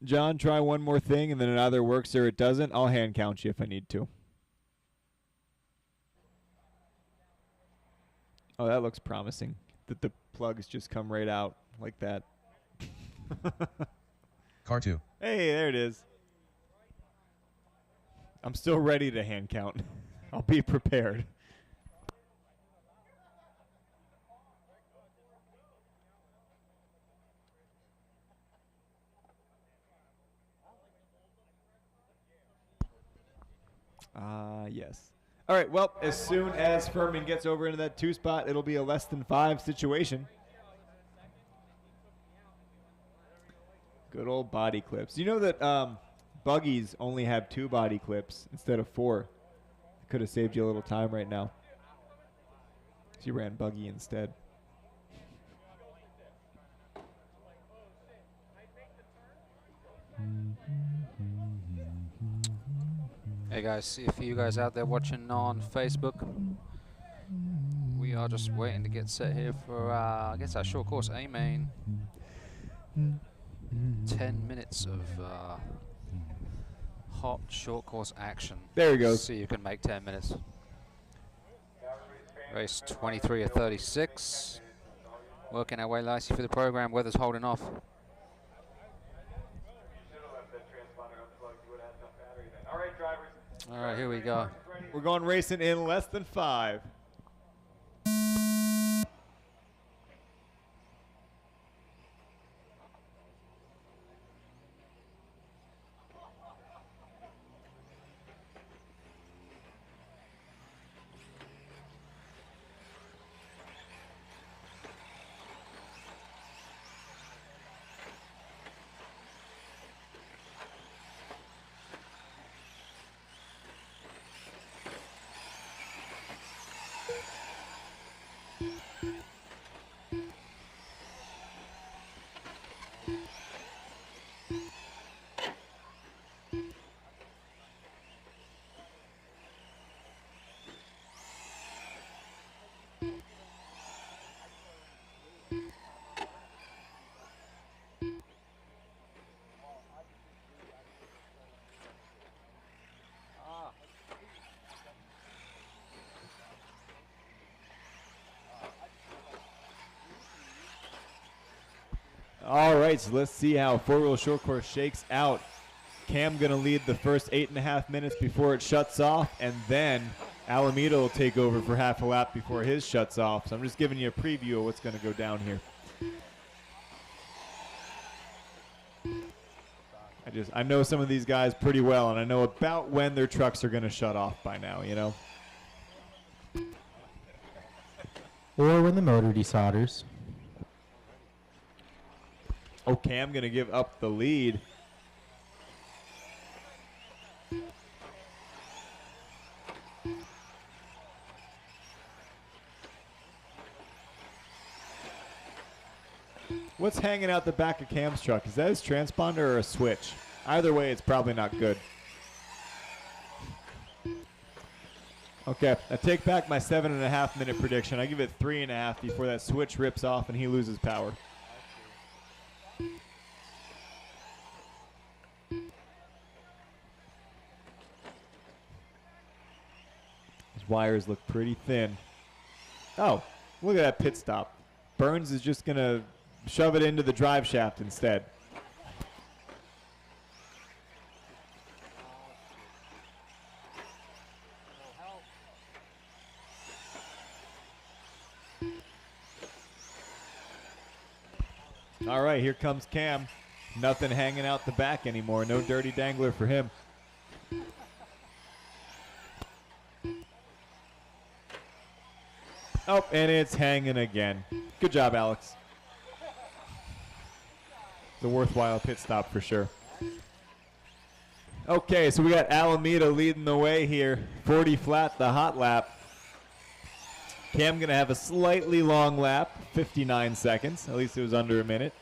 [SPEAKER 3] John, try one more thing, and then it either works or it doesn't. I'll hand count you if I need to. Oh, that looks promising. That the plugs just come right out like that.
[SPEAKER 4] Car 2.
[SPEAKER 3] Hey, there it is. I'm still ready to hand count. I'll be prepared. Yes. All right, well, as soon as Furman gets over into that 2 spot, it'll be a less than 5 situation. Good old body clips. You know that buggies only have 2 body clips instead of 4. Could have saved you a little time right now. So he ran buggy instead.
[SPEAKER 7] Hey guys, if you guys out there watching on Facebook, we are just waiting to get set here for, I guess, our short course A main. 10 minutes of hot short course action.
[SPEAKER 3] There he goes.
[SPEAKER 7] See if you can make 10 minutes. Race 23 of 36. Working our way nicely through the program. Weather's holding off. All right, here we go.
[SPEAKER 3] We're going racing in less than 5. All right, so let's see how four-wheel short course shakes out. Cam going to lead the first 8.5 minutes before it shuts off, and then Alameda will take over for half a lap before his shuts off. So I'm just giving you a preview of what's going to go down here. I know some of these guys pretty well, and I know about when their trucks are going to shut off by now, you know.
[SPEAKER 5] Or when the motor desolders.
[SPEAKER 3] Oh, Cam going to give up the lead. What's hanging out the back of Cam's truck? Is that his transponder or a switch? Either way, it's probably not good. Okay, I take back my 7.5 minute prediction. I give it 3.5 before that switch rips off and he loses power. His wires look pretty thin. Oh, look at that pit stop. Burns is just going to shove it into the drive shaft instead. All right, here comes Cam. Nothing hanging out the back anymore. No dirty dangler for him. Oh, and it's hanging again. Good job, Alex. It's a worthwhile pit stop for sure. Okay, so we got Alameda leading the way here. 40 flat, the hot lap. Cam going to have a slightly long lap, 59 seconds. At least it was under a minute.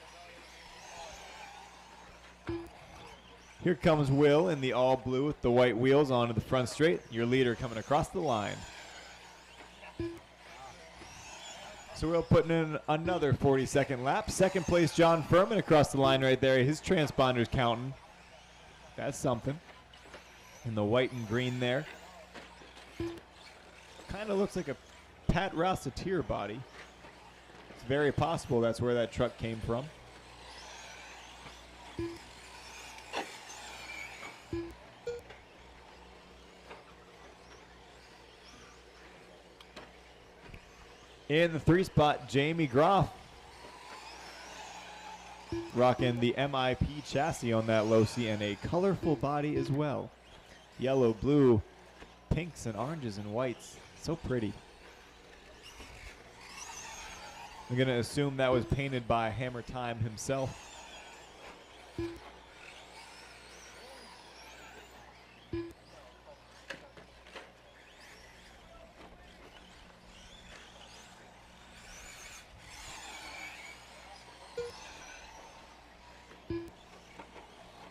[SPEAKER 3] Here comes Will in the all blue with the white wheels onto the front straight. Your leader coming across the line. So Will putting in another 40-second lap. Second place, John Furman across the line right there. His transponder's counting. That's something. In the white and green there. Kind of looks like a Pat Rossetier body. It's very possible that's where that truck came from. In the 3 spot, Jamie Groff. Rocking the MIP chassis on that Losi and a colorful body as well. Yellow, blue, pinks, and oranges and whites. So pretty. I'm going to assume that was painted by Hammer Time himself.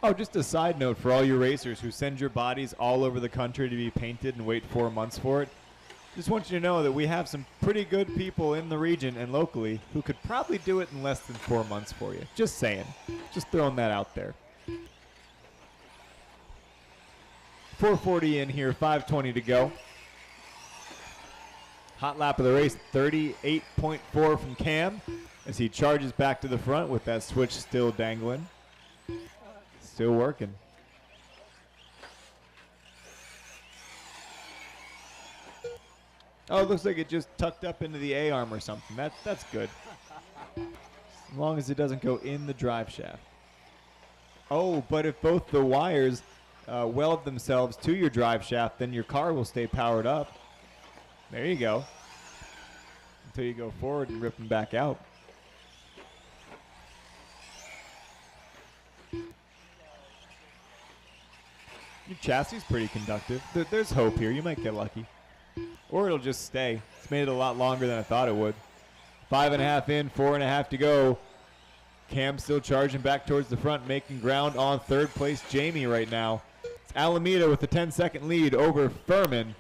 [SPEAKER 3] Oh, just a side note for all you racers who send your bodies all over the country to be painted and wait 4 months for it. Just want you to know that we have some pretty good people in the region and locally who could probably do it in less than 4 months for you. Just saying. Just throwing that out there. 4:40 in here, 5:20 to go. Hot lap of the race, 38.4 from Cam as he charges back to the front with that switch still dangling. Still working. Oh, it looks like it just tucked up into the A-arm or something. That's good. As long as it doesn't go in the drive shaft. Oh, but if both the wires weld themselves to your drive shaft, then your car will stay powered up. There you go. Until you go forward and rip them back out. Your chassis is pretty conductive. There's hope here. You might get lucky. Or it'll just stay. It's made it a lot longer than I thought it would. 5.5 in, 4.5 to go. Cam still charging back towards the front, making ground on third place Jamie right now. It's Alameda with the 10-second lead over Furman.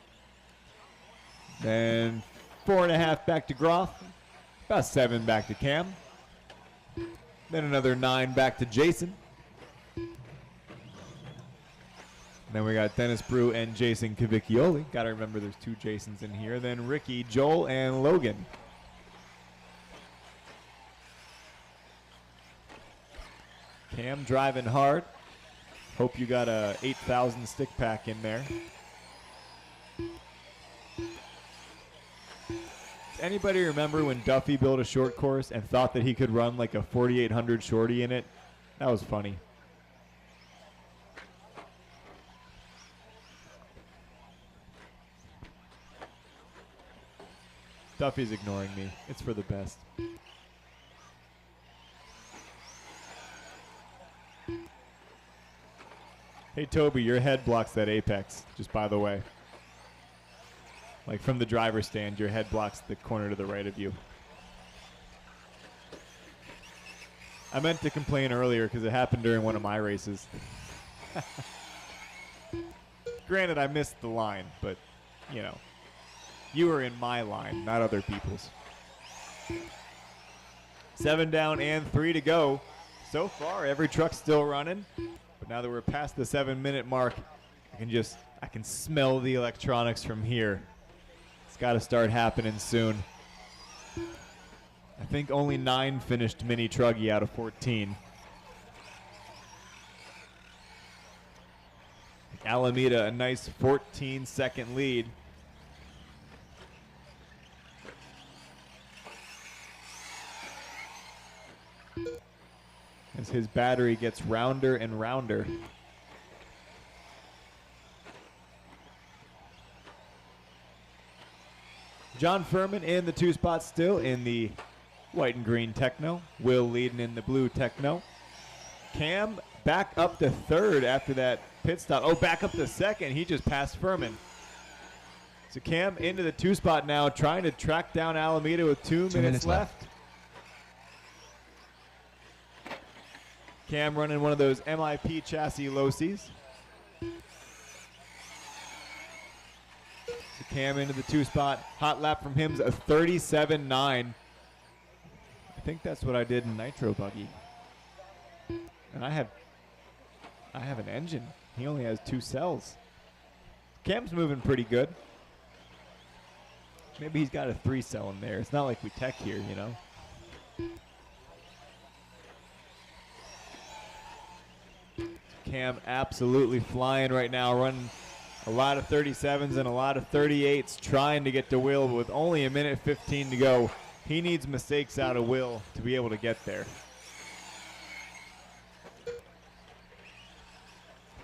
[SPEAKER 3] Then 4.5 back to Groff. About 7 back to Cam. Then another 9 back to Jason. Then we got Dennis Brew and Jason Cavicchioli. Got to remember there's 2 Jasons in here. Then Ricky, Joel, and Logan. Cam driving hard. Hope you got a 8,000 stick pack in there. Anybody remember when Duffy built a short course and thought that he could run like a 4,800 shorty in it? That was funny. Duffy's ignoring me. It's for the best. Hey, Toby, your head blocks that apex, just by the way. Like from the driver's stand, your head blocks the corner to the right of you. I meant to complain earlier because it happened during one of my races. Granted, I missed the line, but, you know. You were in my line, not other people's. 7 down and 3 to go. So far, every truck's still running. But now that we're past the 7-minute mark, I can smell the electronics from here. It's got to start happening soon. I think only 9 finished Mini Truggy out of 14. Alameda, a nice 14-second lead. As his battery gets rounder and rounder. John Furman in the 2 spots still in the white and green Techno. Will leading in the blue Techno. Cam back up to 3rd after that pit stop. Oh, back up to 2nd. He just passed Furman. So Cam into the 2 spot now, trying to track down Alameda with 2 minutes left. Cam running one of those MIP chassis Losies. So Cam into the 2 spot. Hot lap from him's a 37.9. I think that's what I did in Nitro Buggy. And I have an engine. He only has 2 cells. Cam's moving pretty good. Maybe he's got a 3 cell in there. It's not like we tech here, you know. Cam absolutely flying right now, running a lot of 37s and a lot of 38s, trying to get to Will, but with only 1:15 to go. He needs mistakes out of Will to be able to get there.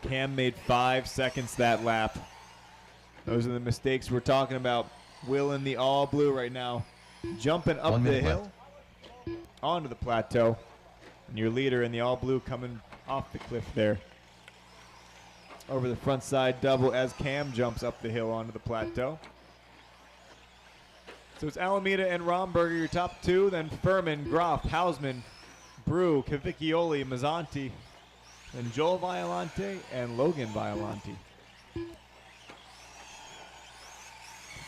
[SPEAKER 3] Cam made 5 seconds that lap. Those are the mistakes we're talking about. Will in the all blue right now, jumping up the hill onto the plateau. And your leader in the all blue coming off the cliff there. Over the front side double as Cam jumps up the hill onto the plateau. So it's Alameda and Romberger, your top 2. Then Furman, Groff, Hausman, Brew, Cavicchioli, Mazzanti, then Joel Violante, and Logan Violante.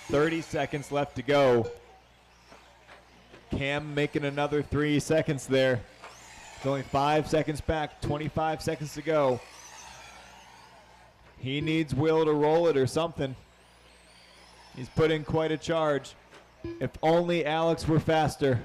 [SPEAKER 3] 30 seconds left to go. Cam making another 3 seconds there. It's only 5 seconds back, 25 seconds to go. He needs Will to roll it or something. He's put in quite a charge. If only Alex were faster.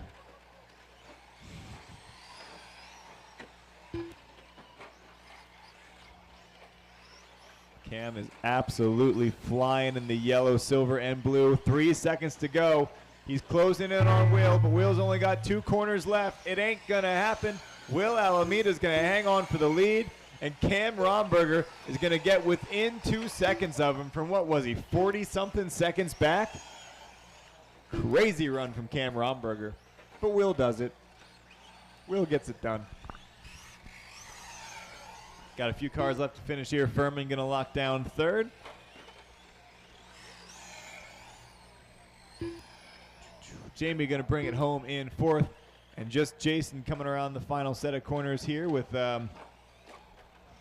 [SPEAKER 3] Cam is absolutely flying in the yellow, silver, and blue. 3 seconds to go. He's closing in on Will, but Will's only got 2 corners left. It ain't going to happen. Will Alameda's going to hang on for the lead, and Cam Romberger is going to get within 2 seconds of him from, what was he, 40-something seconds back? Crazy run from Cam Romberger, but Will does it. Will gets it done. Got a few cars left to finish here. Furman going to lock down third. Jamie going to bring it home in fourth. And just Jason coming around the final set of corners here with a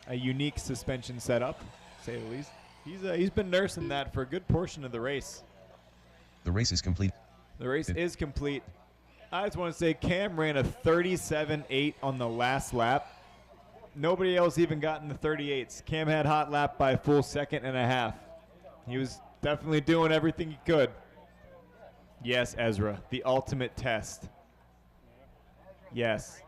[SPEAKER 3] unique suspension setup, to say the least. He's been nursing that for a good portion of the race.
[SPEAKER 4] The race is complete.
[SPEAKER 3] The race is complete. I just want to say Cam ran a 37.8 on the last lap. Nobody else even got in the 38s. Cam had hot lap by a full second and a half. He was definitely doing everything he could. Yes, Ezra, the ultimate test. Yes.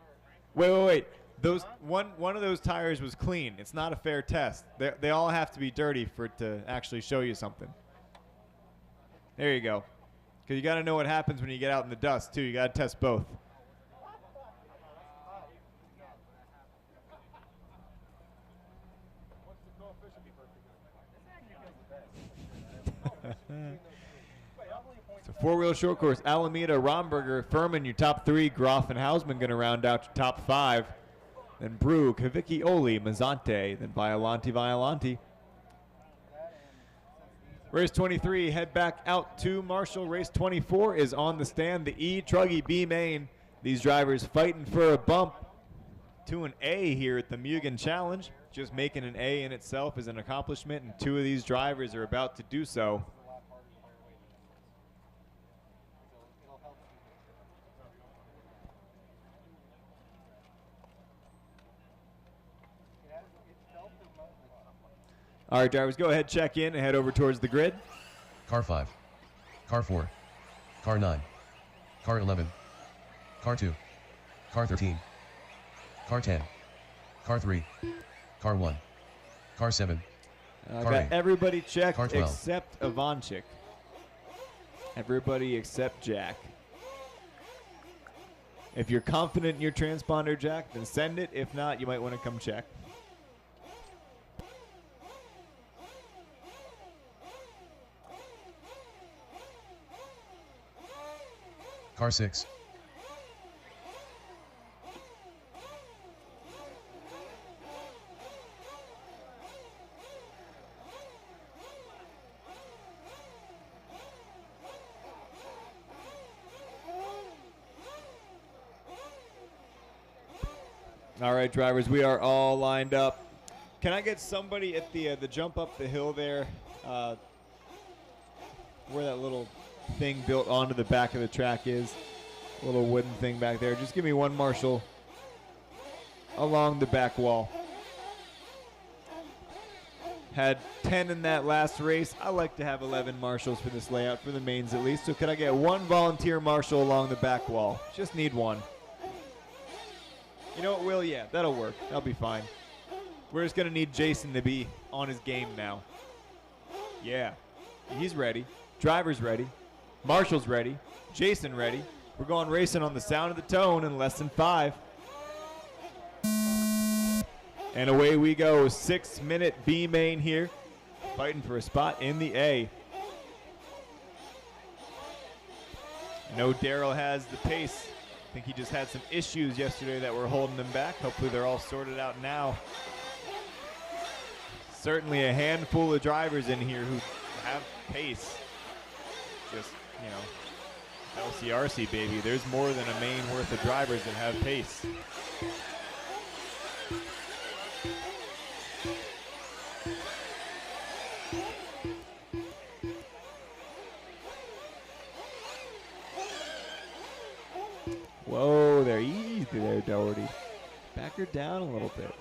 [SPEAKER 3] Wait. Those one of those tires was clean. It's not a fair test. They all have to be dirty for it to actually show you something. There you go. Because you got to know what happens when you get out in the dust, too. You got to test both. So four-wheel short course, Alameda, Romberger, Furman, your top 3. Groff and Hausman going to round out your top 5. Then Brew, Kavicki, Oli, Mazzante, then Violante. Race 23, head back out to Marshall. Race 24 is on the stand. The E, Truggy, B main. These drivers fighting for a bump to an A here at the Mugen Challenge. Just making an A in itself is an accomplishment, and 2 of these drivers are about to do so. All right, drivers, go ahead, check in, and head over towards the grid.
[SPEAKER 4] Car 5. Car 4. Car 9. Car 11. Car 2. Car 13. Car 10. Car 3. Car 1. Car 7.
[SPEAKER 3] I
[SPEAKER 4] Car
[SPEAKER 3] got
[SPEAKER 4] 8.
[SPEAKER 3] everybody checked
[SPEAKER 4] Car 12.
[SPEAKER 3] except Ivanchik. Everybody except Jack. If you're confident in your transponder, Jack, then send it. If not, you might want to come check.
[SPEAKER 4] Car 6.
[SPEAKER 3] All right, drivers, we are all lined up. Can I get somebody at the jump up the hill there, where that little thing built onto the back of the track is? A little wooden thing back there. Just give me one marshal along the back wall. Had 10 in that last race. I like to have 11 marshals for this layout, for the mains at least. So could I get one volunteer marshal along the back wall? Just need one. You know what, Will? Yeah, that'll work. That'll be fine. We're just going to need Jason to be on his game now. Yeah. He's ready. Driver's ready. Marshall's ready. Jason ready. We're going racing on the sound of the tone in less than 5. And away we go. 6-minute B main here. Fighting for a spot in the A. I know Darryl has the pace. I think he just had some issues yesterday that were holding him back. Hopefully they're all sorted out now. Certainly a handful of drivers in here who have pace. Just, you know, LCRC, baby. There's more than a main worth of drivers that have pace. Whoa, there, easy there, Doherty. Back her down a little bit.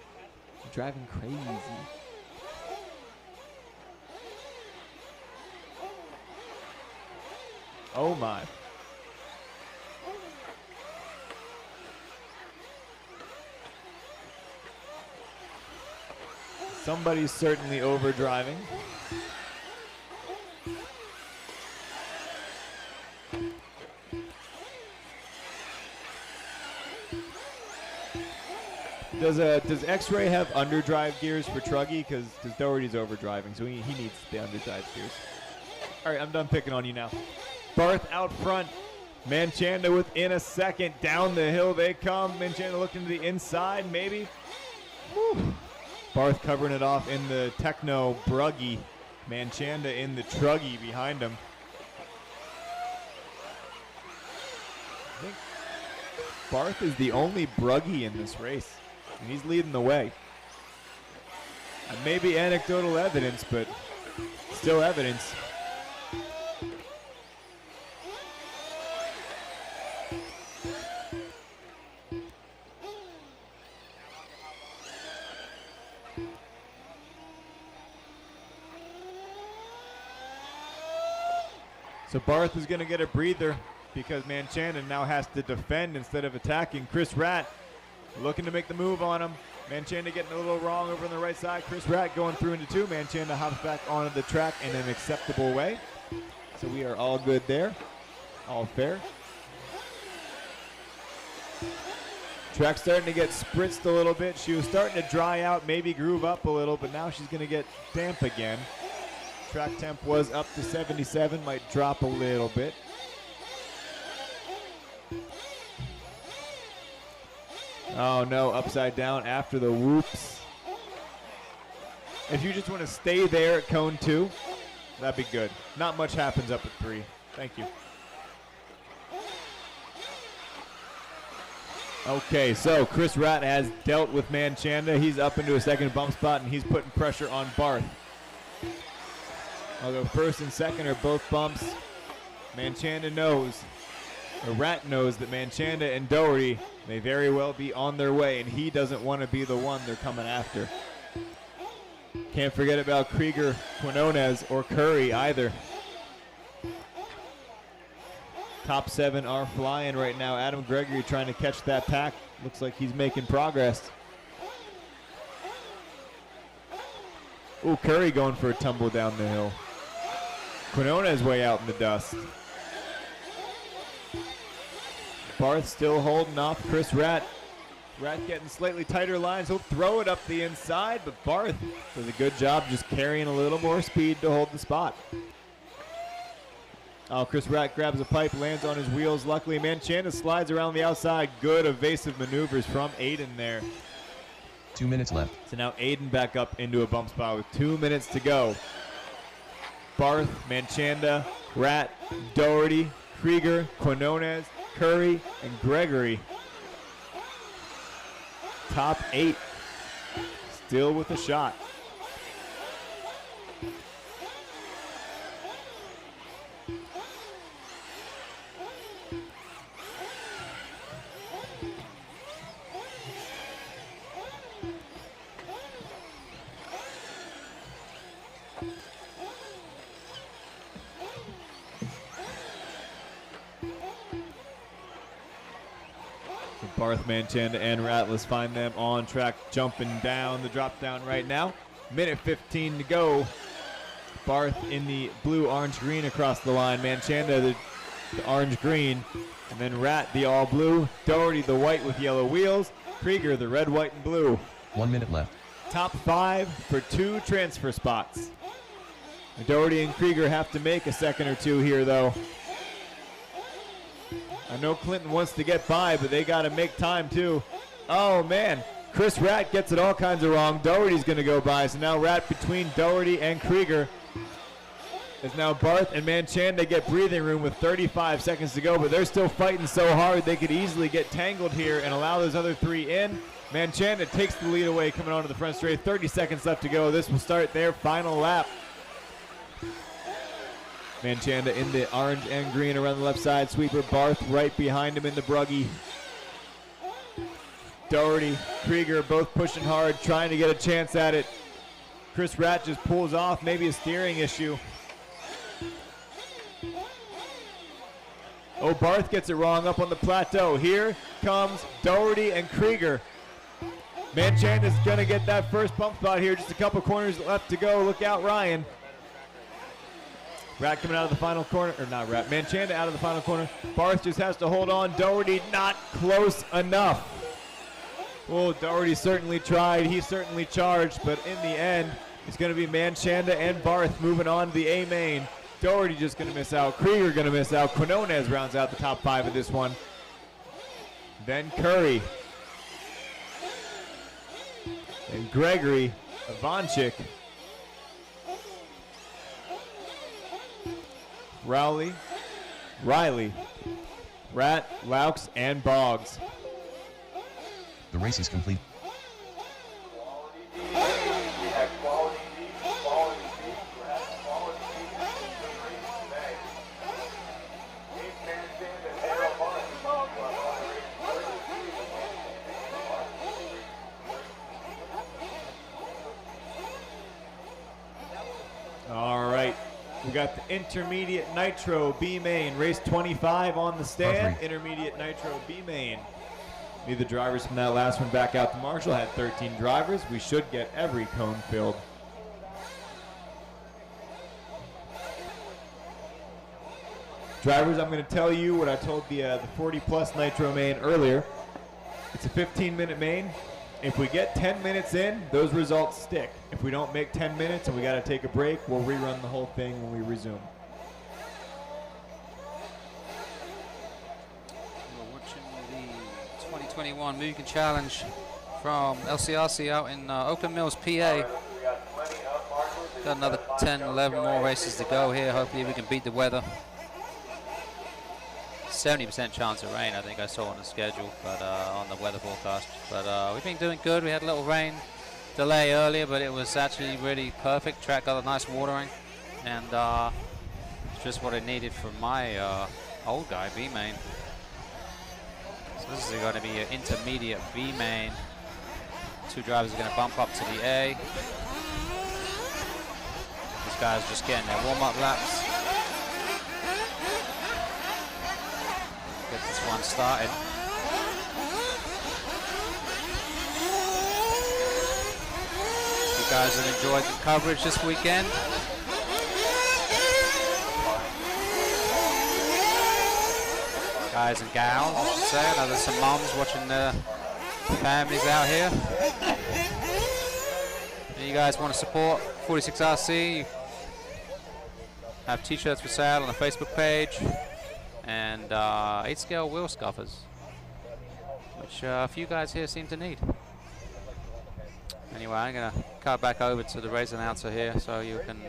[SPEAKER 3] You're driving crazy. Oh my. Somebody's certainly overdriving. Does X-Ray have underdrive gears for Truggy? Because Doherty's overdriving, so he needs the underdrive gears. All right, I'm done picking on you now. Barth out front. Manchanda within a second. Down the hill they come. Manchanda looking to the inside, maybe. Whew. Barth covering it off in the Techno Bruggy. Manchanda in the Truggy behind him. I think Barth is the only Bruggy in this race, and he's leading the way. And maybe anecdotal evidence, but still evidence. So Barth is going to get a breather because Manchanda now has to defend instead of attacking. Chris Ratt looking to make the move on him. Manchanda getting a little wrong over on the right side. Chris Ratt going through into two. Manchanda hops back onto the track in an acceptable way. So we are all good there. All fair. Track starting to get spritzed a little bit. She was starting to dry out, maybe groove up a little, but now she's going to get damp again. Track temp was up to 77, might drop a little bit. Oh no, upside down after the whoops. If you just want to stay there at cone 2, that'd be good. Not much happens up at 3. Thank you. Okay, so Chris Ratt has dealt with Manchanda. He's up into a second bump spot, and he's putting pressure on Barth. Although first and second are both bumps, Manchanda knows, or Ratt knows, that Manchanda and Doherty may very well be on their way, and he doesn't want to be the one they're coming after. Can't forget about Krieger, Quinones, or Curry either. Top 7 are flying right now. Adam Gregory trying to catch that pack. Looks like he's making progress. Ooh, Curry going for a tumble down the hill. Quinones way out in the dust. Barth still holding off Chris Ratt. Ratt getting slightly tighter lines. He'll throw it up the inside, but Barth does a good job just carrying a little more speed to hold the spot. Oh, Chris Ratt grabs a pipe, lands on his wheels. Luckily, Manchanda slides around the outside. Good evasive maneuvers from Aiden there.
[SPEAKER 4] 2 minutes left.
[SPEAKER 3] So now Aiden back up into a bump spot with 2 minutes to go. Barth, Manchanda, Ratt, Doherty, Krieger, Quinones, Curry, and Gregory. Top 8. Still with a shot. Barth, Manchanda, and Rattlers find them on track, jumping down the drop down right now. Minute 15 to go. Barth in the blue, orange, green across the line. Manchanda the orange, green. And then Ratt the all blue. Doherty the white with yellow wheels. Krieger the red, white, and blue.
[SPEAKER 4] 1 minute left.
[SPEAKER 3] Top 5 for 2 transfer spots. Doherty and Krieger have to make a second or two here, though. I know Clinton wants to get by, but they got to make time, too. Oh, man. Chris Ratt gets it all kinds of wrong. Doherty's going to go by. So now Ratt between Doherty and Krieger. As now Barth and Manchanda get breathing room with 35 seconds to go, but they're still fighting so hard they could easily get tangled here and allow those other 3 in. Manchanda takes the lead away coming onto the front straight. 30 seconds left to go. This will start their final lap. Manchanda in the orange and green around the left side. Sweeper Barth right behind him in the Bruggy. Doherty, Krieger both pushing hard, trying to get a chance at it. Chris Ratt just pulls off, maybe a steering issue. Oh, Barth gets it wrong up on the plateau. Here comes Doherty and Krieger. Manchanda's gonna get that first bump spot here. Just a couple corners left to go. Look out, Ryan. Ratt coming out of the final corner, or not Ratt, Manchanda out of the final corner. Barth just has to hold on. Doherty not close enough. Well, Doherty certainly tried. He certainly charged, but in the end, it's going to be Manchanda and Barth moving on to the A main. Doherty just going to miss out. Krieger going to miss out. Quinones rounds out the top 5 of this one. Then Curry. And Gregory Ivanchik. Riley, Ratt, Laux, and Boggs.
[SPEAKER 4] The race is complete.
[SPEAKER 3] All right. We got the Intermediate Nitro B main, race 25 on the stand. Intermediate Nitro B main. Need the drivers from that last one back out to Marshall. Had 13 drivers. We should get every cone filled. Drivers, I'm going to tell you what I told the 40-plus Nitro main earlier. It's a 15-minute main. If we get 10 minutes in, those results stick. If we don't make 10 minutes and we got to take a break, we'll rerun the whole thing when we resume.
[SPEAKER 7] We're watching the 2021 Mugen Challenge from LCRC out in Oakland Mills, PA. Got another 10, 11 more races to go here. Hopefully we can beat the weather. 70% chance of rain, I think I saw on the schedule, but on the weather forecast. But we've been doing good. We had a little rain delay earlier, but it was actually really perfect. Track got a nice watering, and it's just what I needed for my old guy, B main. So this is going to be an intermediate B main. 2 drivers are going to bump up to the A. These guys are just getting their warm-up laps. Get this one started. You guys have enjoyed the coverage this weekend. Guys and gals, I should say. I know there's some moms watching their families out here. If you guys want to support 46RC, have t-shirts for sale on the Facebook page. And 8-scale wheel scuffers, which a few guys here seem to need. Anyway, I'm going to cut back over to the race announcer here so you can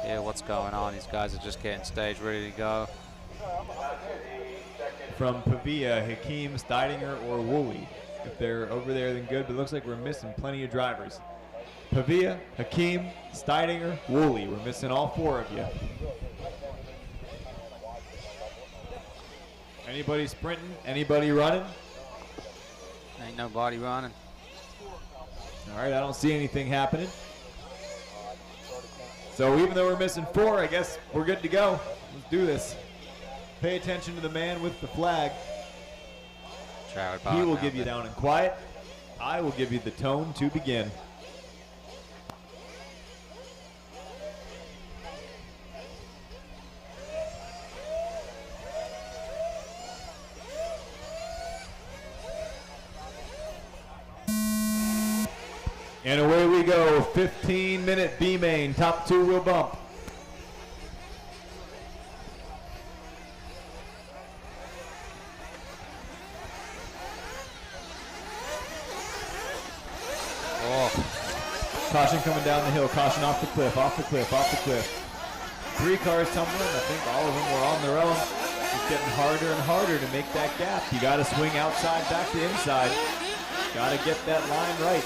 [SPEAKER 7] hear what's going on. These guys are just getting stage ready to go.
[SPEAKER 3] From Pavia, Hakeem, Steidinger, or Woolley. If they're over there, then good, but it looks like we're missing plenty of drivers. Pavia, Hakeem, Steidinger, Woolley. We're missing all 4 of you. Anybody sprinting? Anybody running?
[SPEAKER 7] Ain't nobody running.
[SPEAKER 3] All right, I don't see anything happening. So even though we're missing 4, I guess we're good to go. Let's do this. Pay attention to the man with the flag. He will give you down and quiet. I will give you the tone to begin. And away we go, 15-minute B main, top 2 will bump. Oh. Caution coming down the hill, caution off the cliff, off the cliff, off the cliff. 3 cars tumbling, I think all of them were on their own. It's getting harder and harder to make that gap. You gotta swing outside, back to inside. Gotta get that line right.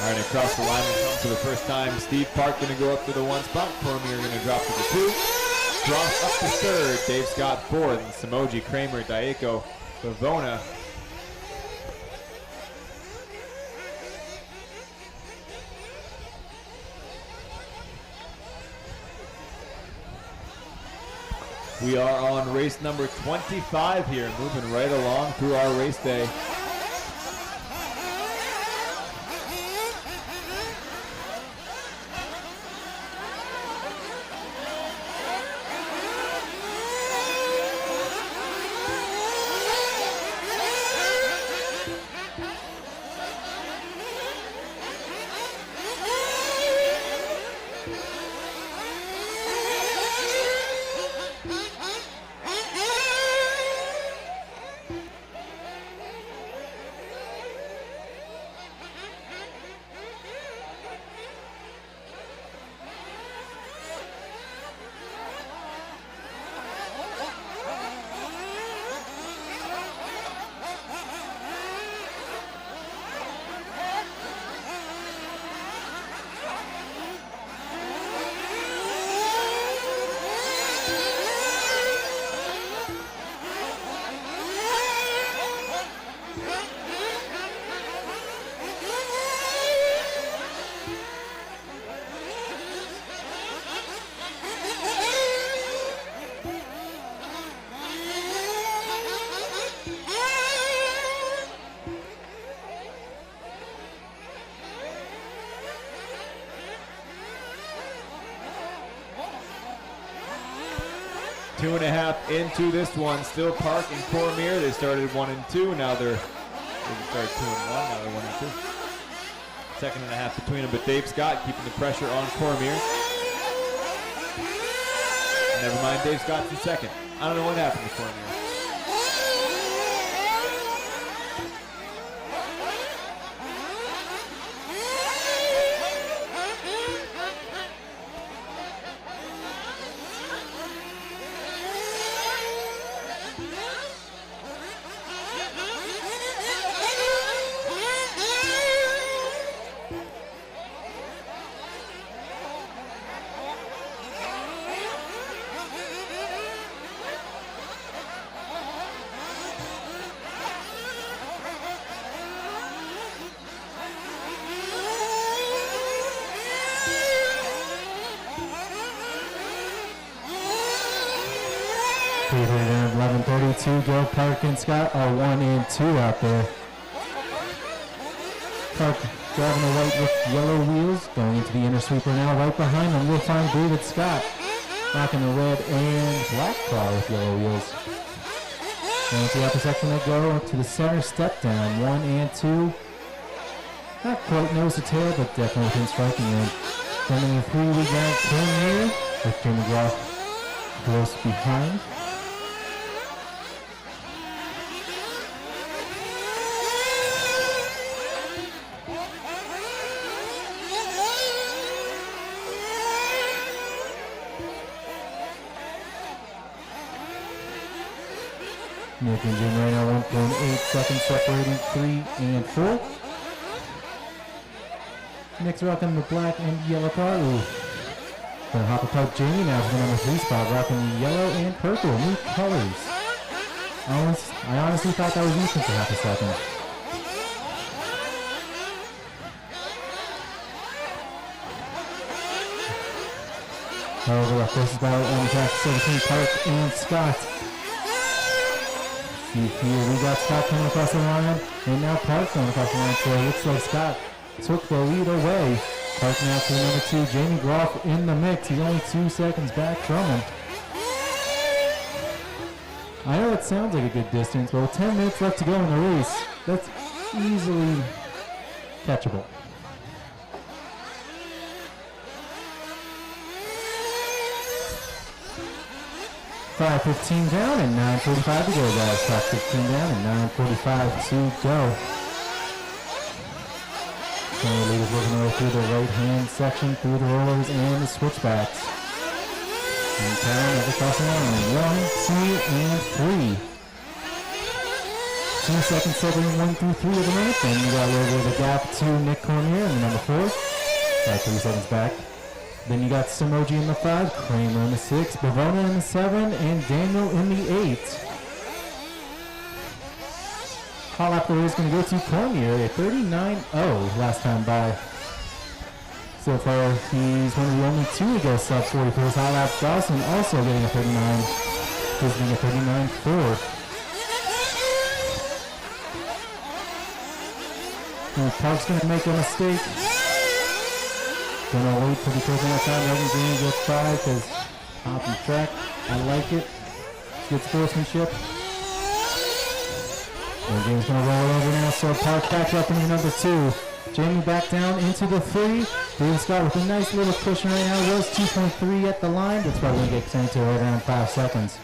[SPEAKER 3] All right, across the line we come for the first time. Steve Park going to go up to the 1 spot. Cormier going to drop to the 2. Groff up to third. Dave Scott fourth. And Samoji, Kramer, Daeko, Bavona. We are on race number 25 here, moving right along through our race day. Two and a half into this one. Still Park and Cormier. They started 1 and 2. Now they started 2 and 1. Now they're 1 and 2. Second and a half between them. But Dave Scott keeping the pressure on Cormier. Never mind, Dave Scott's in second. I don't know what happened to Cormier.
[SPEAKER 5] At 11:32, go. Park and Scott are 1 and 2 out there. Park driving the white with yellow wheels, going into the inner sweeper now. Right behind them, we'll find David Scott rocking the red and black car with yellow wheels. Going to the upper section, they go to the center step down. 1 and 2. Not quite nose to tail, but definitely within striking range. Then in the 3, we got Cormier with Jimmy Groff close behind. Nick and Jim right now 1.8 seconds separating 3 and 4. Nick's rocking the black and yellow car. Ooh. Gonna hop apart Jamie now for the number 3 spot, rocking the yellow and purple, new colors. I honestly thought that was Ethan for half a second. However, the first battle on track 17, Park and Scott. See here, we got Scott coming across the line, and now Park coming across the line, so it looks like Scott took the lead away. Park now to the number 2, Jamie Groff in the mix. He's only 2 seconds back from him. I know it sounds like a good distance, but with 10 minutes left to go in the race, that's easily catchable. .5:15 down and 9:45 to go, guys. 5:15 down and 9:45 to go. The leaders working their way through the right-hand section, through the rollers and the switchbacks. And Karen is across the line. 1, 2, and 3. 2 seconds separating 1 through 3 of the minute. Then you got over the gap to Nick Cormier in the number 4. Got 3 seconds back. Then you got Samoji in the 5, Kramer in the 6, Bavona in the 7, and Daniel in the 8. Hot lap leader is going to go to Cormier, a 39.0 last time by. So far, he's one of the only two to go sub 40 for his hot lap. Dawson also getting a 39, he's getting a 39.4. Park's going to make a mistake. Gonna wait till he goes on that time. Letting Jamie get 5 because off the track. I like it. Good sportsmanship. And Jamie's gonna roll over now. So Park back up into number 2. Jamie back down into the 3. David Scott with a nice little cushion right now. Was 2.3 at the line. That's probably gonna get extended to right around 5 seconds.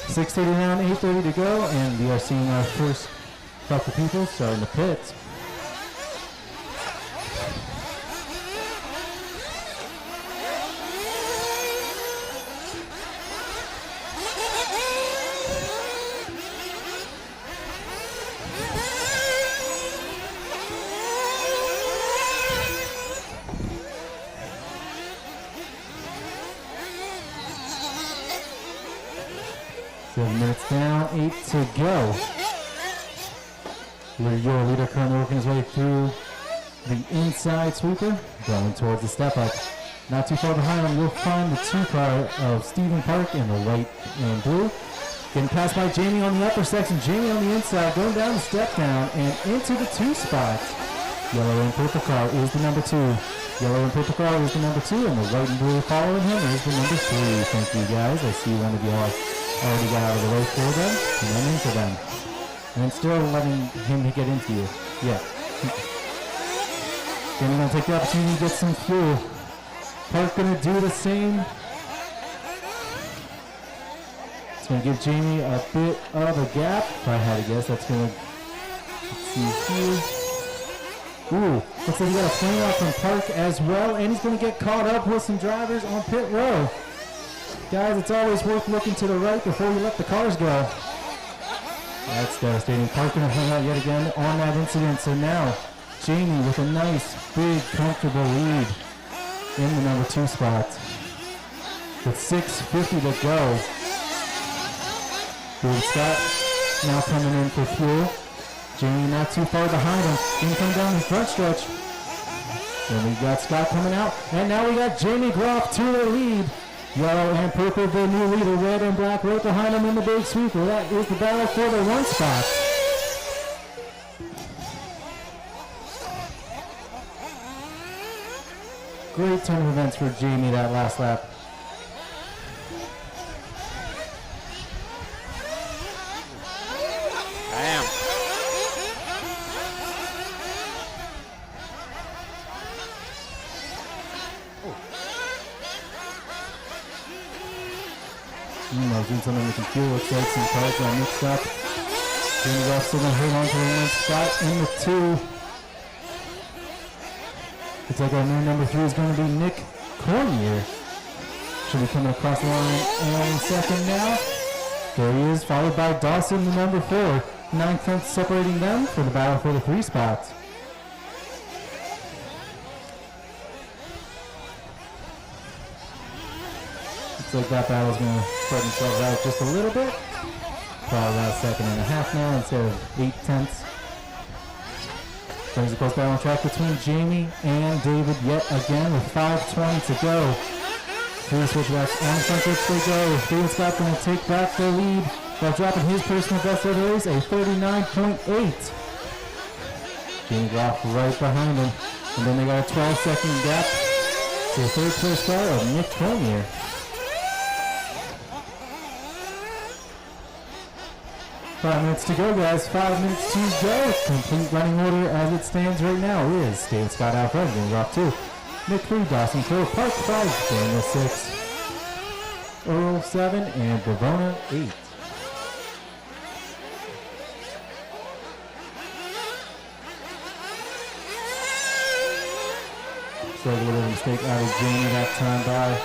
[SPEAKER 5] 6:30 down, 8:30 to go, and we are seeing our first couple people starting the pits. Down, 8 to go. Your leader currently working his way through the inside sweeper, going towards the step up. Not too far behind him, you'll find the 2 car of Stephen Park in the white and blue. Getting passed by Jamie on the upper section. Jamie on the inside, going down the step down and into the 2 spot. Yellow and purple car is the number 2. Yellow and purple car is the number 2, and the white and blue following him is the number 3. Thank you guys. I see one of y'all already got out of the way for them, and then into them. And still letting him get into you. Yeah. Then we're going to take the opportunity to get some fuel. Park going to do the same. It's going to give Jamie a bit of a gap. If I had to guess, that's going to, let's see here. Ooh, looks like he got a flame out from Park as well, and he's going to get caught up with some drivers on pit row. Guys, it's always worth looking to the right before you let the cars go. That's devastating. Park going to hang out yet again on that incident. So now, Jamie with a nice, big, comfortable lead in the number 2 spot. With 6:50 to go. David Scott now coming in for fuel. Jamie not too far behind him. Jamie coming down the front stretch. Then we got Scott coming out. And now we got Jamie Groff to the lead. Yellow and purple, the new leader. Red and black right behind him in the big sweeper. That is the battle for the 1 spot. Great turn of events for Jamie that last lap.
[SPEAKER 3] Bam.
[SPEAKER 5] Doing something with the fuel. Looks like some cars got mixed up. Jamie Groff still going to hold on to the 1 spot in the 2. Looks like our new number 3 is going to be Nick Cormier. Should be coming across the line in second now. There he is, followed by Dawson, the number 4. 9/10 separating them for the battle for the 3 spots. Looks like that battle's going to spread themselves out just a little bit. Probably about 1.5 seconds now instead of 8/10. Brings a close battle on track between Jamie and David yet again with 5:20 to go. 3 switchbacks on the front stretch they go. David Scott going to take back the lead while dropping his personal best of the race, a 39.8. Jamie Groff right behind him. And then they got a 12-second gap to the 3rd place car of Nick Cormier. 5 minutes to go, guys. 5 minutes to go. Complete running order as it stands right now is David Scott out front, Jamie Groff 2. Nick 3, Dawson 4, Park 5, Daniel 6, Earl 7, and Bavona 8. So a little mistake out of Jamie that time by.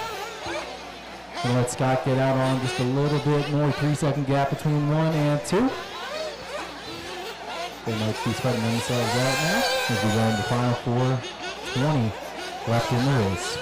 [SPEAKER 5] Gonna let Scott get out on just a little bit more. 3-second gap between 1 and 2. They might be spreading themselves out now as we go into the final 4:20 left in the race.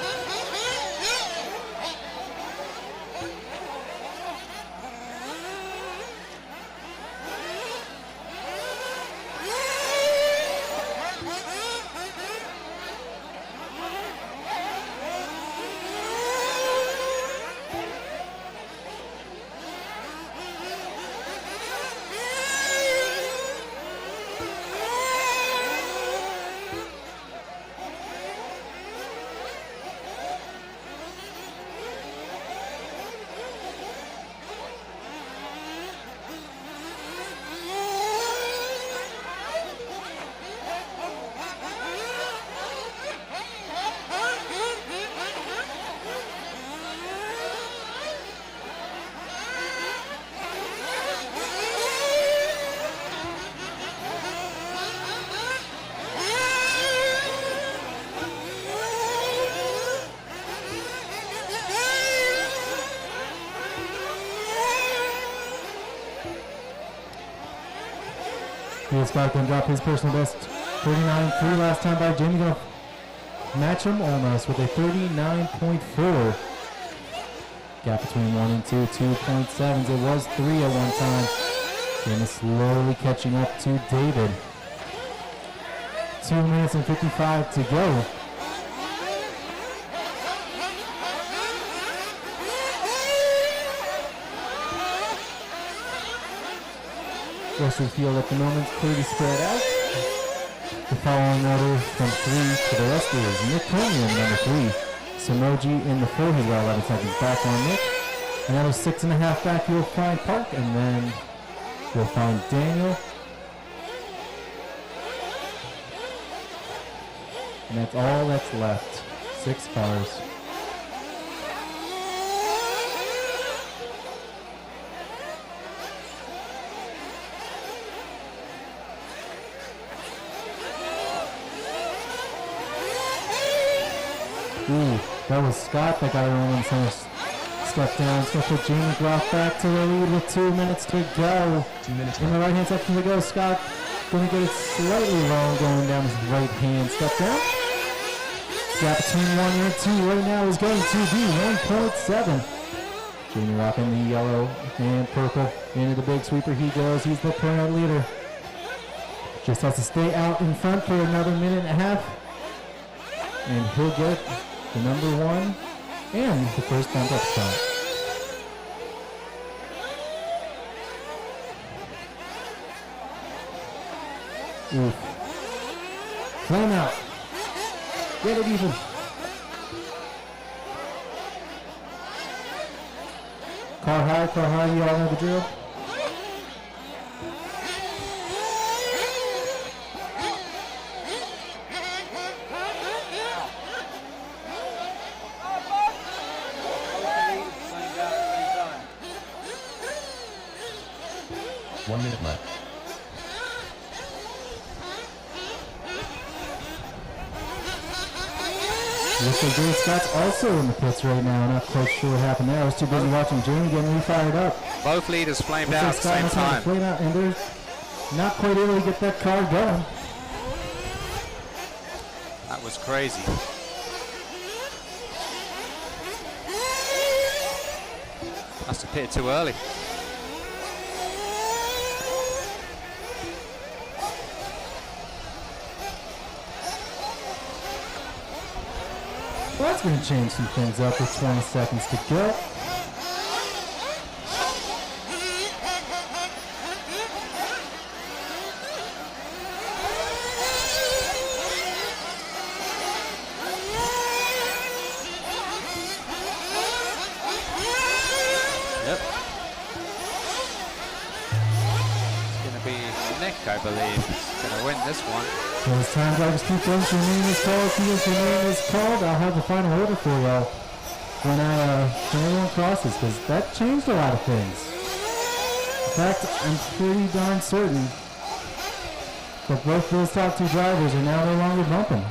[SPEAKER 5] Scott going to drop his personal best 39.3 last time by Jamie. Going to match him almost with a 39.4. Gap between 1 and 2, 2.7s. It was 3 at one time. Jamie slowly catching up to David. 2 minutes and 55 to go. Rest of the field at the moment pretty spread out. The following order from 3 to the rest is Nick Coney in number 3. Samoji in the 4. He's got 11 seconds back on Nick. Another 6.5 back you'll find Park, and then you'll find Daniel. And that's all that's left. 6 cars. Ooh, that was Scott that got on center step down. It's going to put Jamie Groff back to the lead with 2 minutes to go.
[SPEAKER 4] 2 minutes
[SPEAKER 5] In the right-hand section to go. Scott going to get it slightly long going down his right-hand step down. Gap between 1 and 2 right now is going to be 1.7. Jamie rocking the yellow and purple into the big sweeper. He goes. He's the current leader. Just has to stay out in front for another minute and a half. And he'll get the number 1 and the first bump up spot. Oof. Flame out. Get it even. Car high, you all know the drill. Looks like Dave Scott's also in the pits right now. Not quite sure what happened there. I was too busy watching Jamie getting refired up.
[SPEAKER 7] Both leaders flamed out at the same time.
[SPEAKER 5] Flame out, and they're not quite able to get that car going.
[SPEAKER 7] That was crazy. Must have pitted too early.
[SPEAKER 5] Well, that's going to change some things up with 20 seconds to go.
[SPEAKER 7] Yep. It's going to be Nick, I believe. He's going to win this one.
[SPEAKER 5] So as time drivers keep going, your name is called. If your name is called, I'll have the final order for y'all when everyone crosses, because that changed a lot of things. In fact, I'm pretty darn certain that both those top 2 drivers are now no longer bumping.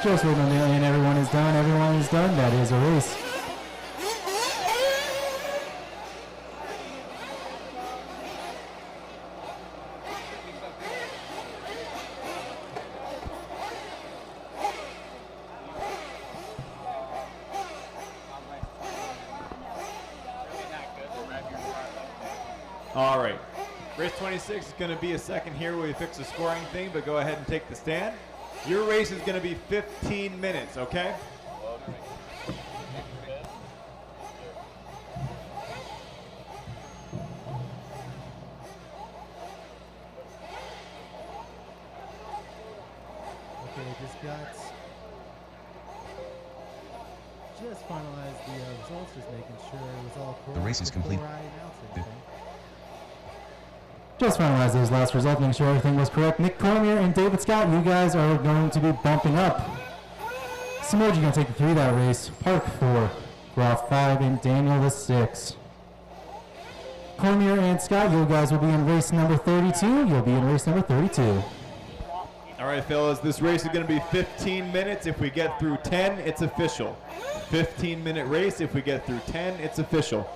[SPEAKER 5] Just waiting on the and everyone is done. Everyone is done. That is a race.
[SPEAKER 3] All right. Race 26 is going to be a second here where we fix the scoring thing, but go ahead and take the stand. Your race is going to be 15 minutes, okay?
[SPEAKER 8] Okay, just finalized the results, just making sure it was all correct.
[SPEAKER 4] The race is complete.
[SPEAKER 8] before I announce anything.
[SPEAKER 5] Just finalized those last results, making sure everything was correct. Nick Cormier and David Scott, you guys are going to be bumping up. Simoji going to take you through that race. Park 4, Groff 5, and Daniel the 6. Cormier and Scott, you guys will be in race number 32. You'll be in race number 32.
[SPEAKER 3] All right, fellas, this race is going to be 15 minutes. If we get through 10, it's official. 15-minute race. If we get through 10, it's official.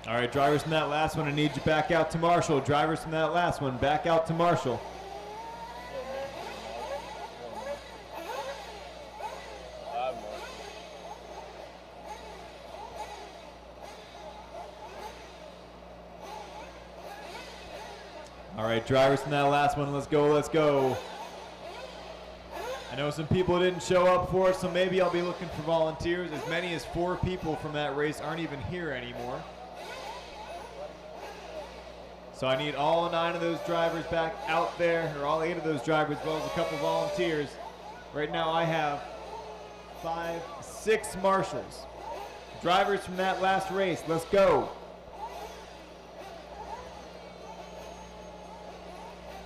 [SPEAKER 3] All right, drivers from that last one, I need you back out to Marshall. Drivers from that last one, back out to Marshall. All right, drivers from that last one, let's go, let's go. I know some people didn't show up for it, so maybe I'll be looking for volunteers. As many as 4 people from that race aren't even here anymore. So I need all 9 of those drivers back out there, or all 8 of those drivers, as well as a couple volunteers. Right now I have 5, 6 marshals. Drivers from that last race, let's go.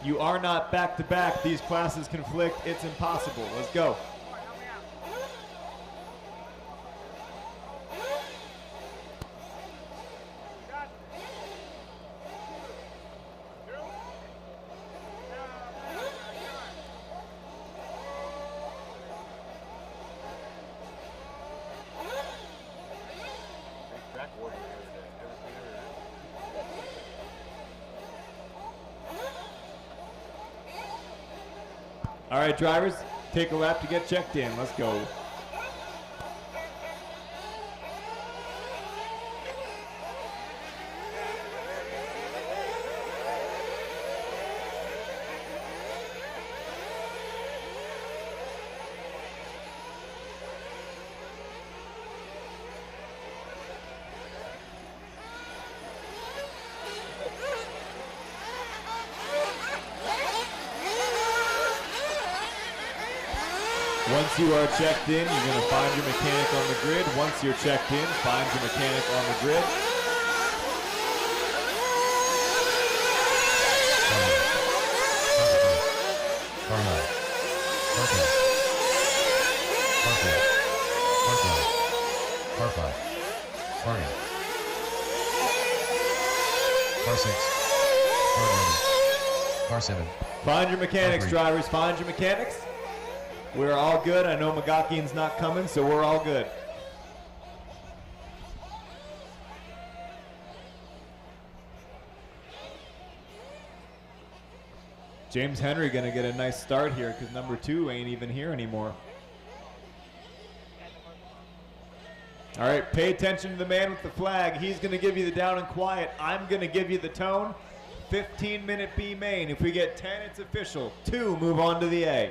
[SPEAKER 3] You are not back-to-back. These classes conflict. It's impossible. Let's go. All right, drivers, take a lap to get checked in. Let's go. Once you are checked in, you're going to find your mechanic on the grid. Once you're checked in, find your mechanic on the grid.
[SPEAKER 4] Car 9. Car 10. Car 4. Car 12. Car 5. Car 8. Car 6. Car 11. Car 7.
[SPEAKER 3] Find your mechanics,
[SPEAKER 4] Car 3.
[SPEAKER 3] drivers. Find your mechanics. We're all good. I know Magakian's not coming, so we're all good. James Henry gonna get a nice start here because number 2 ain't even here anymore. All right, pay attention to the man with the flag. He's gonna give you the down and quiet. I'm gonna give you the tone. 15-minute B main. If we get 10, it's official. 2, move on to the A.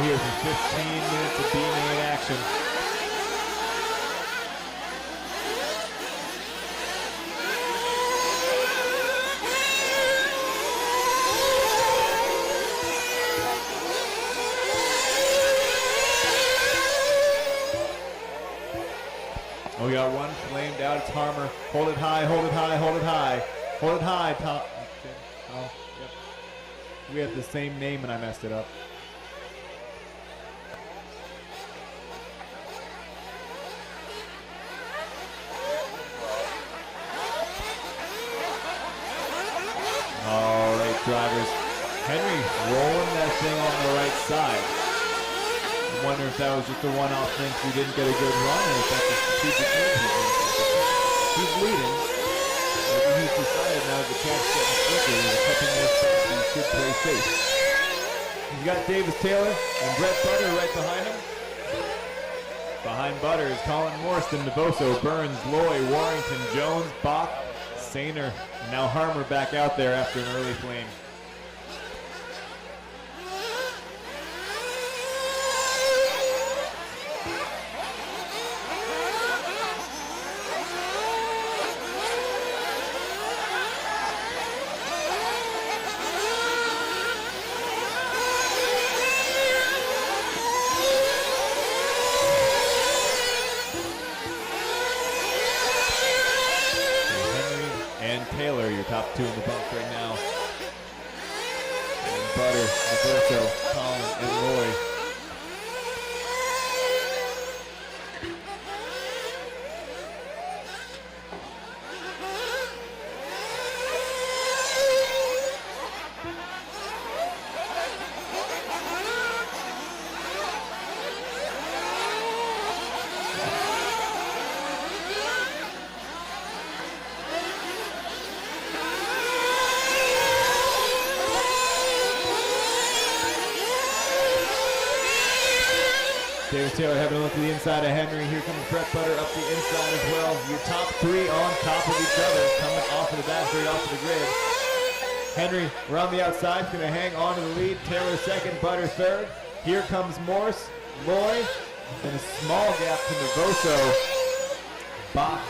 [SPEAKER 3] here for 15 minutes of B-main action. Oh, we got one flamed out. It's Harmer. Hold it high, hold it high, hold it high. Hold it high, Tom. Oh, yep. We have the same name and I messed it up. All right, drivers. Henry rolling that thing on the right side. I wonder if that was just a one-off thing so he didn't get a good run, or if that's a strategic move. He's leading. Maybe he's decided now the track's getting slicker. There's a couple more spots and he should play safe. He's got Davis Taylor and Brett Butter right behind him. Behind Butter is Colin Morrison, Navoso, Burns, Loy, Warrington, Jones, Bach, Sainer, and now Harmer back out there after an early flame. Taylor, your top two in the bunk right now. And Butter, Alberto, Colin, and Roy. Davis Taylor having a look to the inside of Henry. Here comes Brett Butter up the inside as well. Your top three on top of each other, coming off of the back straight off of the grid. Henry around the outside, going to hang on to the lead. Taylor second, Butter third. Here comes Morse, Loy, and a small gap to Navoso, Bach,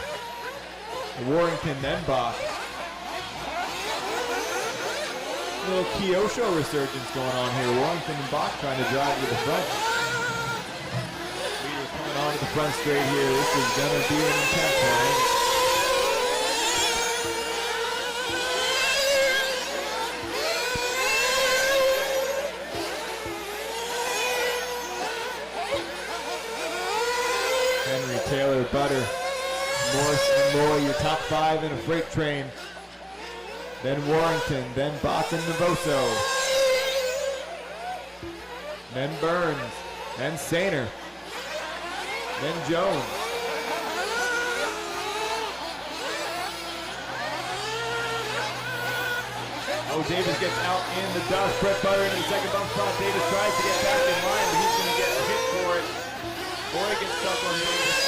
[SPEAKER 3] Warrington, then Bach. A little Kyosho resurgence going on here. Warrington and Bach trying to drive to the front. On to the front straight here. This is going to be an intense one. Henry, Taylor, Butter, Morse, and Loy, your top five in a freight train. Then Warrington, then Bach and Navoso. Then Burns, then Sainer. Then Jones. Oh, Davis gets out in the dust. Brett Butter into the second bump spot. Davis tries to get back in line, but he's going to get a hit for it. Boy gets stuck on Davis.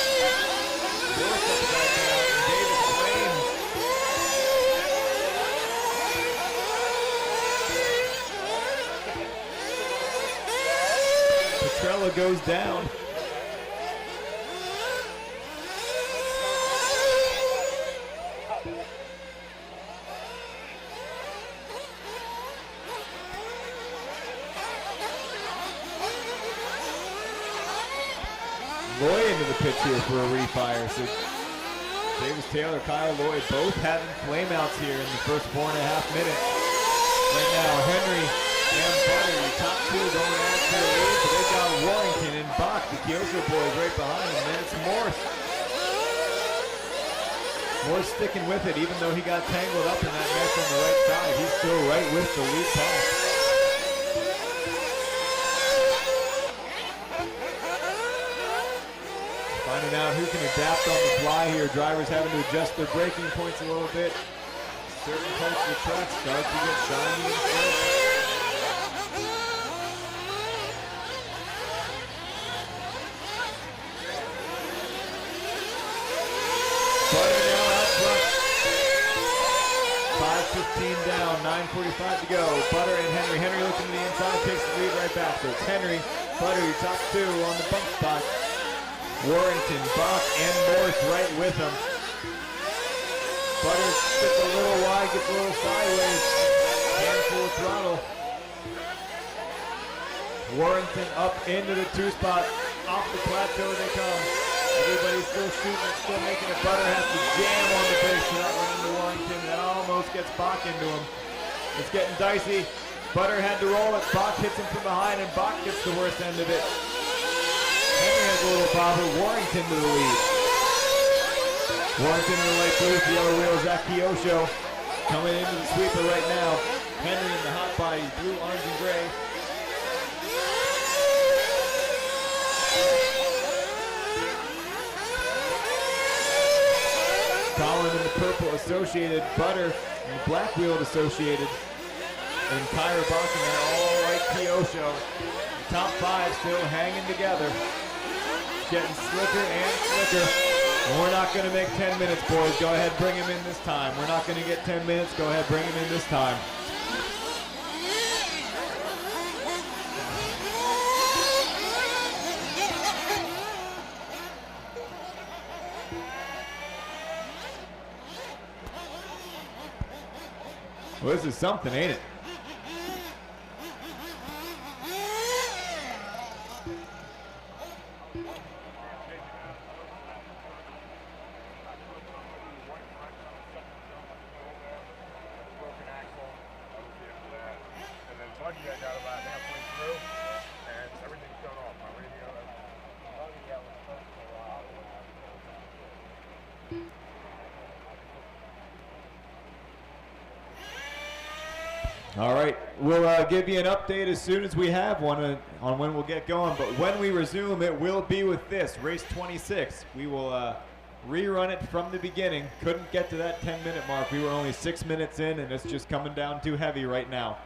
[SPEAKER 3] Morris upside down, and Davis flames. Petrella goes down. Loy into the pits here for a refire. So Davis Taylor, Kyle Loy both having flameouts here in the first 4.5 minutes. Right now, Henry and Butter, your top two going at it for the lead. So they've got Warrington and Bach, the Kyosho boys, right behind them. Then it's Morse. Morse sticking with it, even though he got tangled up in that mess on the right side. He's still right with the lead pass. Finding out who can adapt on the fly here. Drivers having to adjust their braking points a little bit. Certain parts of the track start to get shiny and fresh. Butter now out front. 5:15 down, 9 9:45 to go. Butter and Henry. Henry looking to the inside, takes the lead right back. So it's Henry, Butter, your top two on the bump spot. Warrington, Bach, and Morse right with him. Butter gets a little wide, gets a little sideways. Handful of throttle. Warrington up into the two spot. Off the plateau they come. Everybody's still shooting, still making it. Butter has to jam on the brakes to not run into Warrington. That almost gets Bach into him. It's getting dicey. Butter had to roll it. Bach hits him from behind, and Bach gets the worst end of it. Henry has a little bobber. Warrington to the lead. Warrington in the light blue, the yellow wheel, Zach Kiosho coming into the sweeper right now. Henry in the hot body, blue, orange, and gray. Colin in the purple associated, Butter in the black wheeled associated, and Kyra Bach in that all white Kiosho. The top five still hanging together. Getting slicker and slicker. And we're not going to make 10 minutes, boys. Go ahead, bring him in this time. We're not going to get 10 minutes. Go ahead, bring him in this time. Well, this is something, ain't it? All right, we'll give you an update as soon as we have one on when we'll get going. But when we resume, it will be with this, race 26. We will rerun it from the beginning. Couldn't get to that 10-minute mark. We were only 6 minutes in, and it's just coming down too heavy right now.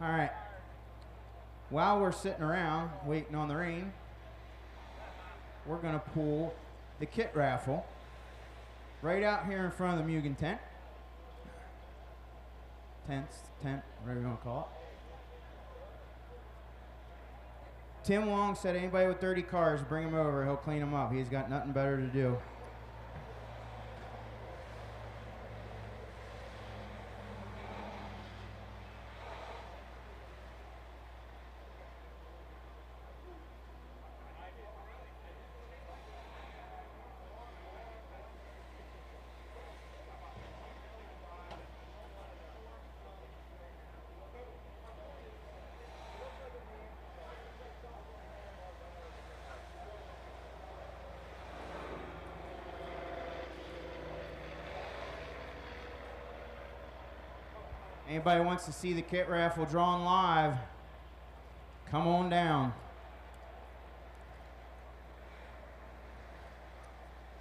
[SPEAKER 1] All right. While we're sitting around waiting on the rain, we're going to pull the kit raffle right out here in front of the Mugen tent. Tent, whatever you want to call it. Tim Wong said anybody with dirty cars, bring him over. He'll clean them up. He's got nothing better to do. Anybody wants to see the kit raffle drawn live, come on down.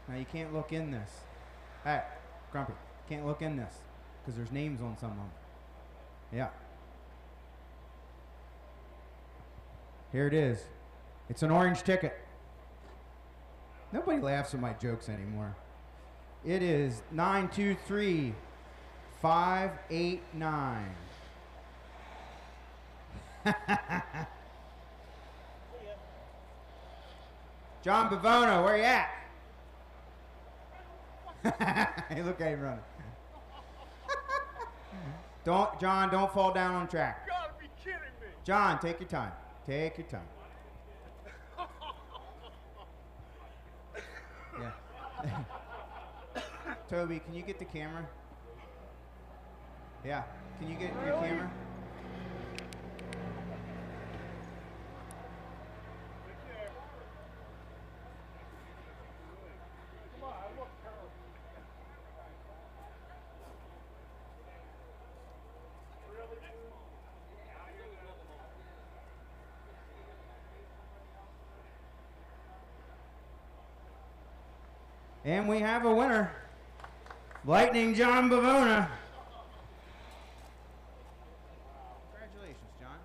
[SPEAKER 1] Now you can't look in this. Hey, Grumpy, can't look in this because there's names on some of them. Yeah. Here it is. It's an orange ticket. Nobody laughs at my jokes anymore. It is 923 589. John Bavono, where you at? Hey, look at him running. John, don't fall down on track.
[SPEAKER 2] You gotta be kidding me.
[SPEAKER 1] John, take your time. Take your time. Yeah. Toby, can you get the camera? Yeah. Can you get your camera? And we have a winner. Lightning John Bavona. Congratulations, John.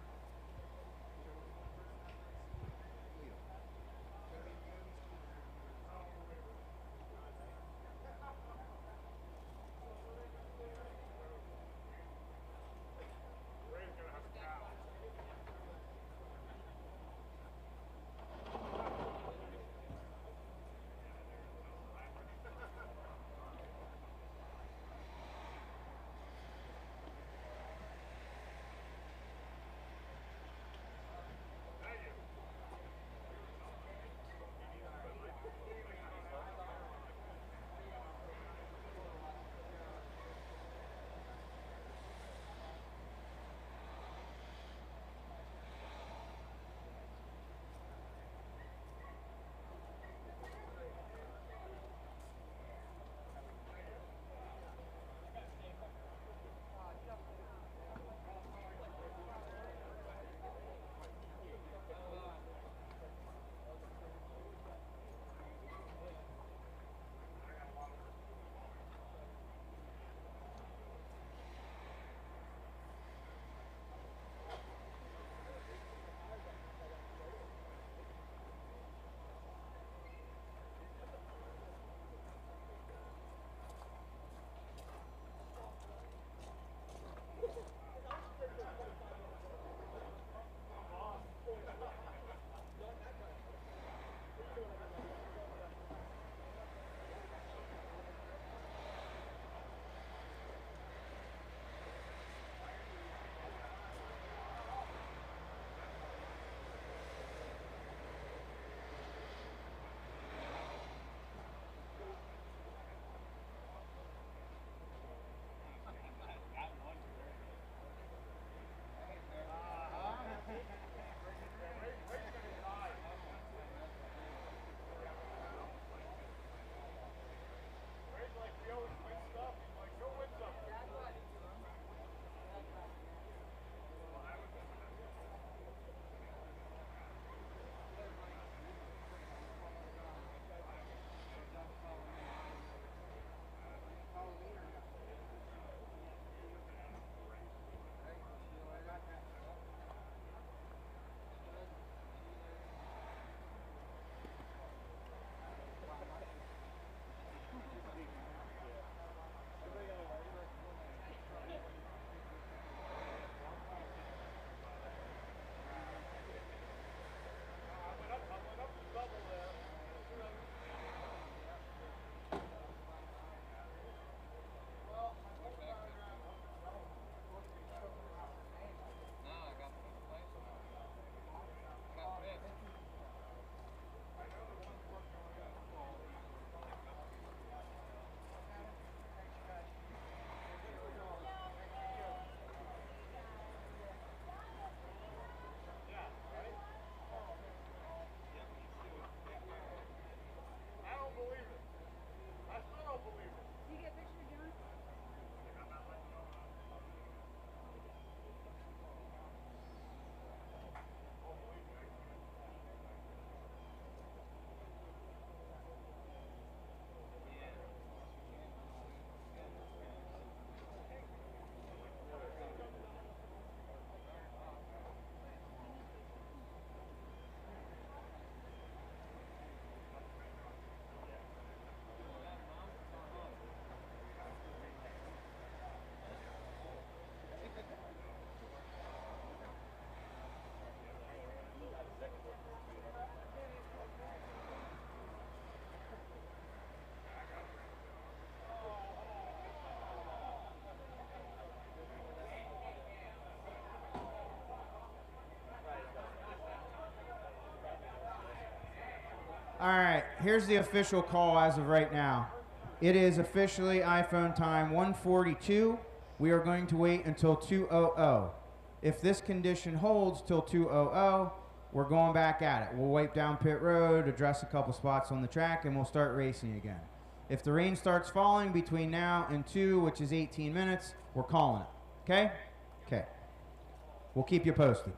[SPEAKER 1] All right, here's the official call as of right now. It is officially iPhone time 1:42. We are going to wait until 2:00. If this condition holds till 2:00, we're going back at it. We'll wipe down pit road, address a couple spots on the track, and we'll start racing again. If the rain starts falling between now and 2, which is 18 minutes, we're calling it. Okay? Okay. We'll keep you posted.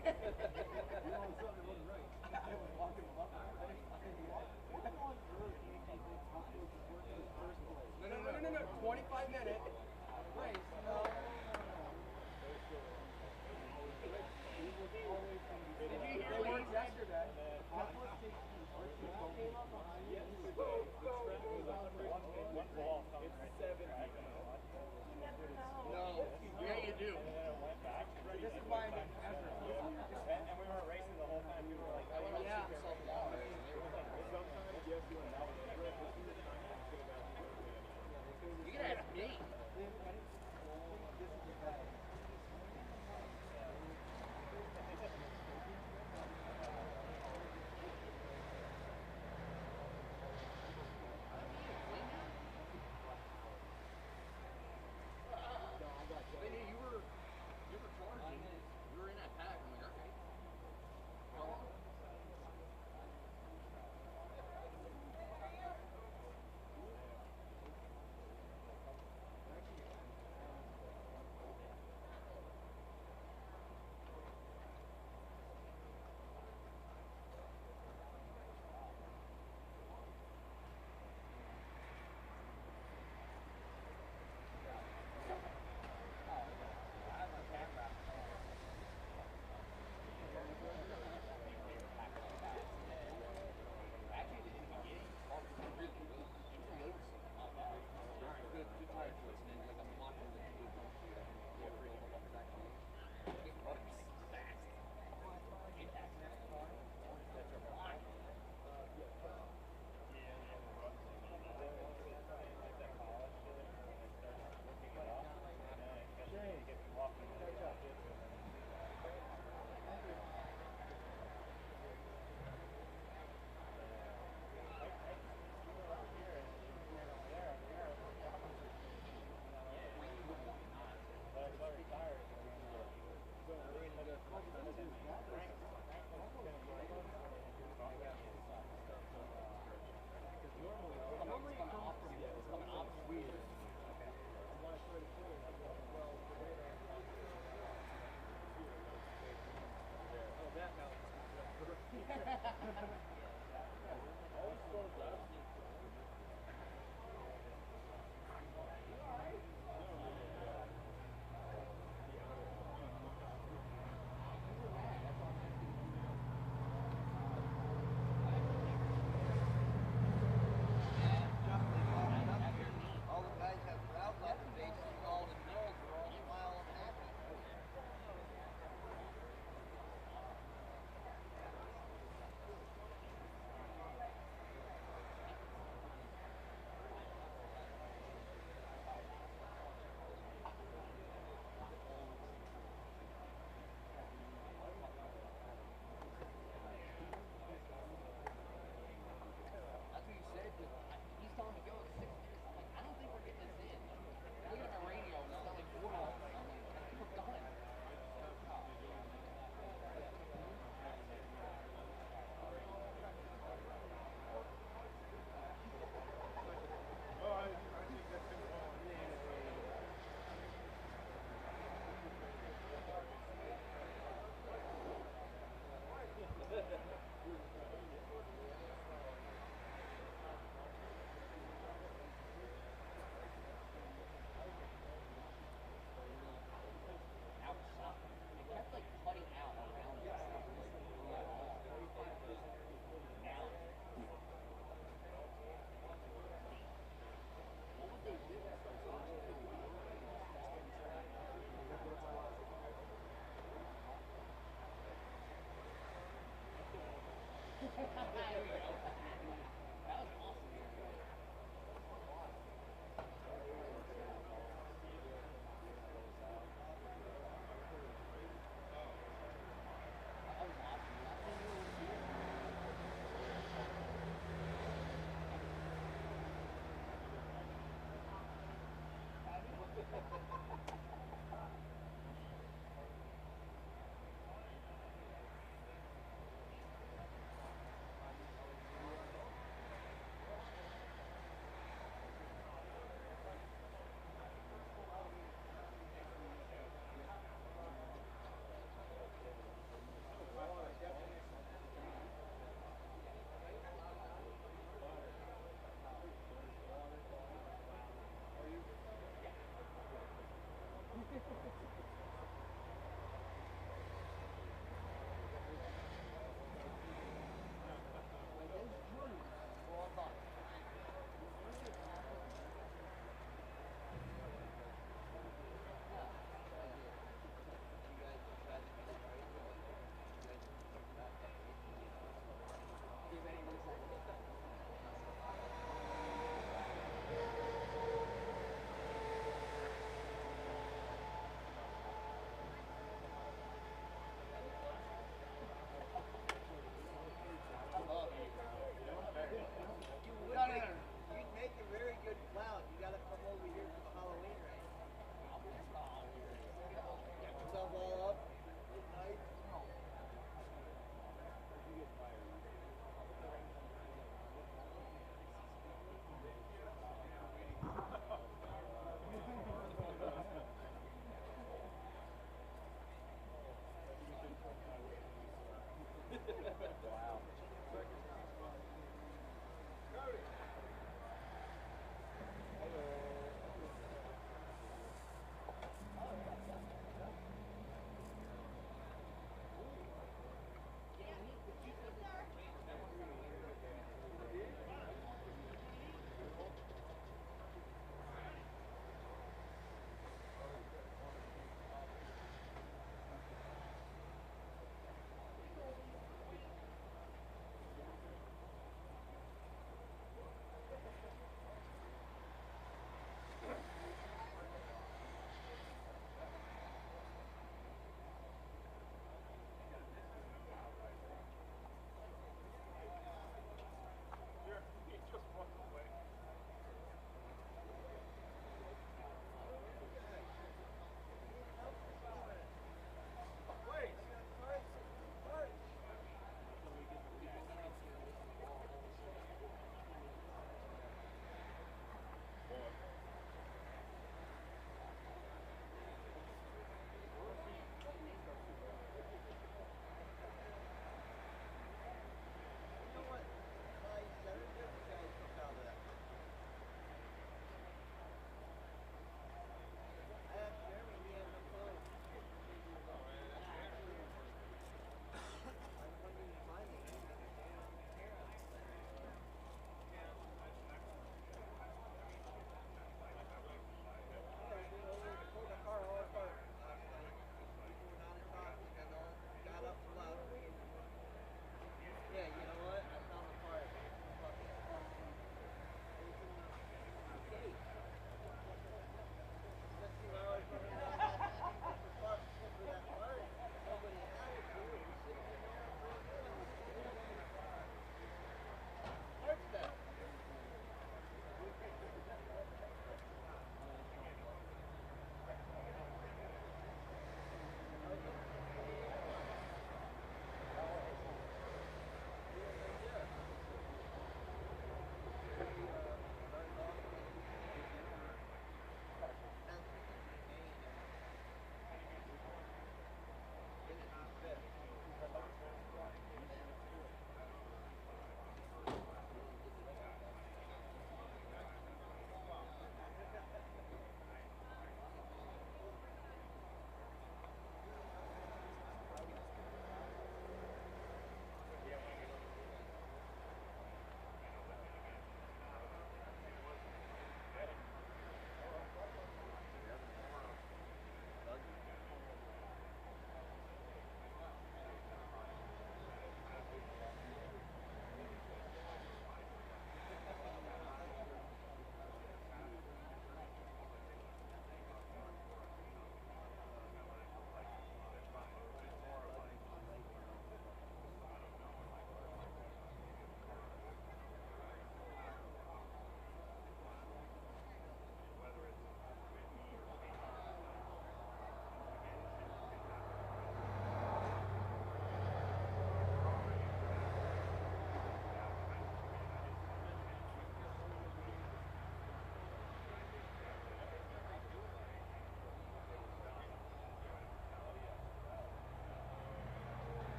[SPEAKER 9] No. 25 minute race. No. Did you hear what he said yesterday? No. Yeah, you do. This is why I'm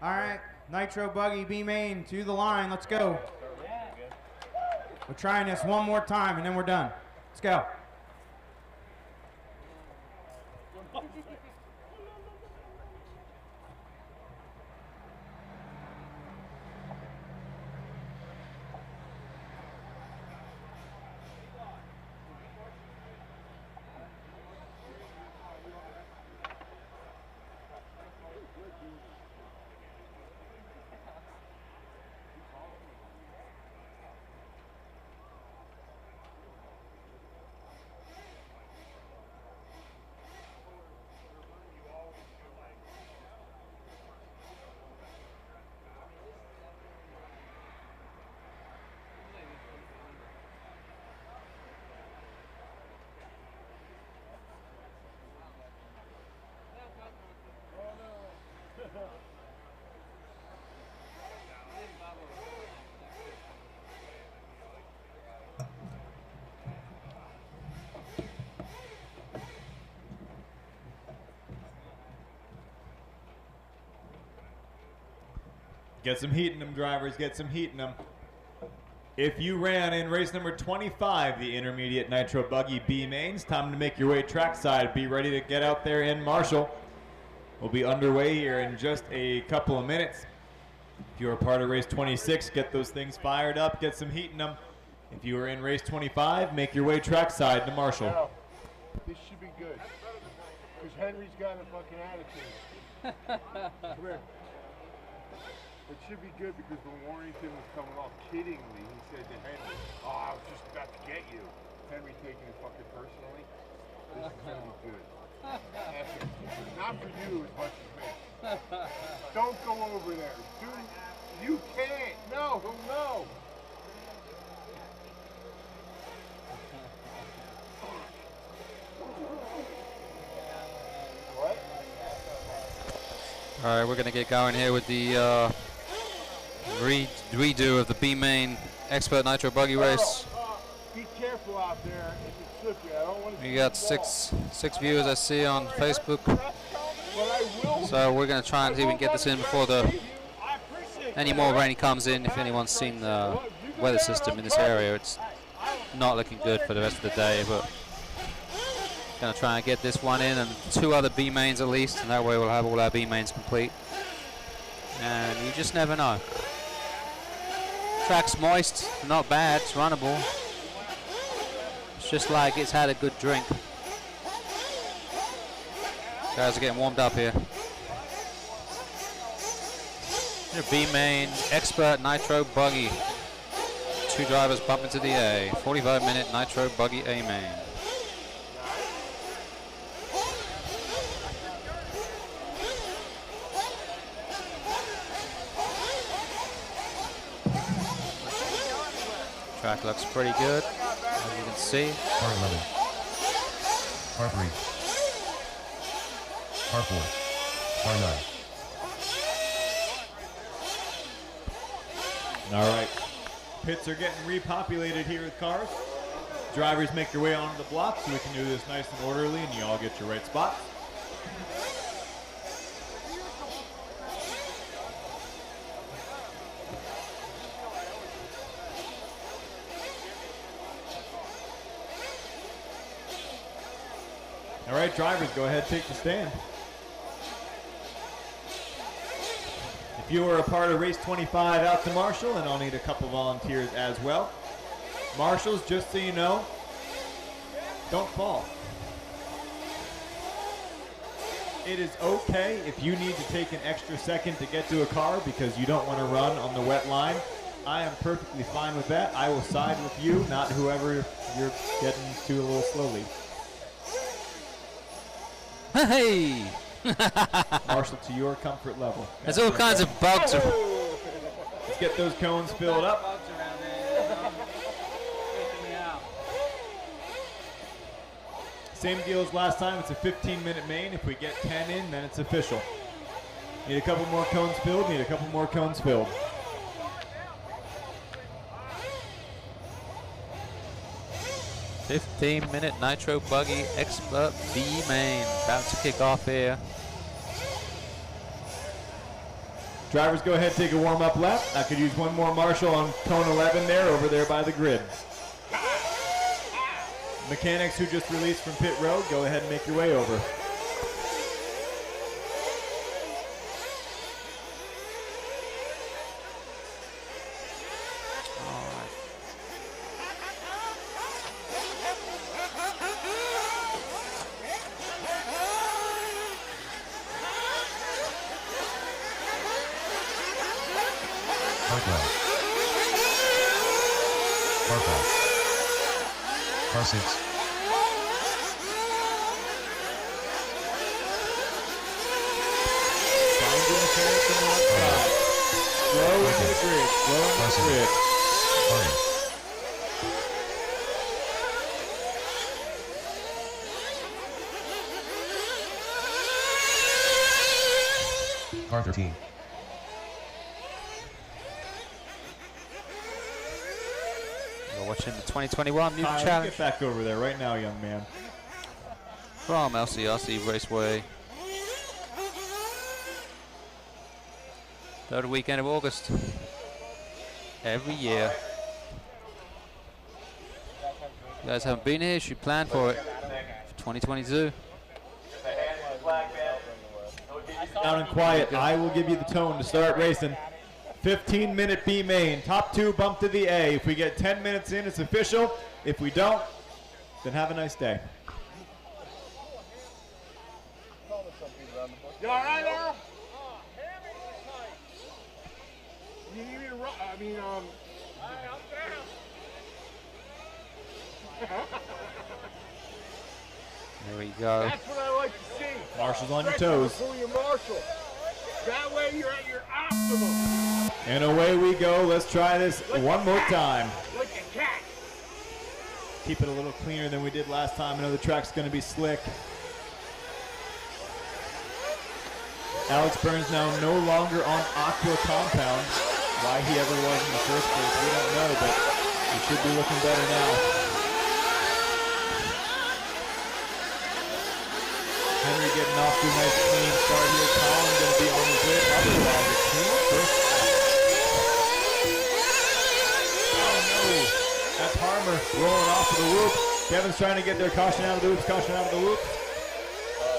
[SPEAKER 1] All right, Nitro Buggy B main to the line. Let's go. We're trying this one more time and then we're done. Let's go.
[SPEAKER 3] Get some heat in them, drivers. Get some heat in them. If you ran in race number 25, the intermediate Nitro Buggy B mains, time to make your way trackside. Be ready to get out there in Marshall. We'll be underway here in just a couple of minutes. If you're a part of race 26, get those things fired up. Get some heat in them. If you are in race 25, make your way trackside to Marshall.
[SPEAKER 10] Now, this should be good. Because Henry's got a fucking attitude. Come here. It should be good because when Warrington was coming off kiddingly, he said to Henry, "Oh, I was just about to get you." Henry taking it fucking personally. This is gonna be good. Not for you as much as me. Don't go over there. Dude, you can't. No, he'll know. What?
[SPEAKER 7] All right, we're going to get going here with the redo of the B main Expert Nitro Buggy race.
[SPEAKER 10] Be careful out there. It's slippery. I don't want to.
[SPEAKER 7] We got six viewers I see on Facebook. So we're going to try and see if we can get this in before any more rain comes in. If anyone's seen the weather system in this area, it's not looking good for the rest of the day, but going to try and get this one in and 2 other B mains at least, and that way we'll have all our B mains complete. And you just never know. Track's moist, not bad, it's runnable. It's just like it's had a good drink. Guys are getting warmed up here. Your B main Expert Nitro Buggy. 2 drivers bump into the A. 45-minute Nitro Buggy A main. Track looks pretty good, as you can see.
[SPEAKER 4] Car 11. Car 3. Car 4. Car 9.
[SPEAKER 3] All right. Pits are getting repopulated here with cars. Drivers make your way onto the block so we can do this nice and orderly and you all get your right spots. All right, drivers, go ahead, take the stand. If you are a part of race 25 out to Marshall, and I'll need a couple volunteers as well. Marshals, just so you know, don't fall. It is okay if you need to take an extra second to get to a car because you don't want to run on the wet line. I am perfectly fine with that. I will side with you, not whoever you're getting to a little slowly.
[SPEAKER 7] Hey!
[SPEAKER 3] Marshall, to your comfort level.
[SPEAKER 7] There's all kinds of bugs.
[SPEAKER 3] Let's get those cones filled up. Same deal as last time. It's a 15-minute main. If we get 10 in, then it's official. Need a couple more cones filled. Need a couple more cones filled.
[SPEAKER 7] $15-minute Nitro Buggy Expert B main about to kick off here.
[SPEAKER 3] Drivers, go ahead, take a warm-up lap. I could use one more Marshall on cone 11 there, over there by the grid. Mechanics who just released from pit road, go ahead and make your way over.
[SPEAKER 4] Car 12. Car 5. Car 6.
[SPEAKER 3] Slow into the grid. Slow into the grid.
[SPEAKER 4] Car 13.
[SPEAKER 7] We're watching the 2021 Mugen
[SPEAKER 3] Kyle,
[SPEAKER 7] Challenge
[SPEAKER 3] get back over there right now, young man.
[SPEAKER 7] from LCRC Raceway. Third weekend of August. Every year. You guys haven't been here, you should plan for it. For 2022.
[SPEAKER 3] Down and quiet. I will give you the tone to start racing. 15-minute B main. Top two bump to the A. If we get 10 minutes in, it's official. If we don't, then have a nice day.
[SPEAKER 10] You all right, Al? You need me to run? I mean,
[SPEAKER 7] There we go.
[SPEAKER 10] That's what I like to see.
[SPEAKER 3] Marshall's on your toes.
[SPEAKER 10] Pull your Marshall. That way you're at your optimum.
[SPEAKER 3] And away we go. Let's try this one more time.
[SPEAKER 10] Like a cat.
[SPEAKER 3] Keep it a little cleaner than we did last time. I know the track's going to be slick. Alex Burns now no longer on Aqua Compound. Why he ever was in the first place, we don't know, but he should be looking better now. Henry getting off to a nice clean start here. Colin going to be on the grid. Otherwise, a clean first lap. Oh no, that's Harmer rolling off of the whoop. Kevin's trying to get their caution out of the whoops, caution out of the whoops.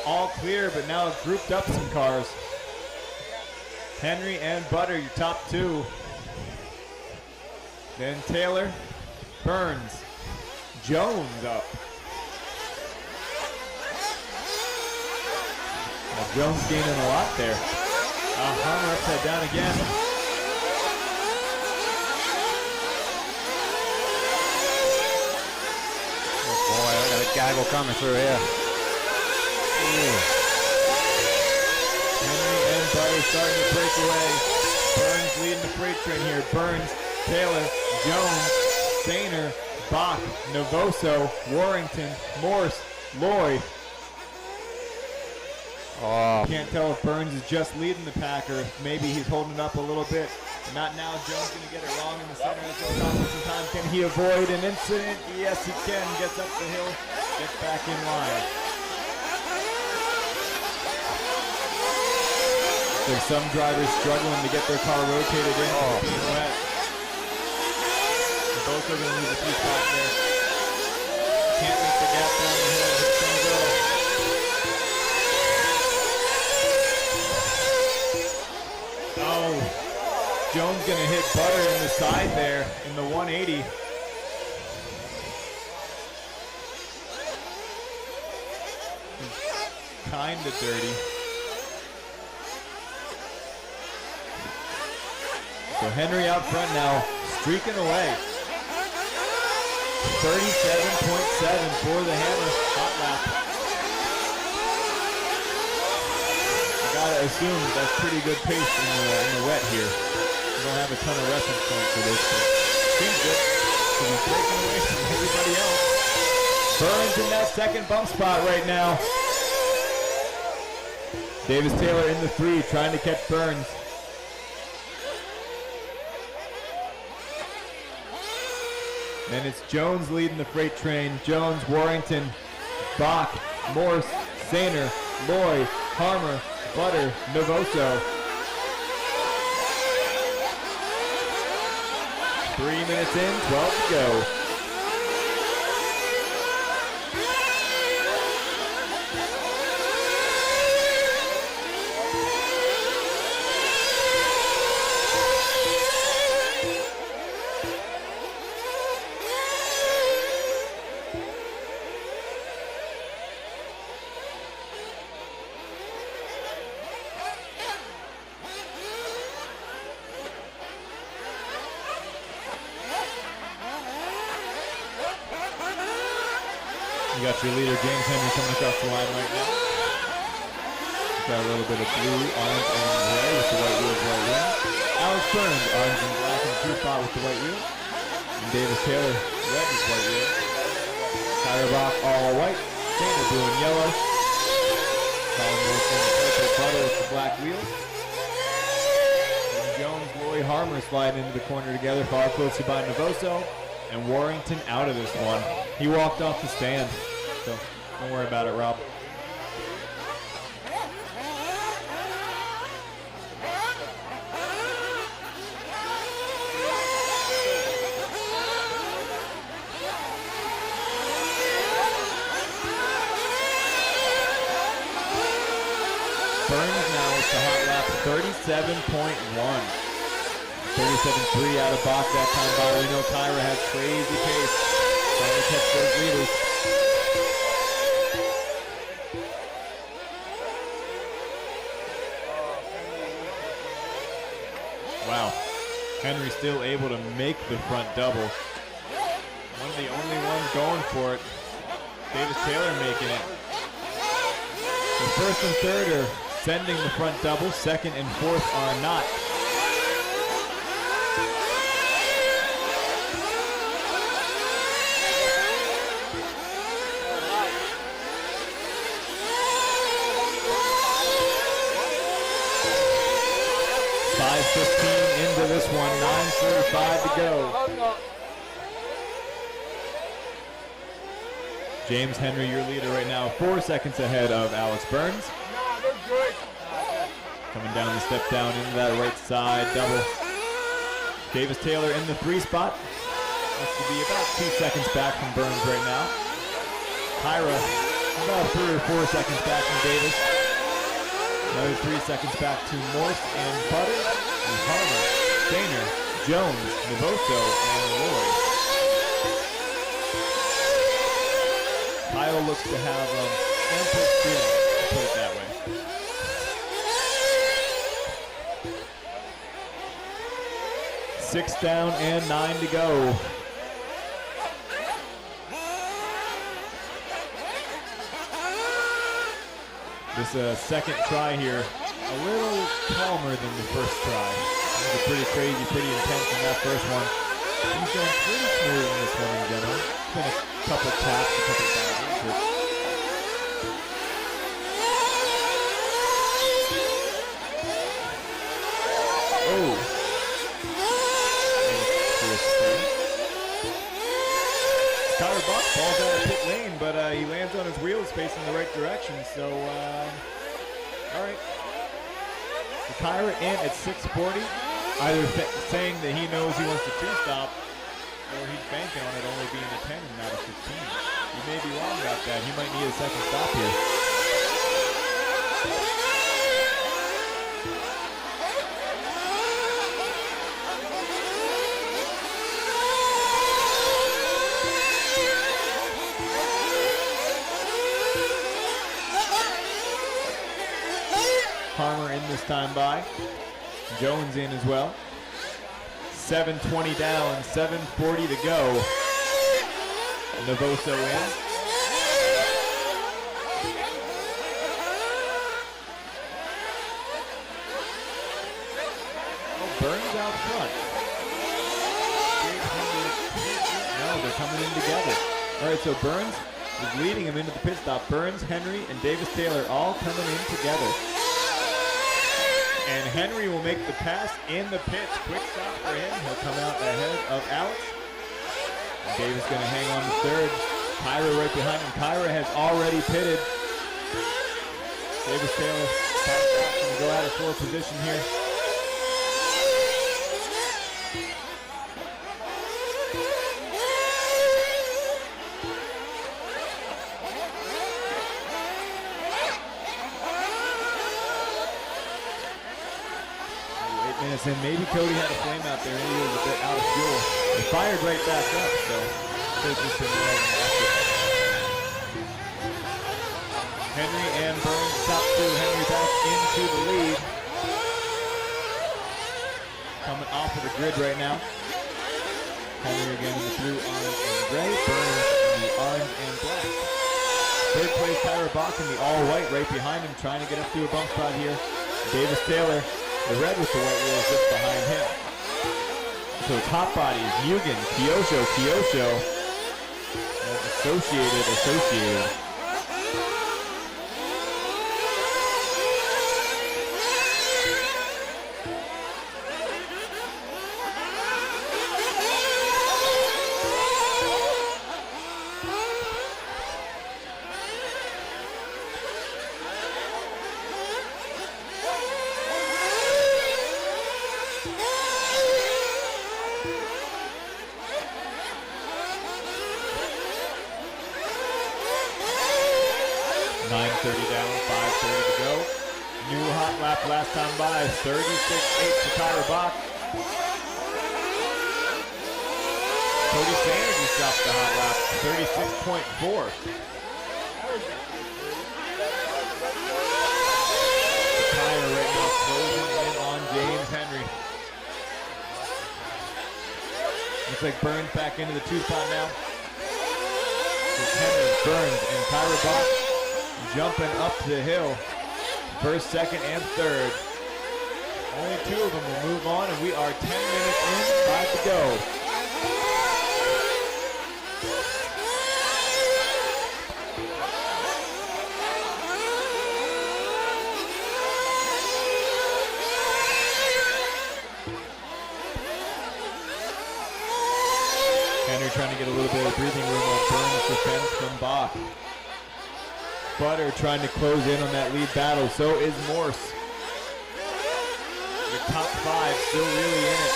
[SPEAKER 3] All clear, but now it's grouped up some cars. Henry and Butter, your top two. Then Taylor, Burns, Jones up. Now Jones gaining a lot there. Harmer upside down again.
[SPEAKER 7] Oh boy, I got a gaggle coming through here.
[SPEAKER 3] Henry and Butter starting to break away. Burns leading the freight train here. Burns, Taylor, Jones, Stainer, Bach, Novoso, Warrington, Morse, Lloyd.
[SPEAKER 7] Oh.
[SPEAKER 3] Can't tell if Burns is just leading the pack or if maybe he's holding it up a little bit. Not now. Jones going to get it wrong in the center. Let's go down for some time. Can he avoid an incident? Yes, he can. Gets up the hill. Gets back in line. There's some drivers struggling to get their car rotated in. Being wet. They're both are going to lose a few spots there. Can't make the gap down the hill. It's going to go. Oh, Jones going to hit Butter in the side there in the 180. Kind of dirty. So Henry out front now, streaking away. 37.7 for the Hammer hot lap. I gotta assume that's pretty good pace in the wet here. We don't have a ton of reference points for this, but seems good. So he's breaking away from everybody else. Burns in that second bump spot right now. Davis Taylor in the 3, trying to catch Burns. And it's Jones leading the freight train. Jones, Warrington, Bach, Morse, Sainer, Loy, Harmer, Butter, Novoso. 3 minutes in, 12 to go. You got your leader, James Henry, coming across the line right now. He's got a little bit of blue, orange, and gray with the white wheels right wheel. Alex Burns, orange and black in the two spot with the white wheel. And Davis Taylor, red with white wheel. Tyler Bach, all white. Dana, blue and yellow. Colin Wilson, purple butter with the black wheels. And Jones, Lori Harmer sliding into the corner together, followed closely by Novoso. And Warrington out of this one. He walked off the stand, so don't worry about it, Rob. Burns now with the hot lap, 37.1. 37.3 out of Bach that time by. We know Kyra has crazy pace. Trying to catch those leaders. Wow. Henry still able to make the front double. One of the only ones going for it. Davis Taylor making it. The first and third are sending the front double. Second and fourth are not. Into this one, 9:35 to go. James Henry, your leader right now, 4 seconds ahead of Alex Burns. Coming down the step down into that right side double. Davis Taylor in the 3 spot. Looks to be about 2 seconds back from Burns right now. Kyra about 3 or 4 seconds back from Davis. Another 3 seconds back to Morse and Butter and Harmer, Stainer, Jones, Novoso, and Lloyd. Kyle looks to have ample speed, to put it that way. Six down and 9 to go. This second try here, a little calmer than the first try. It was pretty crazy, pretty intense in that first one. He's going pretty smooth in this one in general. Been a couple taps, a couple bounces. Oh. Tyler Buck falls out of pit lane, but he lands on his wheels facing the right direction. So, all right. So Kyra in at 640, either saying that he knows he wants to two-stop, or he's banking on it only being a 10 and not a 15. You may be wrong about that. He might need a second stop here. Harmer in this time by. Jones in as well. 7:20 down, 7:40 to go. Novoso in. Oh, Burns out front. No, they're coming in together. All right, so Burns is leading him into the pit stop. Burns, Henry, and Davis Taylor all coming in together. And Henry will make the pass in the pits. Quick stop for him. He'll come out ahead of Alex. And Davis going to hang on to third. Kyra right behind him. Kyra has already pitted. Davis Taylor going to go out of 4 position here. and maybe Cody had a flame out there and he was a bit out of fuel. It fired right back up, so they just didn't know when left it. Henry and Burns top two. Henry back into the lead. Coming off of the grid right now. Henry again in the blue, orange, and gray. Burns in the orange and black. Third place, Tyler Bach in the all-white right behind him, trying to get up to a bump spot here. Davis Taylor, the red with the white wheels, just behind him. So top bodies, Mugen, Kyosho, and Associated. 9:30 down, 5:30 to go. New hot lap last time by, 36.8 to Tyler Bach. Cody Sanders just dropped the hot lap, 36.4. The tire right now closing in on James Henry. Looks like Burns back into the 2 spot now. It's Henry, Burns, and Tyler Bach jumping up the hill. First, second, and third. Only 2 of them will move on, and we are 10 minutes in, 5 to go. Henry trying to get a little bit of breathing room on Burns' defense from Bach. Butter trying to close in on that lead battle. So is Morse. The top 5 still really in it.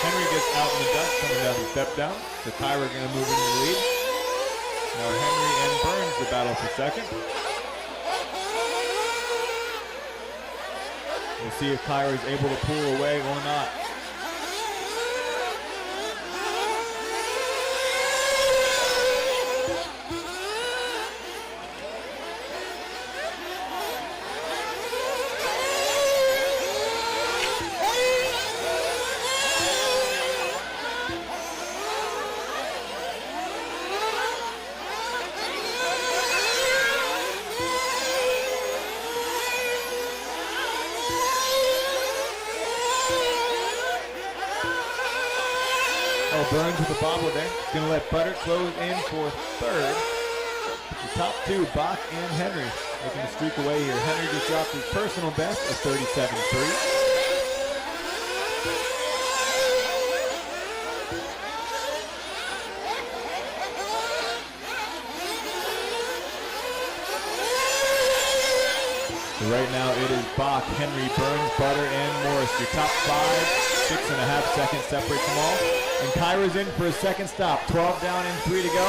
[SPEAKER 3] Henry gets out in the dust coming down the step down. So Tyler going to move into the lead. Now Henry and Burns the battle for second. We'll see if Kyra is able to pull away or not. Burns with the bobble there. He's going to let Butter close in for third. The top 2, Bach and Henry, looking to streak away here. Henry just dropped his personal best of 37.3. So right now it is Bach, Henry, Burns, Butter, and Morris. Your top 5, 6.5 seconds separate them all. And Kyra's in for a second stop. 12 down and 3 to go.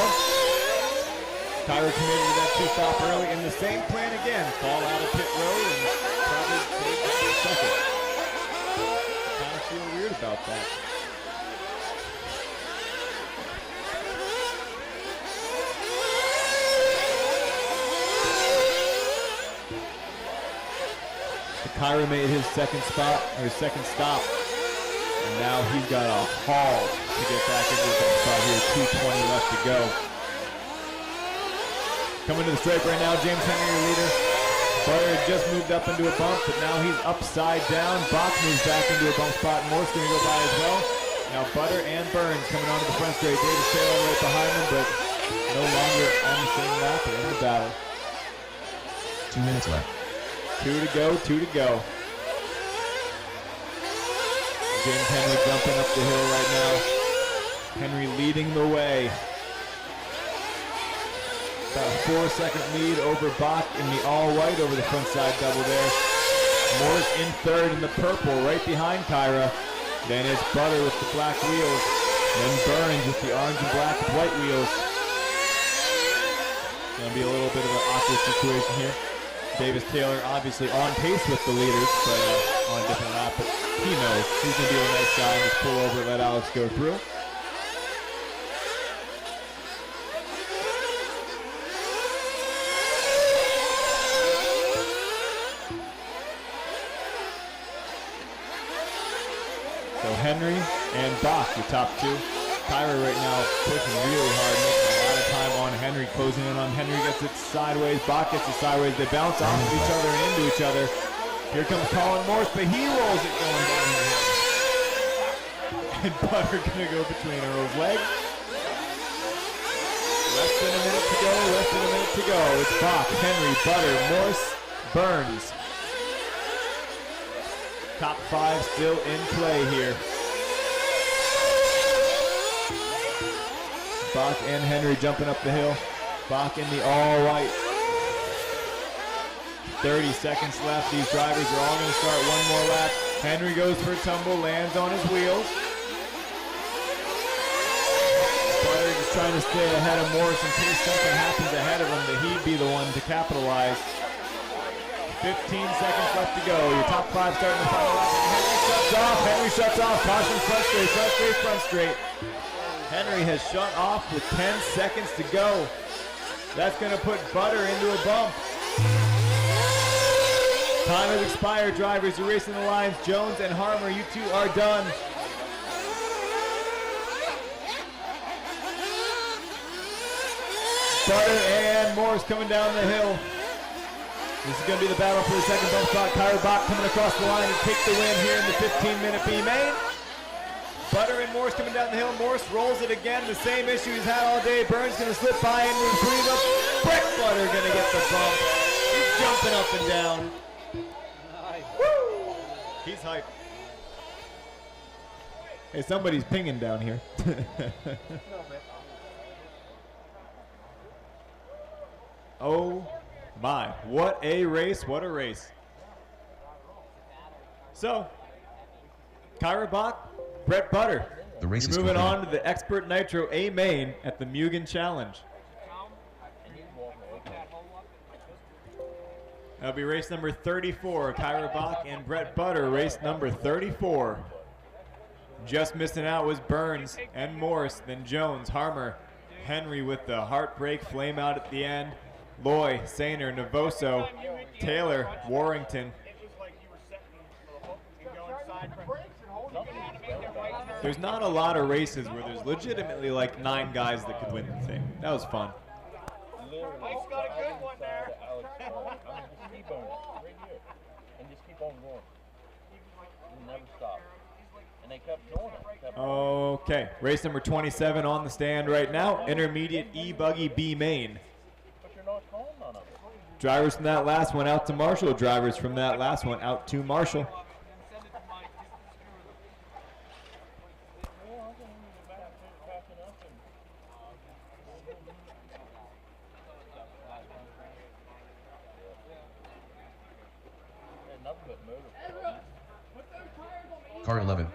[SPEAKER 3] Kyra committed to that 2 stop early. And the same plan again. Fall out of pit road and probably take that for second. Kind of feel weird about that. So Kyra made his second spot, or his second stop. And now he's got a haul to get back into the spot here. 2:20 left to go. Coming to the stripe right now, James Henry, your leader. Butter just moved up into a bump, but now he's upside down. Bach moves back into a bump spot, and Morse going to go by as well. Now Butter and Burns coming onto the front straight. Davis Taylor right behind them, but no longer on the same lap or in the battle.
[SPEAKER 4] 2 minutes left.
[SPEAKER 3] 2 to go, 2 to go. James Henry jumping up the hill right now. Henry leading the way. About a 4-second lead over Bach in the all-white over the front side double there. Morris in third in the purple, right behind Kyra. Then it's Butter with the black wheels. Then Burns with the orange and black with white wheels. Gonna be a little bit of an awkward situation here. Davis Taylor obviously on pace with the leaders, but on a different lap. But he knows he's gonna be a nice guy and just pull over and let Alex go through. So Henry and Bach, the top two. Kyra right now pushing really hard, making a lot of time on Henry, closing in on Henry, gets it sideways, Bach gets it sideways, they bounce off of each other and into each other. Here comes Colin Morse, but he rolls it going down the hill. And Butter gonna go between Earl's legs. Less than a minute to go, less than a minute to go. It's Bach, Henry, Butter, Morse, Burns. Top five still in play here. Bach and Henry jumping up the hill. Bach in the all-white. 30 seconds left. These drivers are all going to start one more lap. Henry goes for a tumble, lands on his wheels. Butter just trying to stay ahead of Morris in case something happens ahead of him, that he'd be the one to capitalize. 15 seconds left to go. Your top five starting the final lap. Henry shuts off. Caution front straight, front straight, front straight. Henry has shut off with 10 seconds to go. That's going to put Butter into a bump. Time has expired, drivers. You're racing the lines. Jones and Harmer, you two are done. Butter and Morris coming down the hill. This is going to be the battle for the second bump spot. Kyra Bach coming across the line to take the win here in the 15-minute B main. Butter and Morris coming down the hill. Morris rolls it again. The same issue he's had all day. Burns going to slip by and retrieve up. Brett Butter going to get the bump. He's jumping up and down. Woo! He's hyped. Hey, somebody's pinging down here. Oh my, what a race, what a race. So, Kyra Bach, Brett Butter.
[SPEAKER 4] The race
[SPEAKER 3] You're
[SPEAKER 4] is
[SPEAKER 3] moving
[SPEAKER 4] complete.
[SPEAKER 3] on to the Expert Nitro A main at the Mugen Challenge. That'll be race number 34. Kyra Bach and Brett Butter, race number 34. Just missing out was Burns and Morris, then Jones, Harmer, Henry with the heartbreak flame out at the end. Loy, Sainer, Navoso, Taylor, Warrington. There's not a lot of races where there's legitimately like 9 guys that could win the thing. That was fun.
[SPEAKER 9] Mike's got a good one there.
[SPEAKER 11] Just keep on right here, and just keep on going. You never stop. And they kept doing it.
[SPEAKER 3] Okay, race number 27 on the stand right now. Intermediate E-Buggy B main.
[SPEAKER 11] But you're not calling none of it.
[SPEAKER 3] Drivers from that last one out to Marshall. Drivers from that last one out to Marshall.
[SPEAKER 4] Car 11.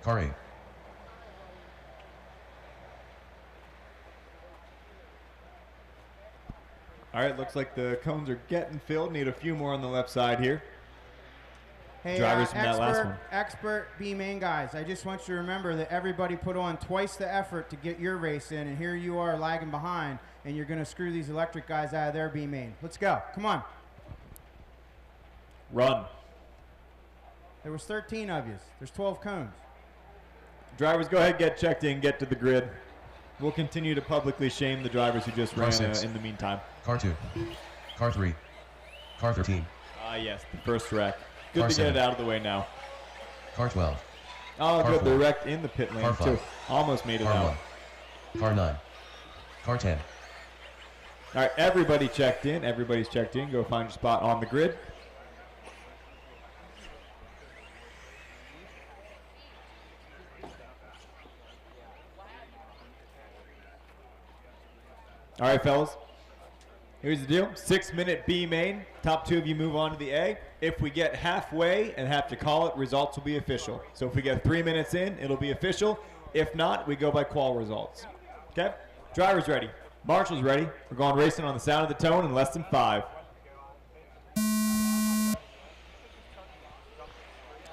[SPEAKER 4] Car 8.
[SPEAKER 3] All right, looks like the cones are getting filled. Need a few more on the left side here.
[SPEAKER 1] Hey,
[SPEAKER 3] Drivers from that last one.
[SPEAKER 1] Expert B main guys, I just want you to remember that everybody put on twice the effort to get your race in, and here you are lagging behind, and you're going to screw these electric guys out of their B main. Let's go. Come on.
[SPEAKER 3] Run.
[SPEAKER 1] There was 13 of you. There's 12 cones.
[SPEAKER 3] Drivers, go ahead, get checked in, get to the grid. We'll continue to publicly shame the drivers who just ran in the meantime.
[SPEAKER 4] Car 2. Car 3. Car 13.
[SPEAKER 3] Ah, yes, the first wreck. Good
[SPEAKER 4] Car
[SPEAKER 3] to
[SPEAKER 4] 7.
[SPEAKER 3] get it out of the way now.
[SPEAKER 4] Car 12.
[SPEAKER 3] Oh,
[SPEAKER 4] Car
[SPEAKER 3] good.
[SPEAKER 4] 4.
[SPEAKER 3] They wrecked in the pit lane,
[SPEAKER 4] Car
[SPEAKER 3] too.
[SPEAKER 4] 5.
[SPEAKER 3] Almost made it
[SPEAKER 4] Car
[SPEAKER 3] out.
[SPEAKER 4] 1. Car 9. Car 10.
[SPEAKER 3] All right, everybody checked in. Everybody's checked in. Go find your spot on the grid. All right, fellas. Here's the deal. 6-minute B main. Top 2 of you move on to the A. If we get halfway and have to call it, results will be official. So if we get 3 minutes in, it'll be official. If not, we go by qual results. Okay? Drivers ready. Marshall's ready. We're going racing on the sound of the tone in less than 5.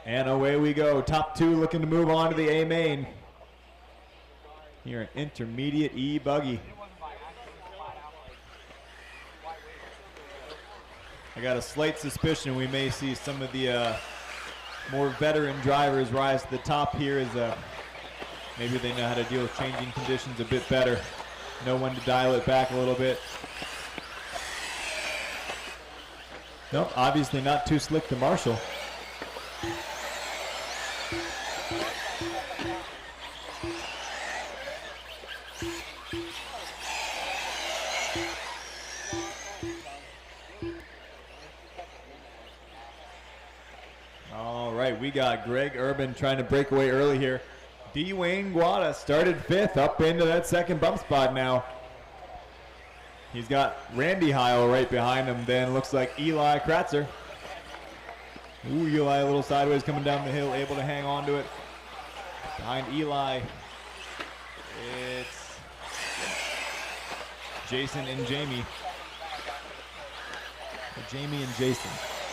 [SPEAKER 3] And away we go. Top 2 looking to move on to the A main. Here an intermediate E buggy. I got a slight suspicion we may see some of the more veteran drivers rise to the top here as maybe they know how to deal with changing conditions a bit better. Know when to dial it back a little bit. Nope, obviously not too slick to Marshall. All right, we got Greg Urban trying to break away early here. Dwayne Guada started 5th, up into that second bump spot now. He's got Randy Heil right behind him. Then looks like Eli Kratzer. Ooh, Eli a little sideways coming down the hill, able to hang on to it. Behind Eli, it's Jason and Jamie. Or Jamie and Jason.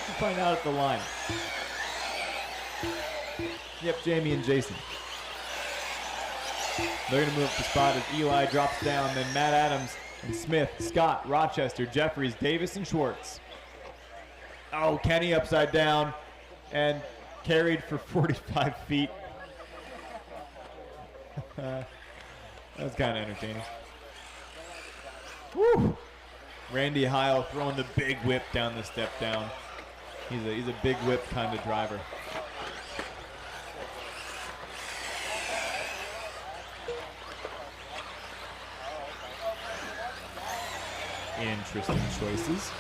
[SPEAKER 3] We'll find out at the line. Yep, Jamie and Jason. They're going to move up the spot as Eli drops down. Then Matt Adams and Smith, Scott, Rochester, Jeffries, Davis, and Schwartz. Oh, Kenny upside down and carried for 45 feet. That was kind of entertaining. Woo! Randy Heil throwing the big whip down the step down. He's a big whip kind of driver. Interesting choices.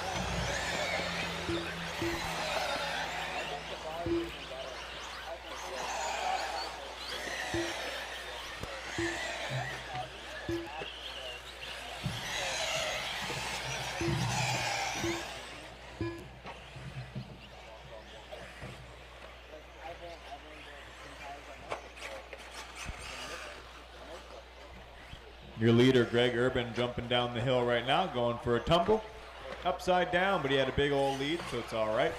[SPEAKER 3] Your leader, Greg Urban, jumping down the hill right now, going for a tumble. Upside down, but he had a big old lead, so it's all right.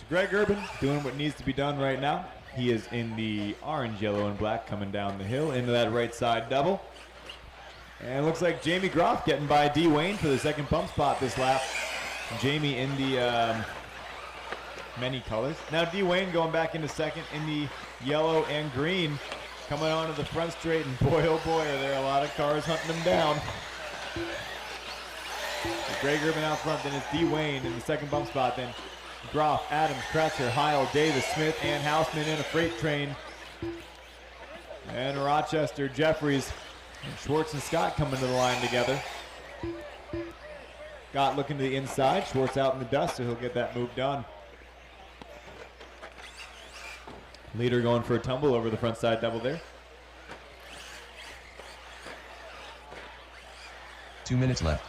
[SPEAKER 3] Greg Urban doing what needs to be done right now. He is in the orange, yellow, and black coming down the hill into that right side double. And it looks like Jamie Groff getting by D. Wayne for the second bump spot this lap. Jamie in the many colors. Now D. Wayne going back into second in the yellow and green. Coming onto the front straight, and boy, oh boy, are there a lot of cars hunting him down. Greg Urban out front, then it's D. Wayne in the second bump spot, then Groff, Adams, Kratzer, Heil, Davis, Smith, and Houseman in a freight train. And Rochester, Jeffries, and Schwartz and Scott coming to the line together. Scott looking to the inside, Schwartz out in the dust, so he'll get that move done. Leader going for a tumble over the front side double there.
[SPEAKER 4] 2 minutes left.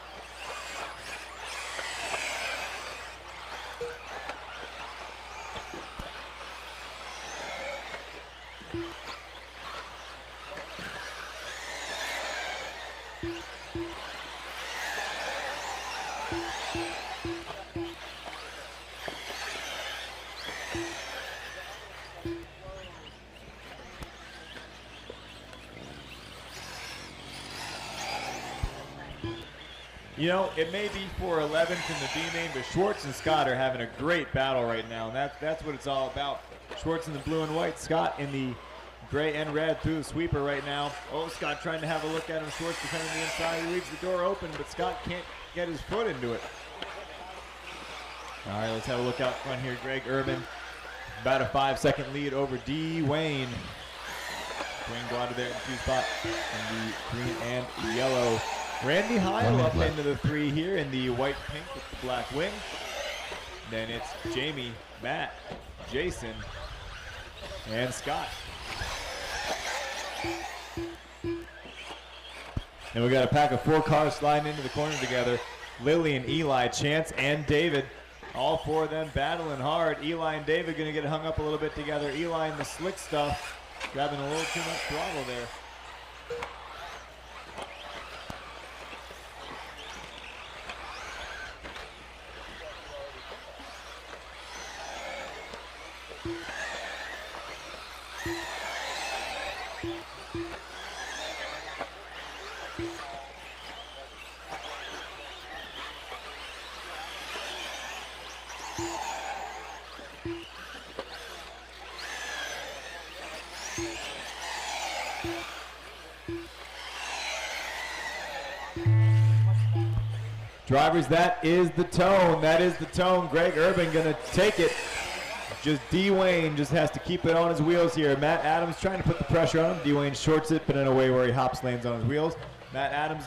[SPEAKER 3] You know, it may be for 11th in the B main, but Schwartz and Scott are having a great battle right now, and that's what it's all about. Schwartz in the blue and white, Scott in the gray and red through the sweeper right now. Oh, Scott trying to have a look at him. Schwartz defending the inside. He leaves the door open, but Scott can't get his foot into it. All right, let's have a look out front here. Greg Urban, about a 5-second lead over D. Wayne. Wayne Guada there in the 2 spot in the green and yellow. Randy Heil up into the 3 here in the white pink with the black wing. Then it's Jamie, Matt, Jason, and Scott. And we got a pack of 4 cars sliding into the corner together. Lily and Eli, Chance and David. All 4 of them battling hard. Eli and David going to get hung up a little bit together. Eli in the slick stuff, grabbing a little too much throttle there. Drivers, that is the tone. That is the tone. Greg Urban going to take it. Just D. Wayne just has to keep it on his wheels here. Matt Adams trying to put the pressure on him. D. Wayne shorts it, but in a way where he hops lanes on his wheels. Matt Adams,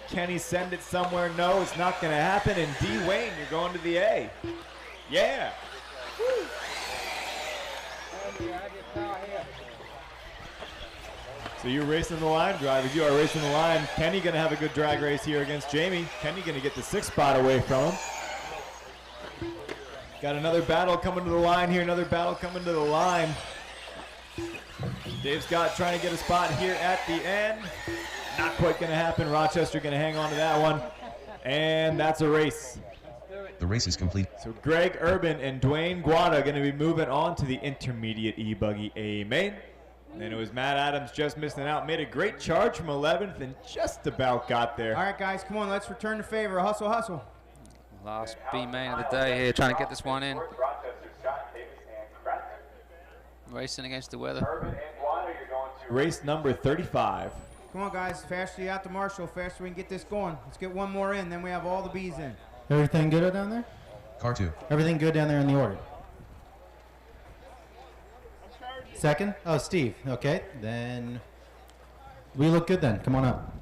[SPEAKER 3] can he send it somewhere? No, it's not going to happen. And D. Wayne, you're going to the A. Yeah. Woo. So you're racing the line, drivers. You are racing the line. Kenny going to have a good drag race here against Jamie. Kenny going to get the 6th spot away from him. Got another battle coming to the line here. Another battle coming to the line. Dave Scott trying to get a spot here at the end. Not quite going to happen. Rochester going to hang on to that one. And that's a race.
[SPEAKER 4] The race is complete.
[SPEAKER 3] So Greg Urban and Dwayne Guada going to be moving on to the intermediate E-Buggy A main. And it was Matt Adams just missing out. Made a great charge from 11th and just about got there.
[SPEAKER 1] All right, guys, come on. Let's return the favor. Hustle, hustle.
[SPEAKER 7] Last B main of the day here, trying to get this one in. Racing against the weather.
[SPEAKER 3] Race number 35.
[SPEAKER 1] Come on, guys. Faster you out to Marshall, faster we can get this going. Let's get one more in, then we have all the B's in.
[SPEAKER 8] Everything good down there?
[SPEAKER 4] Car 2.
[SPEAKER 8] Everything good down there in the order? Second? Oh, Steve. Okay, then we look good then. Come on up.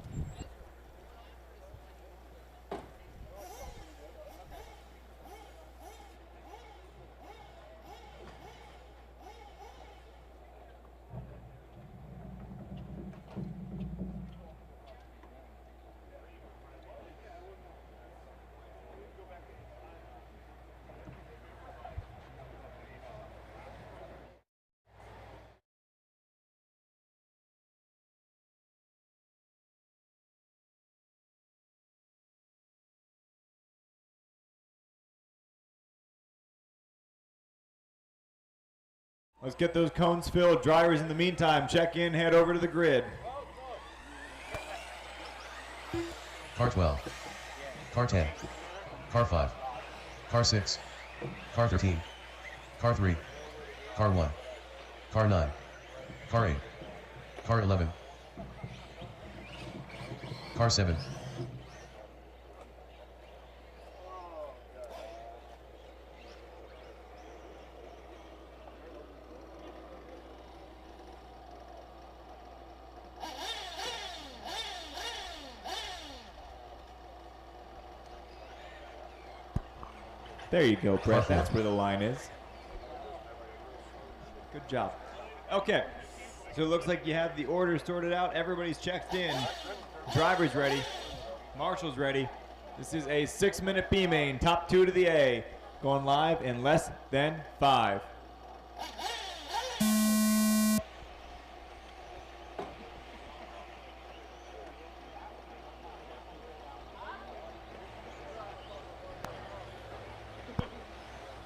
[SPEAKER 3] Let's get those cones filled. Drivers, in the meantime, check in, head over to the grid.
[SPEAKER 4] Car 12. Car 10. Car 5. Car 6. Car 13. Car 3. Car 1. Car 9. Car 8. Car 11. Car 7.
[SPEAKER 3] There you go, Brett. That's where the line is. Good job. Okay. So it looks like you have the order sorted out. Everybody's checked in. Driver's ready. Marshall's ready. This is a 6-minute B main. Top 2 to the A. Going live in less than 5.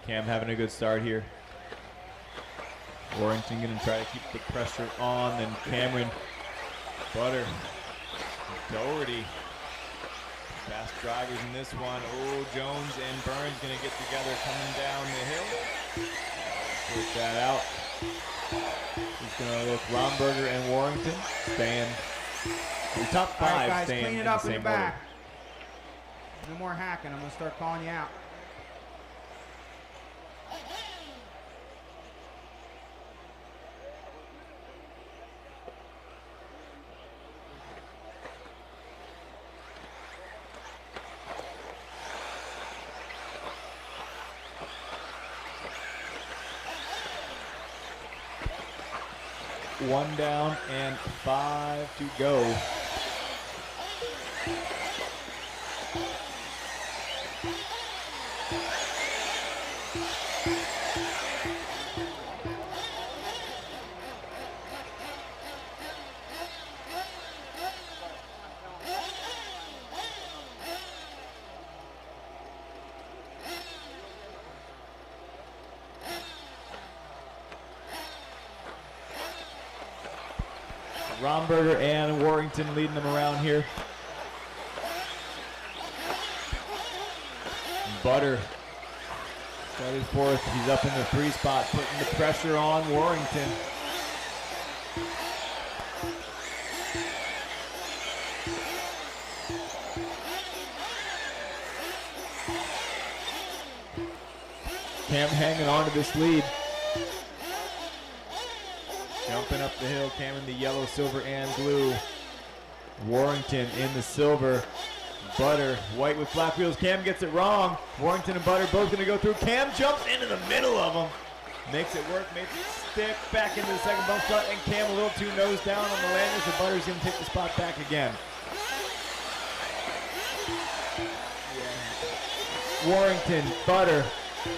[SPEAKER 3] Cam having a good start here. Warrington going to try to keep the pressure on. Then Cameron, Butter, Doherty Fast drivers in this one. Oh, Jones and Burns going to get together coming down the hill. Push that out. He's going to look Romberger and Warrington staying. The top
[SPEAKER 1] All right,
[SPEAKER 3] five
[SPEAKER 1] guys,
[SPEAKER 3] staying
[SPEAKER 1] clean
[SPEAKER 3] in
[SPEAKER 1] it
[SPEAKER 3] the
[SPEAKER 1] up in the
[SPEAKER 3] same
[SPEAKER 1] back. No more hacking. I'm going to start calling you out.
[SPEAKER 3] order. 1 down and 5 to go. Romberger and Warrington leading them around here. Butter started fourth. He's up in the 3 spot, putting the pressure on Warrington. Cam hanging on to this lead. Jumping up the hill, Cam in the yellow, silver, and blue. Warrington in the silver. Butter, white with black wheels. Cam gets it wrong. Warrington and Butter both going to go through. Cam jumps into the middle of them. Makes it work, makes it stick. Back into the second bump spot, and Cam a little too nose down on the landing, so Butter's going to take the spot back again. Warrington, Butter,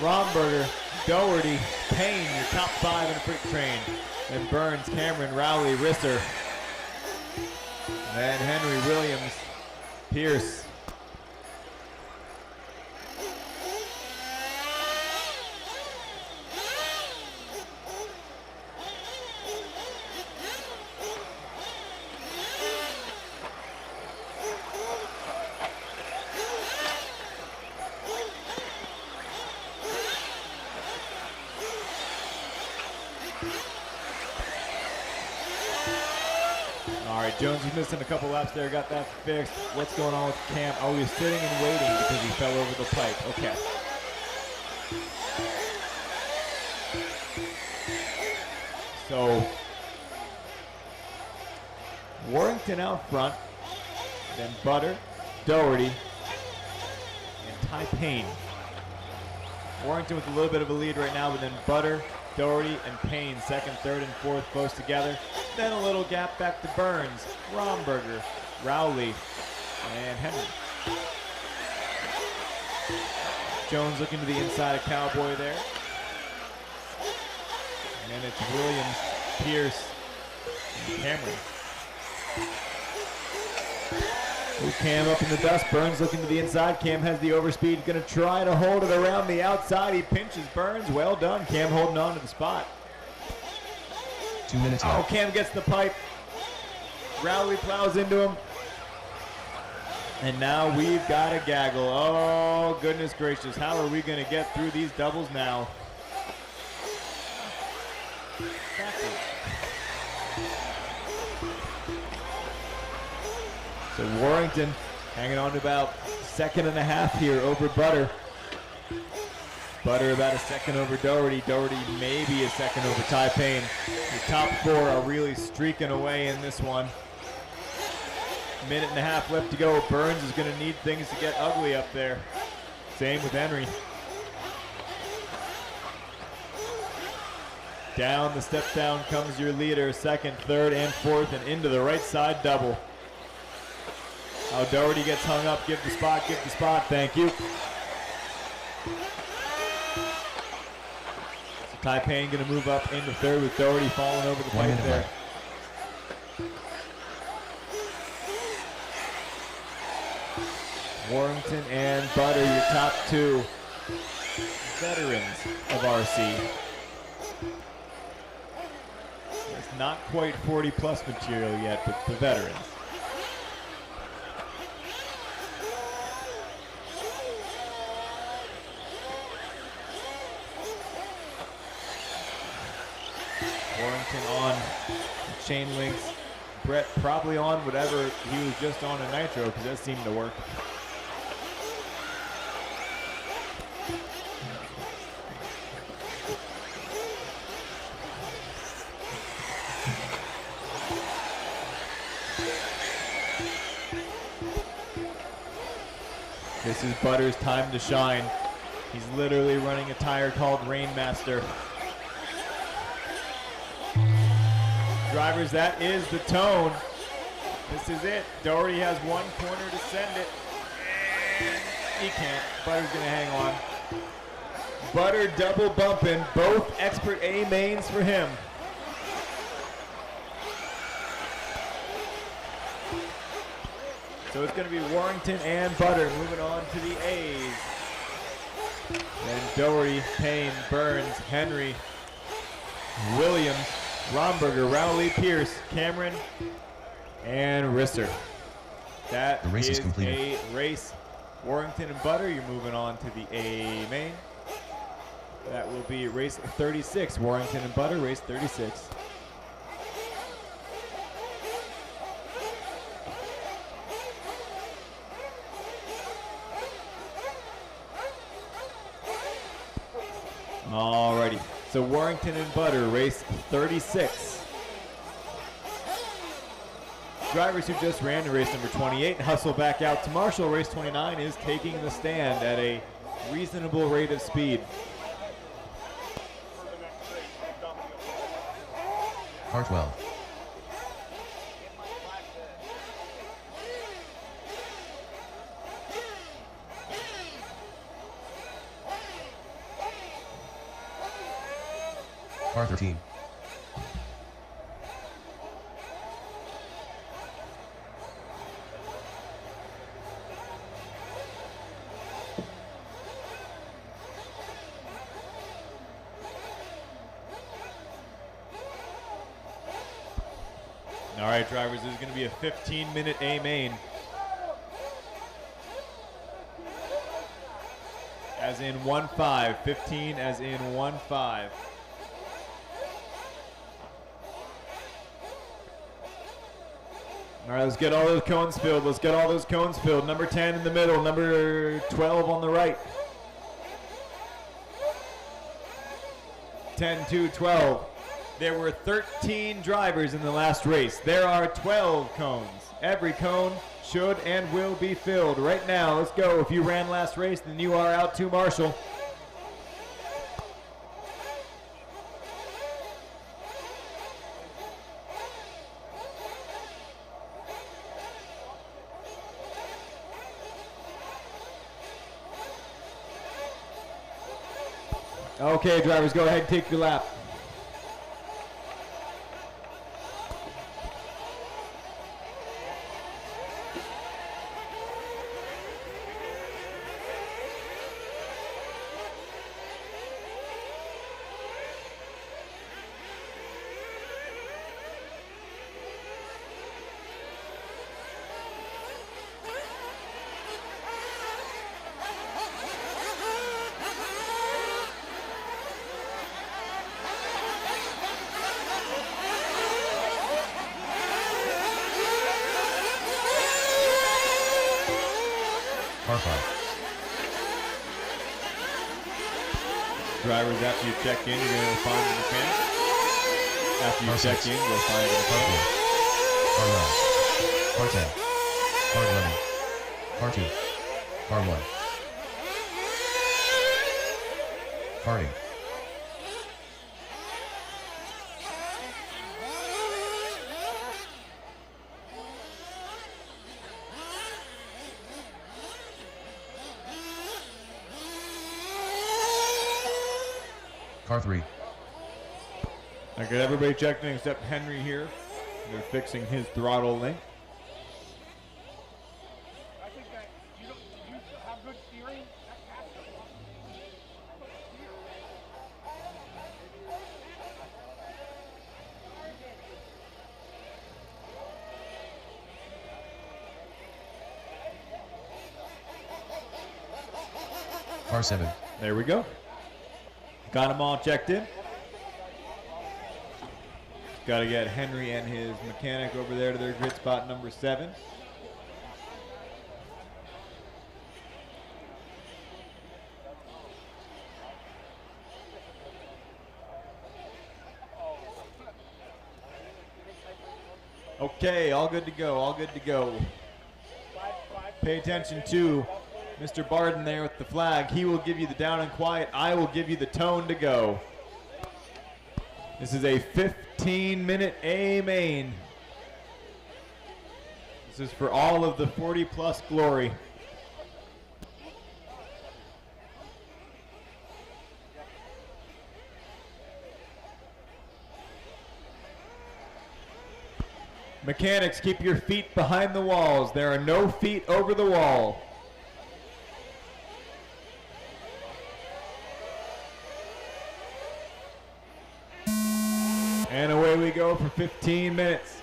[SPEAKER 3] Romberger, Doherty, Payne, your top 5 in a freight train. Then Burns, Cameron, Rowley, Risser. Then Henry, Williams, Pierce. All right, Jones is missing a couple laps there, got that fixed. What's going on with Cam? Oh, he's sitting and waiting because he fell over the pipe. Okay. So, Warrington out front, then Butter, Doherty, and Ty Payne. Warrington with a little bit of a lead right now, but then Butter, Doherty, and Payne, second, third, and fourth, close together. Then a little gap back to Burns, Romberger, Rowley, and Henry. Jones looking to the inside of Cowboy there. And it's Williams, Pierce, and Cameron. Ooh, Cam up in the dust. Burns looking to the inside. Cam has the overspeed. Going to try to hold it around the outside. He pinches Burns. Well done. Cam holding on to the spot.
[SPEAKER 4] 2 minutes
[SPEAKER 3] Oh,
[SPEAKER 4] left.
[SPEAKER 3] Cam gets the pipe. Rowley plows into him. And now we've got a gaggle. Oh, goodness gracious. How are we going to get through these doubles now? So Warrington hanging on to about 1.5 seconds here over Butter. Butter about 1 second over Doherty. Doherty maybe 1 second over Ty Payne. The top 4 are really streaking away in this one. 1.5 minutes left to go. Burns is going to need things to get ugly up there. Same with Henry. Down the step down comes your leader. Second, third, and fourth, and into the right side double. Oh, Doherty gets hung up. Give the spot, thank you. So Ty Payne going to move up into third with Doherty falling over the pipe there. Warrington and Butter, your top 2 veterans of RC. It's not quite 40-plus material yet, but the veterans. Warrington on chain links. Brett probably on whatever he was just on a nitro because that seemed to work. This is Butter's time to shine. He's literally running a tire called Rainmaster. Drivers, that is the tone. This is it. Doherty has one corner to send it. And he can't. Butter's gonna hang on. Butter double bumping. Both expert A mains for him. So it's going to be Warrington and Butter moving on to the A's. Then Doherty, Payne, Burns, Henry, Williams, Romberger, Rowley, Pierce, Cameron, and Risser. That
[SPEAKER 4] The race is completed.
[SPEAKER 3] a race. Warrington and Butter, you're moving on to the A main. That will be race 36. Warrington and Butter, race 36. Alrighty, so Warrington and Butter, race 36. Drivers who just ran to race number 28 hustle back out to Marshall. Race 29 is taking the stand at a reasonable rate of speed.
[SPEAKER 4] Car 12. Car 13.
[SPEAKER 3] All right, drivers, there's going to be a 15-minute A main. As in 1-5, 15 as in 1-5. All right, let's get all those cones filled. Let's get all those cones filled. Number 10 in the middle, number 12 on the right. 10, 2, 12. There were 13 drivers in the last race. There are 12 cones. Every cone should and will be filled. Right now, let's go. If you ran last race, then you are out to Marshall. Okay, drivers, go ahead and take your lap.
[SPEAKER 4] Car 5.
[SPEAKER 3] Drivers, after you check in, you're going to find the mechanic. After you
[SPEAKER 4] Car
[SPEAKER 3] check
[SPEAKER 4] 6.
[SPEAKER 3] in, you'll find the
[SPEAKER 4] Car
[SPEAKER 3] mechanic.
[SPEAKER 4] 4. Car 9. Car 10. Car 11. Car 2. Car 1. Car 8. Car 3.
[SPEAKER 3] I got everybody checked in except Henry here. They're fixing his throttle link.
[SPEAKER 9] I think that you have good steering.
[SPEAKER 4] Car 7.
[SPEAKER 3] There we go. Got them all checked in. Got to get Henry and his mechanic over there to their grid spot number 7. Okay, all good to go, all good to go. Pay attention to Mr. Barden there with the flag. He will give you the down and quiet. I will give you the tone to go. This is a 15-minute A main. This is for all of the 40-plus glory. Mechanics, keep your feet behind the walls. There are no feet over the wall. And away we go for 15 minutes.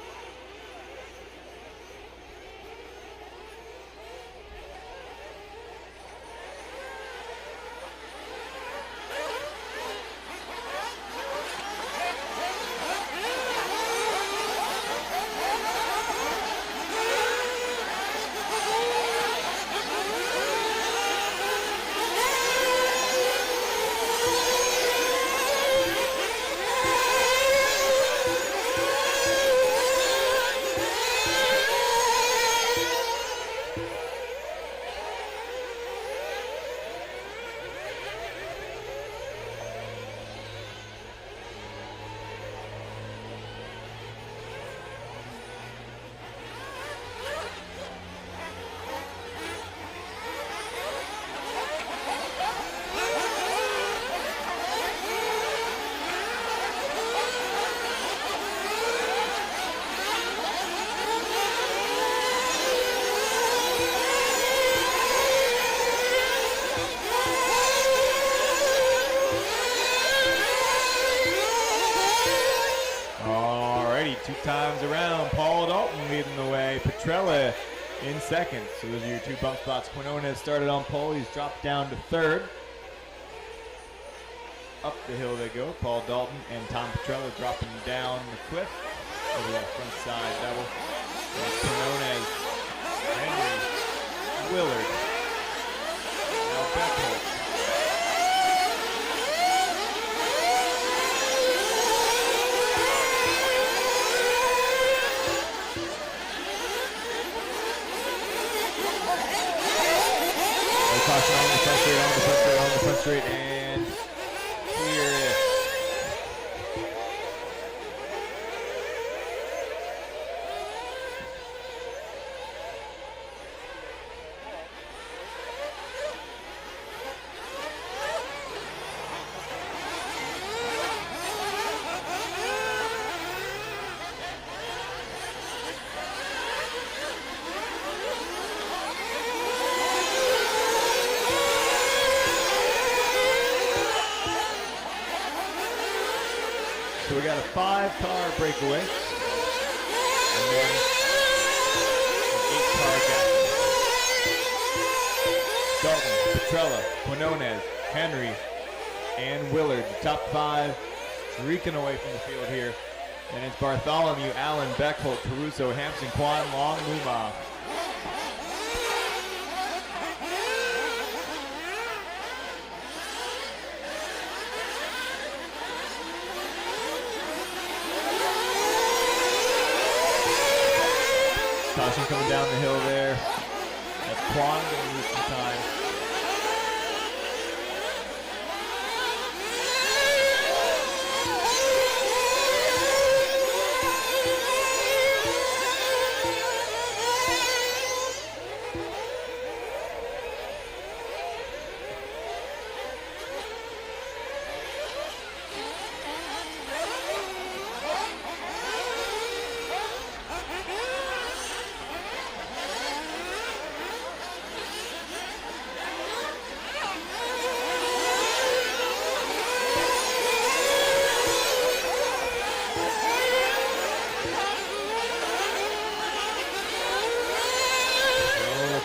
[SPEAKER 3] Two times around, Paul Dalton leading the way, Petrella in second. So those are your 2 bump spots. Quinona started on pole, he's dropped down to 3rd. Up the hill they go, Paul Dalton and Tom Petrella dropping down the cliff over that front side double. Quinones, Henry, Willard, now Beckholt. Caution on the front straight, on the front straight, on the front straight, and clear it. So we got a 5-car breakaway. And then an 8-car gap. Dalton, Petrella, Quinones, Henry, and Willard. The top 5 streaking away from the field here. And it's Bartholomew, Allen, Beckholt, Caruso, Hampson, Quan, Long, Luma. Caution coming down the hill there. That's Quan going to lose some time.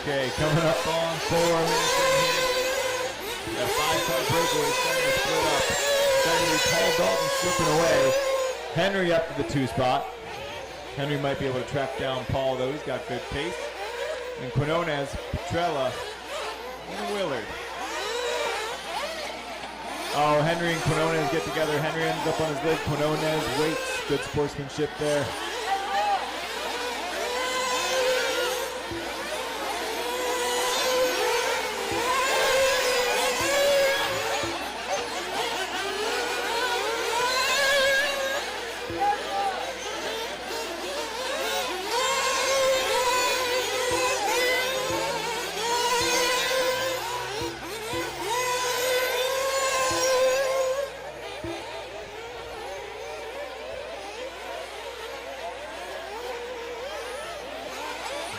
[SPEAKER 3] Okay, coming up on 4 minutes in here. That 5-car breakaway is starting to split up. Starting to be Paul Dalton slipping away. Henry up to the 2 spot. Henry might be able to track down Paul, though. He's got good pace. And Quinones, Petrella, and Willard. Oh, Henry and Quinones get together. Henry ends up on his leg. Quinones waits. Good sportsmanship there.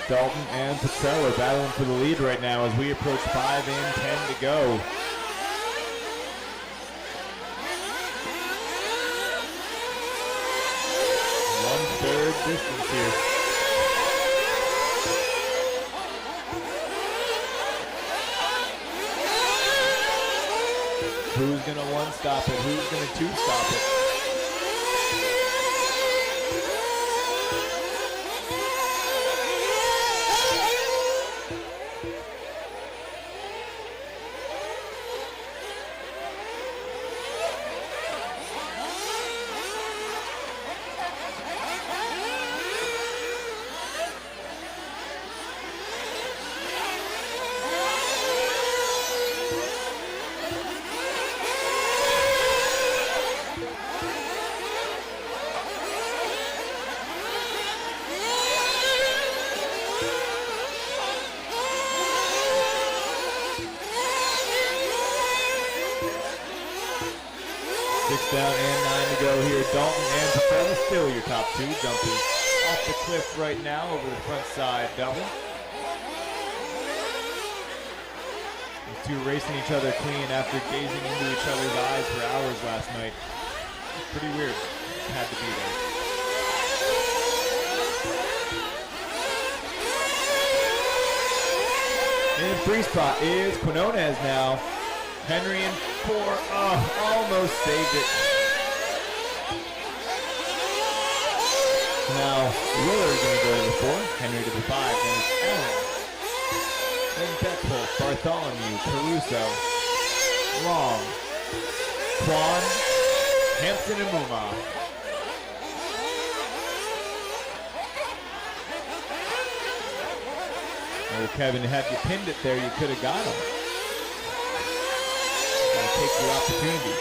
[SPEAKER 3] Dalton and Petrella battling for the lead right now as we approach 5 and 10 to go. One-third distance here. Who's going to one-stop it? Who's going to two-stop it? Down and 9 to go here. Dalton and Petrella still your top 2, jumping off the cliff right now over the front side double. The 2 racing each other clean after gazing into each other's eyes for hours last night. It's pretty weird. It had to be there. In free spot is Quinones now. Henry in 4, almost saved it. Now Willard going to go to the 4, Henry to the 5, then it's Allen. Then Beckholt, Bartholomew, Caruso, Long, Quan, Hampton, and Muma. Oh, Kevin, had you pinned it there, you could have got him. Take your opportunity.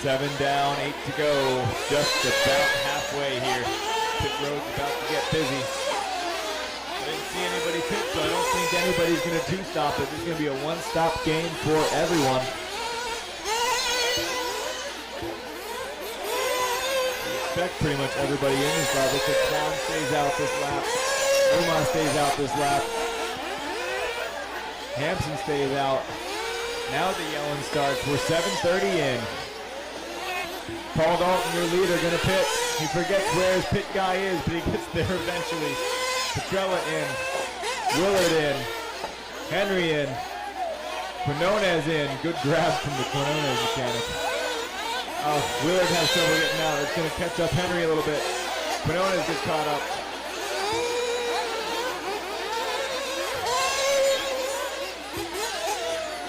[SPEAKER 3] 7 down, 8 to go. Just about halfway here. Pit road's about to get busy. I didn't see anybody pit, so I don't think anybody's going to two-stop it. This is going to be a one-stop game for everyone. Expect pretty much everybody in this lap. Looks like Quan stays out this lap. Omar stays out this lap. Hampson stays out. Now the yelling starts. We're 7:30 in. Paul Dalton, your leader, going to pit. He forgets where his pit guy is, but he gets there eventually. Petrella in. Willard in. Henry in. Quinones in. Good grab from the Quinones mechanic. Willard has trouble getting out. It's going to catch up Henry a little bit. Quinones gets caught up.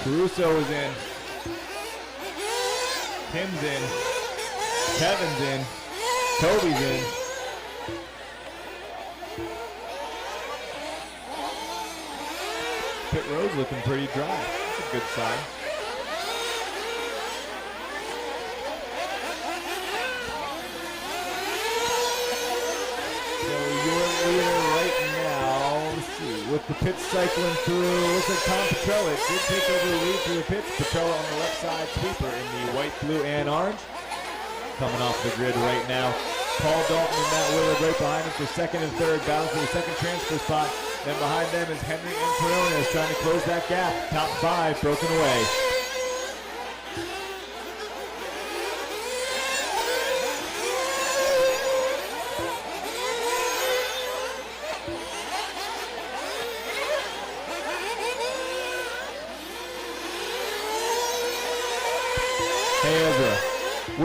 [SPEAKER 3] Caruso is in. Tim's in. Kevin's in. Toby's in. Pit road's looking pretty dry. That's a good sign. With the pits cycling through, looks like Tom Petrella did take over the lead through the pits. Petrella on the left side, sweeper in the white, blue, and orange. Coming off the grid right now. Paul Dalton and Matt Willard right behind him for second and third, battle for the second transfer spot. Then behind them is Henry and Quinones trying to close that gap. Top 5 broken away.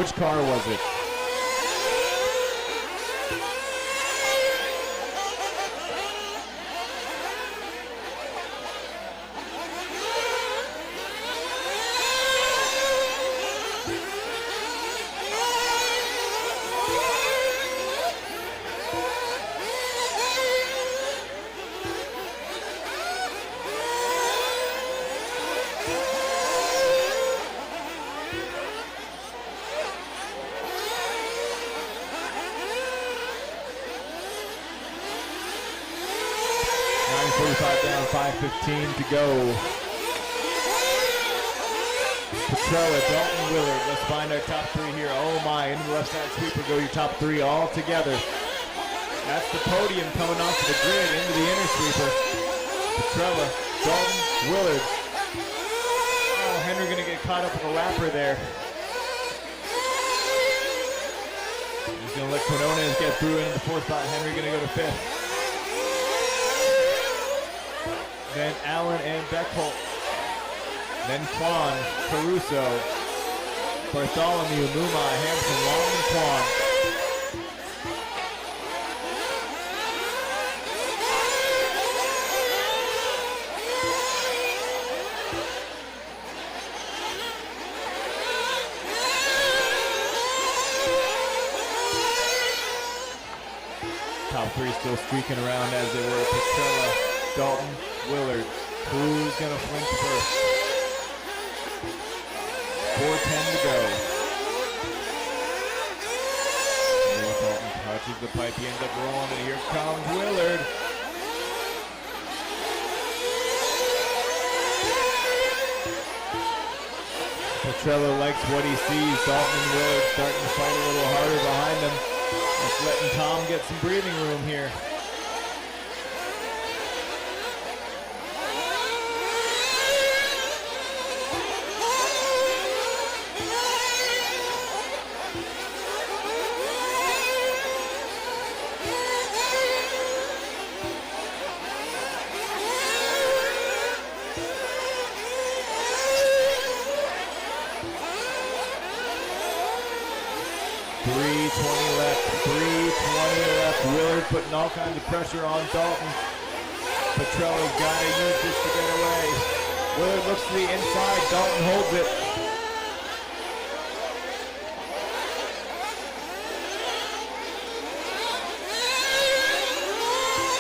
[SPEAKER 3] Which car was it? Down, 5:15 to go. Petrella, Dalton, Willard. Let's find our top three here. Oh my, into the left side sweeper go your top three all together. That's the podium coming off the grid into the inner sweeper. Petrella, Dalton, Willard. Oh, Henry gonna get caught up with a lapper there. He's gonna let Quinones get through into the fourth spot. Henry gonna go to fifth. Then Allen and Beckholt. Then Quan, Caruso, Bartholomew, Muma, Hampson, Long, and Quan. Top three still streaking around as they were. Petrella, Dalton, Willard. Who's gonna flinch first? 4:10 to go. Dalton touches the pipe. He ends up rolling, and here comes Willard. Petrella likes what he sees. Dalton and Willard starting to fight a little harder behind him. Just letting Tom get some breathing room here. Willard putting all kinds of pressure on Dalton. Petrella's got to use this to get away. Willard looks to the inside. Dalton holds it.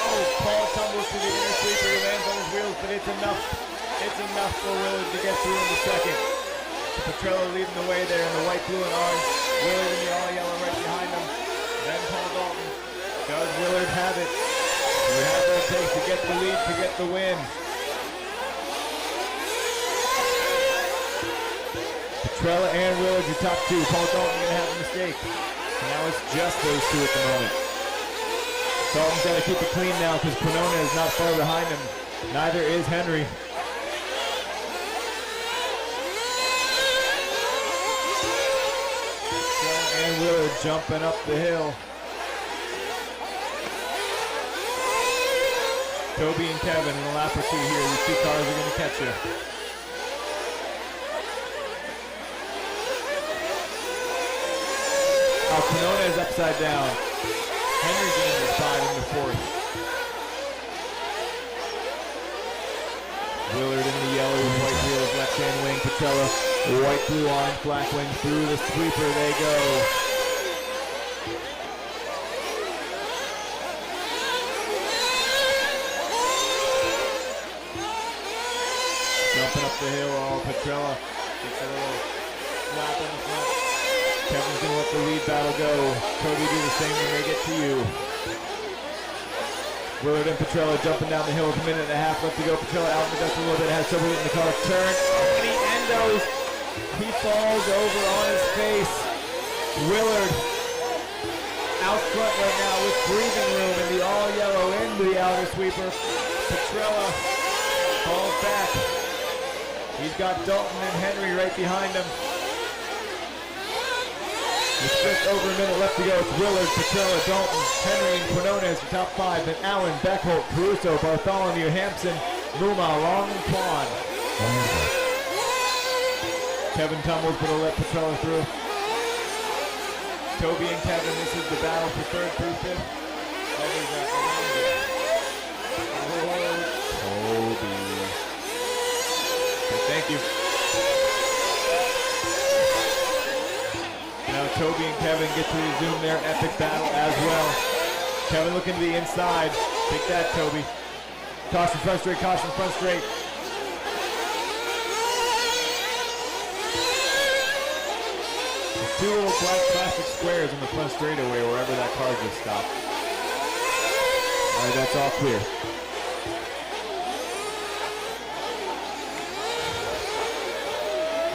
[SPEAKER 3] Oh, Paul tumbles to the inner sweeper. He lands on his wheels, but it's enough. It's enough for Willard to get through in the second. Petrella leading the way there in the white, blue, and orange. Willard in the all yellow right behind him. Then Paul Dalton. Does Willard have it? Do you have what it takes to get the lead, to get the win? Petrella and Willard, your top two. Paul Dalton gonna have a mistake. And now it's just those two at the moment. Dalton's got to keep it clean now because Quinona is not far behind him. Neither is Henry. Petrella and Willard jumping up the hill. Toby and Kevin in a lap or two here. These two cars are going to catch you. Oh, Quinona is upside down. Henry's in the side in the fourth. Willard in the yellow and white wheels, left-hand wing. Petrella, white, blue, orange, black wing. Through the sweeper they go. Jumping up the hill, Petrella gets a little lap in the front. Kevin's going to let the lead battle go. Cody do the same when they get to you. Willard and Petrella jumping down the hill with a minute and a half left to go. Petrella out in the dust a little bit, has trouble getting the car turned. And he endos. He falls over on his face. Willard out front right now with breathing room in the all yellow into the outer sweeper. Petrella falls back. He's got Dalton and Henry right behind him. With just over a minute left to go, it's Willard, Petrella, Dalton, Henry, and Quinona as the top five. Then Allen, Beckholt, Caruso, Bartholomew, Hampson, Muma, Long, and Quan. Kevin tumbles, but he'll let Petrella through. Toby and Kevin, this is the battle for third through fifth. That is Alonzo. Toby. Okay, thank you. Now Toby and Kevin get to resume their epic battle as well. Kevin looking to the inside. Take that, Toby. Caution front straight, caution front straight. There's two little black plastic squares in the front straightaway wherever that car just stopped. All right, that's all clear.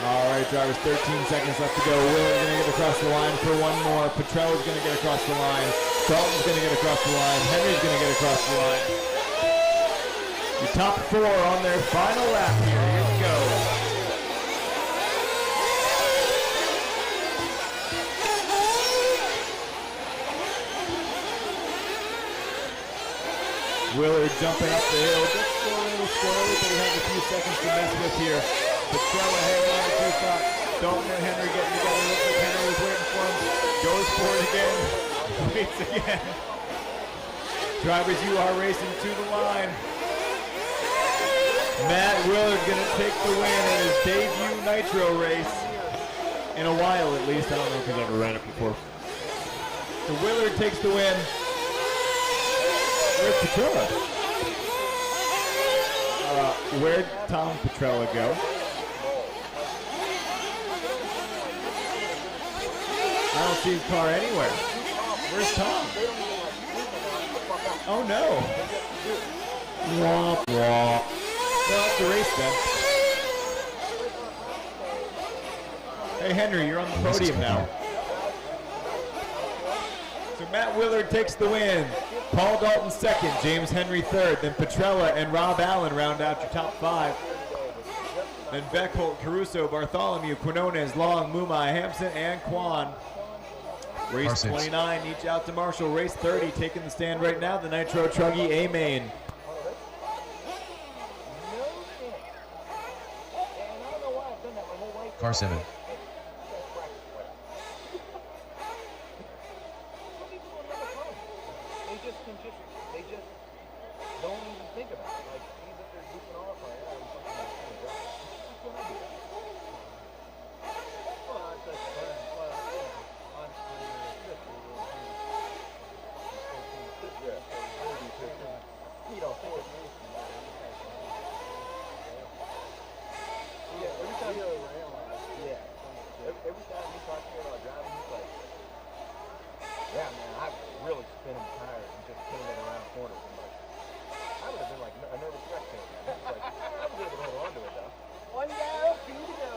[SPEAKER 3] All right, drivers, 13 seconds left to go. Willard's going to get across the line for one more. Petrella's going to get across the line. Dalton's going to get across the line. Henry's going to get across the line. Your top four on their final lap here. Here we go. Willard jumping up the hill. Just a little squirrely, but he has a few seconds to mess with here. Petrella hanging on to 2 spot. Dalton and Henry getting together. Looks like Henry was waiting for him. Goes for it again. Waits again. Drivers, you are racing to the line. Matt Willard gonna take the win in his debut Nitro race. In a while at least. I don't know if he's ever ran it before. So Willard takes the win. Where's Petrella? Where'd Tom Petrella go? I don't see his car anywhere. Where's Tom? Oh no. Womp womp. Well, that's the race then. Hey Henry, you're on the podium now. So Matt Willard takes the win. Paul Dalton second, James Henry third, then Petrella and Rob Allen round out your top 5. Then Beckholt, Caruso, Bartholomew, Quinones, Long, Mumai, Hampson, and Kwan. Race 29, each out to Marshall. Race 30, taking the stand right now, the Nitro Truggy A-Main.
[SPEAKER 4] Car 7.
[SPEAKER 11] They just don't even think about it. Like, even if they're goofing off, like, oh, I'm fucking gonna drive. That's what I do. Well, I said, well, yeah, on you know, yeah, every time you're around, every time he talks to me about driving, he's like, yeah, man, I really spin him tires and just pin it around corners. I'm like, I would have been like a nervous wreck thing, man. It's like, I was able to hold on to it though. 1 go, 2 to go.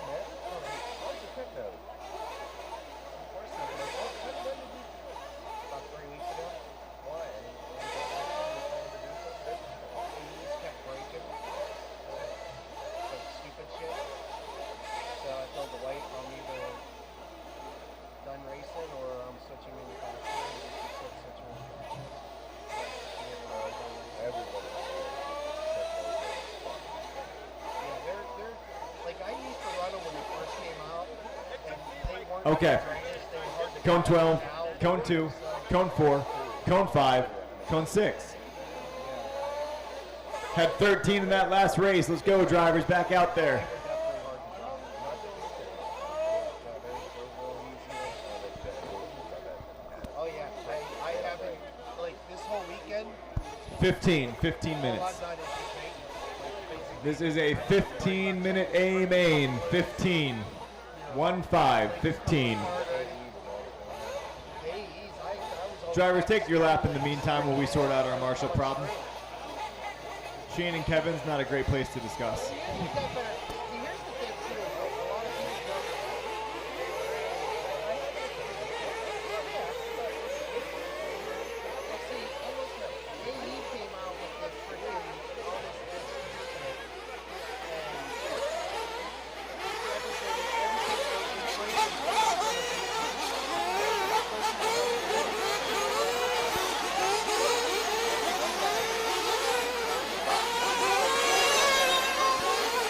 [SPEAKER 11] Man, how's the techno? Of course, when did you? About 3 weeks ago. Why? He just kept breaking. Like stupid shit. So I told the wife I'm either done racing or I'm switching manufacturers. Everybody. Yeah, they're like I used to run them when they first came out, and they weren't.
[SPEAKER 3] Okay. Cone 12, cone 2, cone 4, cone 5, cone 6. Had 13 in that last race. Let's go, drivers, back out there.
[SPEAKER 11] Oh yeah, I haven't, like this whole weekend.
[SPEAKER 3] 15 minutes. This is a 15-minute A-Main. 15. 15. Drivers, take your lap in the meantime while we sort out our Marshall problem. Shane and Kevin's not a great place to discuss.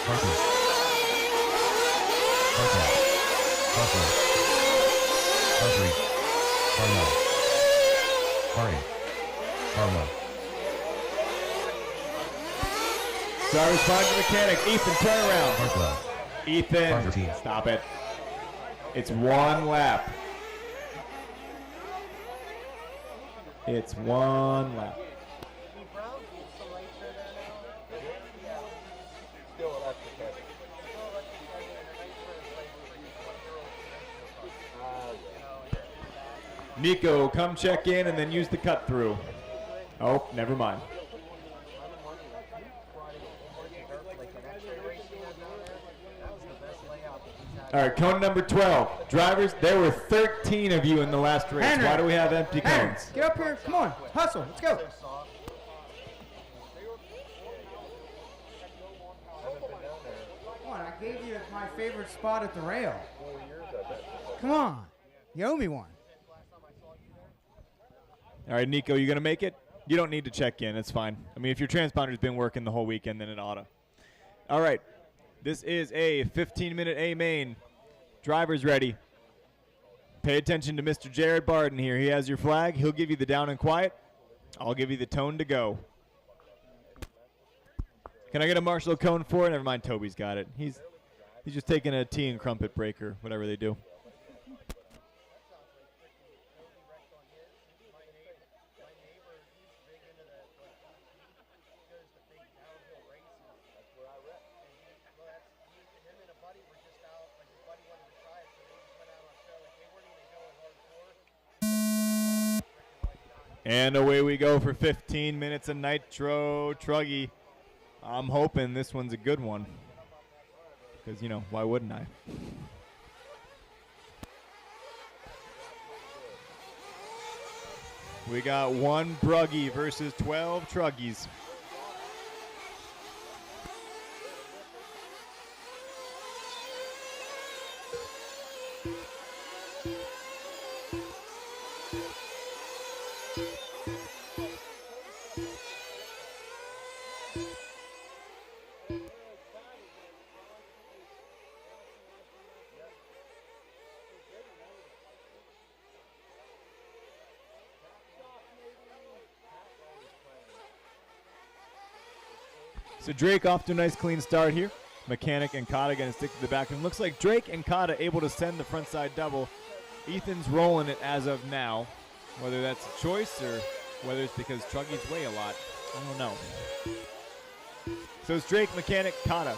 [SPEAKER 4] Car 2. Car 3. Car 9. Car 8. Car 1.
[SPEAKER 3] Sorry, find the mechanic. Ethan, turn around.
[SPEAKER 4] Car 12.
[SPEAKER 3] Ethan,
[SPEAKER 4] Car 13.
[SPEAKER 3] stop it. It's one lap. It's one lap.
[SPEAKER 11] Still electric heavy.
[SPEAKER 3] Nico, come check in and then use the cut through. Oh, never mind. All right, cone number 12. Drivers, there were 13 of you in the last race.
[SPEAKER 1] Henry.
[SPEAKER 3] Why do we have empty
[SPEAKER 1] Henry,
[SPEAKER 3] cones?
[SPEAKER 1] get up here. Come on. Hustle. Let's go. Come on. I gave you my favorite spot at the rail. Come on. You owe me one.
[SPEAKER 3] All right, Nico, you going to make it? You don't need to check in. It's fine. I mean, if your transponder's been working the whole weekend, then it oughta. All right. This is a 15-minute A main. Drivers ready. Pay attention to Mr. Jared Barden here. He has your flag. He'll give you the down and quiet. I'll give you the tone to go. Can I get a Marshall cone for it? Never mind, Toby's got it. He's just taking a tea and crumpet break or whatever they do. And away we go for 15 minutes of Nitro Truggy. I'm hoping this one's a good one. Because, you know, why wouldn't I? We got one Bruggy versus 12 Truggies. So Drake off to a nice clean start here. Mechanic and Kata going to stick to the back. And looks like Drake and Kata able to send the front side double. Ethan's rolling it as of now. Whether that's a choice or whether it's because Truggies weigh a lot, I don't know. So it's Drake, Mechanic, Kata.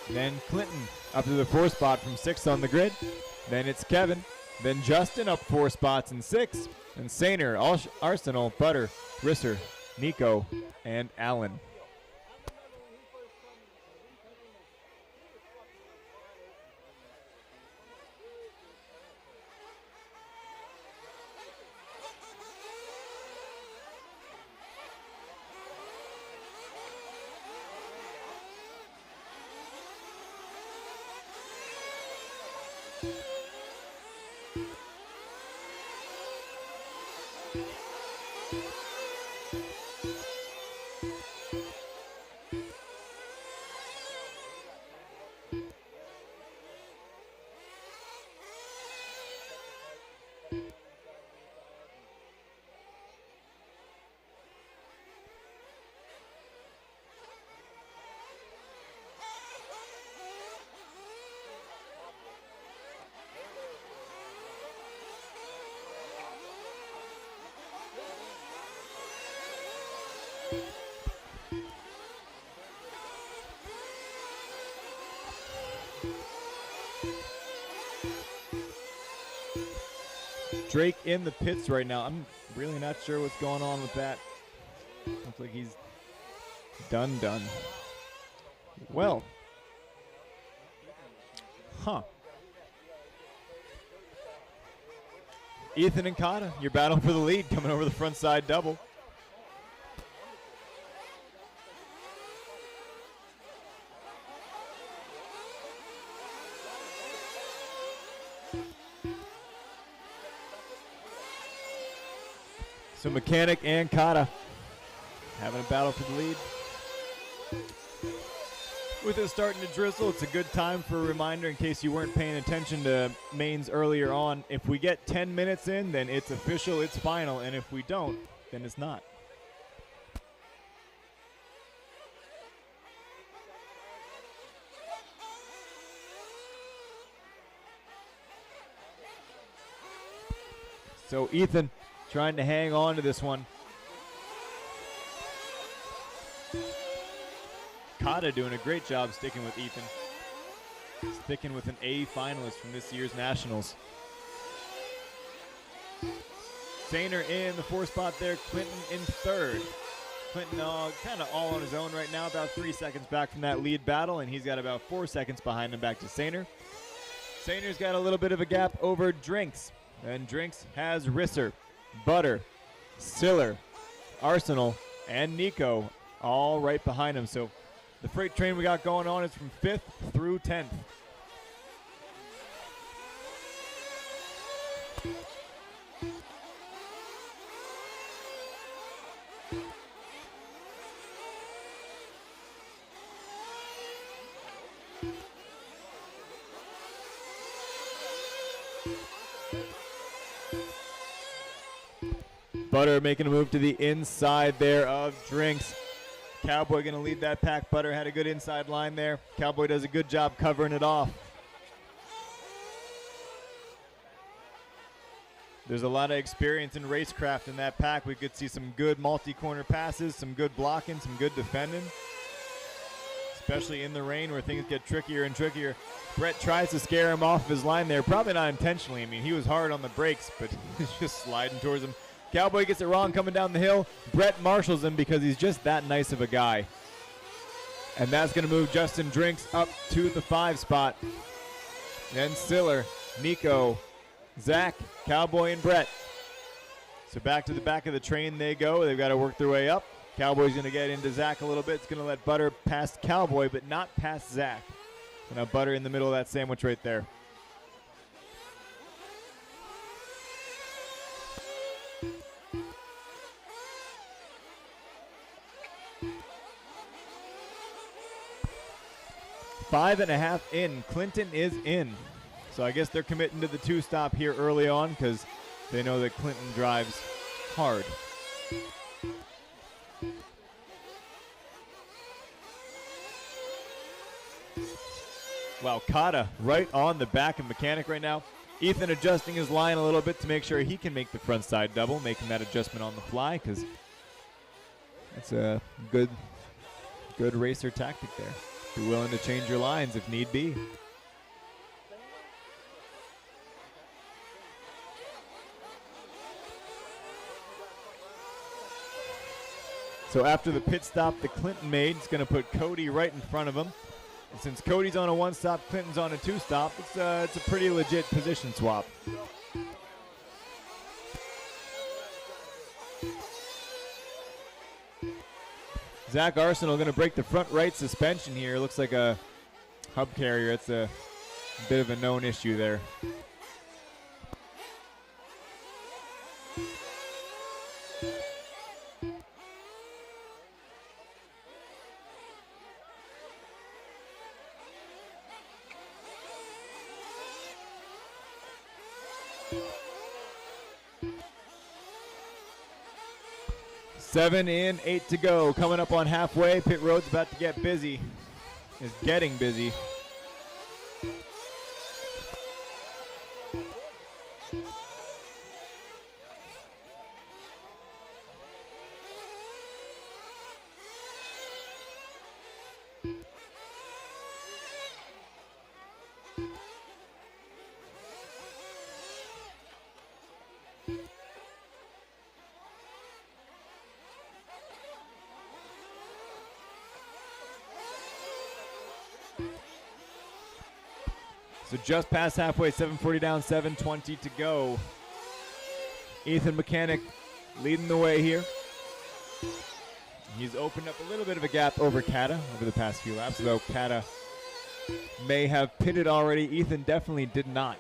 [SPEAKER 3] Then Clinton up to the 4 spot from 6 on the grid. Then it's Kevin. Then Justin up 4 spots in 6. And Sainer, Arsenal, Butter, Risser, Nico, and Allen. Drake in the pits right now. I'm really not sure what's going on with that. Looks like he's done. Well. Huh. Ethan and Kata, your battle for the lead coming over the front side double. So Mechanic and Kata having a battle for the lead. With it starting to drizzle, it's a good time for a reminder in case you weren't paying attention to mains earlier on. If we get 10 minutes in, then it's official, it's final, and if we don't, then it's not. So Ethan trying to hang on to this one. Kata doing a great job sticking with Ethan. Sticking with an A finalist from this year's Nationals. Sainer in the 4th spot there. Clinton in 3rd. Clinton kind of all on his own right now, about 3 seconds back from that lead battle, and he's got about 4 seconds behind him back to Sainer. Sainer's got a little bit of a gap over Drinks, and Drinks has Risser, Butter, Siller, Arsenal, and Nico all right behind him. So the freight train we got going on is from 5th through 10th. Butter making a move to the inside there of Drinks. Cowboy going to lead that pack. Butter had a good inside line there. Cowboy does a good job covering it off. There's a lot of experience in racecraft in that pack. We could see some good multi-corner passes, some good blocking, some good defending, especially in the rain where things get trickier and trickier. Brett tries to scare him off of his line there, probably not intentionally. I mean, he was hard on the brakes, but he's just sliding towards him. Cowboy gets it wrong coming down the hill. Brett marshals him because he's just that nice of a guy. And that's going to move Justin Drinks up to the 5 spot. Then Siller, Nico, Zach, Cowboy, and Brett. So back to the back of the train they go. They've got to work their way up. Cowboy's going to get into Zach a little bit. It's going to let Butter past Cowboy, but not past Zach. So now Butter in the middle of that sandwich right there. Five and a half in. Clinton is in. So I guess they're committing to the 2-stop here early on because they know that Clinton drives hard. Wow, Kata right on the back of Mechanic right now. Ethan adjusting his line a little bit to make sure he can make the front side double, making that adjustment on the fly because that's a good racer tactic there. Be willing to change your lines if need be. So after the pit stop that Clinton made, it's going to put Cody right in front of him. And since Cody's on a 1-stop, Clinton's on a 2-stop, it's a pretty legit position swap. Zach Arsenal going to break the front right suspension here. Looks like a hub carrier. It's a bit of a known issue there. Seven in, 8 to go. Coming up on halfway. Pit road's about to get busy. Is getting busy. So just past halfway, 7:40 down, 7:20 to go. Ethan Mechanic leading the way here. He's opened up a little bit of a gap over Kata over the past few laps, though Kata may have pitted already. Ethan definitely did not.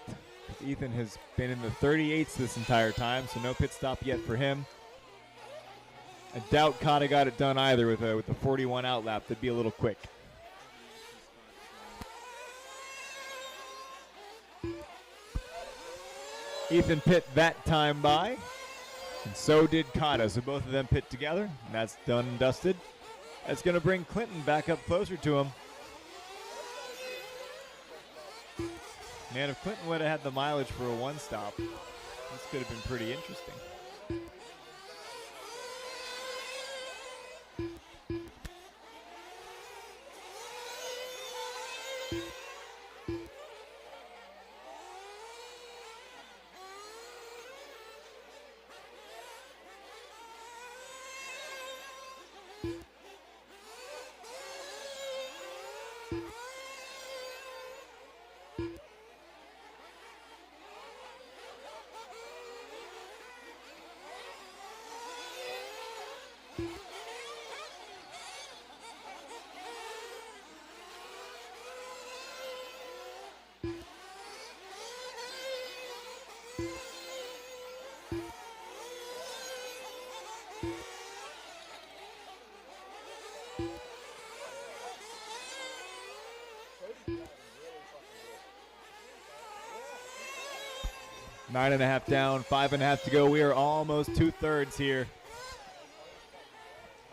[SPEAKER 3] Ethan has been in the 38s this entire time, so no pit stop yet for him. I doubt Kata got it done either with a 41 out lap. That'd be a little quick. Ethan pit that time by, and so did Kata. So both of them pit together, and that's done and dusted. That's going to bring Clinton back up closer to him. Man, if Clinton would have had the mileage for a one stop, this could have been pretty interesting. Nine and a half down, 5.5 to go. We are almost 2/3 here.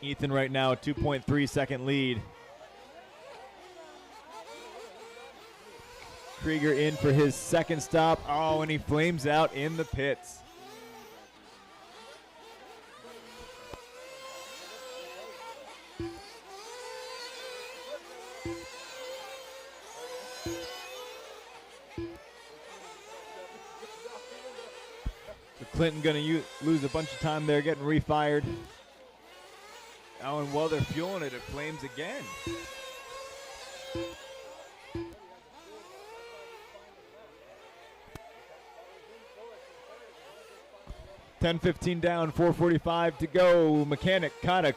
[SPEAKER 3] Ethan right now, 2.3 second lead. Krieger in for his second stop. Oh, and he flames out in the pits. Clinton going to lose a bunch of time there getting refired. Oh, and while they're fueling it, it flames again. $10:15 down, 4:45 to go. Mechanic, Kata,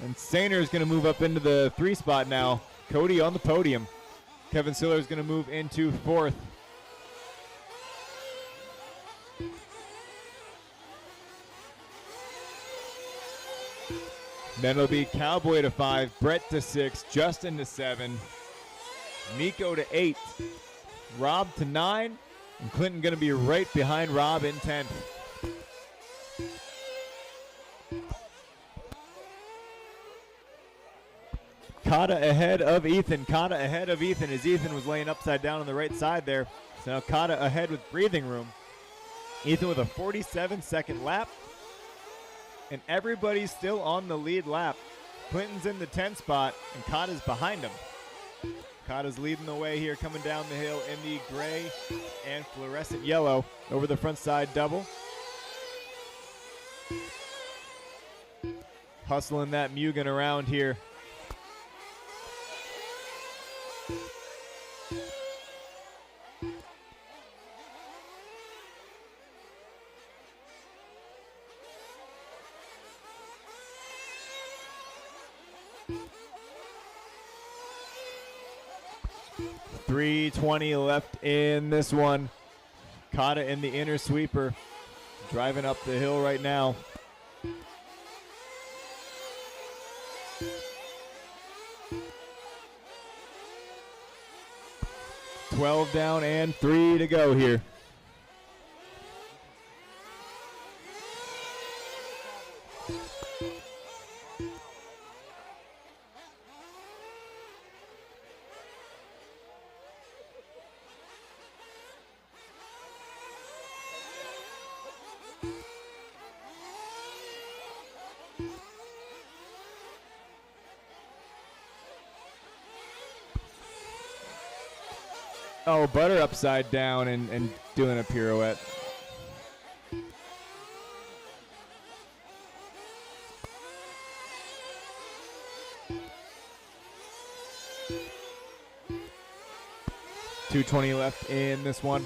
[SPEAKER 3] and Sainer is going to move up into the 3 spot now. Cody on the podium. Kevin Siller is going to move into 4th. Then it'll be Cowboy to 5, Brett to 6, Justin to 7, Nico to 8, Rob to 9, and Clinton going to be right behind Rob in 10th. Kata ahead of Ethan. Kata ahead of Ethan as Ethan was laying upside down on the right side there. So now Kata ahead with breathing room. Ethan with a 47-second lap. And everybody's still on the lead lap. Clinton's in the 10th spot, and Kata's behind him. Kata's leading the way here, coming down the hill in the gray and fluorescent yellow over the front side double. Hustling that Mugen around here. .320 left in this one. Kata in the inner sweeper, driving up the hill right now. $12 down and 3 to go here. Oh, Butter upside down and doing a pirouette. .220 left in this one.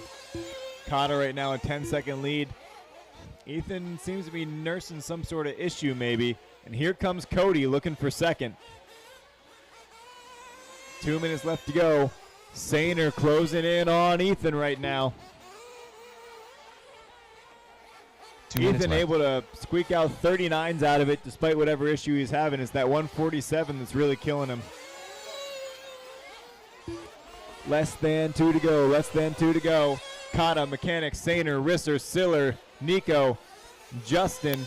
[SPEAKER 3] Kata right now a 10-second lead. Ethan seems to be nursing some sort of issue maybe. And here comes Cody looking for second. 2 minutes left to go. Sainer closing in on Ethan right now. Ethan able to squeak out 39s out of it despite whatever issue he's having. It's that 147 that's really killing him. Less than 2 to go. Less than 2 to go. Kata, Mechanic, Sainer, Risser, Siller, Nico, Justin,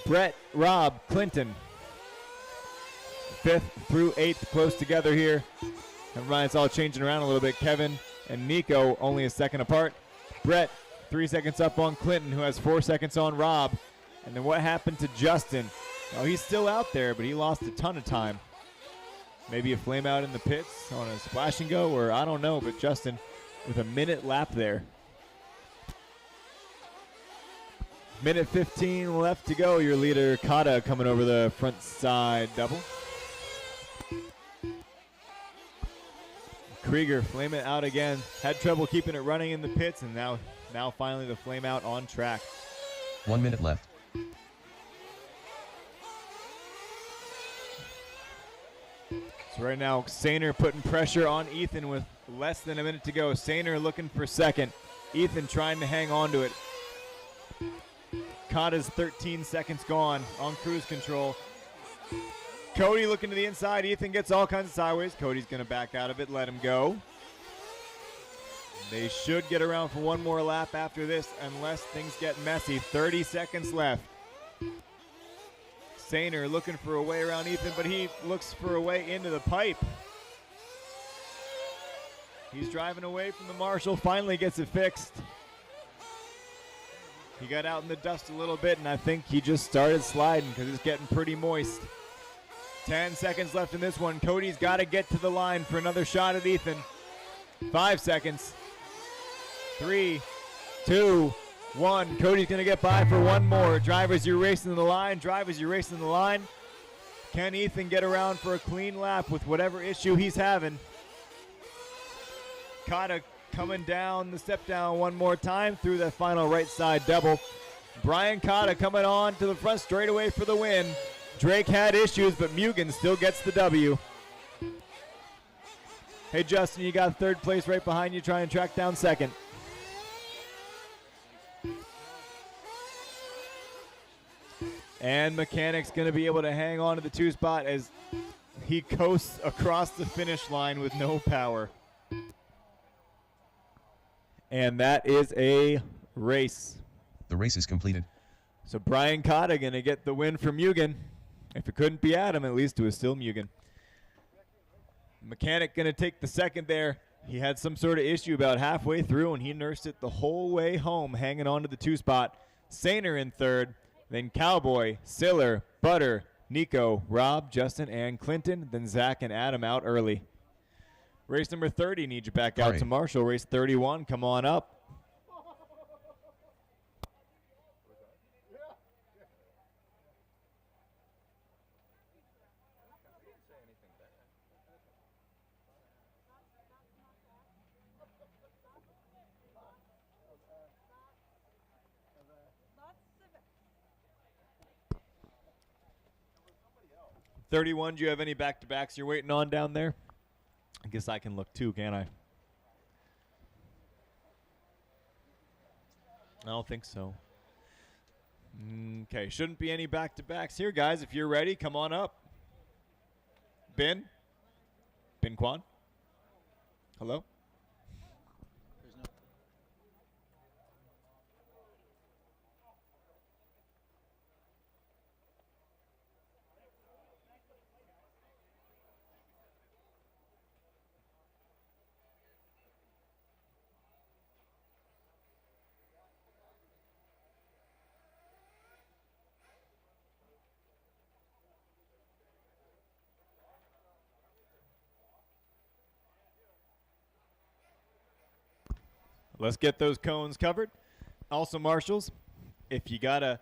[SPEAKER 3] Brett, Rob, Clinton. 5th through 8th close together here. Never mind, it's all changing around a little bit. Kevin and Nico only a second apart. Brett 3 seconds up on Clinton, who has 4 seconds on Rob. And then what happened to Justin? Oh, he's still out there, but he lost a ton of time. Maybe a flame out in the pits on a splash and go, or I don't know, but Justin with a minute lap there. Minute 15 left to go. Your leader, Kata, coming over the front side double. Krieger flame it out again. Had trouble keeping it running in the pits, and now finally the flame out on track.
[SPEAKER 4] 1 minute left.
[SPEAKER 3] So right now, Sainer putting pressure on Ethan with less than a minute to go. Sainer looking for second. Ethan trying to hang on to it. Kata's 13 seconds gone on cruise control. Cody looking to the inside. Ethan gets all kinds of sideways. Cody's going to back out of it, let him go. They should get around for one more lap after this unless things get messy. 30 seconds left. Sainer looking for a way around Ethan, but he looks for a way into the pipe. He's driving away from the marshal, finally gets it fixed. He got out in the dust a little bit, and I think he just started sliding because it's getting pretty moist. 10 seconds left in this one. Cody's got to get to the line for another shot at Ethan. 5 seconds. 3, 2, 1. Cody's going to get by for one more. Drivers, you're racing the line. Drivers, you're racing the line. Can Ethan get around for a clean lap with whatever issue he's having? Kata coming down the step down one more time through that final right side double. Brian Kata coming on to the front straightaway for the win. Drake had issues, but Mugen still gets the W. Hey, Justin, you got third place right behind you. Try and track down second. And Mechanic's going to be able to hang on to the 2 spot as he coasts across the finish line with no power. And that is a race.
[SPEAKER 4] The race is completed.
[SPEAKER 3] So Brian Kata going to get the win for Mugen. If it couldn't be Adam, at least it was still Mugen. Mechanic going to take the second there. He had some sort of issue about halfway through, and he nursed it the whole way home, hanging on to the 2 spot. Sainer in third. Then Cowboy, Siller, Butter, Nico, Rob, Justin, and Clinton. Then Zach and Adam out early. Race number 30 needs you back out to Marshall. Race 31, come on up. $31, do you have any back-to-backs you're waiting on down there? I guess I can look too, can't I? I don't think so. Okay, shouldn't be any back-to-backs here, guys. If you're ready, come on up. Ben Kwan? Hello? Let's get those cones covered. Also, Marshals, if you got to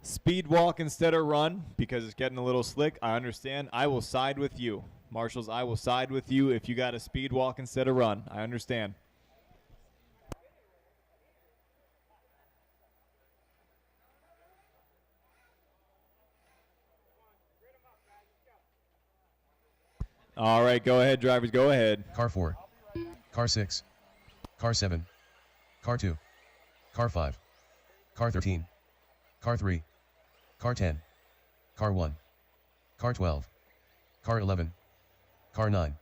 [SPEAKER 3] speed walk instead of run because it's getting a little slick, I understand. I will side with you. Marshals, I will side with you if you got to speed walk instead of run. I understand. All right, go ahead, drivers, go ahead.
[SPEAKER 4] Car 4. Car 6. Car 7. Car 2. Car 5. Car 13. Car 3. Car 10. Car 1. Car 12. Car 11. Car 9.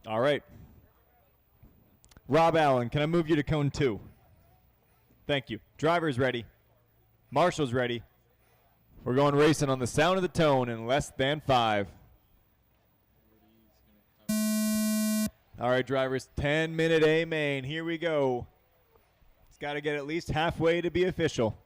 [SPEAKER 3] All right. Rob Allen, can I move you to cone 2? Thank you. Driver's ready. Marshall's ready. We're going racing on the sound of the tone in less than 5. All right, drivers, 10-minute A main. Here we go. It's got to get at least halfway to be official.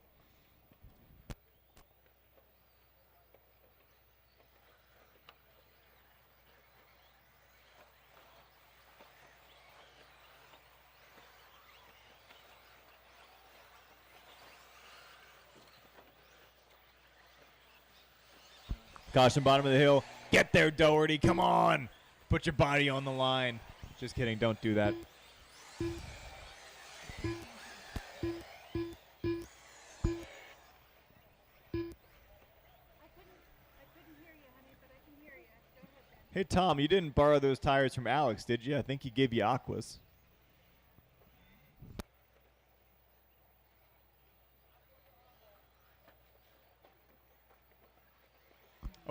[SPEAKER 3] Caution, bottom of the hill. Get there, Doherty. Come on. Put your body on the line. Just kidding. Don't do that. Hey, Tom, you didn't borrow those tires from Alex, did you? I think he gave you Aquas.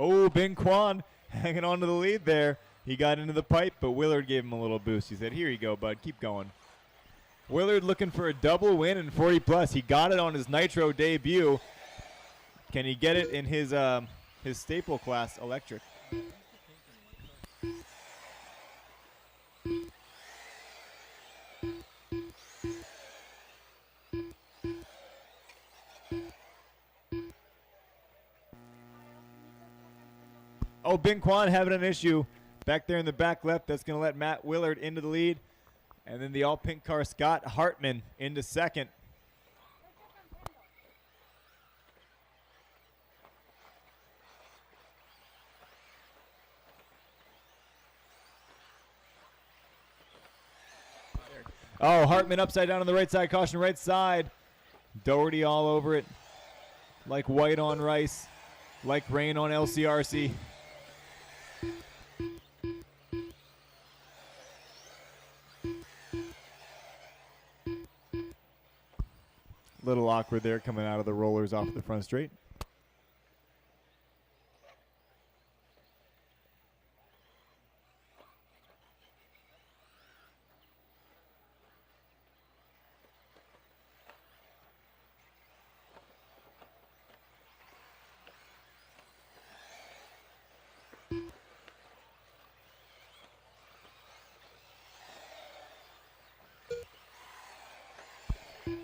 [SPEAKER 3] Oh, Ben Kwan hanging on to the lead there. He got into the pipe, but Willard gave him a little boost. He said, here you go, bud. Keep going. Willard looking for a double win in 40+. He got it on his Nitro debut. Can he get it in his staple class electric? Oh, Ben Kwan having an issue back there in the back left. That's going to let Matt Willard into the lead. And then the all-pink car, Scott Hartman, into second. Oh, Hartman upside down on the right side. Caution right side. Doherty all over it. Like white on rice. Like rain on LCRC. Little awkward there coming out of the rollers off the front straight.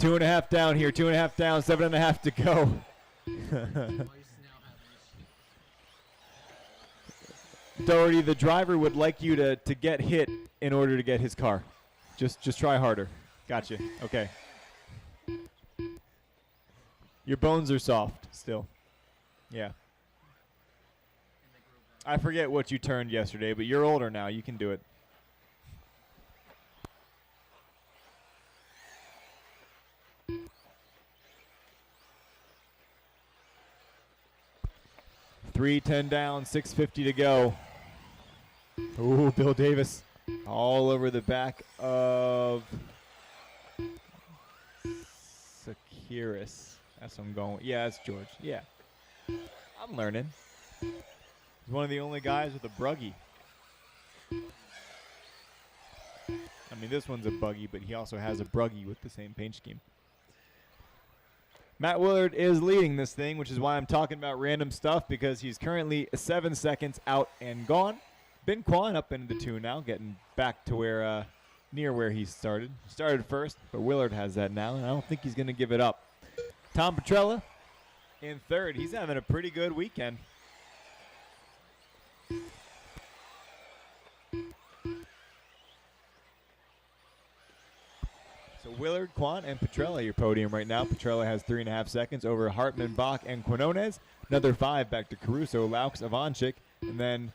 [SPEAKER 3] Two and a half down here, 2.5 down, 7.5 to go. Doherty, the driver would like you to get hit in order to get his car. Just try harder. Gotcha. Okay. Your bones are soft still. Yeah. I forget what you turned yesterday, but you're older now. You can do it. $3.10 down, 6:50 to go. Ooh, Bill Davis all over the back of Sakiris. That's what I'm going with. Yeah, that's George. Yeah. I'm learning. He's one of the only guys with a bruggy. I mean, this one's a buggy, but he also has a bruggy with the same paint scheme. Matt Willard is leading this thing, which is why I'm talking about random stuff, because he's currently 7 seconds out and gone. Ben Kwan up into the 2 now, getting back to where near where he started. Started first, but Willard has that now, and I don't think he's going to give it up. Tom Petrella in third. He's having a pretty good weekend. So Willard, Kwan, and Petrella your podium right now. Petrella has 3.5 seconds over Hartman, Bach, and Quinones. Another 5 back to Caruso, Laux, Ivanchik, and then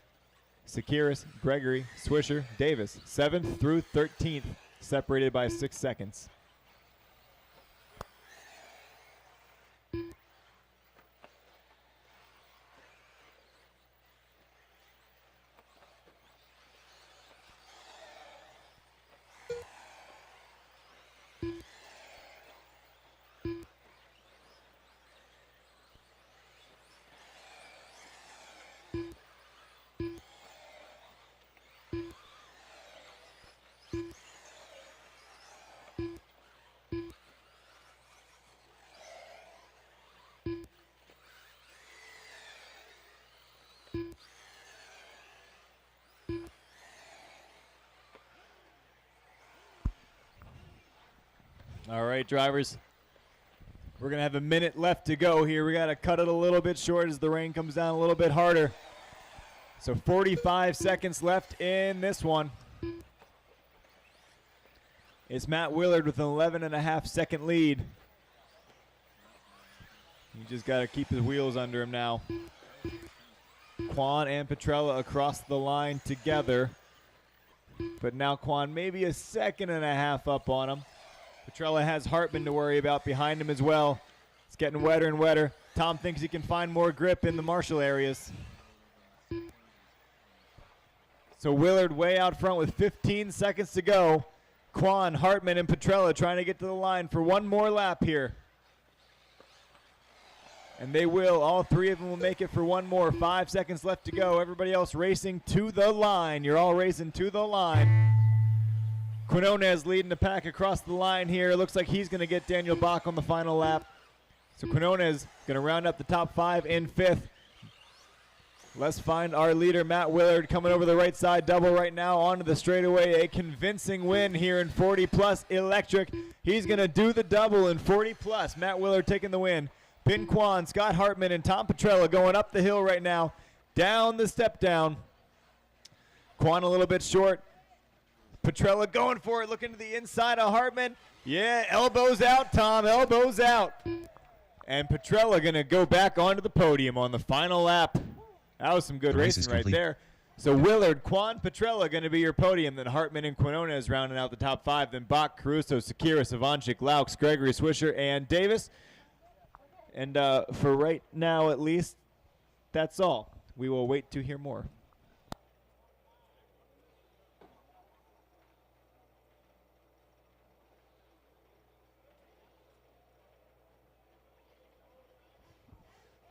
[SPEAKER 3] Sakiris, Gregory, Swisher, Davis. 7th through 13th, separated by 6 seconds. All right, drivers. We're going to have a minute left to go here. We got to cut it a little bit short as the rain comes down a little bit harder. So 45 seconds left in this one. It's Matt Willard with an 11.5-second lead. You just got to keep his wheels under him now. Quan and Petrella across the line together. But now Quan maybe a second and a half up on him. Petrella has Hartman to worry about behind him as well. It's getting wetter and wetter. Tom thinks he can find more grip in the Marshall areas. So Willard way out front with 15 seconds to go. Quan, Hartman, and Petrella trying to get to the line for one more lap here. And they will. All three of them will make it for one more. 5 seconds left to go. Everybody else racing to the line. You're all racing to the line. Quinones leading the pack across the line here. Looks like he's going to get Daniel Bach on the final lap. So Quinones going to round up the top 5 in 5th. Let's find our leader, Matt Willard, coming over the right side. Double right now onto the straightaway. A convincing win here in 40 plus electric. He's going to do the double in 40 plus. Matt Willard taking the win. Ben Quan, Scott Hartman, and Tom Petrella going up the hill right now. Down the step down. Quan a little bit short. Petrella going for it, looking to the inside of Hartman. Yeah, elbows out, Tom, elbows out. And Petrella going to go back onto the podium on the final lap. That was some good racing right there. So Willard, Quan, Petrella going to be your podium. Then Hartman and Quinones rounding out the top 5. Then Bach, Caruso, Sakira, Savanchik, Laux, Gregory, Swisher, and Davis. And for right now, at least, that's all. We will wait to hear more.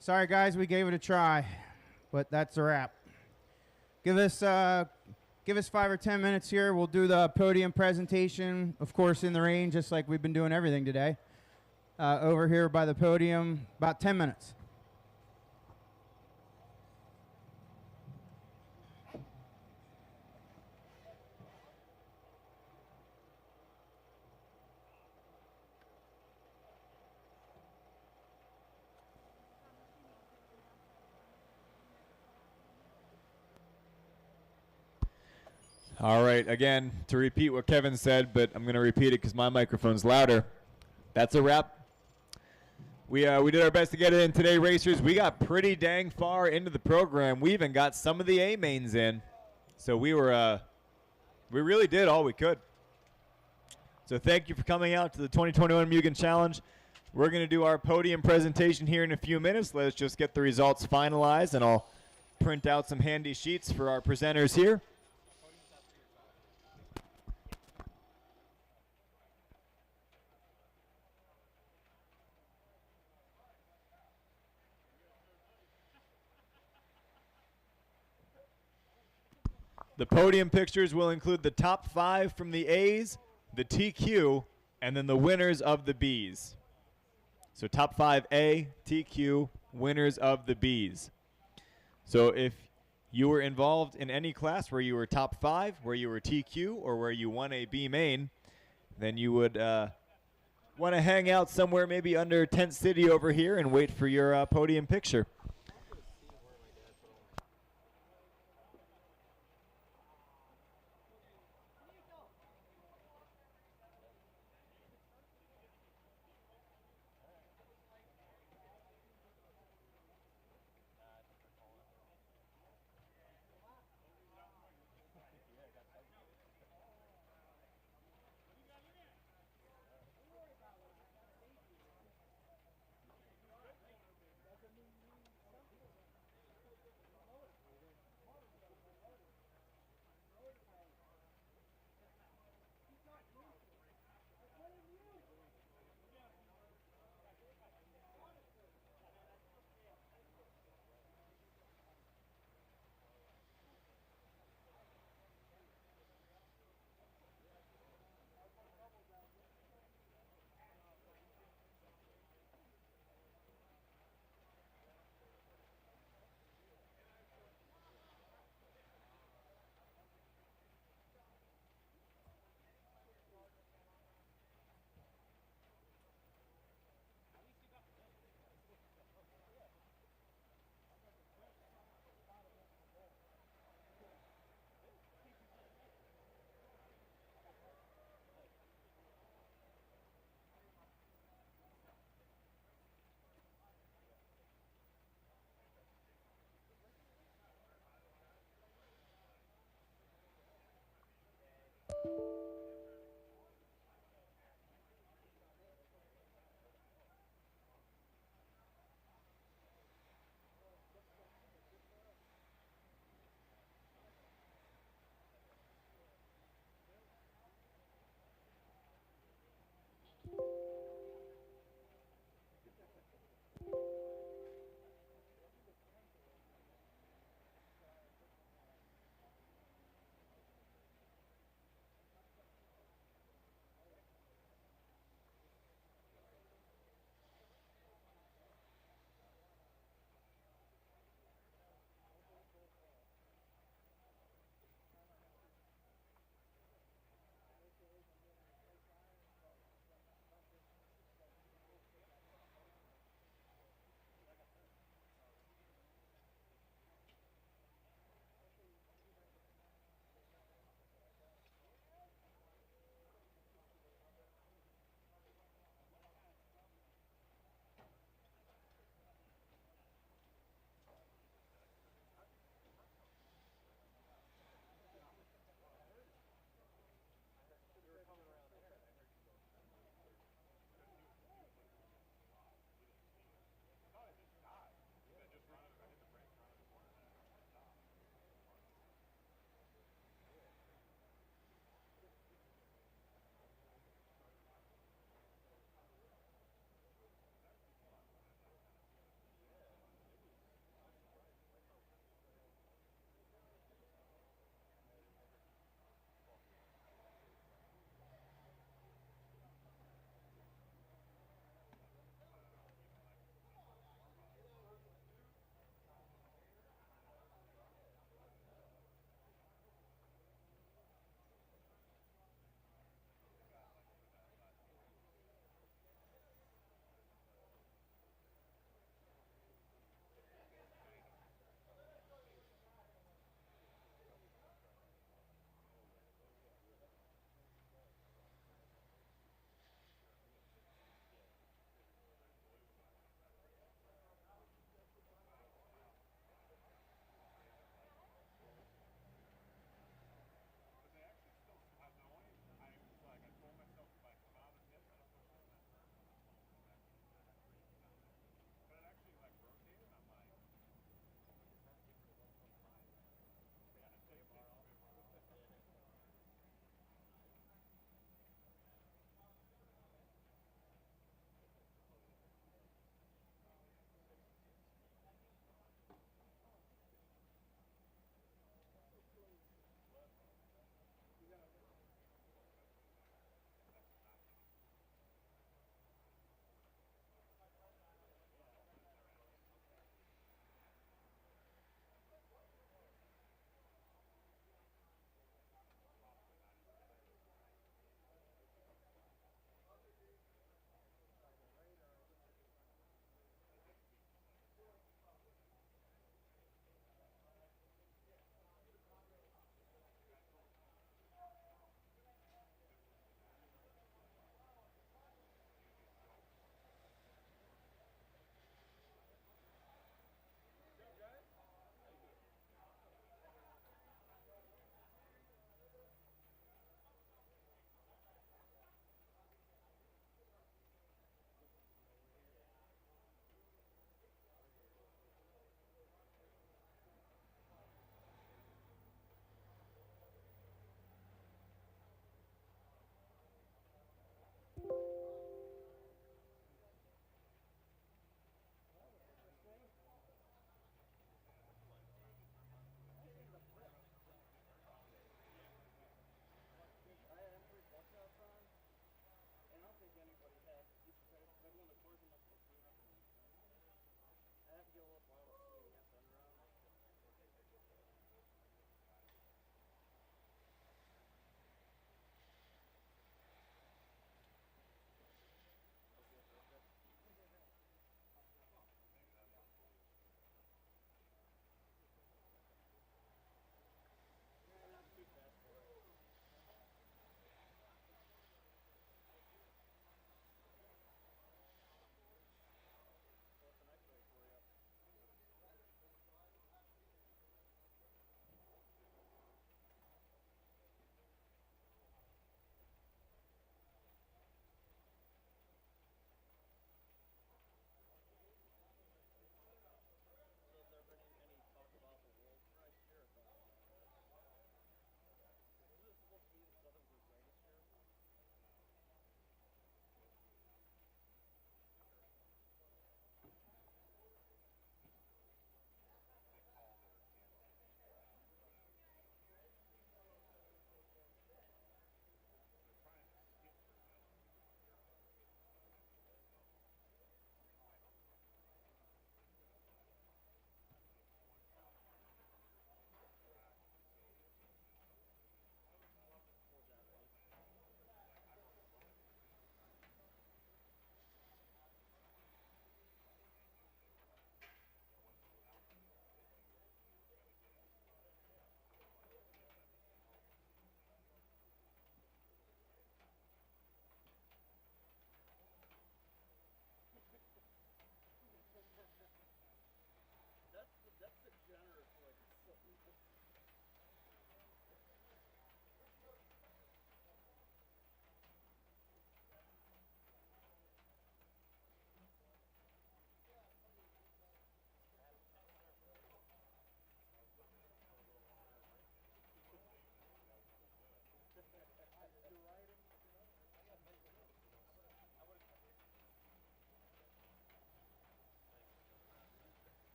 [SPEAKER 1] Sorry, guys, we gave it a try, but that's a wrap. Give us 5 or 10 minutes here. We'll do the podium presentation, of course, in the rain, just like we've been doing everything today. Over here by the podium, about 10 minutes.
[SPEAKER 3] All right, again, to repeat what Kevin said, but I'm going to repeat it because my microphone's louder. That's a wrap. We did our best to get it in today, racers. We got pretty dang far into the program. We even got some of the A mains in. So we really did all we could. So thank you for coming out to the 2021 Mugen Challenge. We're going to do our podium presentation here in a few minutes. Let's just get the results finalized, and I'll print out some handy sheets for our presenters here. The podium pictures will include the top 5 from the A's, the TQ, and then the winners of the B's. So top 5 A, TQ, winners of the B's. So if you were involved in any class where you were top 5, where you were TQ, or where you won a B main, then you would want to hang out somewhere maybe under Tent City over here and wait for your podium picture.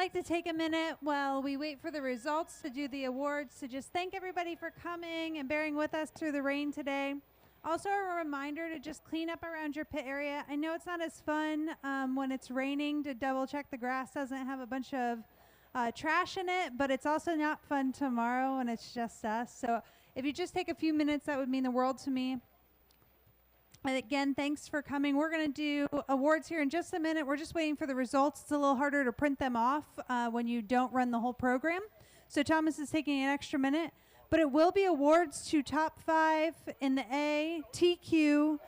[SPEAKER 12] like to take a minute while we wait for the results to do the awards to just thank everybody for coming and bearing with us through the rain today. Also, a reminder to just clean up around your pit area. I know it's not as fun when it's raining to double check the grass doesn't have a bunch of trash in it, but it's also not fun tomorrow when it's just us. So if you just take a few minutes, that would mean the world to me. And again, thanks for coming. We're going to do awards here in just a minute. We're just waiting for the results. It's a little harder to print them off when you don't run the whole program. So Thomas is taking an extra minute. But it will be awards to top 5 in the A, TQ,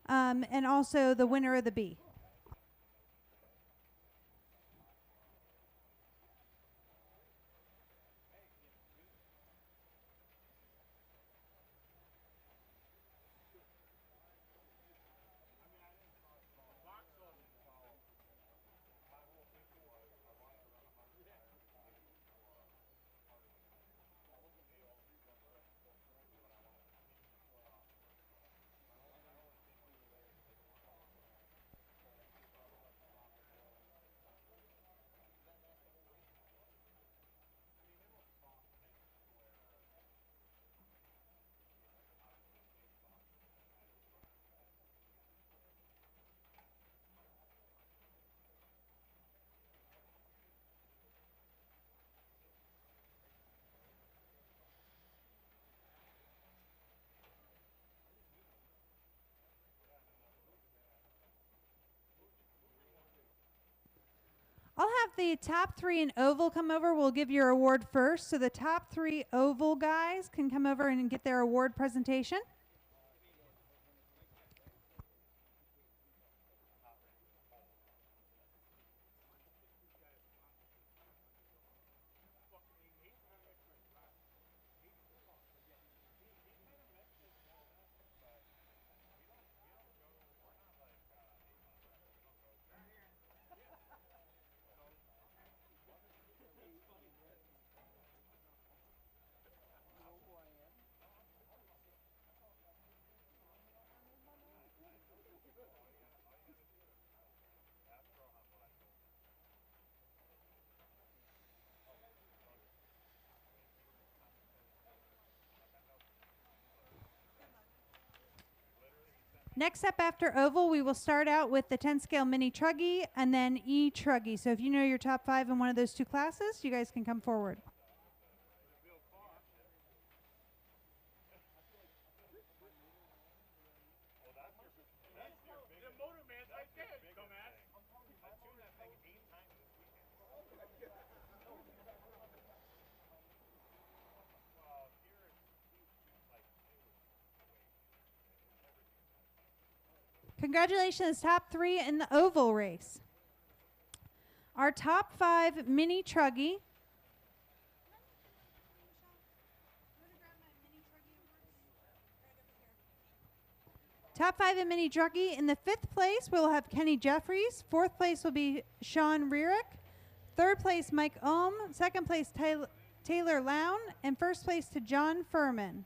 [SPEAKER 12] and also the winner of the B. I'll have the top 3 in oval come over. We'll give your award first. So the top 3 oval guys can come over and get their award presentation. Next up after oval, we will start out with the 10 scale mini truggy and then E truggy. So if you know your top 5 in one of those 2 classes, you guys can come forward. Congratulations, top 3 in the oval race. Our top 5 mini truggy. Top 5 in mini truggy. In the 5th place, we'll have Kenny Jeffries. 4th place will be Sean Rierick. 3rd place, Mike Ohm. 2nd place, Taylor Lown. And 1st place to John Furman.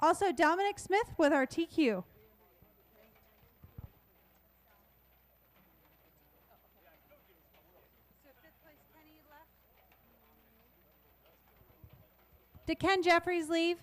[SPEAKER 12] Also, Dominic Smith with our TQ. Did Ken Jeffries leave?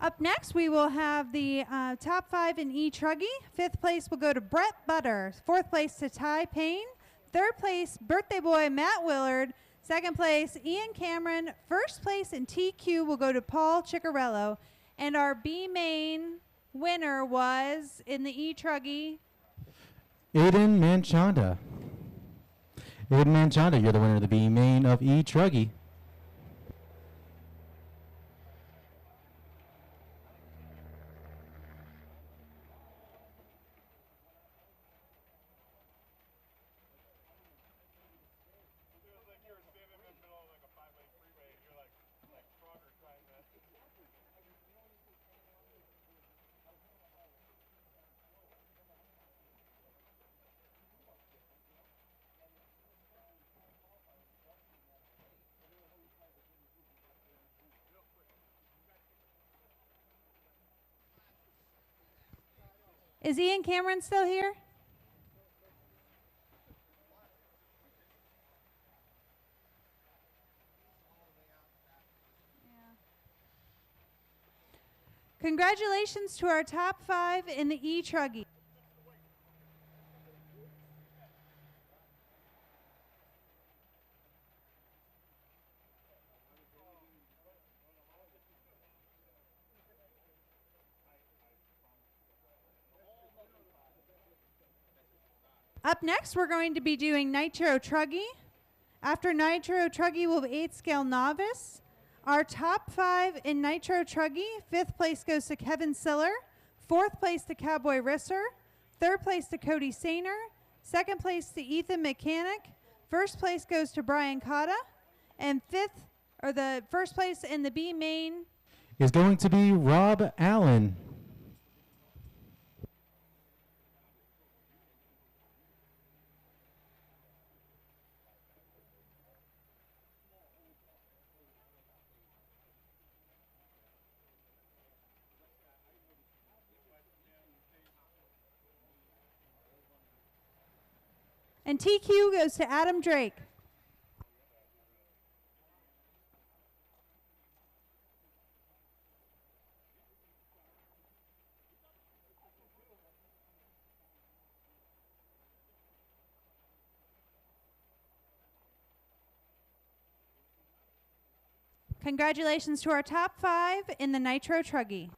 [SPEAKER 12] Up next, we will have the top 5 in E truggy. 5th place will go to Brett Butter. 4th place to Ty Payne. 3rd place, birthday boy Matt Willard. 2nd place, Ian Cameron. 1st place in TQ will go to Paul Ciccarello. And our B main winner was, in the E truggy,
[SPEAKER 5] Aiden Manchanda. Ed Manchada, you're the winner of the B main of E Truggy.
[SPEAKER 12] Is Ian Cameron still here? Congratulations to our top 5 in the E-Truggy. Up next, we're going to be doing Nitro Truggy. After Nitro Truggy will be 8 scale novice. Our top 5 in Nitro Truggy, 5th place goes to Kevin Siller, 4th place to Cowboy Risser, 3rd place to Cody Sainer, 2nd place to Ethan Mechanic, 1st place goes to Brian Cotta, and the 1st place in the B main
[SPEAKER 5] is going to be Rob Allen.
[SPEAKER 12] And TQ goes to Adam Drake. Congratulations to our top 5 in the Nitro Truggy.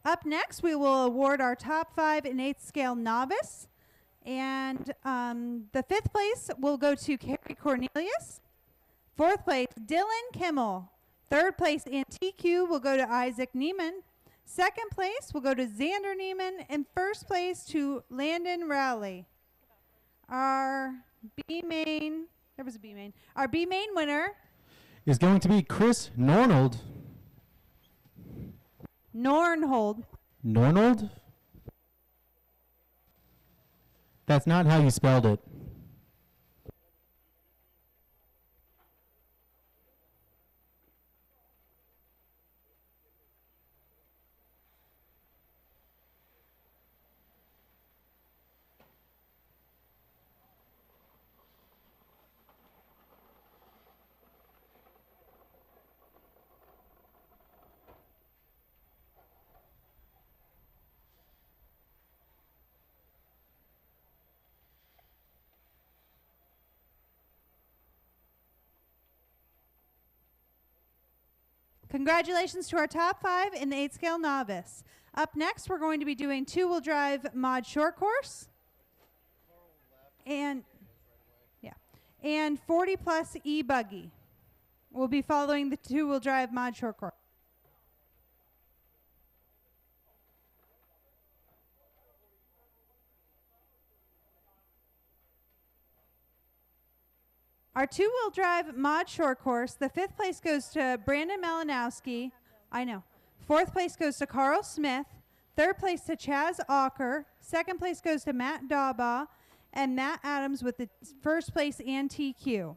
[SPEAKER 12] Up next, we will award our top 5 in 8th scale novice. And the 5th place will go to Carrie Cornelius. 4th place, Dylan Kimmel. 3rd place in TQ will go to Isaac Neiman. 2nd place will go to Xander Neiman. And 1st place to Landon Rowley. Our B main winner
[SPEAKER 5] is going to be Chris Nornold. Nornold? That's not how you spelled it.
[SPEAKER 12] Congratulations to our top 5 in the 8 scale novice. Up next, we're going to be doing 2-wheel drive mod short course. And 40 plus e-buggy. We'll be following the 2-wheel drive mod short course. Our 2-wheel drive mod short course, the 5th place goes to Brandon Malinowski. 4th place goes to Carl Smith. 3rd place to Chaz Auker. 2nd place goes to Matt Daubaugh. And Matt Adams with the 1st place and TQ.